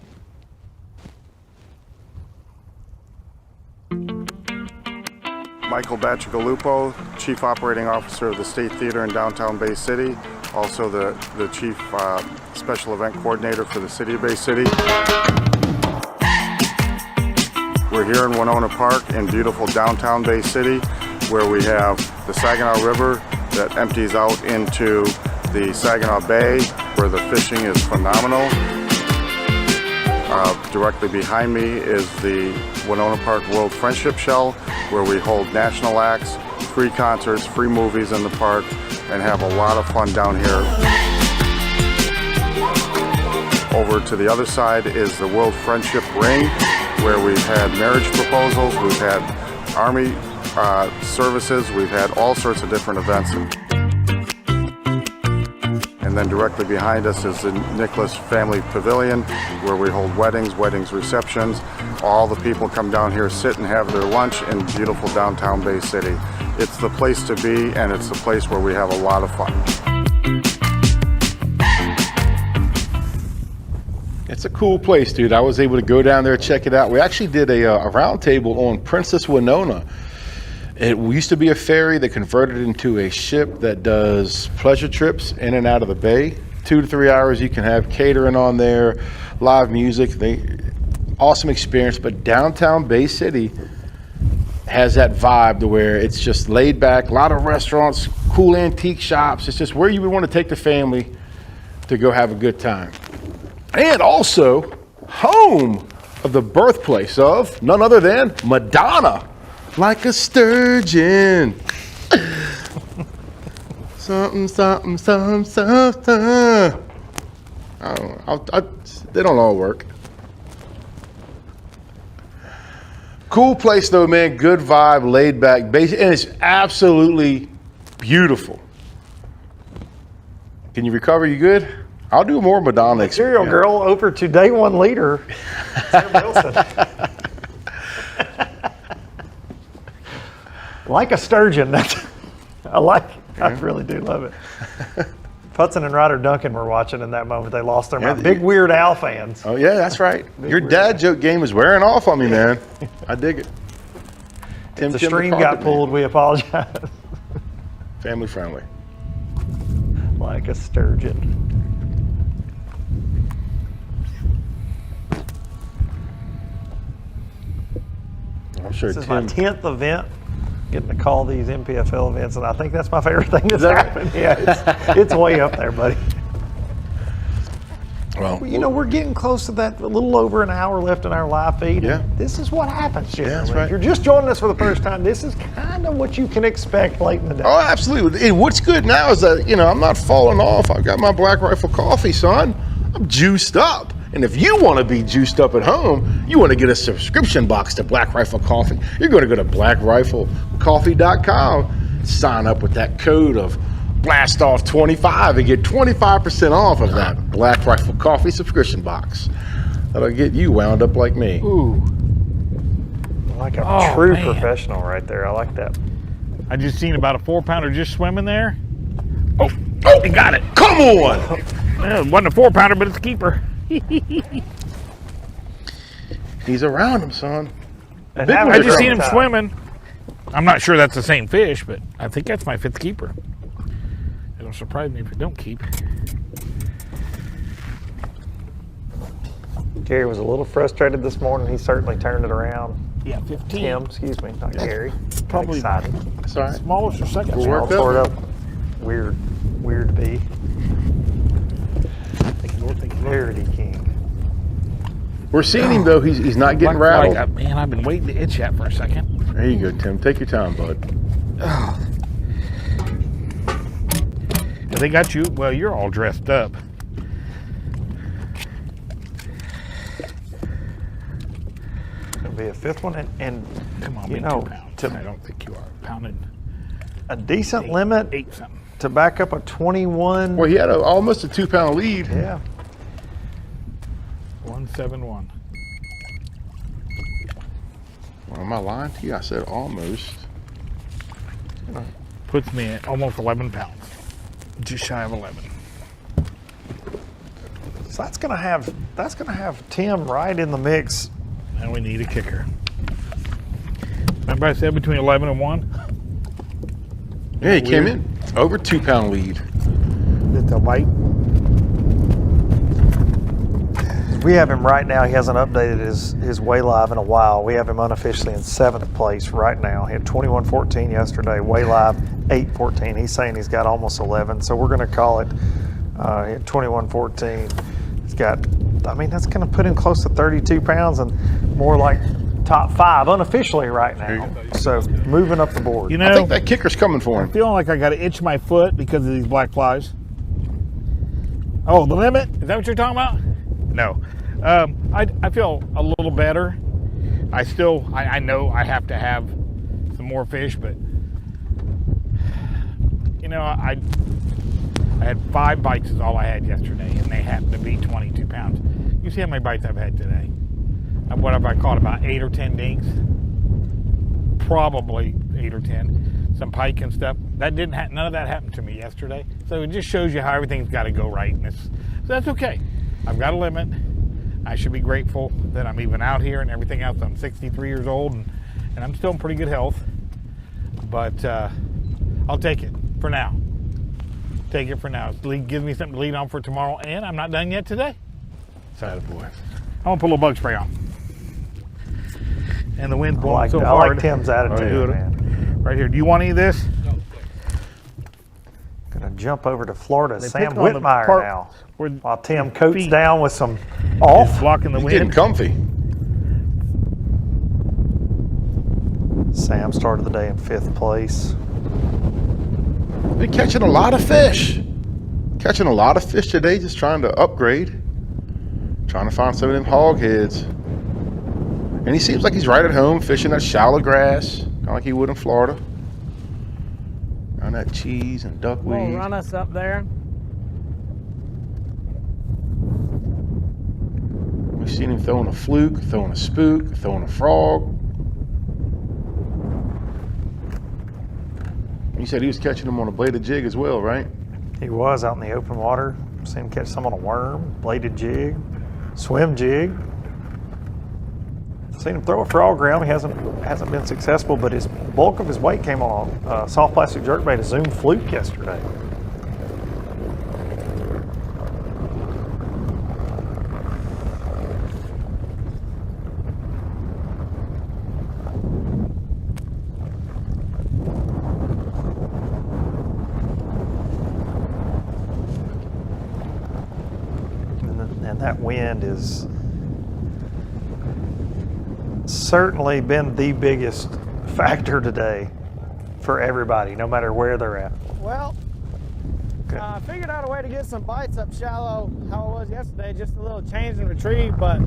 Michael Bacigalupo, Chief Operating Officer of the State Theater in downtown Bay City, also the Chief Special Event Coordinator for the City of Bay City. We're here in Winona Park in beautiful downtown Bay City, where we have the Saginaw River that empties out into the Saginaw Bay, where the fishing is phenomenal. Directly behind me is the Winona Park World Friendship Shell, where we hold national acts, free concerts, free movies in the park, and have a lot of fun down here. Over to the other side is the World Friendship Ring, where we've had marriage proposals, we've had Army services, we've had all sorts of different events. And then directly behind us is the Nicholas Family Pavilion, where we hold weddings, receptions. All the people come down here, sit and have their lunch in beautiful downtown Bay City. It's the place to be, and it's the place where we have a lot of fun. It's a cool place, dude. I was able to go down there, check it out. We actually did a roundtable on Princess Winona. It used to be a ferry that converted into a ship that does pleasure trips in and out of the bay. 2 to 3 hours, you can have catering on there, live music. Awesome experience, but downtown Bay City has that vibe to where it's just laid back, a lot of restaurants, cool antique shops. It's just where you would want to take the family to go have a good time. And also home of the birthplace of none other than Madonna. Like a sturgeon. Something, something, something, something. I don't know. They don't all work. Cool place though, man. Good vibe, laid back, basic, and it's absolutely beautiful. Can you recover? You good? I'll do more Madonna. Material girl over to day one leader, Sarah Wilson. Like a sturgeon. I really do love it. Putson and Ryder Duncan were watching in that moment. They lost their mind. Big Weird Al fans. Oh yeah, that's right. Your dad joke game is wearing off on me, man. I dig it. The stream got pulled. We apologize. Family friendly. Like a sturgeon. I'm sure this is my 10th event. Getting to call these NPFL events, and I think that's my favorite thing that's happened. Yeah, it's way up there, buddy. Well, you know, we're getting close to that. A little over an hour left in our live feed. Yeah. This is what happens, generally. Yeah, that's right. If you're just joining us for the first time, this is kind of what you can expect late in the day. Oh, absolutely. And what's good now is that, you know, I'm not falling off. I've got my Black Rifle coffee, son. I'm juiced up. And if you want to be juiced up at home, you want to get a subscription box to Black Rifle Coffee, you're going to go to blackriflecoffee.com, sign up with that code of BLASTOFF25 and get 25% off of that Black Rifle Coffee subscription box. That'll get you wound up like me. Ooh. Like a true professional right there. I like that. I just seen about a 4-pounder just swimming there. Oh, he got it. Come on. Well, it wasn't a 4-pounder, but it's a keeper. He's around him, son. I just seen him swimming. I'm not sure that's the same fish, but I think that's my 5th keeper. Don't surprise me if it don't keep. Gary was a little frustrated this morning. He certainly turned it around. Yeah, 15. Tim, excuse me, not Gary. Probably excited. Sorry. Smallest or second. We'll work tore it up. Weird to be. Parody King. We're seeing him though. He's not getting rattled. Man, I've been waiting to itch that for a second. There you go, Tim. Take your time, bud. They got you. Well, you're all dressed up. It'll be a fifth one, and come on, you be know, 2 pounds. I don't think you are pounded. A decent limit 8 something. to back up a 21. Well, he had almost a 2-pound lead. Yeah. 171. Well, am I lying to you? I said almost. Puts me at almost 11 pounds. Just shy of 11. So that's gonna have Tim right in the mix. And we need a kicker. Remember I said between 11 and 1? Yeah, he came in over 2-pound lead. It's a bite. We have him right now. He hasn't updated his weigh live in a while. We have him unofficially in 7th place right now. He had 21.14 yesterday. Weigh live 8.14. He's saying he's got almost 11, so we're going to call it. He had 21.14. He's got. I mean, that's going to put him close to 32 pounds and more like top 5 unofficially right now. So moving up the board. You know, I think that kicker's coming for him. I'm feeling like I got to itch my foot because of these black flies. Oh, the limit? Is that what you're talking about? No. I feel a little better. I know I have to have some more fish, but you know, I had 5 bites is all I had yesterday, and they happened to be 22 pounds. You see how many bites I've had today? What have I caught? About 8 or 10 dinks? Probably 8 or 10. Some pike and stuff. That didn't none of that happened to me yesterday. So it just shows you how everything's got to go right. So that's okay. I've got a limit. I should be grateful that I'm even out here and everything else. I'm 63 years old and I'm still in pretty good health. But I'll take it for now. Take it for now. It gives me something to lead on for tomorrow, and I'm not done yet today. So, boy, I'm gonna put a little bug spray on. And the wind's blowing so hard. I like Tim's attitude, man. Right here. Do you want any of this? No. Gonna jump over to Florida. Sam Whitmire now. While Tim coats down with some off. Blocking the wind. Getting comfy. Sam started the day in 5th place. Been catching a lot of fish. Catching a lot of fish today, just trying to upgrade. Trying to find some of them hog heads. And he seems like he's right at home fishing that shallow grass, kind of like he would in Florida. On that cheese and duckweed. We'll run us up there. We've seen him throwing a fluke, throwing a spook, throwing a frog. You said he was catching them on a bladed jig as well, right? He was out in the open water. Seen him catch some on a worm, bladed jig, swim jig. Seen him throw a frog around. He hasn't been successful, but his bulk of his weight came on a soft plastic jerkbait, a Zoom fluke yesterday. And that wind is certainly been the biggest factor today for everybody, no matter where they're at. Well, I figured out a way to get some bites up shallow how it was yesterday, just a little change and retrieve, but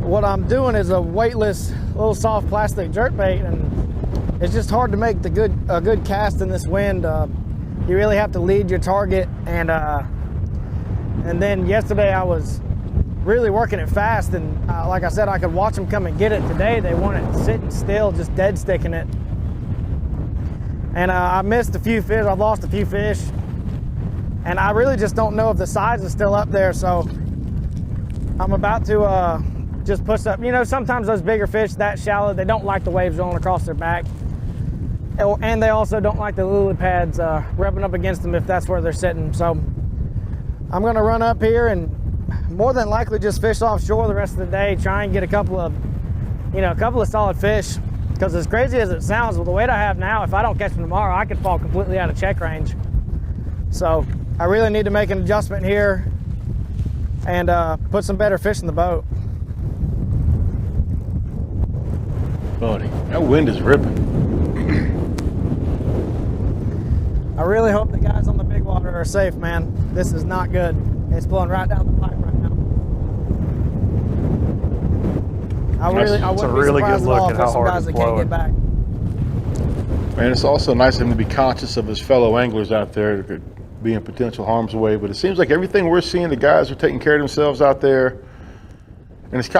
what I'm doing is a weightless little soft plastic jerkbait, and it's just hard to make a good cast in this wind. You really have to lead your target, and then yesterday I was really working it fast, and like I said, I could watch them come and get it. Today they weren't sitting still, just dead sticking it. And I missed a few fish, I've lost a few fish. And I really just don't know if the size is still up there, so I'm about to just push up. You know, sometimes those bigger fish that shallow, they don't like the waves rolling across their back. And they also don't like the lily pads rubbing up against them if that's where they're sitting. So I'm gonna run up here and more than likely just fish offshore the rest of the day, try and get a couple of solid fish. Because as crazy as it sounds, with the weight I have now, if I don't catch them tomorrow, I could fall completely out of check range. So I really need to make an adjustment here and put some better fish in the boat. Buddy, that wind is ripping. I really hope the guys on the big water are safe, man. This is not good. It's blowing right down the pipe right now. I wouldn't be surprised at all if there's some guys that can't get back. And it's also nice of him to be conscious of his fellow anglers out there that could be in potential harm's way. But it seems like everything we're seeing, the guys are taking care of themselves out there. And it's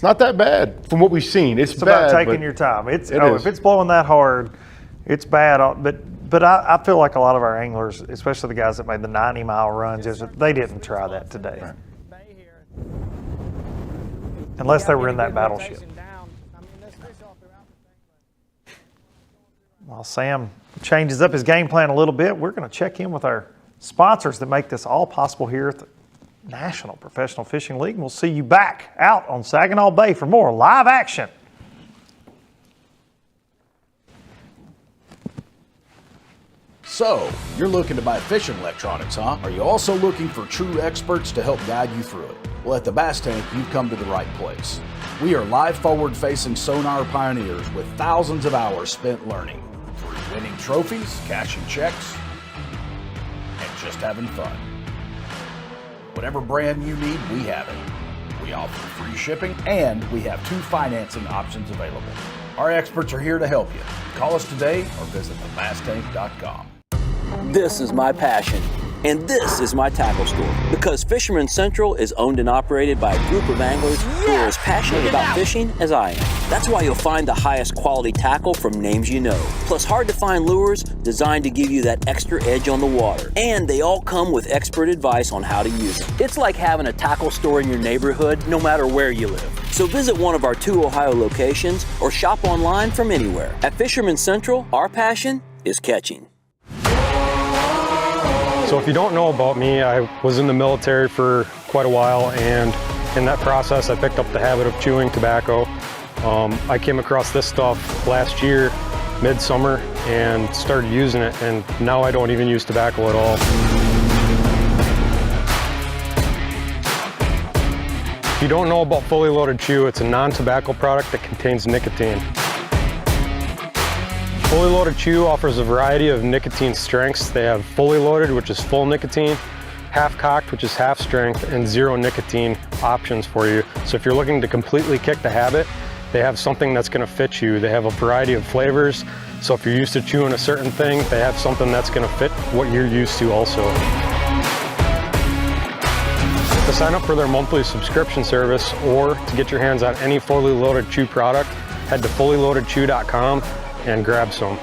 not that bad from what we've seen. It's bad, about taking your time. If it's blowing that hard, it's bad. But I feel like a lot of our anglers, especially the guys that made the 90-mile runs, they didn't try that today. Right. Unless they were in that battleship. While Sam changes up his game plan a little bit, we're going to check in with our sponsors that make this all possible here at the National Professional Fishing League. And we'll see you back out on Saginaw Bay for more live action. So, you're looking to buy fishing electronics, huh? Are you also looking for true experts to help guide you through it? Well, at the Bass Tank, you've come to the right place. We are live forward-facing sonar pioneers with thousands of hours spent learning, through winning trophies, cashing checks, and just having fun. Whatever brand you need, we have it. We offer free shipping, and we have 2 financing options available. Our experts are here to help you. Call us today or visit thebasstank.com. This is my passion, and this is my tackle store. Because Fisherman Central is owned and operated by a group of anglers who are as passionate about fishing as I am. That's why you'll find the highest quality tackle from names you know. Plus hard to find lures designed to give you that extra edge on the water. And they all come with expert advice on how to use them. It's like having a tackle store in your neighborhood, no matter where you live. So visit one of our 2 Ohio locations or shop online from anywhere. At Fisherman Central, our passion is catching. So if you don't know about me, I was in the military for quite a while, and in that process I picked up the habit of chewing tobacco. I came across this stuff last year, midsummer, and started using it, and now I don't even use tobacco at all. If you don't know about Fully Loaded Chew, it's a non-tobacco product that contains nicotine. Fully Loaded Chew offers a variety of nicotine strengths. They have Fully Loaded, which is full nicotine, Half Cocked, which is half strength, and zero nicotine options for you. So if you're looking to completely kick the habit, they have something that's going to fit you. They have a variety of flavors. So if you're used to chewing a certain thing, they have something that's going to fit what you're used to also. To sign up for their monthly subscription service or to get your hands on any Fully Loaded Chew product, head to fullyloadedchew.com and grab some.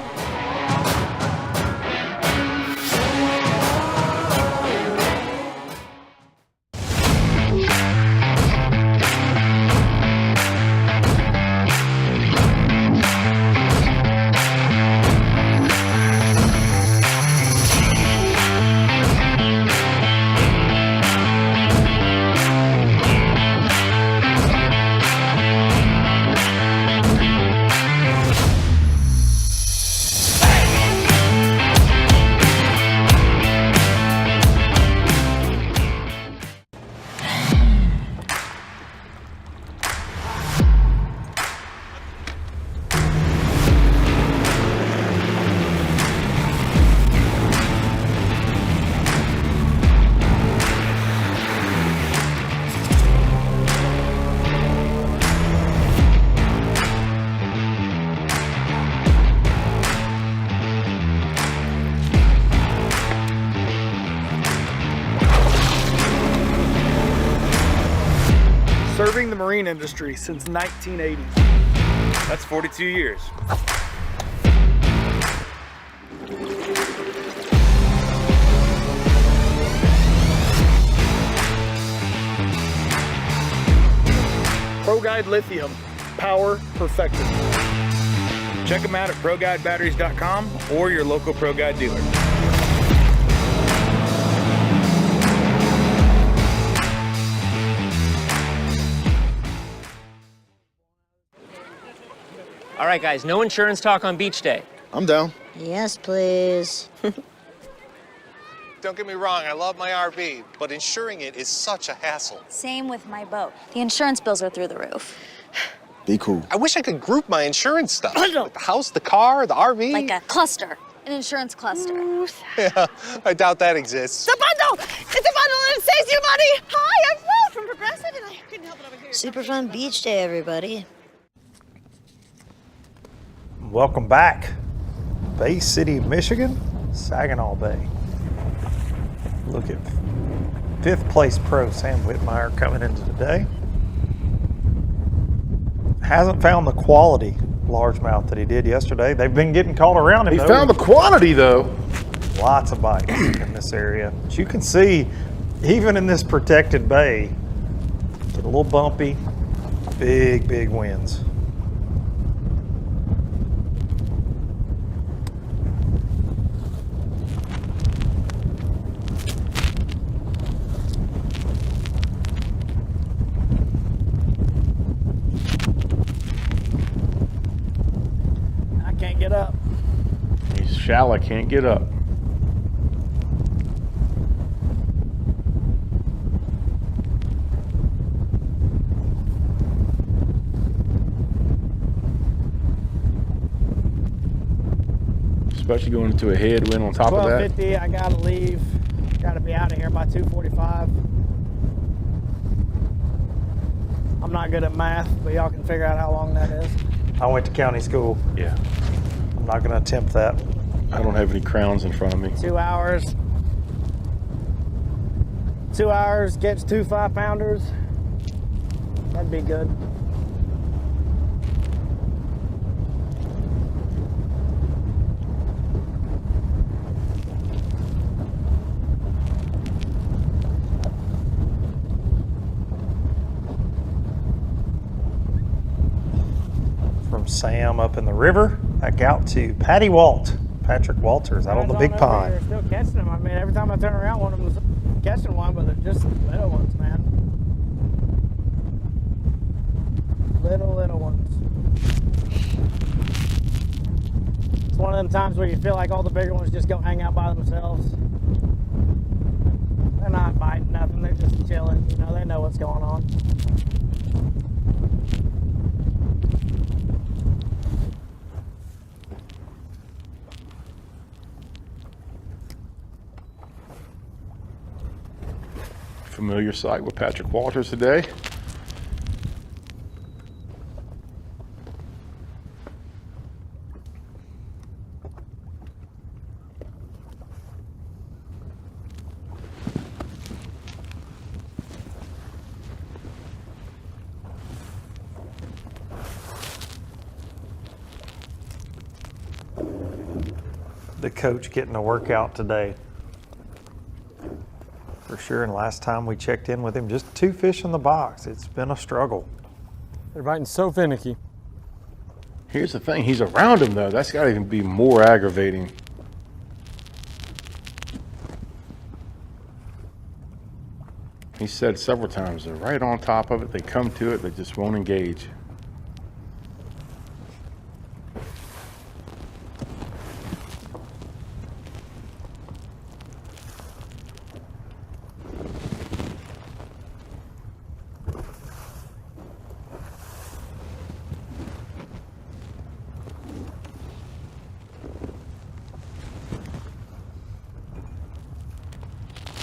Serving the marine industry since 1980. That's 42 years. ProGuide Lithium, power perfected. Check them out at ProGuideBatteries.com or your local ProGuide dealer. All right, guys, no insurance talk on beach day. I'm down. Yes, please. Don't get me wrong, I love my RV, but insuring it is such a hassle. Same with my boat. The insurance bills are through the roof. Be cool. I wish I could group my insurance stuff. Like the house, the car, the RV. Like a cluster, an insurance cluster. Yeah, I doubt that exists. It's a bundle! It's a bundle and it saves you money! Hi, I'm Will from Progressive and I couldn't help it over here. Super fun beach day, everybody. Welcome back. Bay City, Michigan, Saginaw Bay. Look at 5th place pro Sam Whitmire coming into today. Hasn't found the quality largemouth that he did yesterday. They've been getting caught around him. He found the quantity though. Lots of bites in this area. But you can see, even in this protected bay, get a little bumpy, big winds. Get up. He's shallow, can't get up. Especially going into a headwind on top of that. 12:50, I gotta leave. Gotta be out of here by 2:45. I'm not good at math, but y'all can figure out how long that is. I went to county school. Yeah. I'm not gonna attempt that. I don't have any crowns in front of me. 2 hours. 2 hours, gets 2 5-pounders. That'd be good. From Sam up in the river, back out to Patrick Walters out on the big pond. They're still catching them. I mean, every time I turn around, one of them's catching one, but they're just little ones, man. Little ones. It's one of them times where you feel like all the bigger ones just go hang out by themselves. They're not biting nothing. They're just chilling. You know, they know what's going on. Familiar sight with Patrick Walters today. The coach getting a workout today. For sure, and last time we checked in with him, just 2 fish in the box. It's been a struggle. They're biting so finicky. Here's the thing, he's around him though. That's got to even be more aggravating. He said several times, they're right on top of it. They come to it, they just won't engage.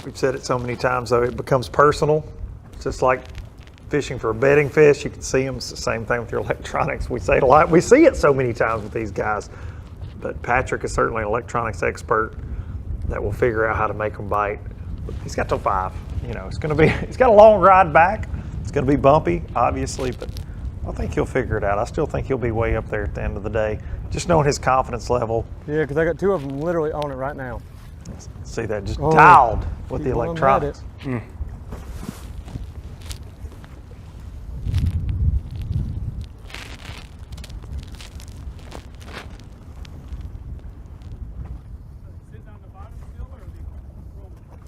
We've said it so many times, though, it becomes personal. It's just like fishing for a bedding fish. You can see them. It's the same thing with your electronics. We say it a lot. We see it so many times with these guys. But Patrick is certainly an electronics expert that will figure out how to make them bite. He's got till 5. You know, he's got a long ride back. It's going to be bumpy, obviously, but I think he'll figure it out. I still think he'll be way up there at the end of the day. Just knowing his confidence level. Yeah, because I got 2 of them literally on it right now. See that, just dialed with the electronics.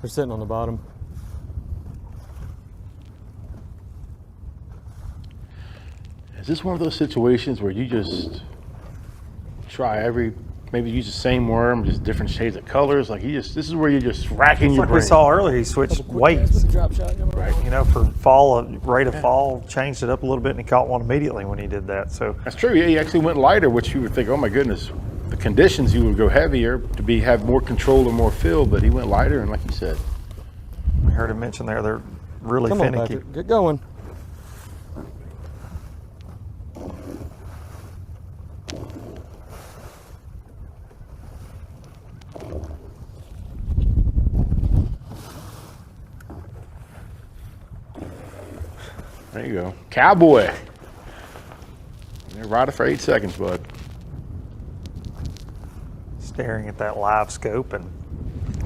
They're sitting on the bottom. Is this one of those situations where you just try maybe use the same worm, just different shades of colors? Like this is where you're just racking your Like brain. we saw earlier, he switched weights. Right. You know, for fall, rate of fall, changed it up a little bit, and he caught one immediately when he did that. So That's true. Yeah, he actually went lighter, which you would think, oh my goodness, the conditions you would go heavier to have more control or more feel, but he went lighter, and like you said, we heard him mention there, they're really Come on, finicky. Patrick, get going. there you go. Cowboy. They're right for 8 seconds, bud. Staring at that live scope, and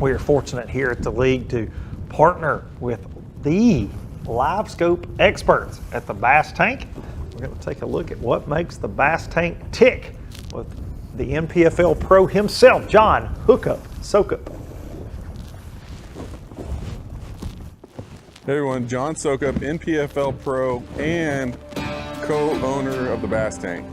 we are fortunate here at the league to partner with the live scope experts at the Bass Tank. We're going to take a look at what makes the Bass Tank tick with the NPFL pro himself, John Hookup Sokup. Hey everyone, John Sokup, NPFL Pro and co-owner of the Bass Tank.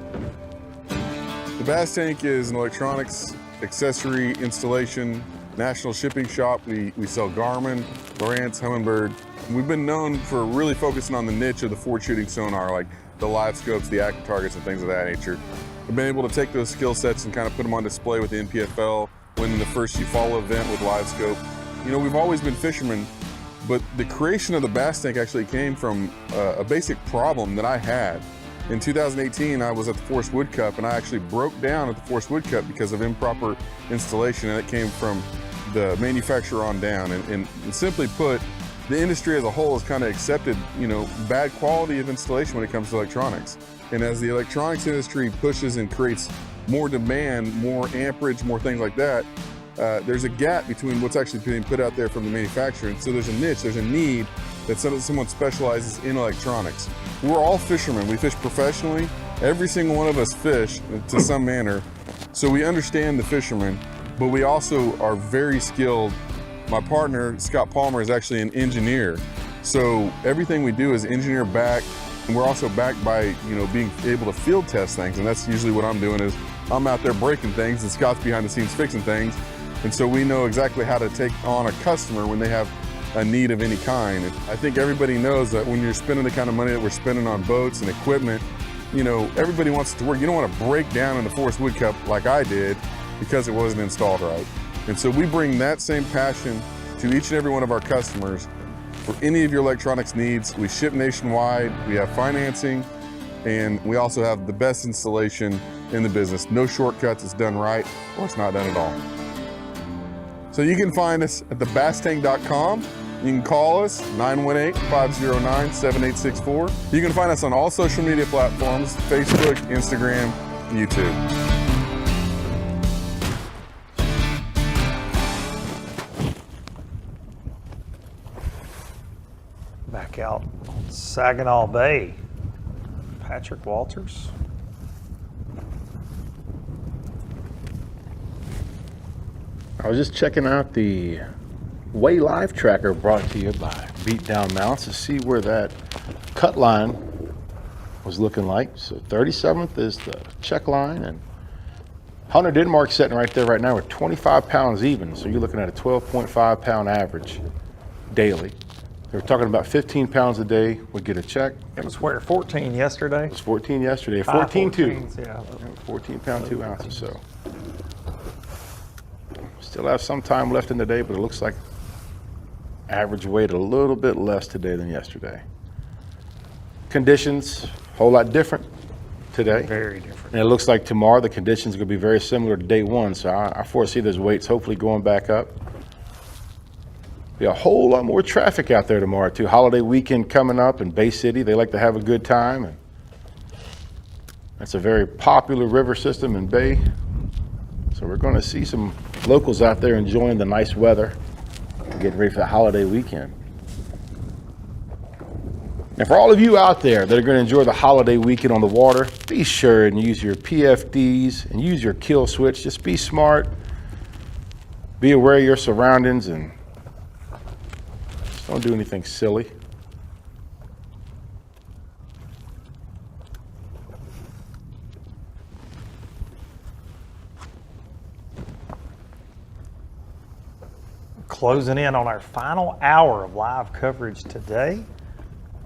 The Bass Tank is an electronics accessory installation national shipping shop. We sell Garmin, Lowrance, Humminbird. We've been known for really focusing on the niche of the forward shooting sonar, like the live scopes, the active targets, and things of that nature. We've been able to take those skill sets and kind of put them on display with the NPFL, winning the first UFOLO event with live scope. You know, we've always been fishermen, but the creation of the Bass Tank actually came from a basic problem that I had. In 2018, I was at the Forest Wood Cup, and I actually broke down at the Forest Wood Cup because of improper installation, and it came from the manufacturer on down. And simply put, the industry as a whole has kind of accepted, you know, bad quality of installation when it comes to electronics. And as the electronics industry pushes and creates more demand, more amperage, more things like that, there's a gap between what's actually being put out there from the manufacturer. And so there's a niche, there's a need that someone specializes in electronics. We're all fishermen. We fish professionally. Every single one of us fish to some manner. So we understand the fishermen, but we also are very skilled. My partner, Trent Palmer, is actually an engineer. So everything we do is engineer backed, and we're also backed by, you know, being able to field test things. And that's usually what I'm doing is I'm out there breaking things and Scott's behind the scenes fixing things. And so we know exactly how to take on a customer when they have a need of any kind. And I think everybody knows that when you're spending the kind of money that we're spending on boats and equipment, you know, everybody wants it to work. You don't want to break down in the Forest Wood Cup like I did because it wasn't installed right. And so we bring that same passion to each and every one of our customers for any of your electronics needs. We ship nationwide, we have financing, and we also have the best installation in the business. No shortcuts, it's done right or it's not done at all. So you can find us at thebasstank.com. You can call us, 918-509-7864. You can find us on all social media platforms, Facebook, Instagram, YouTube. Back out on Saginaw Bay, Patrick Walters. I was just checking out the Way Live tracker brought to you by Beatdown Mounts to see where that cut line was looking like. So 37th is the check line, and Hunter Denmark sitting right there right now with 25 pounds even. So you're looking at a 12.5 pound average daily. They were talking about 15 pounds a day would get a check. It was where, 14 yesterday? It was 14 yesterday, 14.2. Yeah. 14 pound, 2 ounces, so. Still have some time left in the day, but it looks like average weight a little bit less today than yesterday. Conditions, a whole lot different today. Very different. And it looks like tomorrow the conditions are going to be very similar to day one, so I foresee those weights hopefully going back up. Be a whole lot more traffic out there tomorrow too. Holiday weekend coming up in Bay City. They like to have a good time. And that's a very popular river system in Bay. So we're going to see some locals out there enjoying the nice weather, getting ready for the holiday weekend. And for all of you out there that are going to enjoy the holiday weekend on the water, be sure and use your PFDs and use your kill switch. Just be smart, be aware of your surroundings, and Don't do anything silly. Closing in on our final hour of live coverage today.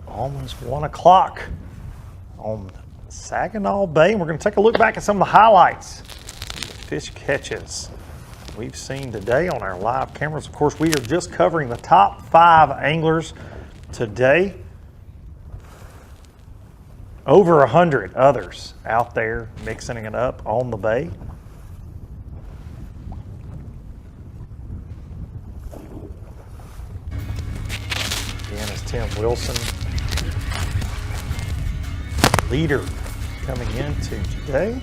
Almost 1 o'clock on Saginaw Bay. And we're going to take a look back at some of the highlights, fish catches we've seen today on our live cameras. Of course, we are just covering the top 5 anglers today. Over 100 others out there mixing it up on the bay. Again, it's Tim Wilson, leader coming into today.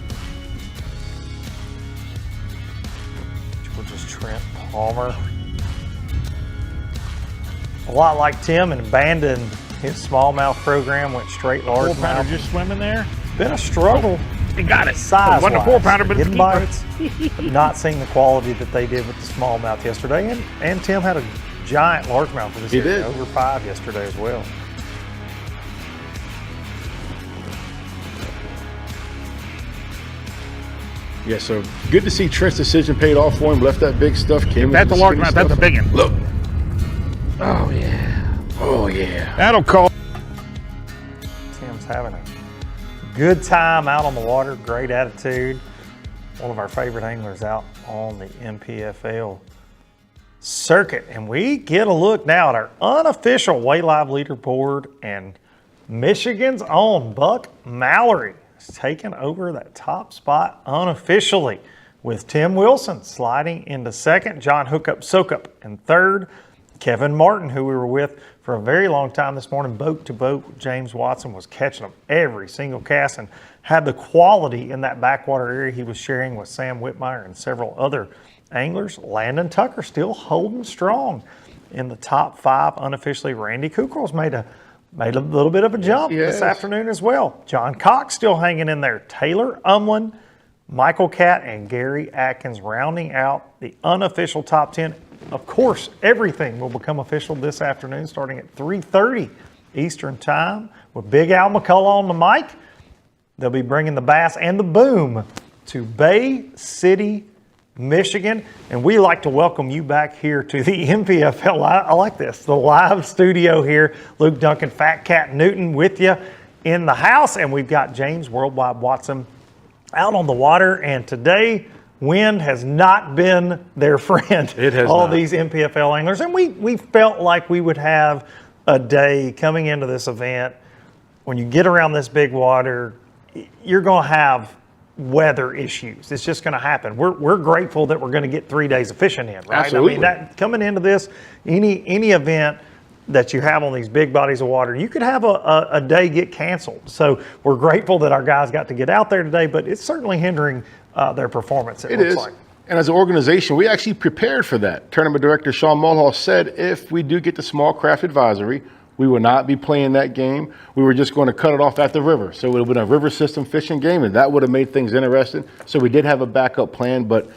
Georgia's Trent Palmer. A lot like Tim, and abandoned his smallmouth program, went straight largemouth. 4-pounder just swimming there. Been a struggle. He got it. Size Wasn't a 4-pounder, but hidden bites. Not seeing the quality that they did with the smallmouth yesterday, and Tim had a giant largemouth for this He year, did. over 5 yesterday as well. Yeah, so good to see Trent's decision paid off for him. Left that big stuff. Came That's a with the largemouth. skinny That's a stuff. big one. Look. Oh, yeah. Oh, yeah. That'll call. Tim's having a good time out on the water, great attitude. One of our favorite anglers out on the NPFL circuit. And we get a look now at our unofficial Way Live leaderboard, and Michigan's own Buck Mallory is taking over that top spot unofficially, with Tim Wilson sliding into second, John Hookup Soakup in third, Kevin Martin, who we were with for a very long time this morning, boat to boat. James Watson was catching them every single cast and had the quality in that backwater area he was sharing with Sam Whitmire and several other anglers. Landon Tucker still holding strong in the top 5 unofficially. Randy Kukro's made a little bit of a jump this afternoon as well. John Cox still hanging in there. Taylor Umlin, Michael Catt, and Gary Atkins rounding out the unofficial top 10. Of course, everything will become official this afternoon starting at 3:30 Eastern Time with Big Al McCullough on the mic. They'll be bringing the bass and the boom to Bay City, Michigan. And we like to welcome you back here to the NPFL. I like this, the live studio here. Luke Duncan, Fat Cat Newton with you in the house. And we've got James Worldwide Watson out on the water. And today, wind has not been their friend. It has all not. these NPFL anglers. And we felt like we would have a day coming into this event. When you get around this big water, you're going to have weather issues. It's just going to happen. We're grateful that we're going to get 3 days of fishing in, right? Absolutely. I mean, that coming into this, any event that you have on these big bodies of water, you could have a day get canceled. So we're grateful that our guys got to get out there today, but it's certainly hindering their performance, it looks is. like. And as an organization, we actually prepared for that. Tournament director Sean Mulhall said if we do get the small craft advisory, we will not be playing that game. We were just going to cut it off at the river. So it would have been a river system fishing game, and that would have made things interesting. So we did have a backup plan, but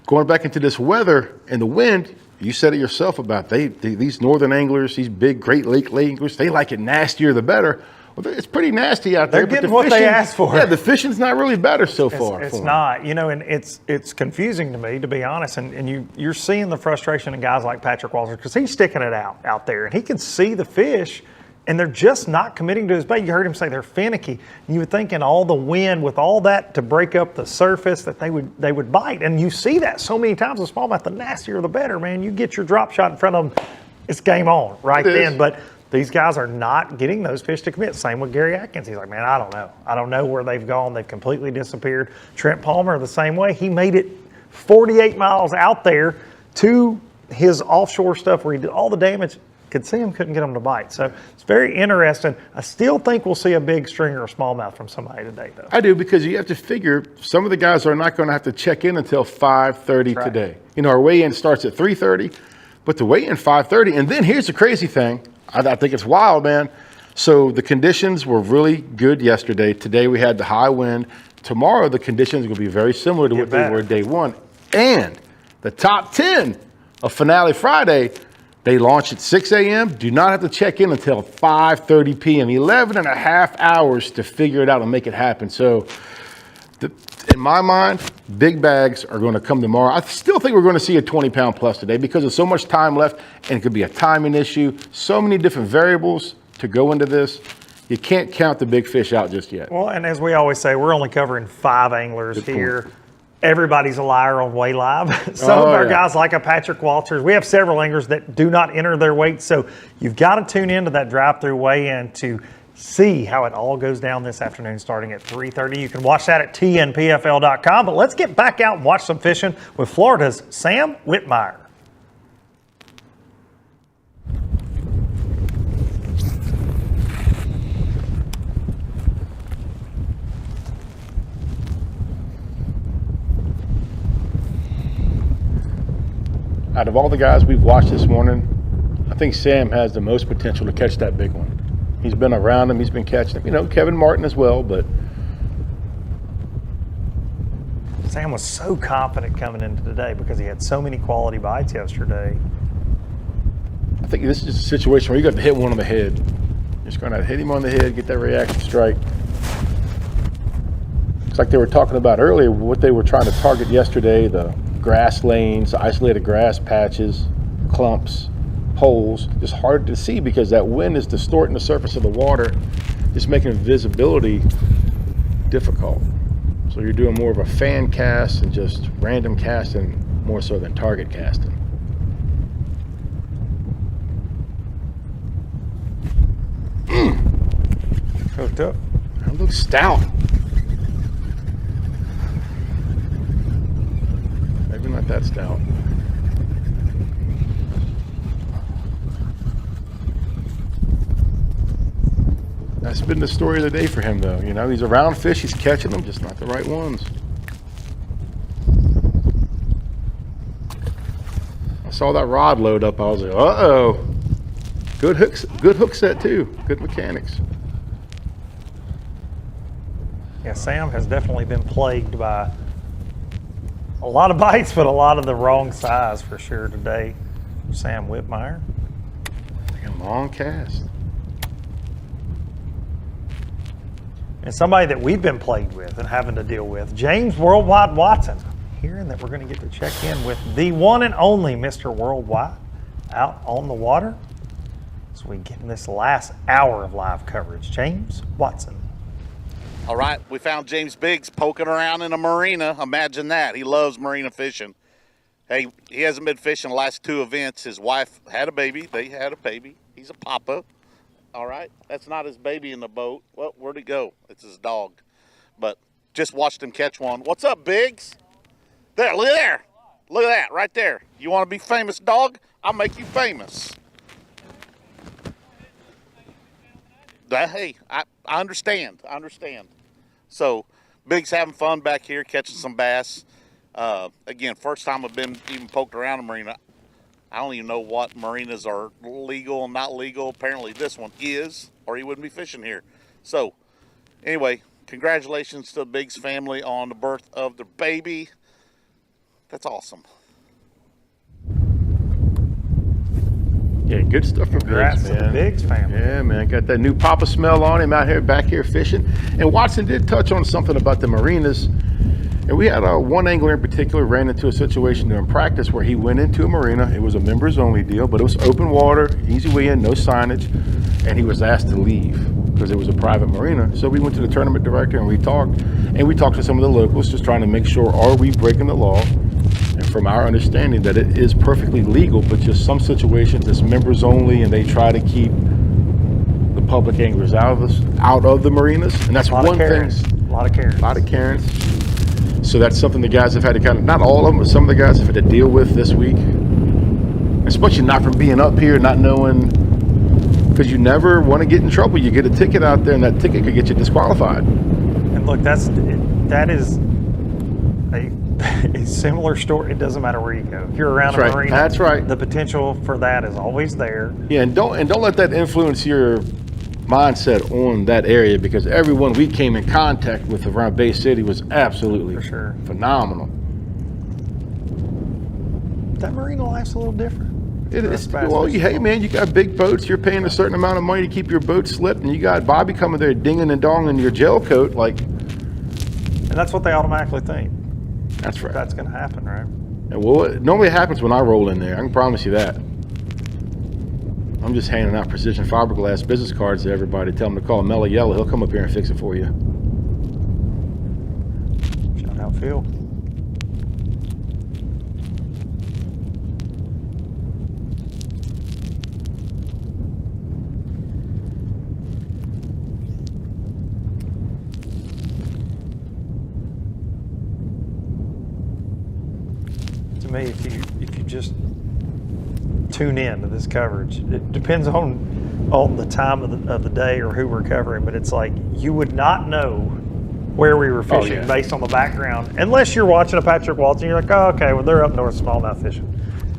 going back into this weather and the wind, you said it yourself about these northern anglers, these big Great Lake anglers, they like it nastier the better. Well, it's pretty nasty out there. They're getting what they asked for. Yeah, the fishing's not really better so far. It's not, and it's confusing to me, to be honest. And you're seeing the frustration in guys like Patrick Walter, because he's sticking it out there, and he can see the fish, and they're just not committing to his bait. You heard him say they're finicky. You would think in all the wind with all that to break up the surface that they would bite, and you see that so many times with smallmouth. The nastier the better, man. You get your drop shot in front of them, it's game on right then. But these guys are not getting those fish to commit. Same with Gary Atkins. He's like, man, I don't know. I don't know where they've gone. They've completely disappeared. Trent Palmer, the same way. He made it 48 miles out there to his offshore stuff where he did all the damage. Could see him, couldn't get them to bite. So it's very interesting. I still think we'll see a big stringer of smallmouth from somebody today, though. I do, because you have to figure some of the guys are not going to have to check in until 5:30 today. Our weigh-in starts at 3:30, but the weigh-in 5:30. And then here's the crazy thing. I think it's wild, man. So the conditions were really good yesterday. Today we had the high wind. Tomorrow the conditions will be very similar to what they were day one. And the top 10 of Finale Friday, They launch at 6 a.m., do not have to check in until 5:30 p.m., 11 and a half hours to figure it out and make it happen. So in my mind, big bags are going to come tomorrow. I still think we're going to see a 20-pound plus today because there's so much time left, and it could be a timing issue. So many different variables to go into this. You can't count the big fish out just yet. Well, and as we always say, we're only covering 5 anglers here. Everybody's a liar on Weigh Live. Some of our guys, like a Patrick Walters, we have several anglers that do not enter their weight. So you've got to tune into that drive-through weigh-in to see how it all goes down this afternoon starting at 3:30. You can watch that at tnpfl.com. But let's get back out and watch some fishing with Florida's Sam Whitmire. Out of all the guys we've watched this morning, I think Sam has the most potential to catch that big one. He's been around him, he's been catching him. You know, Kevin Martin as well, but Sam was so confident coming into today because he had so many quality bites yesterday. I think this is a situation where you got to hit one on the head. You're just going to hit him on the head, get that reaction strike. It's like they were talking about earlier, what they were trying to target yesterday, the grass lanes, isolated grass patches, clumps, holes, just hard to see because that wind is distorting the surface of the water, just making visibility difficult. So you're doing more of a fan cast and just random casting more so than target casting. Hooked up. That looks stout. Maybe not that stout. That's been the story of the day for him, though. You know, he's around fish, he's catching them, just not the right ones. I saw that rod load up. I was like, uh-oh. Good hook set, too. Good mechanics. Yeah, Sam has definitely been plagued by a lot of bites, but a lot of the wrong size for sure today. Sam Whitmire. Taking a long cast. And somebody that we've been plagued with and having to deal with, James Worldwide Watson. Hearing that we're going to get to check in with the one and only Mr. Worldwide out on the water. So we get in this last hour of live coverage. James Watson. All right, we found James Biggs poking around in a marina. Imagine that. He loves marina fishing. Hey, he hasn't been fishing the last 2 events. His wife had a baby. They had a baby. He's a papa. All right, that's not his baby in the boat. Well, where'd he go? It's his dog. But just watched him catch one. What's up, Biggs? There, look there. Look at that, right there. You want to be famous, dog? I'll make you famous. Hey, I understand. I understand. So, Biggs having fun back here, catching some bass. Again, first time I've been even poked around a marina. I don't even know what marinas are legal and not legal. Apparently this one is, or he wouldn't be fishing here. So, anyway, congratulations to the Biggs family on the birth of their baby. That's awesome. Yeah, good stuff from Congrats Biggs, to man. the Biggs family. Yeah, man, got that new papa smell on him out here, back here fishing. And Watson did touch on something about the marinas. And we had one angler in particular ran into a situation during practice where he went into a marina. It was a members only deal, but it was open water, easy way in, no signage. And he was asked to leave because it was a private marina. So we went to the tournament director and we talked to some of the locals, just trying to make sure, are we breaking the law? And from our understanding that it is perfectly legal, but just some situations it's members only and they try to keep the public anglers out of the marinas. And that's one thing. A lot of Karens. A lot of Karens. So that's something the guys have had to kind of, not all of them, but some of the guys have had to deal with this week. Especially not from being up here, not knowing, because you never want to get in trouble. You get a ticket out there and that ticket could get you disqualified. And look, that is a similar story. It doesn't matter where you go. If you're around a marina, that's right. The potential for that is always there. Yeah, and don't let that influence your mindset on that area, because everyone we came in contact with around Bay City was absolutely phenomenal. That marina life's a little different. Hey man, you got big boats. You're paying a certain amount of money to keep your boat slipped, and you got Bobby coming there dinging and donging your gel coat, like. And that's what they automatically think. That's right. That's going to happen, right? And well, it normally happens when I roll in there. I can promise you that. I'm just handing out precision fiberglass business cards to everybody. Tell them to call Mellow Yellow. He'll come up here and fix it for you. Shout out Phil. To me, if you just tune in to this coverage, it depends on the time of the day or who we're covering, but it's like you would not know where we were fishing based on the background, unless you're watching a Patrick Walton. You're like, oh, okay, well they're up north smallmouth fishing,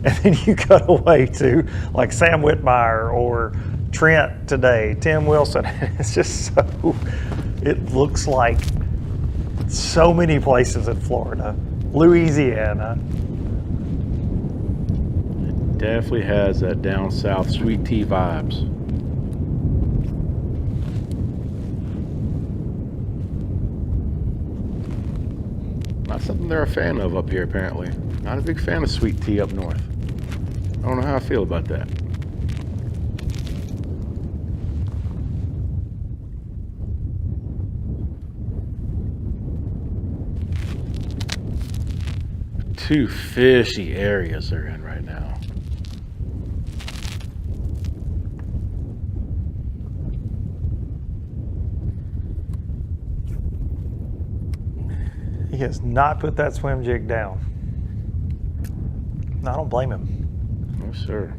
and then you cut away to like Sam Whitmire or Trent today, Tim Wilson. It's just so, it looks like so many places in Florida, Louisiana. Definitely has that down south sweet tea vibes. Not something they're a fan of up here, apparently. Not a big fan of sweet tea up north. I don't know how I feel about that. Two fishy areas they're in right now. He has not put that swim jig down. I don't blame him. No, sir.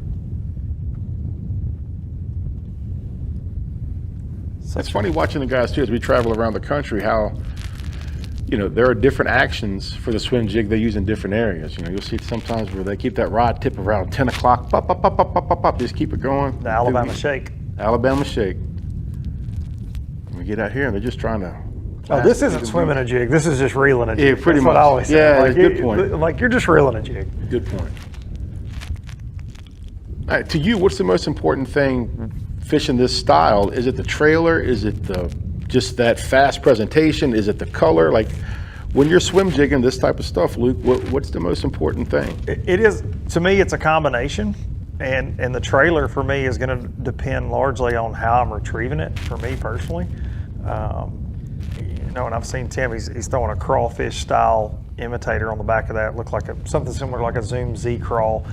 It's funny watching the guys too as we travel around the country, how, you know, there are different actions for the swim jig they use in different areas. You know, you'll see sometimes where they keep that rod tip around 10 o'clock, pop, pop, pop, pop, pop, pop, pop, just keep it going. The Alabama shake. Alabama shake. We get out here and they're just trying to. Oh, this isn't swimming a jig. This is just reeling a jig. Yeah, pretty That's much. what I always say. Yeah, like, good point. Like you're just reeling a jig. Good point. All right, to you, what's the most important thing fishing this style? Is it the trailer? Is it just that fast presentation? Is it the color? Like when you're swim jigging this type of stuff, Luke, what's the most important thing? It is, to me, it's a combination. And the trailer for me is going to depend largely on how I'm retrieving it, for me personally. You know, and I've seen Tim, he's throwing a crawfish style imitator on the back of that. Looked like something similar like a Zoom Z crawl.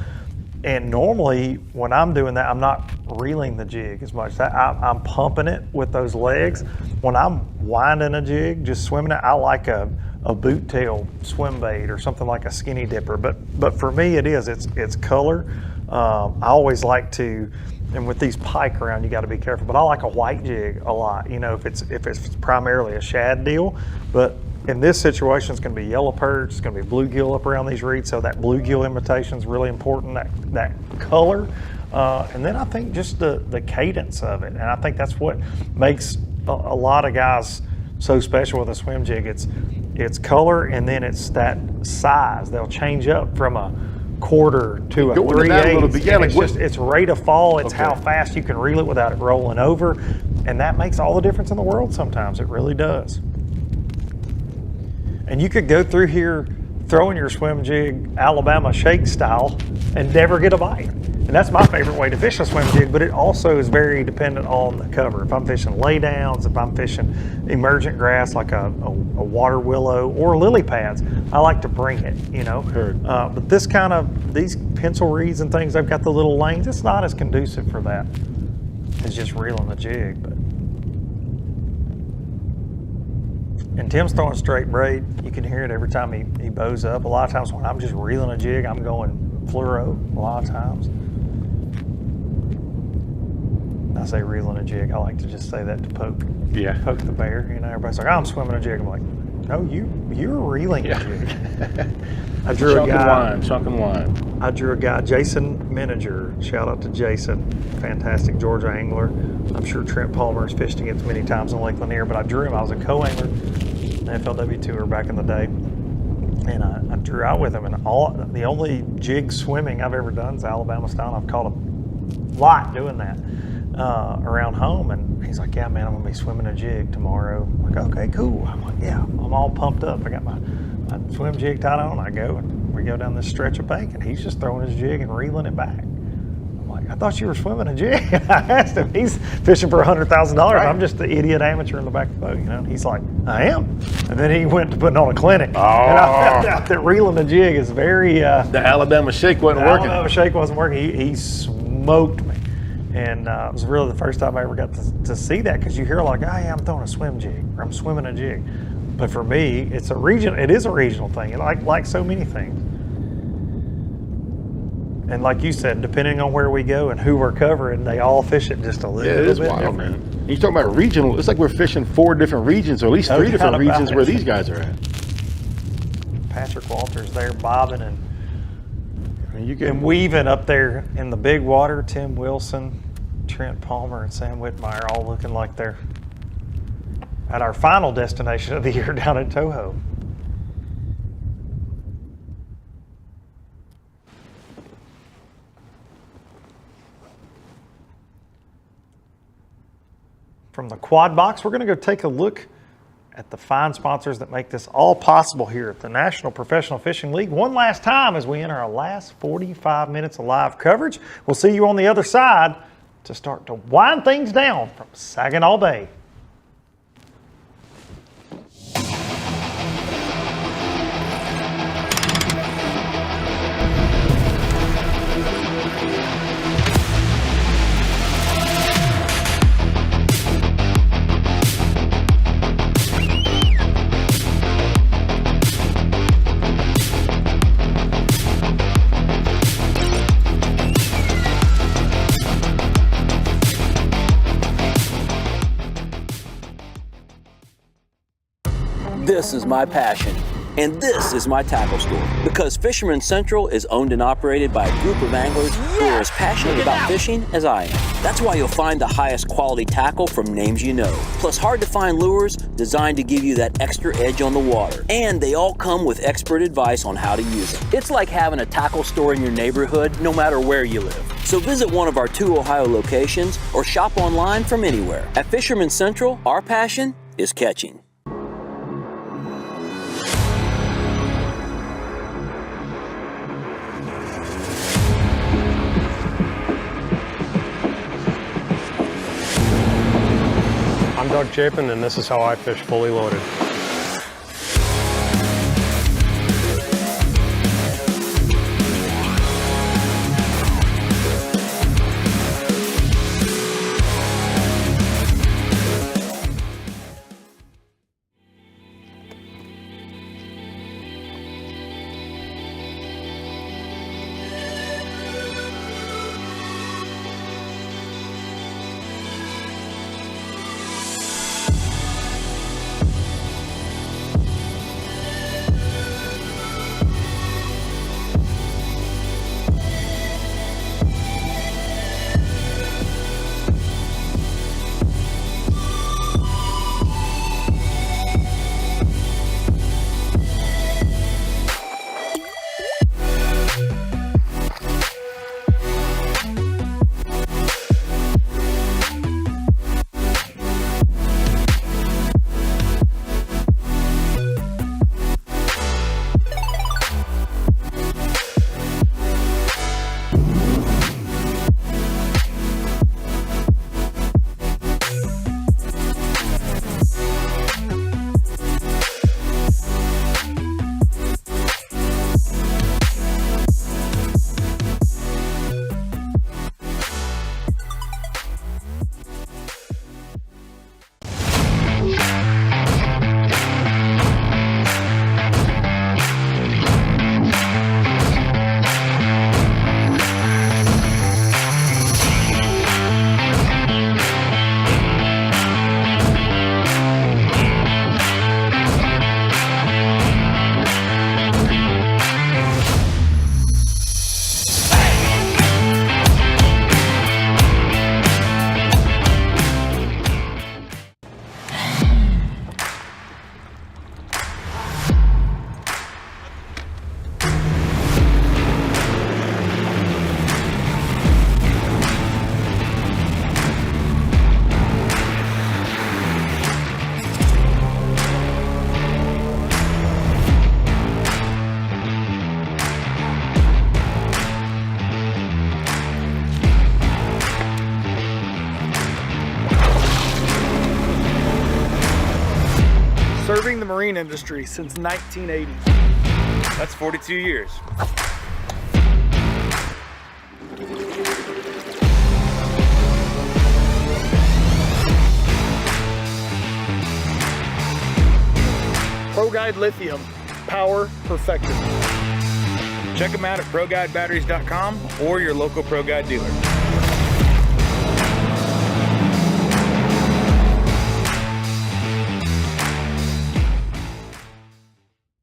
And normally when I'm doing that, I'm not reeling the jig as much. I'm pumping it with those legs. When I'm winding a jig, just swimming it, I like a boot tail swim bait or something like a skinny dipper. But for me, it's color. I always like to, and with these pike around, you got to be careful. But I like a white jig a lot. You know, if it's primarily a shad deal. But in this situation, it's going to be yellow perch. It's going to be bluegill up around these reeds. So that bluegill imitation is really important. That color, and then I think just the cadence of it. And I think that's what makes a lot of guys so special with a swim jig. It's color, and then it's that size. They'll change up from a quarter to a 3/8. Yeah, it's rate of fall. It's how fast you can reel it without it rolling over, and that makes all the difference in the world. Sometimes it really does. And you could go through here throwing your swim jig Alabama shake style and never get a bite. And that's my favorite way to fish a swim jig, but it also is very dependent on the cover. If I'm fishing laydowns, if I'm fishing emergent grass like a water willow or lily pads, I like to bring it, you know. But these pencil reeds and things, they've got the little lanes. It's not as conducive for that as just reeling the jig. And Tim's throwing straight braid. You can hear it every time he bows up. A lot of times when I'm just reeling a jig, I'm going fluoro a lot of times. I say reeling a jig, I like to just say that to poke the bear. You know, everybody's like, oh, I'm swimming a jig. I'm like, no, you're reeling a jig. I drew a guy. Chunk and wine. I drew a guy, Jason Miniger. Shout out to Jason, fantastic Georgia angler. I'm sure Trent Palmer has fished against many times in Lake Lanier, but I drew him. I was a co-angler, FLW tour back in the day. And I drew out with him, and the only jig swimming I've ever done is Alabama style. I've caught a lot doing that around home, and he's like, yeah, man, I'm gonna be swimming a jig tomorrow. I'm like, okay, cool. I'm like, yeah, I'm all pumped up. I got my swim jig tied on. I go, and we go down this stretch of bank, and he's just throwing his jig and reeling it back. I'm like, I thought you were swimming a jig. I asked him, he's fishing for $100,000. Right. I'm just the idiot amateur in the back of the boat, you know? And he's like, I am. And then he went to putting on a clinic. Oh. And I found out that reeling a jig is very... the Alabama shake wasn't working. The Alabama shake wasn't working. He smoked me. And it was really the first time I ever got to see that, because you hear like, oh yeah, I'm throwing a swim jig, or I'm swimming a jig. But for me, it is a regional thing, like so many things. And like you said, depending on where we go and who we're covering, they all fish it just a little bit wild, different. Man. You talking about regional, it's like we're fishing 4 different regions, or at least 3 different regions where these guys are at. Patrick Walters there bobbing and weaving up there in the big water. Tim Wilson, Trent Palmer, and Sam Whitmire all looking like they're at our final destination of the year down in Toho. From the Quad Box, we're going to go take a look at the fine sponsors that make this all possible here at the National Professional Fishing League one last time as we enter our last 45 minutes of live coverage. We'll see you on the other side to start to wind things down from Saginaw Bay. This is my passion, and this is my tackle store, because Fisherman Central is owned and operated by a group of anglers who are as passionate about fishing as I am. That's why you'll find the highest quality tackle from names you know, plus hard to find lures designed to give you that extra edge on the water. And they all come with expert advice on how to use them. It's like having a tackle store in your neighborhood, no matter where you live. So visit one of our 2 Ohio locations or shop online from anywhere. At Fisherman Central, our passion is catching. I'm Doug Chapin, and this is how I fish fully loaded. serving the marine industry since 1980. That's 42 years. ProGuide Lithium, power perfected. Check them out at ProGuideBatteries.com or your local ProGuide dealer.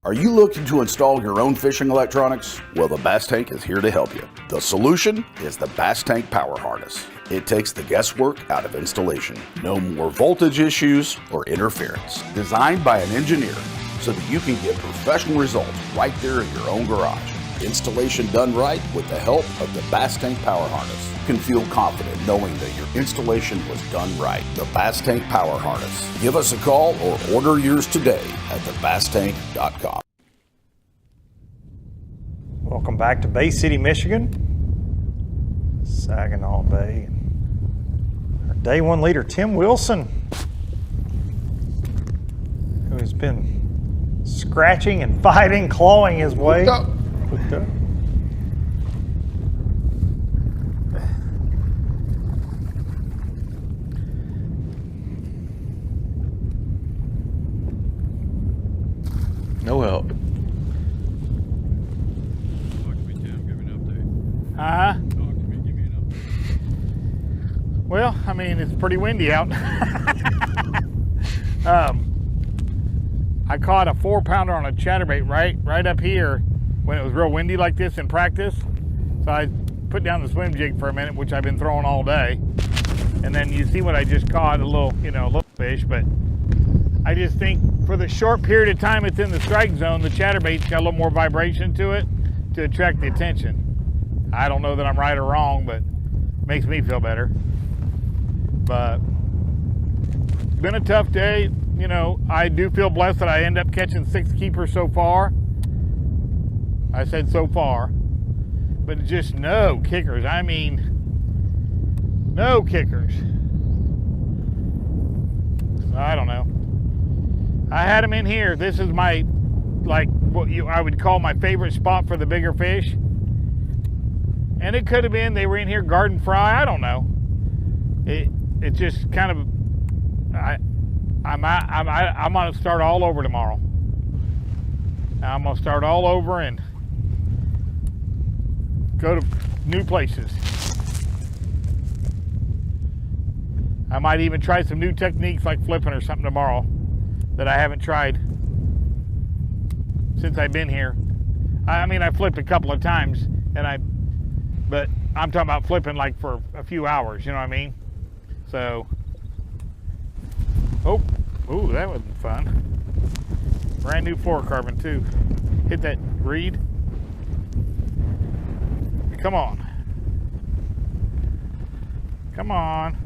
Are you looking to install your own fishing electronics? Well, the Bass Tank is here to help you. The solution is the Bass Tank Power Harness. It takes the guesswork out of installation. No more voltage issues or interference. Designed by an engineer so that you can get professional results right there in your own garage. Installation done right with the help of the Bass Tank Power Harness. You can feel confident knowing that your installation was done right. The Bass Tank Power Harness. Give us a call or order yours today at thebasstank.com. Welcome back to Bay City, Michigan. Saginaw Bay. Our day one leader, Tim Wilson, who has been scratching and fighting, clawing his way. Hooked up. No help. Well, I mean, it's pretty windy out. I caught a 4-pounder on a chatterbait right up here when it was real windy like this in practice. So I put down the swim jig for a minute, which I've been throwing all day. And then you see what I just caught, a little fish. But I just think for the short period of time it's in the strike zone, the chatterbait's got a little more vibration to it to attract the attention. I don't know that I'm right or wrong, but it makes me feel better. But it's been a tough day. You know, I do feel blessed that I end up catching 6 keepers so far. I said so far, but just no kickers. I mean, no kickers. So I don't know. I had them in here. This is my, like, what I would call my favorite spot for the bigger fish. And it could have been they were in here garden fry. I don't know. It just kind of, I'm gonna start all over tomorrow. I'm gonna start all over and go to new places. I might even try some new techniques like flipping or something tomorrow that I haven't tried since I've been here. I mean, I flipped a couple of times, but I'm talking about flipping like for a few hours. You know what I mean? So, ooh, that wasn't fun. Brand new fluorocarbon too. Hit that reed. Come on. Come on.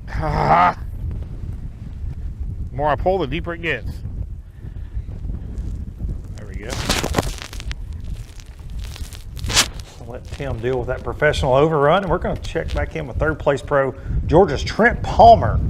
The more I pull, the deeper it gets. There we go. I'll let Tim deal with that professional overrun, and we're going to check back in with third place pro Georgia's Trent Palmer.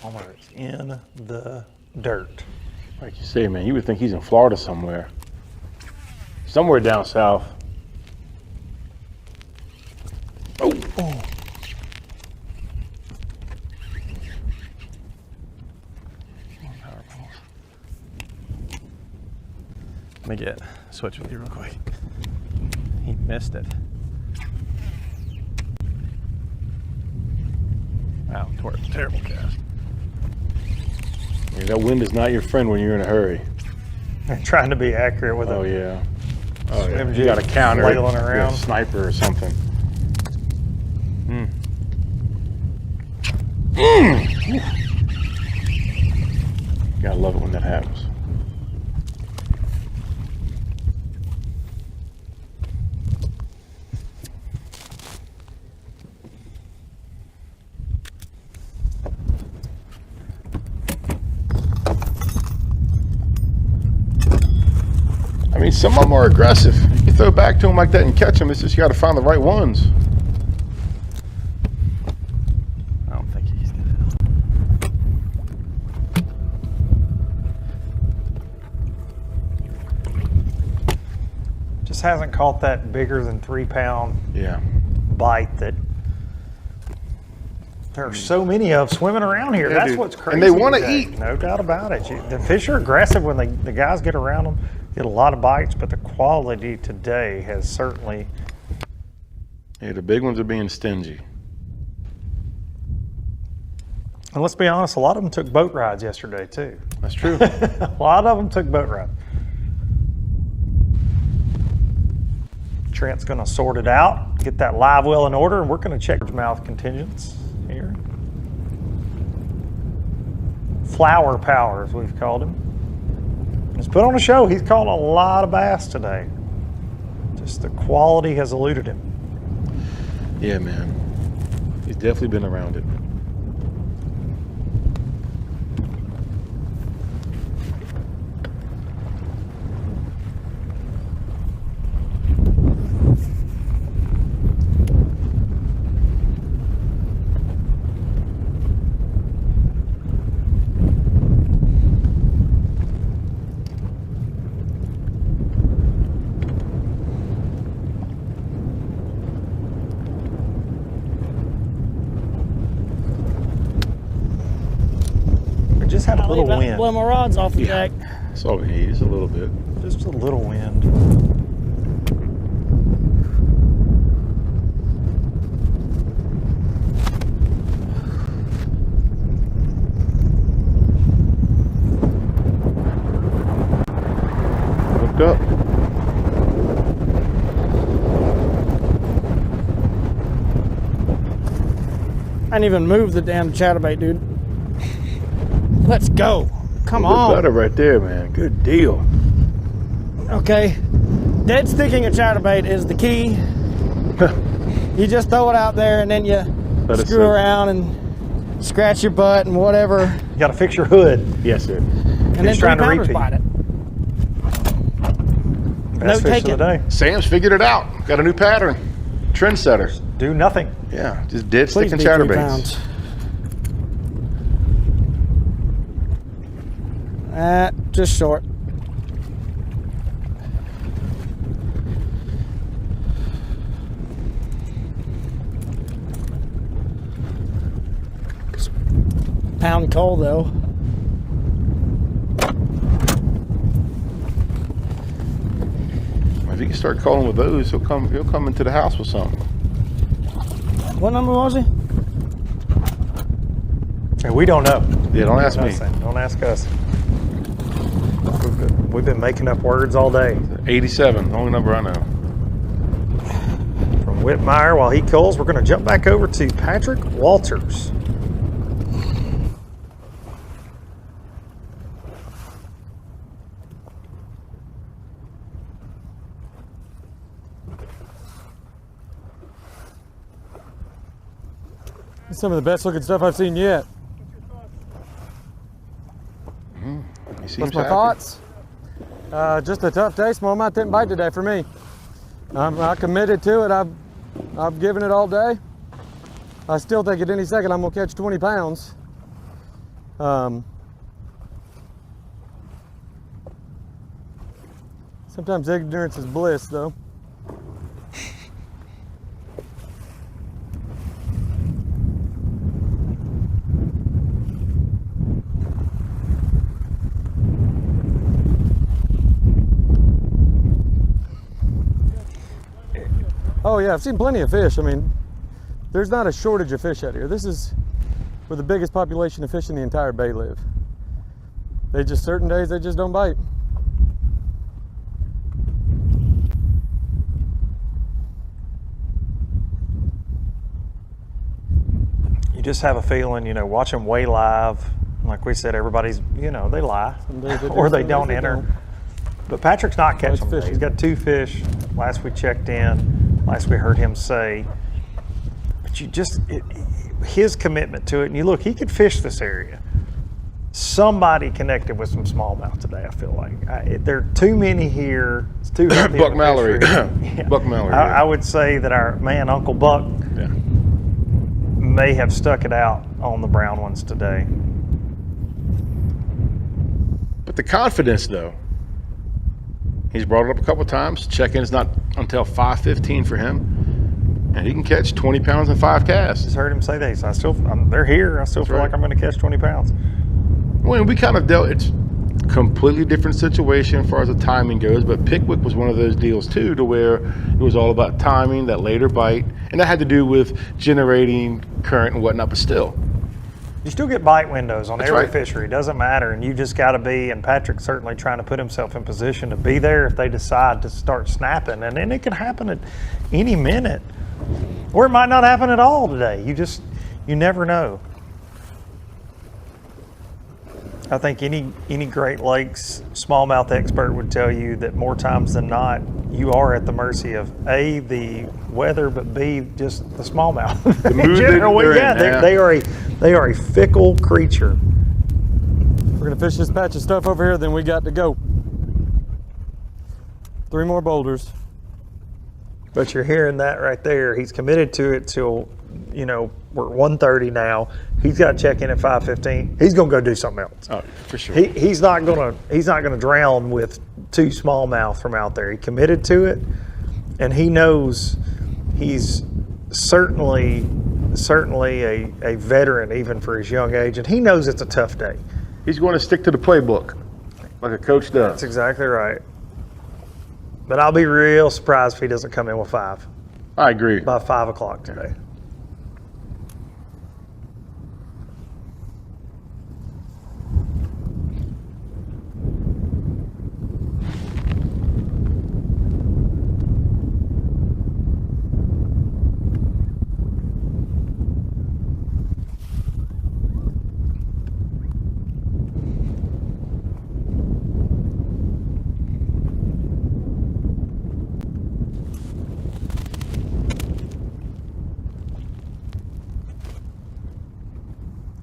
Palmer is in the dirt. Like you say, man, you would think he's in Florida somewhere. Somewhere down south. Oh. Let me switch with you real quick. He missed it. Wow, terrible cast. Yeah, that wind is not your friend when you're in a hurry. And trying to be accurate with Oh, it. yeah. Oh, yeah. Swim You got to counter it. flailing You're around. a sniper or something. Gotta love it when that happens. I mean, some of them are aggressive. You throw back to them like that and catch them. It's just you got to find the right ones. I don't think he's gonna. Just hasn't caught that bigger than 3 pound bite that there are so many of swimming around here. Yeah, That's dude. what's crazy. And they wanna today. eat. No doubt about it. The fish are aggressive when the guys get around them, get a lot of bites, but the quality today has certainly. Yeah, the big ones are being stingy. And let's be honest, a lot of them took boat rides yesterday too. That's true. A lot of them took boat rides. Trent's gonna sort it out, get that live well in order, and we're gonna check mouth contingents here. Flower Power, as we've called him. He's put on a show. He's caught a lot of bass today. Just the quality has eluded him. Yeah, man. He's definitely been around it. Just had a little wind. Blow my rods off the deck. That's all we need, just a little bit. Just a little wind. Hooked up. I didn't even move the damn chatterbait, dude. Let's go. Come A little on. better right there, man. Good deal. Okay. Dead sticking a chatterbait is the key. You just throw it out there and then you Let it screw sit. around and scratch your butt and whatever. You got to fix your hood. Yes, sir. And then Fish trying to 3-pounders repeat. bite it. Best No fish of the taking. day. Sam's figured it out. Got a new pattern. Trendsetter. Do nothing. Yeah, just dead Please sticking be 3 chatterbaits. pounds. Just short. Pound coal though. If you can start calling with those, he'll come into the house with something. What number was he? Hey, we don't know. Yeah, don't ask me. Don't ask us. We've been making up words all day. 87, the only number I know. From Whitmire, while he calls, we're going to jump back over to Patrick Walters. It's some of the best looking stuff I've seen yet. What's my happy. thoughts? Just a tough day. Smallmouth didn't bite today for me. I committed to it. I've given it all day. I still think at any second I'm gonna catch 20 pounds. Sometimes ignorance is bliss, though. Oh yeah, I've seen plenty of fish. I mean, there's not a shortage of fish out here. This is where the biggest population of fish in the entire bay live. They just, certain days they just don't bite. You just have a feeling, you know, watch them weigh live. Like we said, everybody's, you know, they lie or they don't enter. But Patrick's not catching them. He's got 2 fish. Last we checked in, last we heard him say. But you just, his commitment to it, and you look, he could fish this area. Somebody connected with some smallmouth today, I feel like. There are too many here. It's too healthy. Buck Mallory. Yeah. Buck Mallory. I would say that our man, Uncle Buck, may have stuck it out on the brown ones today. But the confidence, though, he's brought it up a couple times. Check-in is not until 5:15 for him, and he can catch 20 pounds in 5 casts. Just heard him say that. So they're here. I still feel like I'm going to catch 20 pounds. Well, we kind of dealt. It's a completely different situation as far as the timing goes. But Pickwick was one of those deals too, to where it was all about timing, that later bite, and that had to do with generating current and whatnot. But still, you still get bite windows on every right. fishery. It doesn't matter, and you just got to be. And Patrick's certainly trying to put himself in position to be there if they decide to start snapping, and then it can happen at any minute, or it might not happen at all today. You never know. I think any Great Lakes smallmouth expert would tell you that more times than not, you are at the mercy of A, the weather, but B, just the smallmouth. The mood they are a fickle creature. We're gonna fish this patch of stuff over here, then we got to go. 3 more boulders. But you're hearing that right there. He's committed to it till, you know, we're at 1:30 now. He's got to check in at 5:15. He's gonna go do something else. Oh, for sure. He's not gonna drown with 2 smallmouth from out there. He committed to it, and he knows he's certainly a veteran even for his young age, and he knows it's a tough day. He's going to stick to the playbook like a coach does. That's exactly right. But I'll be real surprised if he doesn't come in with 5. I agree. By 5 o'clock today.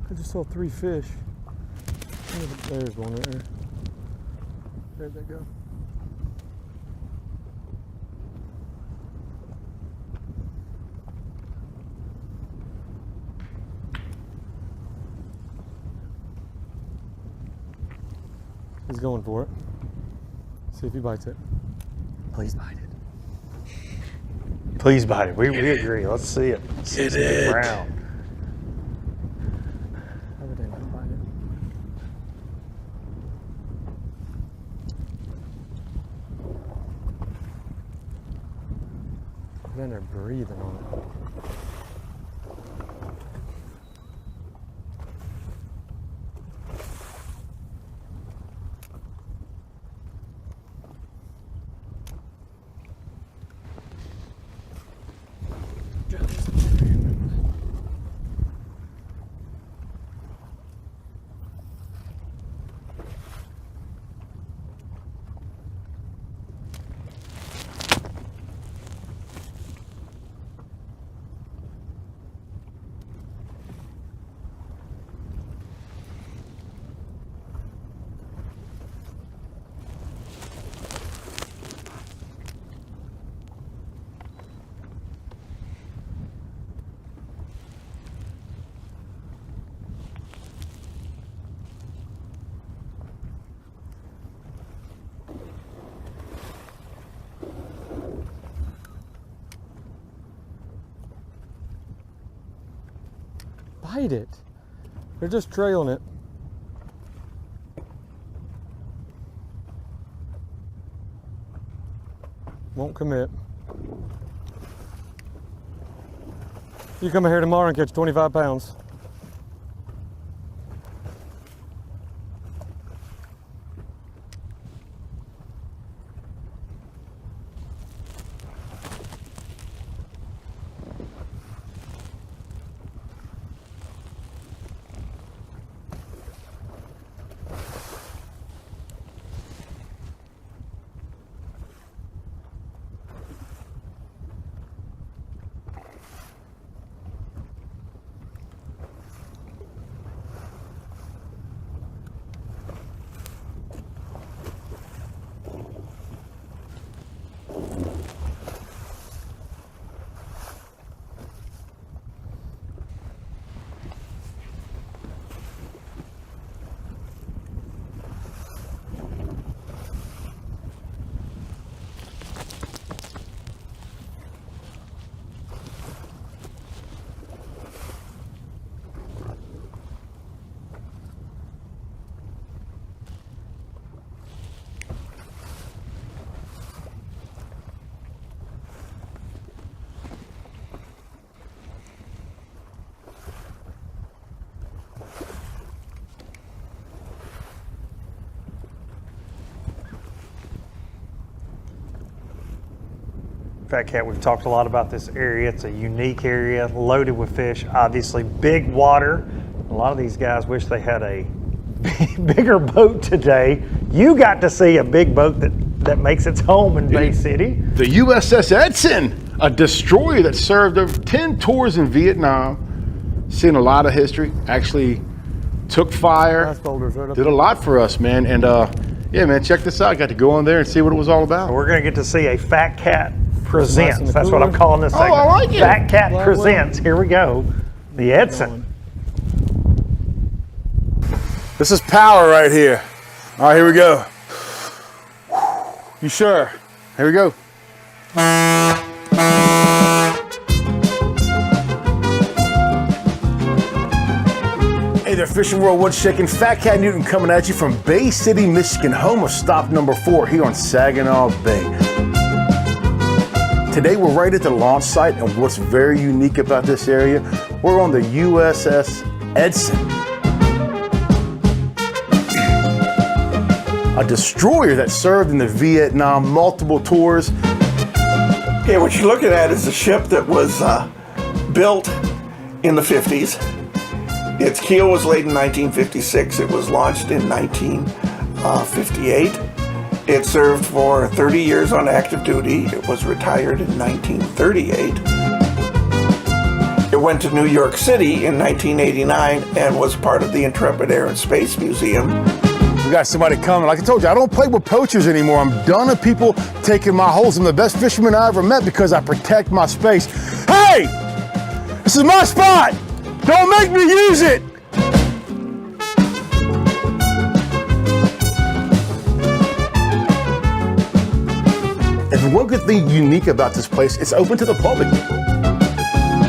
I just saw 3 fish. There's one right there. There they go. He's going for it. See if he bites it. Please bite it. Please bite it. We agree. Let's see it. Get it. Brown. Then they're breathing on it. Bite it. They're just trailing it. Won't commit. You come in here tomorrow and catch 25 pounds. Fat Cat, we've talked a lot about this area. It's a unique area, loaded with fish, obviously big water. A lot of these guys wish they had a bigger boat today. You got to see a big boat that makes its home in Bay City. The USS Edson, a destroyer that served over 10 tours in Vietnam, seen a lot of history, actually took fire, did a lot for us, man. And yeah, man, check this out. Got to go on there and see what it was all about. So we're going to get to see a Fat Cat Presents. That's what I'm calling this segment. Oh, I like it. Fat Cat Presents. Here we go. The Edson. This is power right here. All right, here we go. You sure? Here we go. Hey there, Fishing World Woods Shaking. Fat Cat Newton coming at you from Bay City, Michigan, home of stop number 4 here on Saginaw Bay. Today we're right at the launch site, and what's very unique about this area, we're on the USS Edson. A destroyer that served in the Vietnam, multiple tours. Okay, what you're looking at is a ship that was built in the 50s. Its keel was laid in 1956. It was launched in 1958. It served for 30 years on active duty. It was retired in 1938. It went to New York City in 1989 and was part of the Intrepid Air and Space Museum. We got somebody coming. Like I told you, I don't play with poachers anymore. I'm done with people taking my holes. I'm the best fisherman I ever met because I protect my space. Hey! This is my spot! Don't make me use it! And one good thing unique about this place, it's open to the public.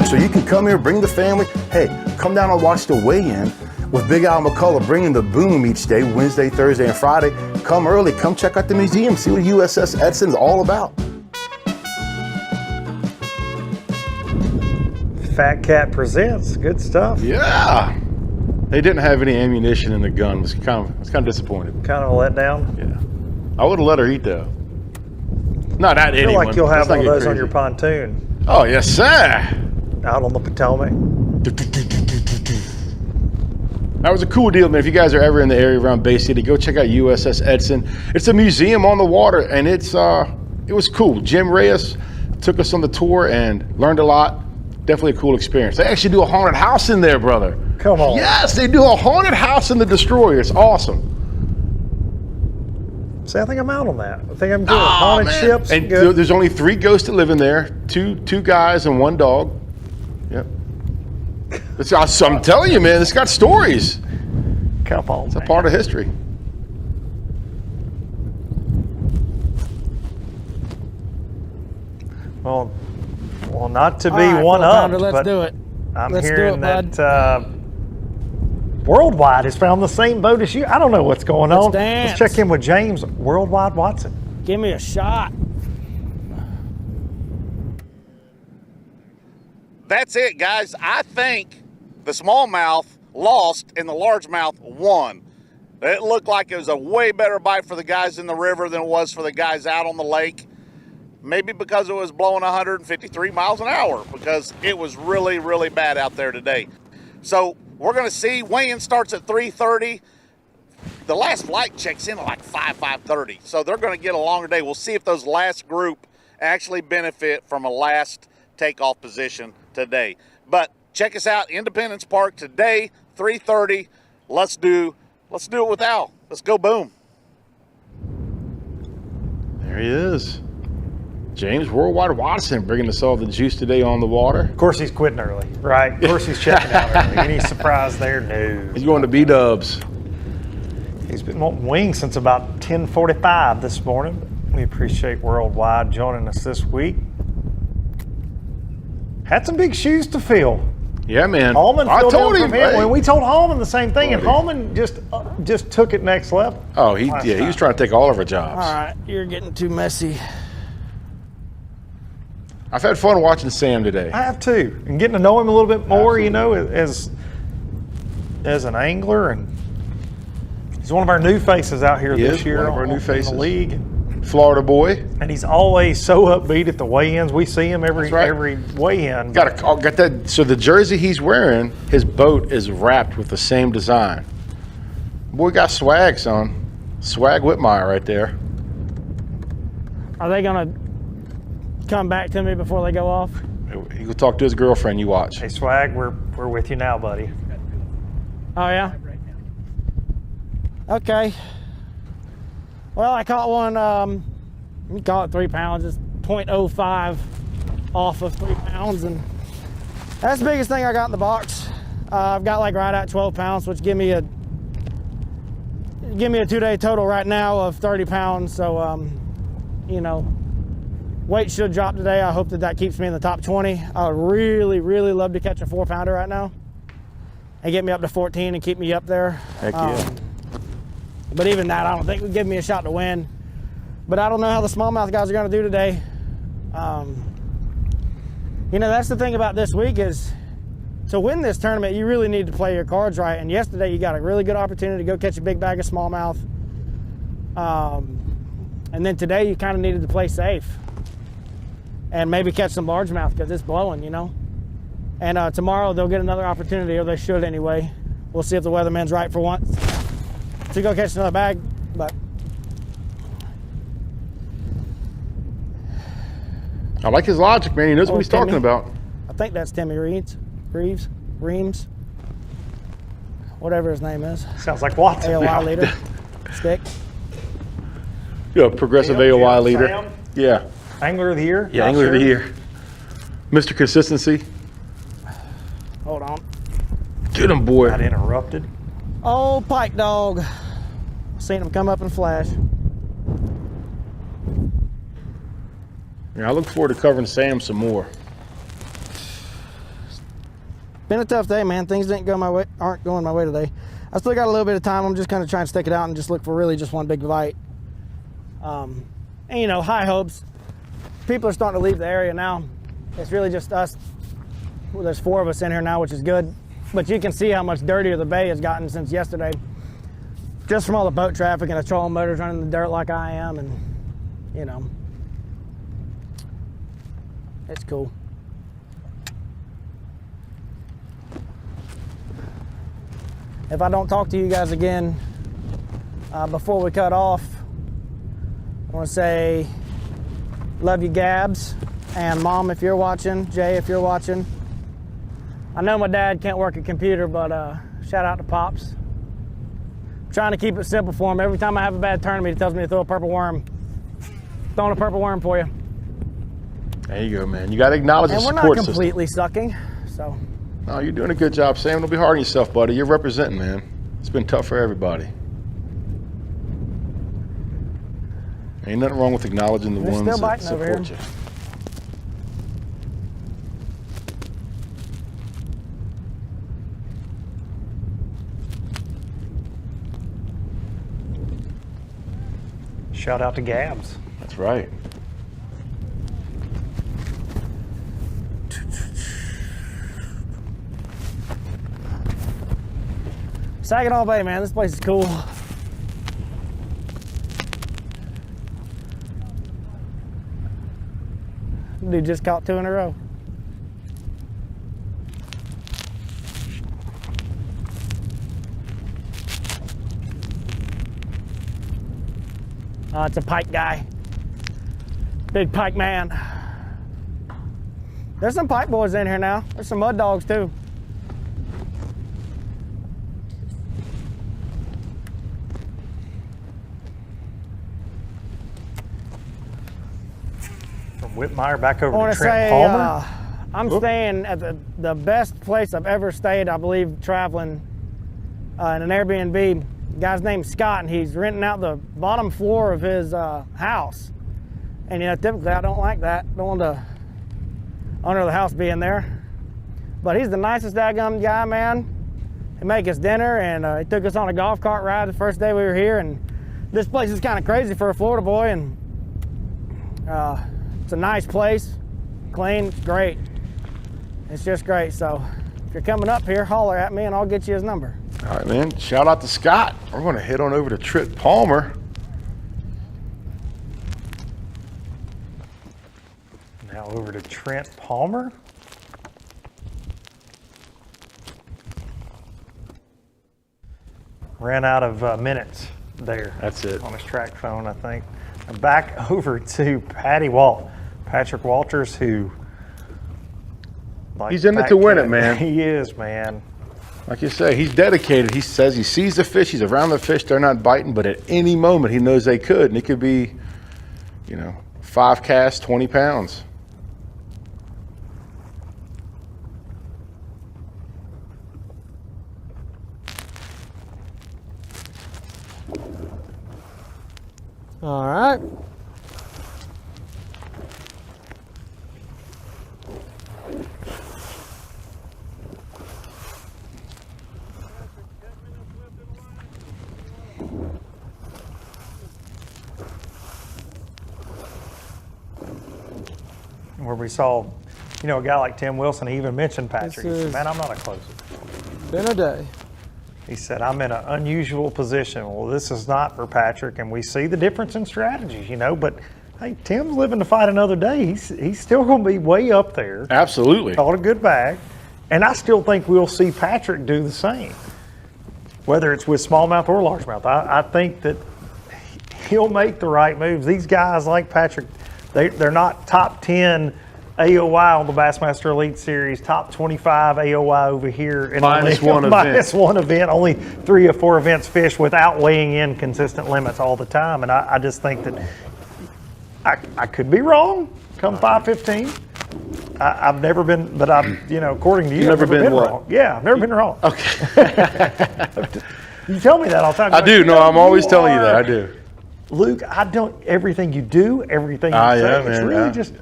So you can come here, bring the family. Hey, come down and watch the weigh-in with Big Al McCullough bringing the boom each day, Wednesday, Thursday, and Friday. Come early, come check out the museum, see what USS Edson is all about. Fat Cat Presents, good stuff. Yeah. They didn't have any ammunition in the gun. I was kind of disappointed. Kind of a letdown. Yeah. I would have let her eat though. Not at anyone. I feel like you'll have Let's not one of get those on crazy. your pontoon. Oh, yes, sir. Out on the Potomac. That was a cool deal, man. If you guys are ever in the area around Bay City, go check out USS Edson. It's a museum on the water, and it was cool. Jim Reyes took us on the tour and learned a lot. Definitely a cool experience. They actually do a haunted house in there, brother. Come on. Yes, they do a haunted house in the destroyer. It's awesome. See, I think I'm out on that. I think I'm good. Haunted man. ships. And good. there's only 3 ghosts that live in there. Two guys and 1 dog. Yep. I'm telling you, man, it's got stories. Come on, It's a part of history. Well, not to be All right, one Phil up, Pounder, let's but do it. I'm Let's do hearing it, bud. that Worldwide has found the same boat as you. I don't know what's going Let's on. dance. Let's check in with James Worldwide Watson. Give me a shot. That's it, guys. I think the smallmouth lost and the largemouth won. It looked like it was a way better bite for the guys in the river than it was for the guys out on the lake. Maybe because it was blowing 153 miles an hour, because it was really, really bad out there today. So we're going to see. Weigh-in starts at 3:30. The last flight checks in at like 5:30. So they're going to get a longer day. We'll see if those last group actually benefit from a last takeoff position today. But check us out, Independence Park today, 3:30. Let's do it with Al. Let's go boom. There he is. James Worldwide Watson bringing us all the juice today on the water. Of course he's quitting early, right? Of course he's checking out early. Any surprise there? No. He's going to B-dubs. He's been wanting wings since about 10:45 this morning. We appreciate Worldwide joining us this week. Had some big shoes to fill. Yeah, man. Hallman I filled told in him. from him. Hey. When we told Hallman the same thing, and Buddy. Hallman just took it next level. Oh, he was trying to take all of our jobs. All right, you're getting too messy. I've had fun watching Sam today. I have too, and getting to know him a little bit more. Absolutely. You know, as an angler, and he's one of our new faces out here He this is year one of our new in faces. the league. Florida boy. And he's always so upbeat at the weigh-ins. We see him every weigh-in. Got that. So the jersey he's wearing, his boat is wrapped with the same design. Boy got swag, son. Swag Whitmire right there. Are they gonna come back to me before they go off? He will talk to his girlfriend. You watch. Hey, Swag, we're with you now, buddy. Oh yeah. Okay. Well, I caught one. You call it 3 pounds. It's 0.05 off of 3 pounds, and that's the biggest thing I got in the box. I've got like right at 12 pounds, which give me a 2-day total right now of 30 pounds. So, you know, weight should drop today. I hope that keeps me in the top 20. I would really, really love to catch a 4-pounder right now and get me up to 14 and keep me up there. Heck yeah. But even that, I don't think would give me a shot to win. But I don't know how the smallmouth guys are going to do today. You know, that's the thing about this week is to win this tournament, you really need to play your cards right. And yesterday, you got a really good opportunity to go catch a big bag of smallmouth. And then today, you kind of needed to play safe and maybe catch some largemouth because it's blowing, you know. And tomorrow, they'll get another opportunity, or they should anyway. We'll see if the weatherman's right for once to go catch another bag. But I like his logic, man. He knows what he's talking about. I think that's Timmy Reeves, whatever his name is. Sounds like Watson. AOI leader, stick. Yeah, progressive AOI leader. Sam? Yeah. Angler of the year? Yeah, Angler of the year. Mr. Consistency. Hold on. Get him, boy. Got interrupted. Oh, pike dog. Seen him come up and flash. Yeah, I look forward to covering Sam some more. Been a tough day, man. Things aren't going my way today. I still got a little bit of time. I'm just kind of trying to stick it out and just look for really just one big bite. And you know, high hopes. People are starting to leave the area now. It's really just us. Well, there's 4 of us in here now, which is good. But you can see how much dirtier the bay has gotten since yesterday. Just from all the boat traffic and the trolling motors running in the dirt like I am, and you know, it's cool. If I don't talk to you guys again before we cut off, I want to say love you, Gabs, and Mom if you're watching, Jay if you're watching. I know my dad can't work a computer, but shout out to Pops. I'm trying to keep it simple for him. Every time I have a bad tournament, he tells me to throw a purple worm. Throwing a purple worm for you. There you go, man. You got to acknowledge the support system. And we're not completely sucking, so. No, you're doing a good job, Sam. Don't be hard on yourself, buddy. You're representing, man. It's been tough for everybody. Ain't nothing wrong with acknowledging the ones that support you. Shout out to Gabs. That's right. Saginaw Bay, man, this place is cool. Dude just caught 2 in a row. It's a pike guy. Big pike man. There's some pike boys in here now. There's some mud dogs too. From Whitmire back over to Trent Palmer. I'm staying at the best place I've ever stayed, I believe, traveling in an Airbnb. The guy's name's Scott, and he's renting out the bottom floor of his house. And you know, typically I don't like that. Don't want the owner of the house being there. But he's the nicest daggum guy, man. He made us dinner, and he took us on a golf cart ride the first day we were here. And this place is kind of crazy for a Florida boy, and it's a nice place, clean, it's great. It's just great. So if you're coming up here, holler at me, and I'll get you his number. All right, man. Shout out to Scott. We're going to head on over to Trent Palmer. Now over to Trent Palmer. Ran out of minutes there. That's it. On his track phone, I think. And back over to Patrick Walters, who... He's in it to win it, man. He is, man. Like you say, he's dedicated. He says he sees the fish, he's around the fish, they're not biting, but at any moment he knows they could. And it could be, 5 casts, 20 pounds. All right. Where we saw, a guy like Tim Wilson, he even mentioned Patrick. He said, man, I'm not a closer. Been a day. He said, I'm in an unusual position. Well, this is not for Patrick, and we see the difference in strategies, but hey, Tim's living to fight another day. He's still going to be way up there. Absolutely. Caught a good bag. And I still think we'll see Patrick do the same, whether it's with smallmouth or largemouth. I think that he'll make the right moves. These guys like Patrick, they're not top 10 AOY on the Bassmaster Elite Series, top 25 AOY over here. And minus one event, only 3 or 4 events fished without weighing in consistent limits all the time. And I just think that I could be wrong come 5:15. I've never been, but according to you, I've never been what? wrong. Yeah, I've never been wrong. Okay. You tell me that all the time. I do. No, I'm always telling you that. I do. Luke, I don't, everything you do, everything you say, yeah, it's man, really just,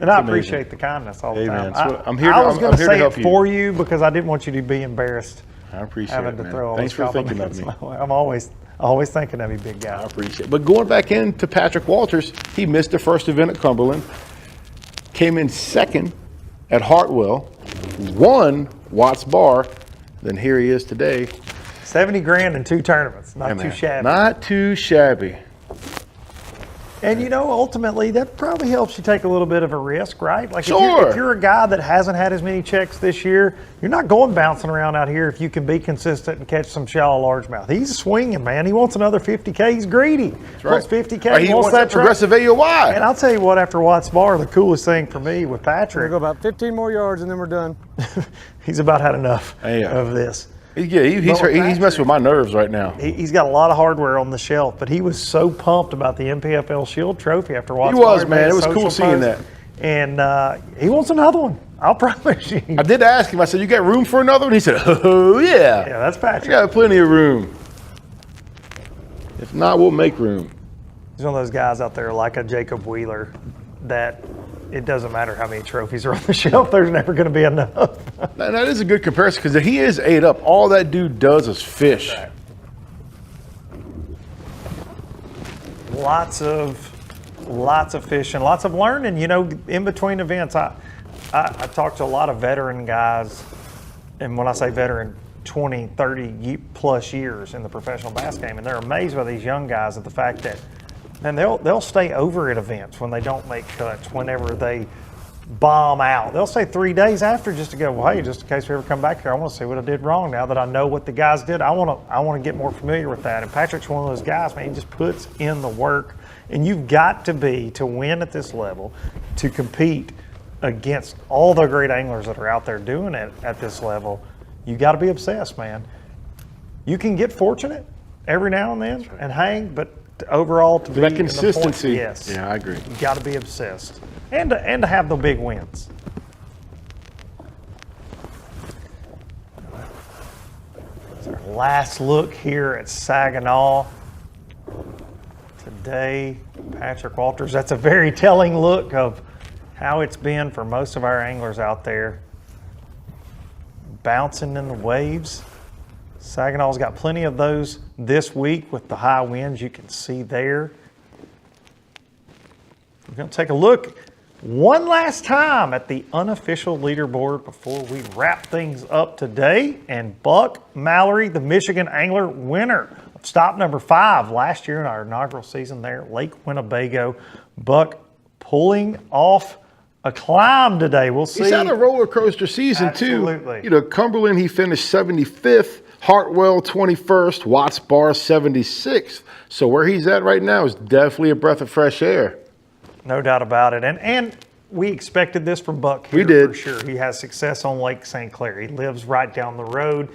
and I appreciate the kindness all the time. Man, I'm here I was going to say help it for you because I didn't want you to be embarrassed. I appreciate having it, to man. throw all Thanks those for thinking of compliments me. my way. I'm always thinking of you, big guy. I appreciate it. But going back into Patrick Walters, he missed the first event at Cumberland, came in second at Hartwell, won Watts Bar, then here he is today. 70 grand in 2 tournaments, not too shabby. Not too shabby. And ultimately, that probably helps you take a little bit of a risk, right? Like Sure. if you're a guy that hasn't had as many checks this year, you're not going bouncing around out here if you can be consistent and catch some shallow largemouth. He's swinging, man. He wants another 50K. He's greedy. That's He wants right. 50K. He wants that progressive AOY. And I'll tell you what, after Watts Bar, the coolest thing for me with We're Patrick, going to go about 15 more yards and then we're done. he's about had enough of this. Yeah, he's messing with my nerves right now. He's got a lot of hardware on the shelf, but he was so pumped about the NPFL Shield Trophy after Watts He was, Bar. man. It was cool seeing that. And he wants another one. I'll promise you. I did ask him. I said, "You got room for another one?" He said, "Oh yeah." Yeah, that's Patrick. I got plenty of room. If not, we'll make room. He's one of those guys out there like a Jacob Wheeler that it doesn't matter how many trophies are on the shelf, there's never going to be enough. That is a good comparison because he is 8 up. All that dude does is fish. Right. Lots of fishing, lots of learning, in between events. I talked to a lot of veteran guys, and when I say veteran, 20, 30 plus years in the professional bass game, and they're amazed by these young guys at the fact that, man, they'll stay over at events when they don't make cuts, whenever they bomb out. They'll stay 3 days after just to go, well, hey, just in case we ever come back here, I want to see what I did wrong. Now that I know what the guys did, I want to get more familiar with that. And Patrick's one of those guys, man, he just puts in the work. And you've got to win at this level, to compete against all the great anglers that are out there doing it at this level. You got to be obsessed, man. You can get fortunate every now and then and hang, but overall, to be that consistency. Yes. Yeah, I agree. You got to be obsessed, and to have the big wins. It's our last look here at Saginaw today. Patrick Walters. That's a very telling look of how it's been for most of our anglers out there, bouncing in the waves. Saginaw's got plenty of those this week with the high winds you can see there. We're going to take a look one last time at the unofficial leaderboard before we wrap things up today. And Buck Mallory, the Michigan Angler winner of stop number 5 last year in our inaugural season there at Lake Winnebago. Buck pulling off a climb today. We'll see. He's had a roller coaster season, Absolutely. too. You know, Cumberland, he finished 75th. Hartwell, 21st. Watts Bar, 76th. So where he's at right now is definitely a breath of fresh air. No doubt about it. And we expected this from Buck here. We did. For sure. He has success on Lake St. Clair. He lives right down the road.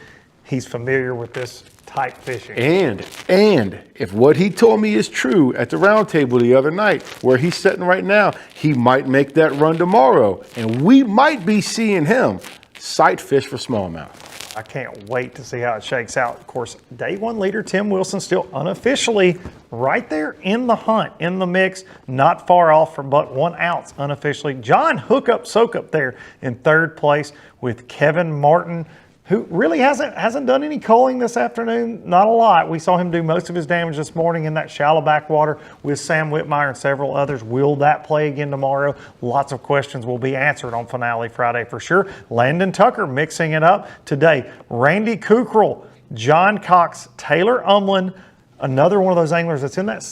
He's familiar with this type fishing. And if what he told me is true at the round table the other night, where he's sitting right now, he might make that run tomorrow. And we might be seeing him sight fish for smallmouth. I can't wait to see how it shakes out. Of course, day one leader Tim Wilson still unofficially right there in the hunt, in the mix, not far off from but 1 ounce unofficially. John Hookup Soakup there in third place with Kevin Martin, who really hasn't done any culling this afternoon. Not a lot. We saw him do most of his damage this morning in that shallow backwater with Sam Whitmire and several others. Will that play again tomorrow? Lots of questions will be answered on Finale Friday for sure. Landon Tucker mixing it up today. Randy Kukral, John Cox, Taylor Umlin, another one of those anglers that's in that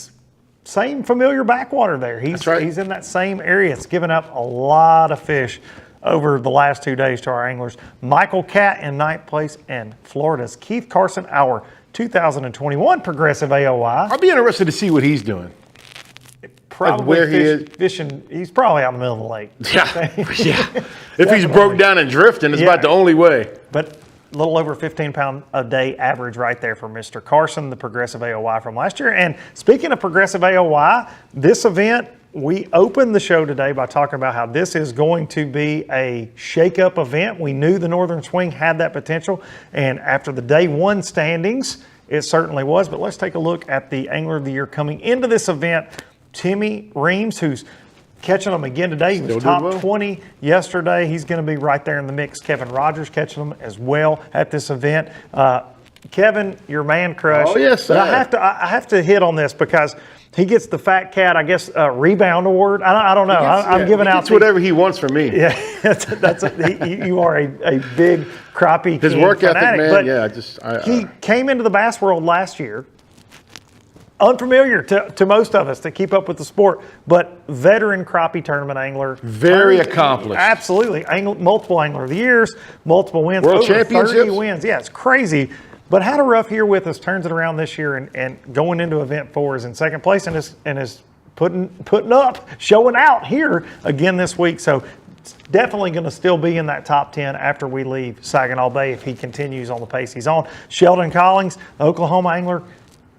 same familiar backwater there. He's in that same area. It's given up a lot of fish over the last 2 days to our anglers. Michael Catt in 9th place, and Florida's Keith Carson, our 2021 Progressive AOI. I'll be interested to see what he's doing. Probably where he is. Fishing. He's probably out in the middle of the lake. Yeah. If he's broke down and drifting, it's about the only way. But a little over 15 pound a day average right there for Mr. Carson, the Progressive AOI from last year. And speaking of Progressive AOI, this event, we opened the show today by talking about how this is going to be a shake-up event. We knew the Northern Swing had that potential, and after the day one standings, it certainly was. But let's take a look at the Angler of the Year coming into this event. Timmy Reams, who's catching them again today. He was top 20 yesterday. He's going to be right there in the mix. Kevin Rogers catching them as well at this event. Kevin, your man crush. Oh, yes, sir. But I have to hit on this because he gets the Fat Cat, I guess, rebound award. I don't know. I'm giving out whatever he wants from me. Yeah, you are a big crappie. His work ethic, man. But he came into the bass world last year, unfamiliar to most of us to keep up with the sport, but veteran crappie tournament angler. Very accomplished. Absolutely. Multiple Angler of the Years, multiple wins. World over championships. 30 wins. Yeah, it's crazy. But had a rough year with us, turns it around this year, and going into event 4 is in second place and is putting up, showing out here again this week. So it's definitely going to still be in that top 10 after we leave Saginaw Bay if he continues on the pace he's on. Sheldon Collins, the Oklahoma angler,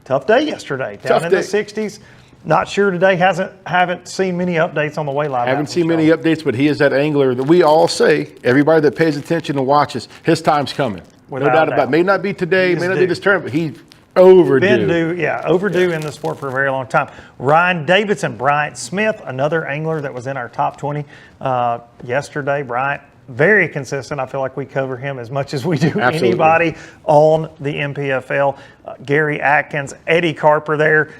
tough day yesterday, down in the 60s. Not sure today. Haven't seen many updates on the way live. Haven't seen many updates, but he is that angler that we all say, everybody that pays attention and watches, his time's coming. Without no doubt about it. May not be today, may not be this tournament, but he's overdue. Overdue in the sport for a very long time. Ryan Davidson, Bryant Smith, another angler that was in our top 20 yesterday. Bryant, very consistent. I feel like we cover him as much as we do anybody on the NPFL. Gary Atkins, Eddie Carper there.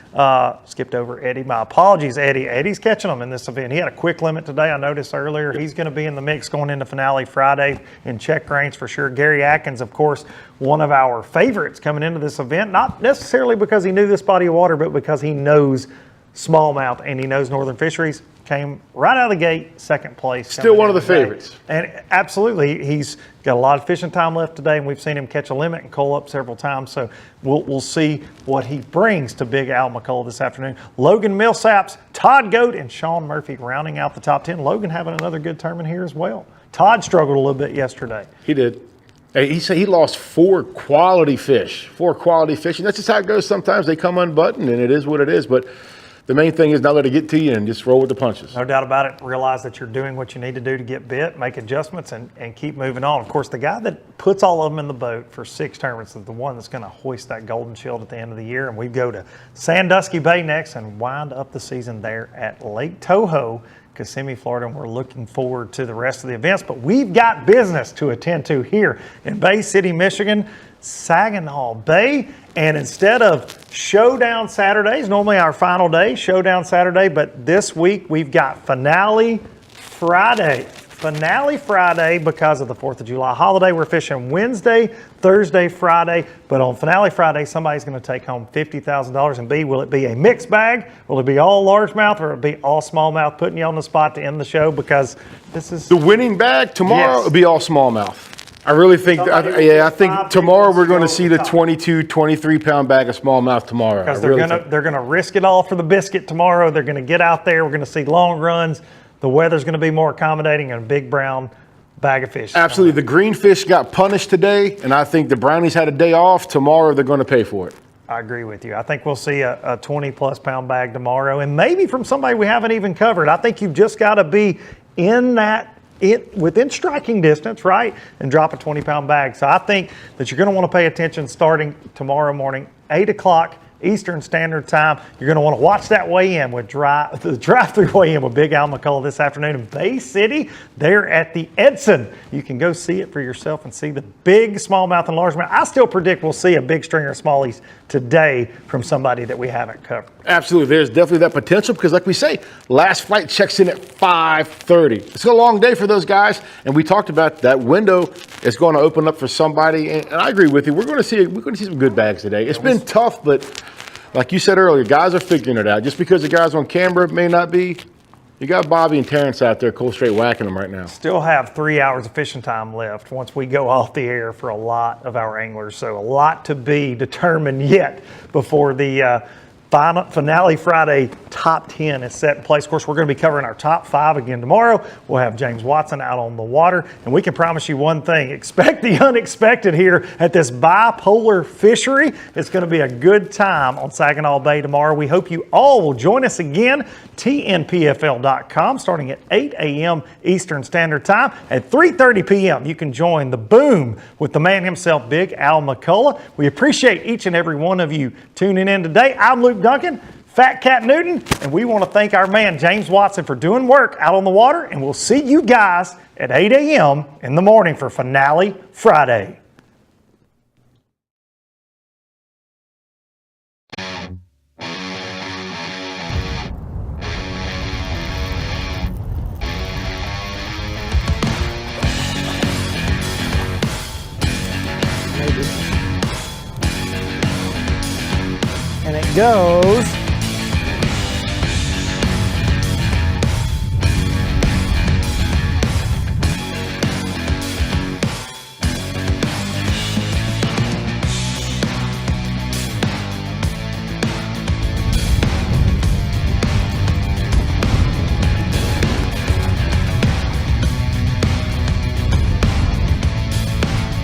Skipped over Eddie. My apologies, Eddie. Eddie's catching them in this event. He had a quick limit today. I noticed earlier. He's going to be in the mix going into Finale Friday in check range for sure. Gary Atkins, of course, one of our favorites coming into this event. Not necessarily because he knew this body of water, but because he knows smallmouth and he knows northern fisheries. Came right out of the gate, second place. Still one of the favorites. And absolutely, he's got a lot of fishing time left today, and we've seen him catch a limit and cull up several times. So we'll see what he brings to Big Al McCullough this afternoon. Logan Millsaps, Todd Goat, and Sean Murphy rounding out the top 10. Logan having another good tournament here as well. Todd struggled a little bit yesterday. He did. He said he lost 4 quality fish. 4 quality fish. And that's just how it goes sometimes. They come unbuttoned, and it is what it is. But the main thing is not let it get to you and just roll with the punches. No doubt about it. Realize that you're doing what you need to do to get bit, make adjustments, and keep moving on. Of course, the guy that puts all of them in the boat for 6 tournaments is the one that's going to hoist that golden shield at the end of the year. And we go to Sandusky Bay next and wind up the season there at Lake Toho, Kissimmee, Florida. And we're looking forward to the rest of the events. But we've got business to attend to here in Bay City, Michigan. Saginaw Bay, and instead of Showdown Saturdays, normally our final day, Showdown Saturday, but this week we've got Finale Friday. Finale Friday, because of the 4th of July holiday, we're fishing Wednesday, Thursday, Friday. But on Finale Friday, somebody's going to take home $50,000. And B, will it be a mixed bag? Will it be all largemouth or will it be all smallmouth? Putting you on the spot to end the show because this is the winning bag tomorrow. Yes. Will be all smallmouth. I really think, I think tomorrow we're going to see the 22, 23 pound bag of smallmouth tomorrow. Because they're gonna risk it all for the biscuit tomorrow. They're going to get out there. We're going to see long runs. The weather's going to be more accommodating and a big brown bag of fish. Absolutely. The green fish got punished today, and I think the brownies had a day off. Tomorrow they're going to pay for it. I agree with you. I think we'll see a 20-plus pound bag tomorrow, and maybe from somebody we haven't even covered. I think you've just got to be within striking distance, right, and drop a 20-pound bag. So I think that you're going to want to pay attention starting tomorrow morning, 8 o'clock Eastern Standard Time. You're going to want to watch that weigh-in with the drive-through weigh-in with Big Al McCullough this afternoon in Bay City. They're at the Edson. You can go see it for yourself and see the big smallmouth and largemouth. I still predict we'll see a big stringer of smallies today from somebody that we haven't covered. Absolutely. There's definitely that potential because, like we say, last flight checks in at 5:30. It's a long day for those guys, and we talked about that window is going to open up for somebody. And I agree with you. We're going to see some good bags today. It's been tough, but like you said earlier, guys are figuring it out. Just because the guys on camera may not be, you got Bobby and Terrence out there cold straight whacking them right now. Still have 3 hours of fishing time left once we go off the air for a lot of our anglers. So a lot to be determined yet before the Finale Friday top 10 is set in place. Of course, we're going to be covering our top 5 again tomorrow. We'll have James Watson out on the water, and we can promise you one thing. Expect the unexpected here at this bipolar fishery. It's going to be a good time on Saginaw Bay tomorrow. We hope you all will join us again. TNPFL.com starting at 8 a.m. Eastern Standard Time. At 3:30 p.m. you can join the boom with the man himself, Big Al McCullough. We appreciate each and every one of you tuning in today. I'm Luke Duncan, Fat Cat Newton, and we want to thank our man James Watson for doing work out on the water, and we'll see you guys at 8 a.m. in the morning for Finale Friday. And it goes.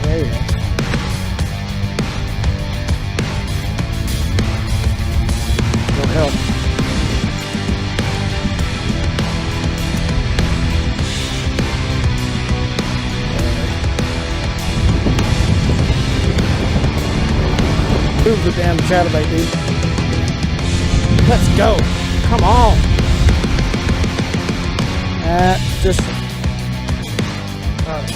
There you go. Help. Move the damn chatterbait, dude. Let's go. Come on. Just. All right.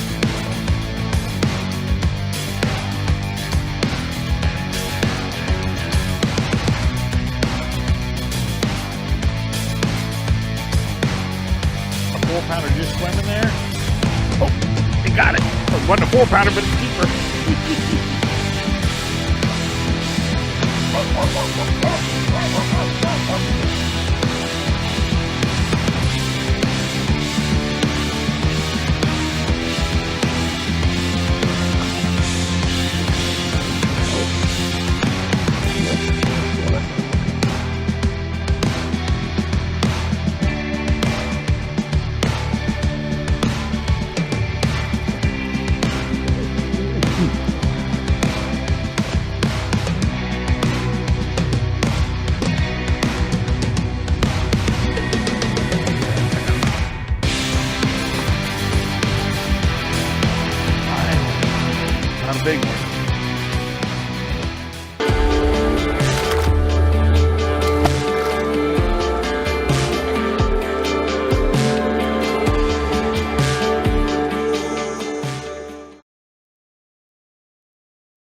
A 4-pounder just swimming there. Oh, he got it. It wasn't a 4-pounder, but a keeper. Not a big one.